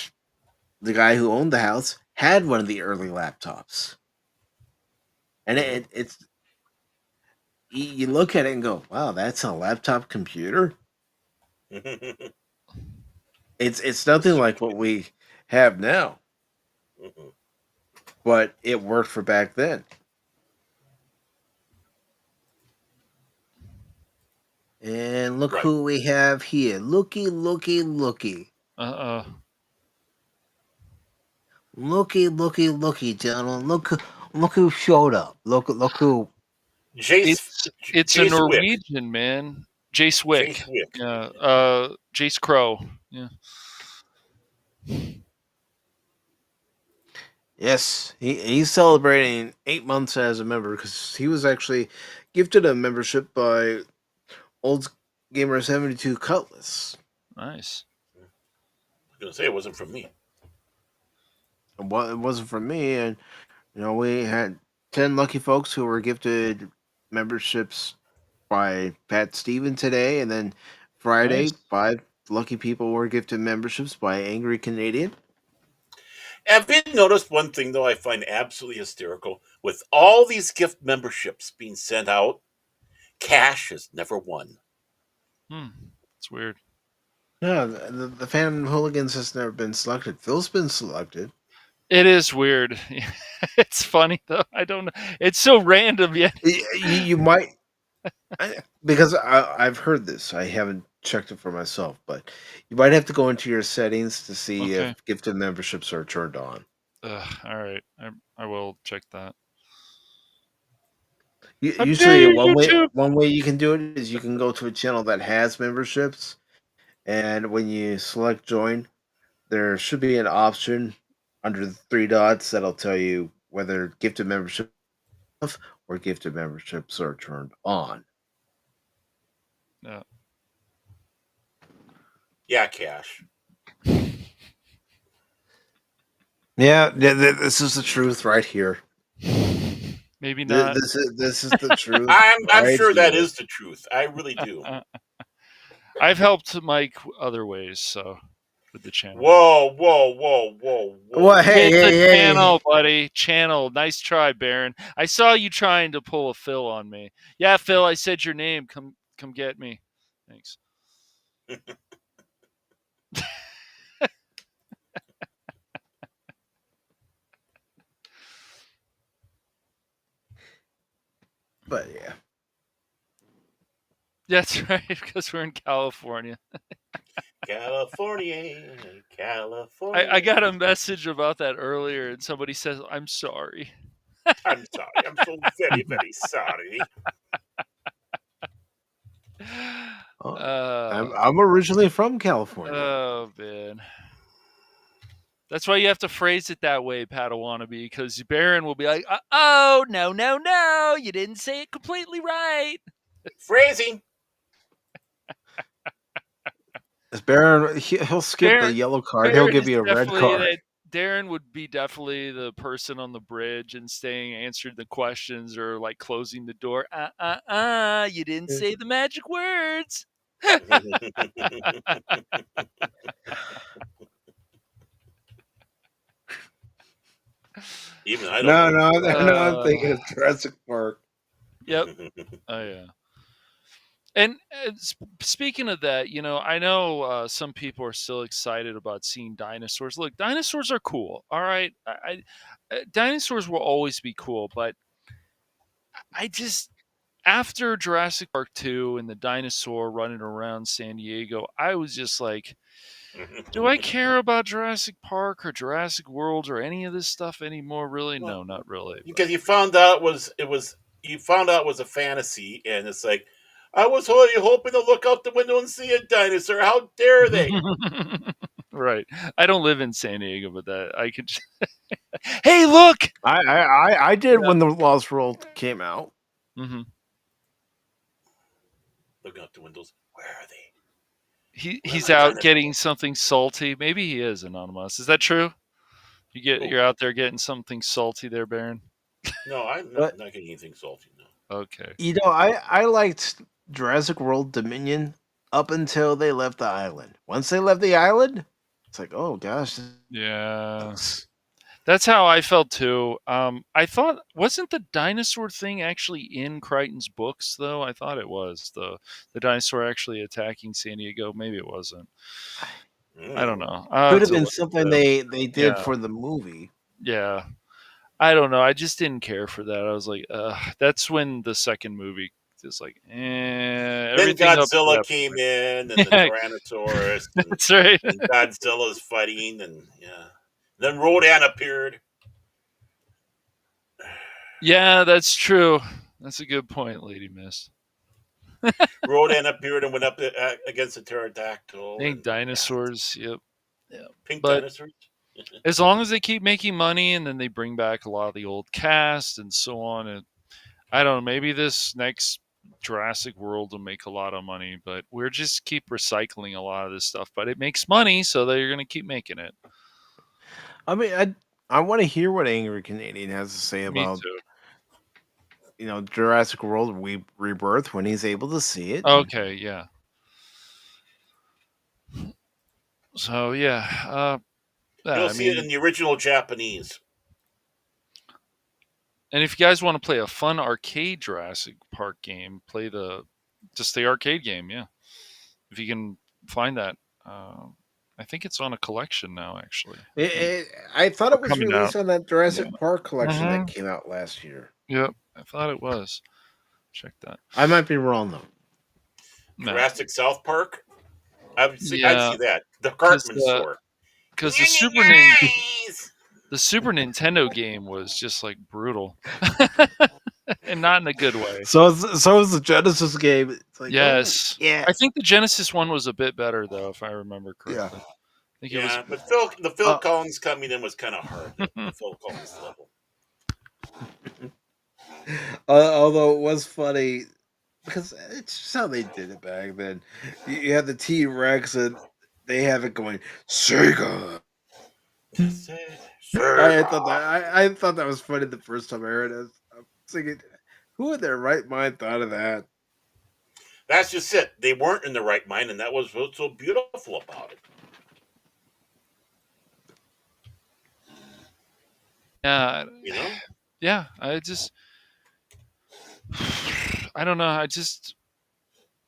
the guy who owned the house had one of the early laptops. and it's you look at it and go, wow, that's a laptop computer. It's nothing like what we have now, but it worked for back then. And look who we have here. Looky. Looky, gentlemen. Look who showed up. Look who. It's a Norwegian, man. Jace Wick. Yeah. Jace Crow. Yeah. Yes, he's celebrating 8 months as a member because he was actually gifted a membership by Old Gamer 72 Cutlass. Nice. I was gonna say it wasn't from me. Well, it wasn't from me, and we had 10 lucky folks who were gifted memberships by Pat Steven today, and then Friday, Nice. 5 lucky people were gifted memberships by Angry Canadian. Have you noticed one thing, though, I find absolutely hysterical? With all these gift memberships being sent out, Cash has never won. It's weird. No, the Phantom Hooligans has never been selected. Phil's been selected. It is weird. It's funny, though. I don't know. It's so random, yet. You might... because I've heard this. I haven't checked it for myself, but you might have to go into your settings to see if gifted memberships are turned on. All right. I will check that. Usually, one way you can do it is you can go to a channel that has memberships, and when you select join, there should be an option under the 3 dots that'll tell you whether gifted membership or gifted memberships are turned on. Yeah. Yeah, Cash. Yeah, this is the truth right here. Maybe not. This is the truth. I'm sure that is the truth. I really do. I've helped Mike other ways, so with the channel. Whoa. Well, hey, channel, buddy. Channel. Nice try, Baron. I saw you trying to pull a Phil on me. Yeah, Phil, I said your name. Come get me. Thanks. But yeah. That's right, because we're in California. California. I got a message about that earlier, and somebody says, "I'm sorry." I'm sorry. I'm so very, very sorry. I'm originally from California. Oh man, that's why you have to phrase it that way, Padawannabe, because Baron will be like, "Oh no, you didn't say it completely right." Phrasing. Baron, he'll skip the yellow card. He'll give you a red card. Darren would be definitely the person on the bridge and answering the questions or like closing the door. You didn't say the magic words. Even I don't No, I'm thinking of Jurassic Park. Yep. Oh yeah. And speaking of that, I know some people are still excited about seeing dinosaurs. Look, dinosaurs are cool. All right, dinosaurs will always be cool, but I just after Jurassic Park 2 and the dinosaur running around San Diego, I was just like, do I care about Jurassic Park or Jurassic World or any of this stuff anymore? Really? No, not really. Because you found out it was a fantasy, and it's like, I was really hoping to look out the window and see a dinosaur. How dare they? Right. I don't live in San Diego, but that I could. Hey, look! I did when the Lost World came out. Mm-hmm. Looking out the windows. Where are they? He's out getting something salty. Maybe he is anonymous. Is that true? You're out there getting something salty there, Baron? No, I'm not getting anything salty. No. Okay. I liked Jurassic World Dominion up until they left the island. Once they left the island, it's like, oh gosh. Yeah. That's how I felt too. I thought, wasn't the dinosaur thing actually in Crichton's books though? I thought it was the dinosaur actually attacking San Diego. Maybe it wasn't. I don't know. I'll Could have have to been look at something the- they did yeah. for the movie. Yeah. I don't know. I just didn't care for that. I was like, that's when the second movie is like, Then everything up to Godzilla that came point. in, and the Yeah, Tyrannosaurus, and, that's right. and Godzilla's fighting, and then Rodan appeared. Yeah, that's true. That's a good point, Lady Miss. Rodan appeared and went up against the pterodactyl. Pink dinosaurs. Yep. Yeah. Pink But dinosaurs. as long as they keep making money and then they bring back a lot of the old cast and so on, and I don't know, maybe this next Jurassic World will make a lot of money, but we're just keep recycling a lot of this stuff. But it makes money, so they're going to keep making it. I mean, I want to hear what Angry Canadian has to say Me about too. Jurassic World Rebirth when he's able to see it. Okay, yeah. So yeah, You'll see it in the original Japanese. And if you guys want to play a fun arcade Jurassic Park game, play just the arcade game. Yeah, if you can find that. I think it's on a collection now. Actually, I thought it was coming released out. on that Jurassic Yeah. Park collection Mhm. that came out last year. Yep, I thought it was. Check that. I might be wrong though. No. Jurassic South Park. I'd see Yeah. that. The Cartman store. Because the Super Nintendo game was just like brutal, and not in a good way. So is the Genesis game. It's like, Yes. oh, yeah. I think the Genesis one was a bit better though, if I remember correctly. I think it was. But Phil Collins coming in was kind of hard. The Phil Collins level. Although it was funny because it's just how they did it back then. You had the T-Rex and they have it going Sega. I thought that was funny the first time I heard it. I'm thinking, who in their right mind thought of that? That's just it. They weren't in the right mind, and that was what's so beautiful about it. Yeah. You know? Yeah. I don't know.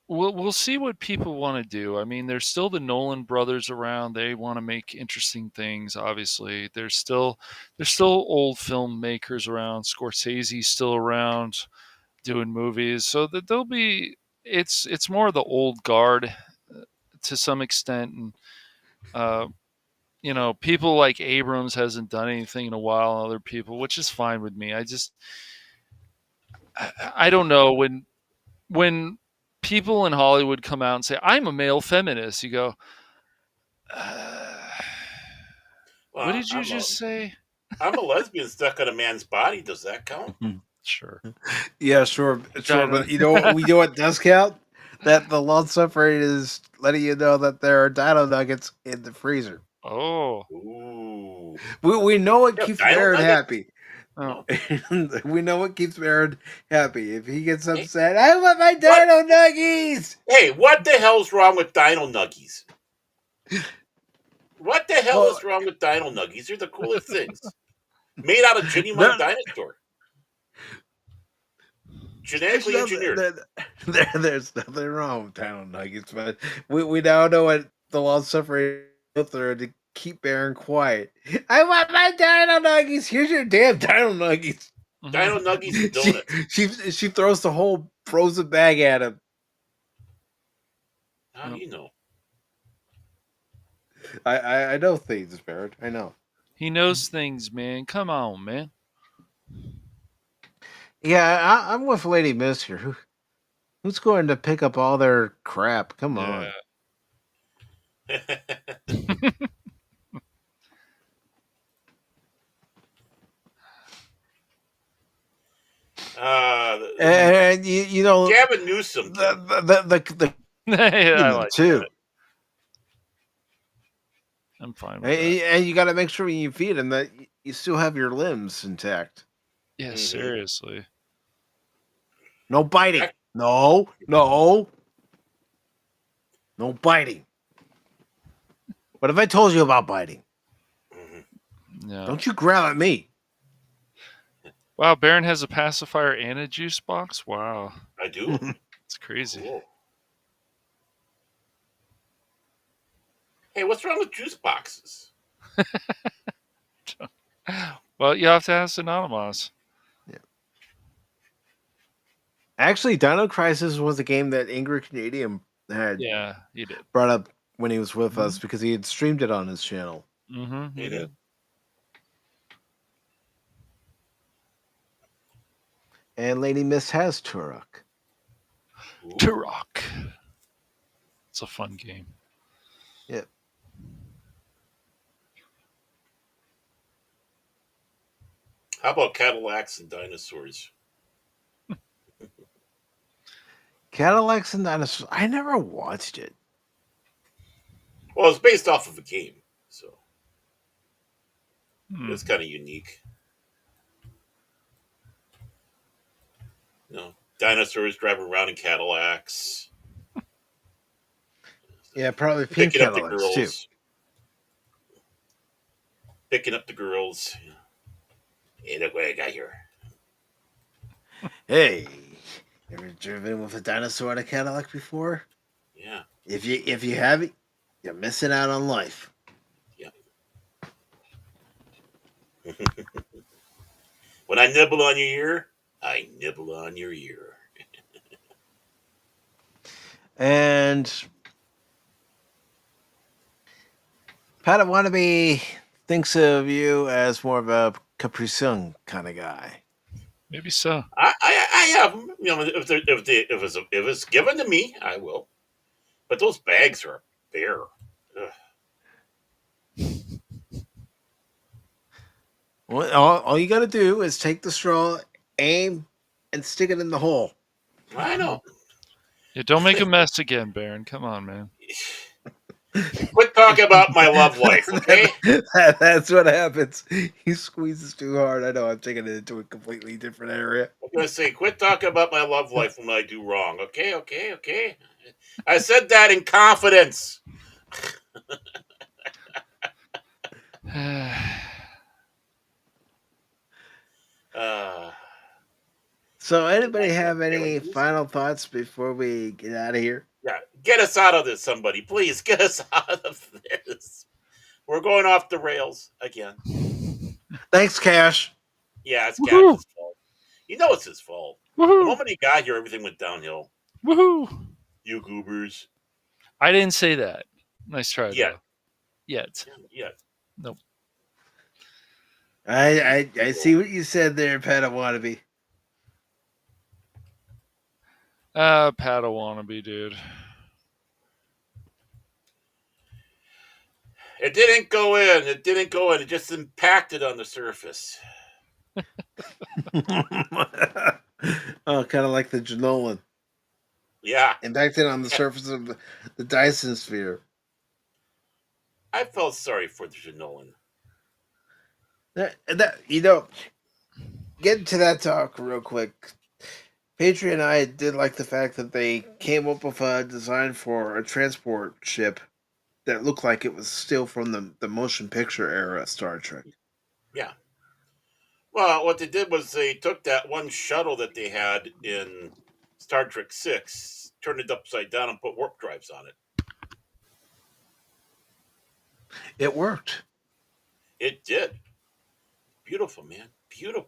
We'll see what people want to do. I mean, there's still the Nolan brothers around. They want to make interesting things. Obviously, there's still old filmmakers around. Scorsese's still around doing movies, so that there'll be. It's more the old guard to some extent, and people like Abrams hasn't done anything in a while, and other people, which is fine with me. I don't know when people in Hollywood come out and say, I'm a male feminist, you go, what did you just say? I'm a lesbian stuck on a man's body. Does that count? Sure. Yeah, sure. But you know what does count? That the long suffering is letting you know that there are dino nuggets in the freezer. Oh. Ooh. We know what keeps Baron happy. Oh. We know what keeps Baron happy. If he gets upset, I want my dino nuggies! Hey, what the hell's wrong with dino nuggies? What the hell is wrong with dino nuggies? They're the coolest things. Made out of genuine dinosaur. Genetically engineered. There's nothing wrong with dino nuggets, but we now know what the long suffering Luther to keep Baron quiet. I want my dino nuggies. Here's your damn dino nuggies. Dino nuggies and donuts. She throws the whole frozen bag at him. How do you know? I know things, Baron. I know. He knows things, man. Come on, man. Yeah, I'm with Lady Miss here. Who's going to pick up all their crap? Come on. And you know, Gavin Newsom. The I like too. That. I'm fine with and you got to make sure when you feed them that you still have your limbs intact. Yeah, seriously. No biting. No biting. What if I told you about biting? Yeah. Don't you growl at me. Wow, Baron has a pacifier and a juice box? Wow. I do. It's crazy. Cool. Hey, what's wrong with juice boxes? Well, you have to ask Anonymous. Yeah. Actually, Dino Crisis was a game that Ingrid Canadian had he did. brought up when he was with us because he had streamed it on his channel. Mm-hmm, he did. And Lady Miss has Turok. Turok. It's a fun game. Yep. How about Cadillacs and Dinosaurs? Cadillacs and Dinosaurs. I never watched it. Well, it's based off of a game, so it's kind of unique. Dinosaurs driving around in Cadillacs. Yeah, probably pink Picking up the Cadillacs too. girls. Picking up the girls. Hey, look what I got here. Hey, ever driven with a dinosaur in a Cadillac before? Yeah. If you haven't, you're missing out on life. Yeah. When I nibble on your ear, I nibble on your ear. And Pat Wannabe thinks of you as more of a Capri Sun kind of guy. Maybe so. I have them. If it's given to me, I will. But those bags are bare. Well, all you got to do is take the straw, aim, and stick it in the hole. I know. Yeah, don't make a mess again, Baron. Come on, man. Quit talking about my love life, okay? That's what happens. He squeezes too hard. I know. I'm taking it into a completely different area. I'm gonna say, quit talking about my love life when I do wrong. Okay. I said that in confidence. So, anybody have any final thoughts before we get out of here? Yeah, get us out of this, somebody. Please get us out of this. We're going off the rails again. Thanks, Cash. Yeah, it's Cash's fault. You know it's his fault. Woohoo. The moment he got here, everything went downhill. Woohoo! You goobers. I didn't say that. Nice try, Yeah. though. Yet. Nope. I see what you said there, Pat Wannabe. Pat wannabe, dude. It didn't go in. It just impacted on the surface. Oh, kind of like the Janolan. Yeah. Impacted on the surface of the Dyson sphere. I felt sorry for the Janolan. Get to that talk real quick. Patreon and I did like the fact that they came up with a design for a transport ship that looked like it was still from the motion picture era of Star Trek. Yeah. Well, what they did was they took that one shuttle that they had in Star Trek 6, turned it upside down, and put warp drives on it. It worked. It did. Beautiful, man. Beautiful.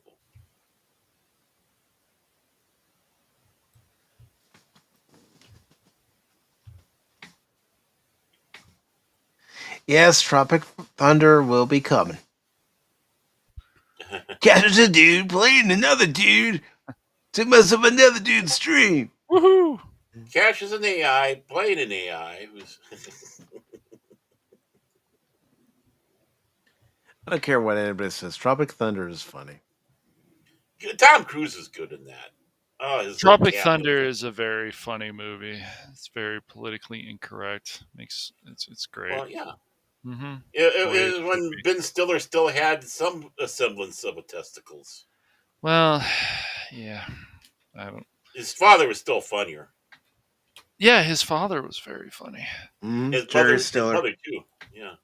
Yes, Tropic Thunder will be coming. Catch a dude playing another dude to mess up another dude's stream. Woohoo! Cash is an AI, playing an AI. I don't care what anybody says. Tropic Thunder is funny. Tom Cruise is good in that. Oh, Tropic Thunder is a very funny movie. It's very politically incorrect. It's great. Well, yeah. Mm-hmm. It was when Ben Stiller still had some semblance of a testicles. Well, yeah. His father was still funnier. Yeah, his father was very funny. His Jerry brother Stiller. too. Yeah.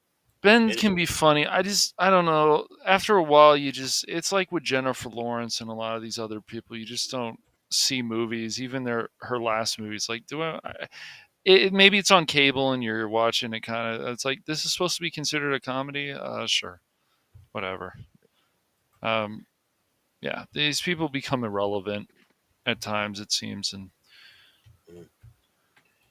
Ben can be funny. I don't know. After a while, it's like with Jennifer Lawrence and a lot of these other people. You just don't see movies, even her last movies. Like, maybe it's on cable and you're watching it kind of. It's like, this is supposed to be considered a comedy. Sure, whatever. Yeah, these people become irrelevant at times, it seems, and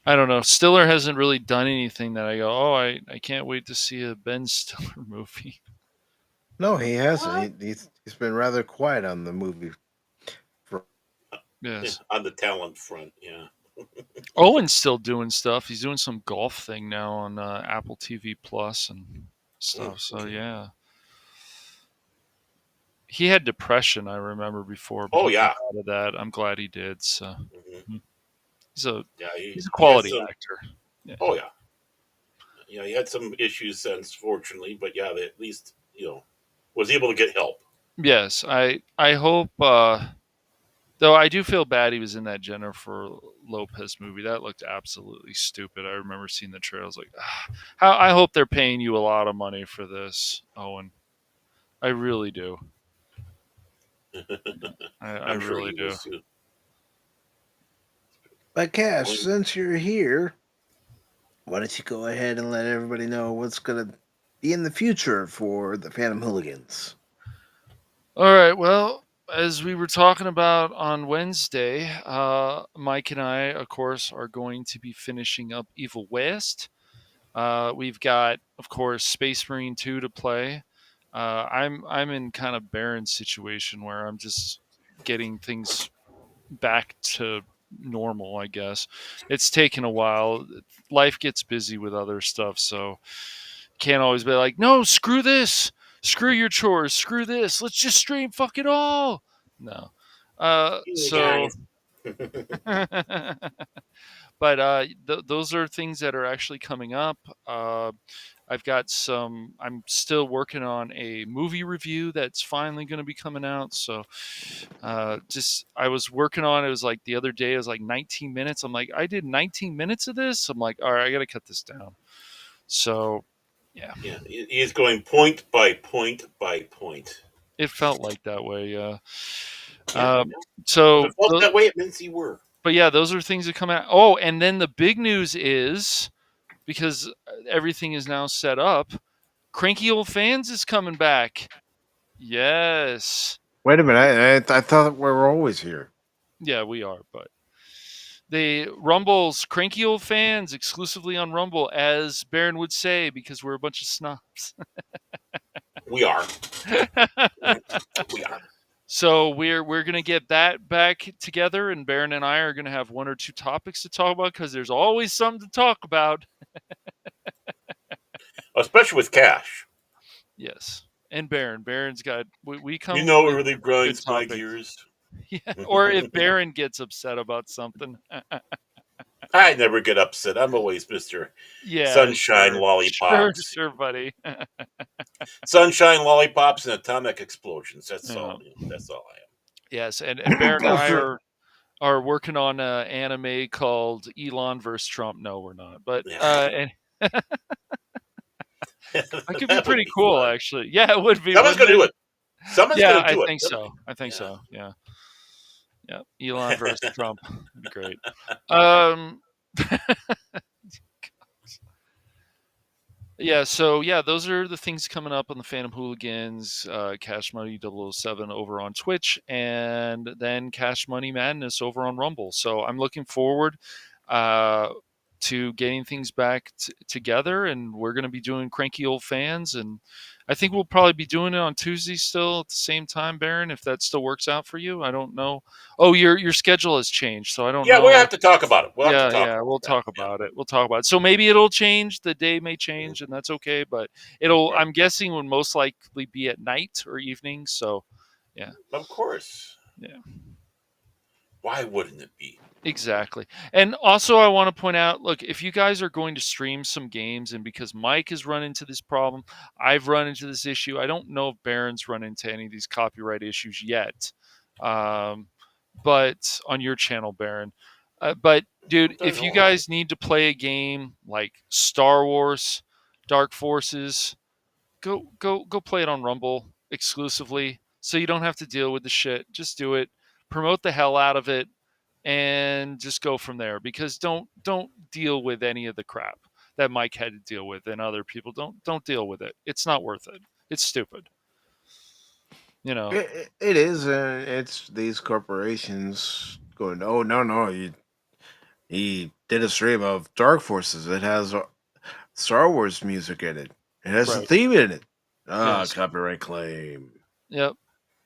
I don't know. Stiller hasn't really done anything that I go, oh, I can't wait to see a Ben Stiller movie. No, he hasn't. He's been rather quiet on the movie front. Yes. On the talent front, yeah. Owen's still doing stuff. He's doing some golf thing now on Apple TV Plus and stuff. So yeah, he had depression. I remember before. Oh yeah, out of that, I'm glad he did. So he's a he's a quality actor. Yeah. Oh yeah, he had some issues, unfortunately, but yeah, they at least was able to get help. Yes, I hope. Though I do feel bad he was in that Jennifer Lopez movie. That looked absolutely stupid. I remember seeing the trailer. I was like, I hope they're paying you a lot of money for this, Owen. I really do. I really do. But Cash, since you're here, why don't you go ahead and let everybody know what's going to be in the future for the Phantom Hooligans? All right, well, as we were talking about on Wednesday, Mike and I, of course, are going to be finishing up Evil West. We've got, of course, Space Marine 2 to play. I'm in kind of barren situation where I'm just getting things back to normal, I guess. It's taken a while. Life gets busy with other stuff, so can't always be like, no, screw this. Screw your chores. Screw this. Let's just stream fuck it all. No. So but those are things that are actually coming up. I've got I'm still working on a movie review that's finally going to be coming out. So I was working on it. It was like the other day, it was like 19 minutes. I'm like, I did 19 minutes of this. I'm like, all right, I got to cut this down. So yeah. Yeah, he's going point by point by point. It felt like that way, yeah. So if it felt that way, it means you were. But yeah, those are things that come out. Oh, and then the big news is, because everything is now set up, Cranky Old Fans is coming back. Yes. Wait a minute. I thought we were always here. Yeah, we are, but the Rumble's Cranky Old Fans exclusively on Rumble, as Baron would say, because we're a bunch of snobs. We are. We are. So we're gonna get that back together, and Baron and I are gonna have one or two topics to talk about because there's always something to talk about. Especially with Cash. Yes, and Baron's got we come. It really grinds my gears. Yeah, or if Baron gets upset about something. I never get upset. I'm always Mr. Sunshine Lollipops. Sure, buddy. Sunshine Lollipops and atomic explosions. That's all. That's all I am. Yes, and Baron and I are working on an anime called Elon vs. Trump. No, we're not. But that could be pretty cool, actually. Yeah, it would be. Someone's going to do it. Someone's going to do it. I think so. I think so. Yeah. Yeah, Elon versus Trump. Great. Yeah, so those are the things coming up on the Phantom Hooligans, Cashmoney007 over on Twitch, and then Cash Money Madness over on Rumble. So I'm looking forward to getting things back together, and we're going to be doing Cranky Old Fans, and I think we'll probably be doing it on Tuesday still at the same time, Baron, if that still works out for you. I don't know. Oh, your schedule has changed, so I don't know. Yeah, we'll have to talk about it. We'll talk about it. We'll talk about it. So maybe it'll change. The day may change, and that's okay, but I'm guessing would most likely be at night or evening, so yeah. Of course. Yeah. Why wouldn't it be? Exactly. And also I want to point out, look, if you guys are going to stream some games, and because Mike has run into this problem, I've run into this issue. I don't know if Baron's run into any of these copyright issues yet. But on your channel, Baron. But dude, if you guys need to play a game like Star Wars, Dark Forces, go play it on Rumble exclusively, so you don't have to deal with the shit. Just do it, promote the hell out of it, and just go from there. Because don't deal with any of the crap that Mike had to deal with, and other people don't deal with it. It's not worth it. It's stupid. You know, It is. It's these corporations going, oh, no. He did a stream of Dark Forces. It has Star Wars music in it. It has a Right. theme in it. Yes. Copyright claim. Yep.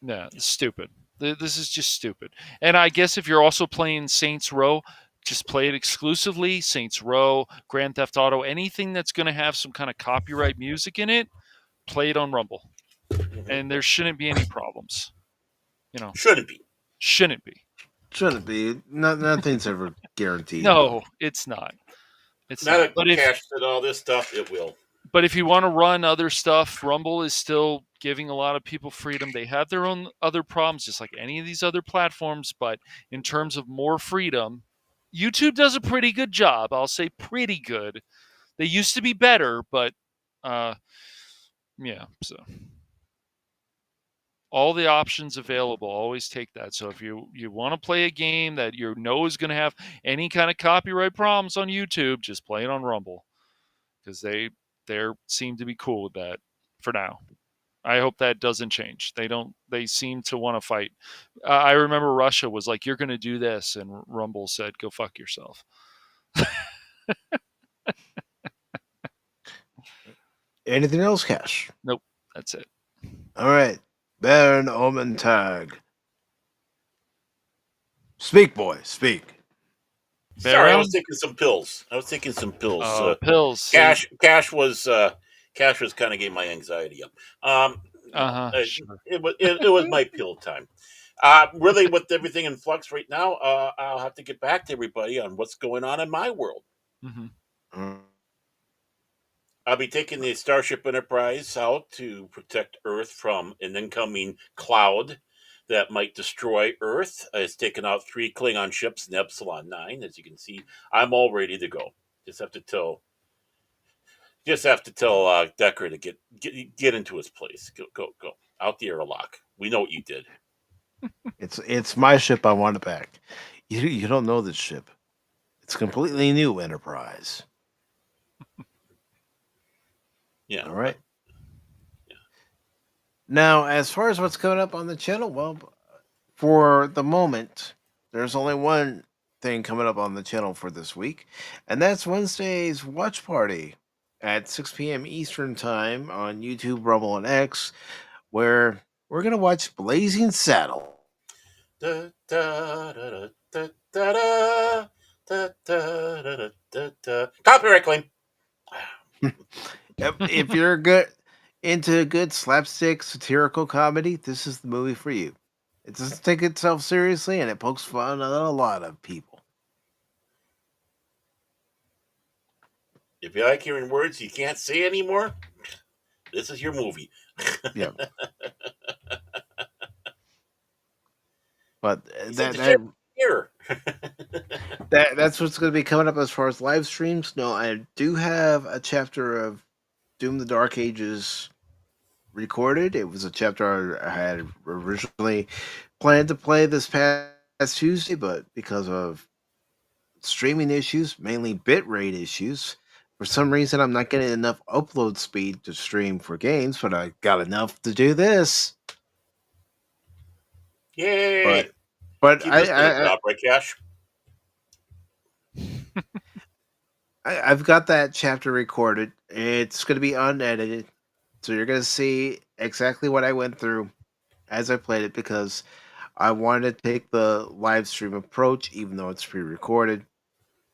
Yeah, it's stupid. This is just stupid. And I guess if you're also playing Saints Row, just play it exclusively. Saints Row, Grand Theft Auto, anything that's going to have some kind of copyright music in it, play it on Rumble. And there shouldn't be any problems. You know, Shouldn't be. Shouldn't be. Shouldn't be. Nothing's ever guaranteed. No, it's not. It's Now not. that Cash did all this stuff, it will. But if you want to run other stuff, Rumble is still giving a lot of people freedom. They have their own other problems, just like any of these other platforms. But in terms of more freedom, YouTube does a pretty good job. I'll say pretty good. They used to be better, but yeah. So all the options available, always take that. So if you want to play a game that you know is going to have any kind of copyright problems on YouTube, just play it on Rumble, because they seem to be cool with that for now. I hope that doesn't change. They seem to want to fight. I remember Russia was like, you're going to do this, and Rumble said, go fuck yourself. Anything else, Cash? Nope, that's it. All right, Baron Orman Tagge. Speak, boy, speak. Sorry, I was taking some pills. Pills. Cash was kind of getting my anxiety up. Sure. It was my pill time. Really, with everything in flux right now, I'll have to get back to everybody on what's going on in my world. Mm-hmm. I'll be taking the Starship Enterprise out to protect Earth from an incoming cloud that might destroy Earth. It's taken out 3 Klingon ships in Epsilon 9. As you can see, I'm all ready to go. Just have to tell Decker to get into his place. Go out the airlock. We know what you did. It's my ship. I want it back. You don't know this ship. It's completely new Enterprise. Yeah. All right. Yeah. Now, as far as what's coming up on the channel, well, for the moment, there's only one thing coming up on the channel for this week, and that's Wednesday's watch party at 6 p.m. Eastern Time on YouTube, Rumble, and X, where we're going to watch Blazing Saddle. Copyright claim. If you're into good slapstick satirical comedy, this is the movie for you. It doesn't take itself seriously, and it pokes fun at a lot of people. If you like hearing words you can't say anymore, this is your movie. Yeah. But that's what's going to be coming up as far as live streams. No, I do have a chapter of Doom the Dark Ages recorded. It was a chapter I had originally planned to play this past Tuesday, but because of streaming issues, mainly bitrate issues, for some reason I'm not getting enough upload speed to stream for games, but I got enough to do this. Yay! But right, Cash? I've got that chapter recorded. It's going to be unedited, so you're going to see exactly what I went through as I played it, because I wanted to take the live stream approach, even though it's pre-recorded.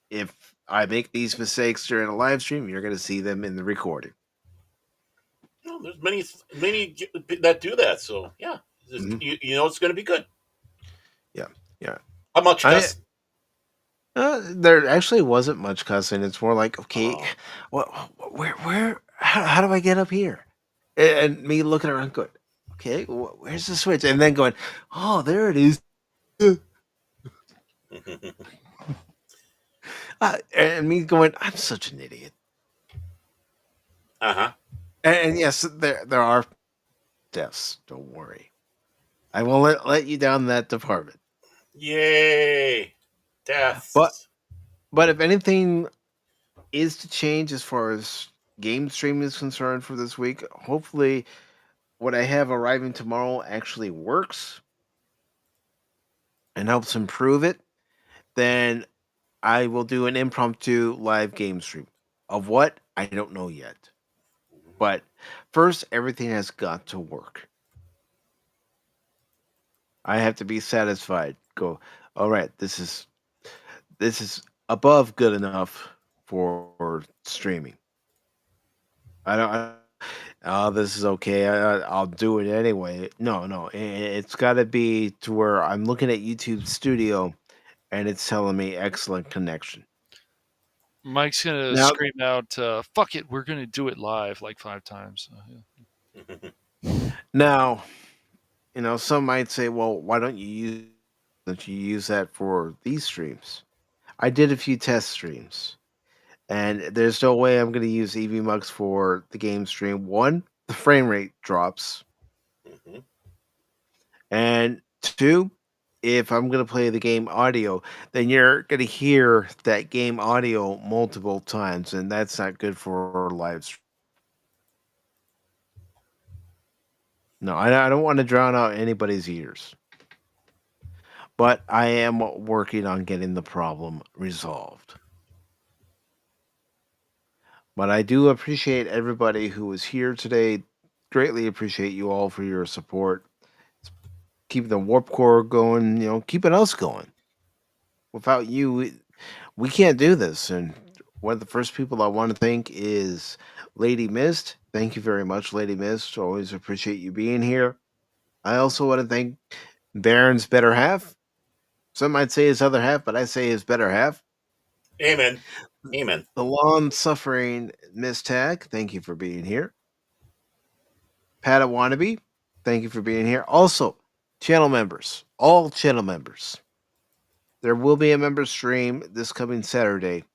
If I make these mistakes during a live stream, you're going to see them in the recording. Well, there's many that do that, so yeah, you know it's going to be good. Yeah. How much cussing? There actually wasn't much cussing. It's more like, okay, where, how do I get up here? And me looking around going, okay, where's the switch? And then going, oh, there it is. And me going, I'm such an idiot. Uh-huh. And yes, there are deaths. Don't worry. I won't let you down in that department. Yay! But Deaths. but if anything is to change as far as game streaming is concerned for this week, hopefully what I have arriving tomorrow actually works and helps improve it. Then I will do an impromptu live game stream. Of what? I don't know yet. But first, everything has got to work. I have to be satisfied. Go, all right, this is above good enough for streaming. I don't. Oh, this is okay. I'll do it anyway. No, it's got to be to where I'm looking at YouTube Studio, and it's telling me excellent connection. Mike's gonna Now, scream out, "Fuck it, we're gonna do it live" like 5 times. now, some might say, "Well, why don't you use that for these streams?" I did a few test streams. And there's no way I'm going to use EV Mugs for the game stream. One, the frame rate drops. And two, if I'm going to play the game audio, then you're going to hear that game audio multiple times, and that's not good for live stream. No, I don't want to drown out anybody's ears. But I am working on getting the problem resolved. But I do appreciate everybody who was here today. Greatly appreciate you all for your support. Keeping the warp core going, keeping us going. Without you, we can't do this. And one of the first people I want to thank is Lady Mist. Thank you very much, Lady Mist. Always appreciate you being here. I also want to thank Baron's better half. Some might say his other half, but I say his better half. Amen. Amen. The long-suffering Miss Tag, thank you for being here. Pat Wannabe, thank you for being here. Also, channel members, all channel members. There will be a member stream this coming Saturday,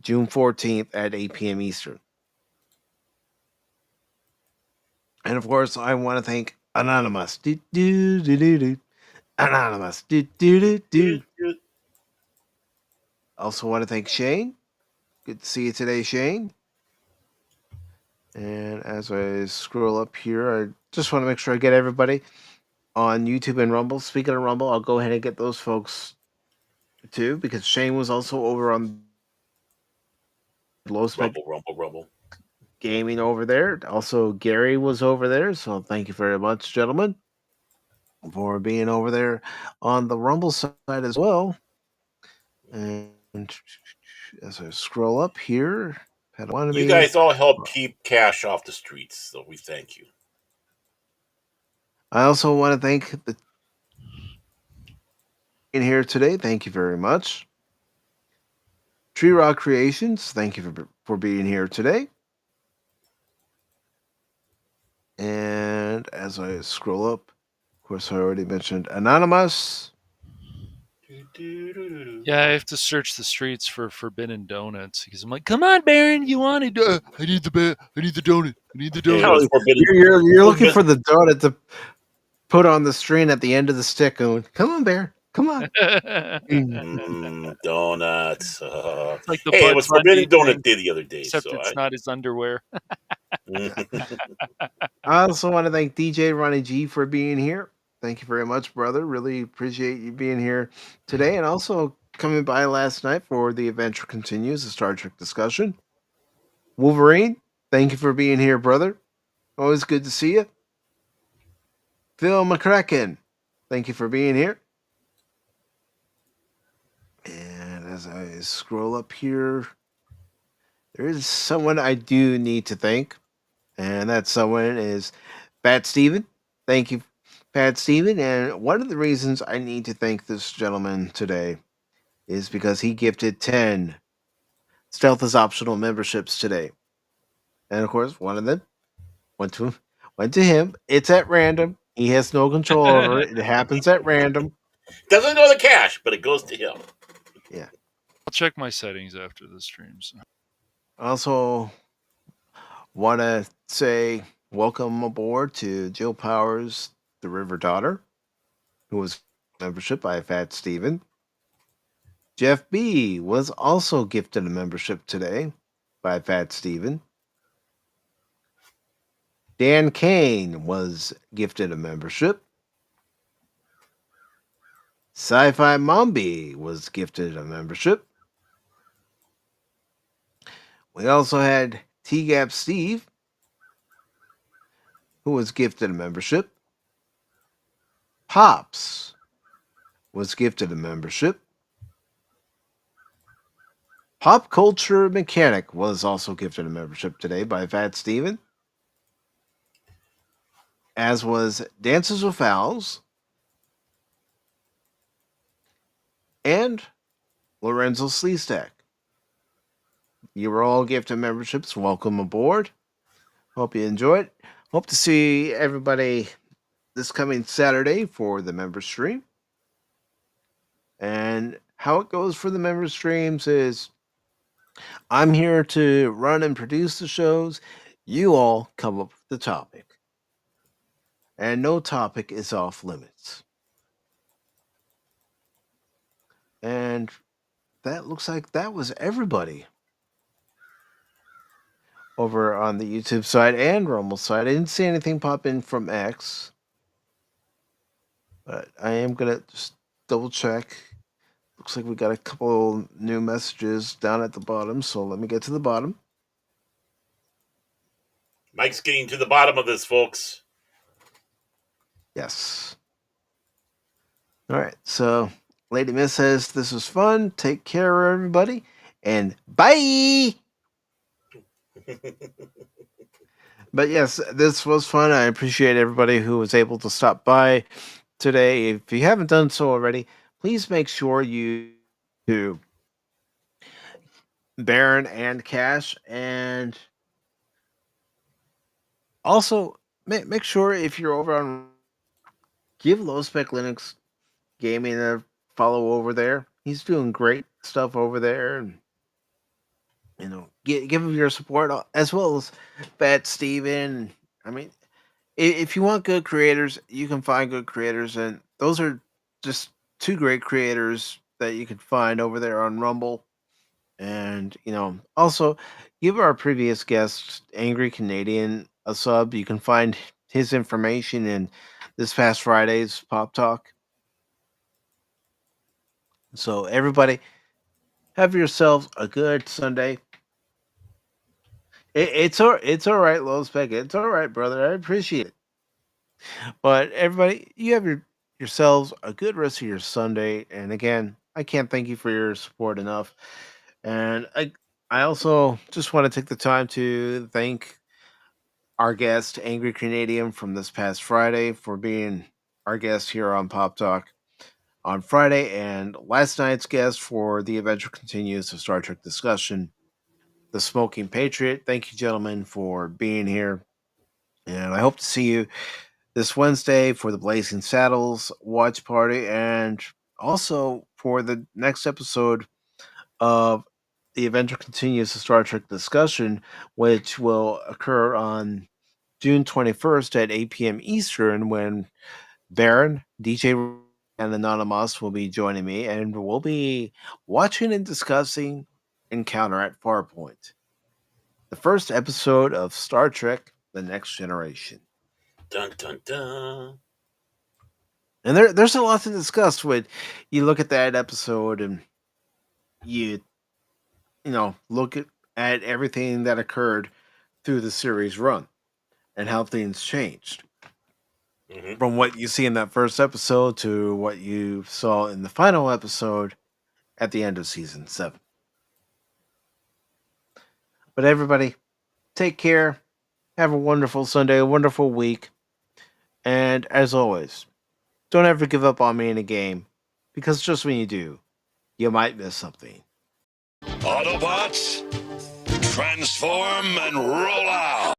June 14th at 8 p.m. Eastern. And of course, I want to thank Anonymous. Anonymous. Also want to thank Shane. Good to see you today, Shane. And as I scroll up here, I just want to make sure I get everybody on YouTube and Rumble. Speaking of Rumble, I'll go ahead and get those folks too, because Shane was also over on Low Spec Rumble. Gaming over there. Also, Gary was over there. So thank you very much, gentlemen, for being over there on the Rumble side as well. And as I scroll up here, you guys all help keep cash off the streets, so we thank you. I also want to thank the in here today. Thank you very much. Tree Rock Creations, thank you for being here today. And as I scroll up, of course, I already mentioned Anonymous. Yeah, I have to search the streets for forbidden donuts because I'm like, come on, Baron, you want it? I need the donut. I need the donut. You're looking for the donut to put on the string at the end of the stick. Going, come on, Baron, come on. Donuts. It's like the hey, it was Forbidden Donut thing, Day the other day. Except it's not his underwear. I also want to thank DJ Ronnie G for being here. Thank you very much, brother. Really appreciate you being here today, and also coming by last night for the Adventure Continues, the Star Trek discussion. Wolverine, thank you for being here, brother. Always good to see you. Phil McCracken, thank you for being here. And as I scroll up here, there is someone I do need to thank, and that someone is Pat Steven. Thank you, Pat Steven. And one of the reasons I need to thank this gentleman today is because he gifted 10 Stealth is Optional memberships today. And of course, one of them went to him. It's at random. He has no control over it. It happens at random. Doesn't go to cash, but it goes to him. Yeah. I'll check my settings after the stream. So. Also, Want to say welcome aboard to Jill Powers, the River Daughter, who was membership by Fat Steven. Jeff B was also gifted a membership today by Fat Steven. Dan Kane was gifted a membership. Sci-Fi Mombi was gifted a membership. We also had T-Gap Steve, who was gifted a membership. Pops was gifted a membership. Pop Culture Mechanic was also gifted a membership today by Fat Steven. As was Dances with Owls and Lorenzo Sleestack. You were all gifted memberships. Welcome aboard. Hope you enjoy it. Hope to see everybody this coming Saturday for the member stream. And how it goes for the member streams is I'm here to run and produce the shows. You all come up with the topic. And no topic is off limits. And that looks like that was everybody over on the YouTube side and Rumble side. I didn't see anything pop in from X, but I am going to just double check. Looks like we got a couple new messages down at the bottom, so let me get to the bottom. Mike's getting to the bottom of this, folks. Yes. All right, so Lady Miss says, this was fun. Take care, everybody, and bye! But yes, this was fun. I appreciate everybody who was able to stop by today. If you haven't done so already, please make sure you do Baron and Cash, and also make sure if you're over on, give Low Spec Linux Gaming a follow over there. He's doing great stuff over there, and give him your support as well as Fat Steven. I mean, if you want good creators, you can find good creators, and those are just two great creators that you can find over there on Rumble. And also give our previous guest, Angry Canadian, a sub. You can find his information in this past Friday's Pop Talk. So everybody, have yourselves a good Sunday. It's all right, Low Spec. It's all right, brother. I appreciate it. But everybody, you have yourselves a good rest of your Sunday. And again, I can't thank you for your support enough. And I also just want to take the time to thank our guest, Angry Canadian, from this past Friday for being our guest here on Pop Talk on Friday, and last night's guest for The Adventure Continues, a Star Trek discussion, The Smoking Patriot. Thank you, gentlemen, for being here. And I hope to see you this Wednesday for the Blazing Saddles watch party, and also for the next episode of The Adventure Continues, a Star Trek discussion, which will occur on June 21st at 8 p.m. Eastern, when Baron, DJ, and Anonymous will be joining me, and we'll be watching and discussing Encounter at Farpoint, the first episode of Star Trek The Next Generation. Dun, dun, dun. And there's a lot to discuss when you look at that episode and you look at everything that occurred through the series run and how things changed. Mm-hmm. From what you see in that first episode to what you saw in the final episode at the end of season 7. But everybody, take care. Have a wonderful Sunday, a wonderful week. And as always, don't ever give up on me in a game, because just when you do, you might miss something. Autobots, transform and roll out!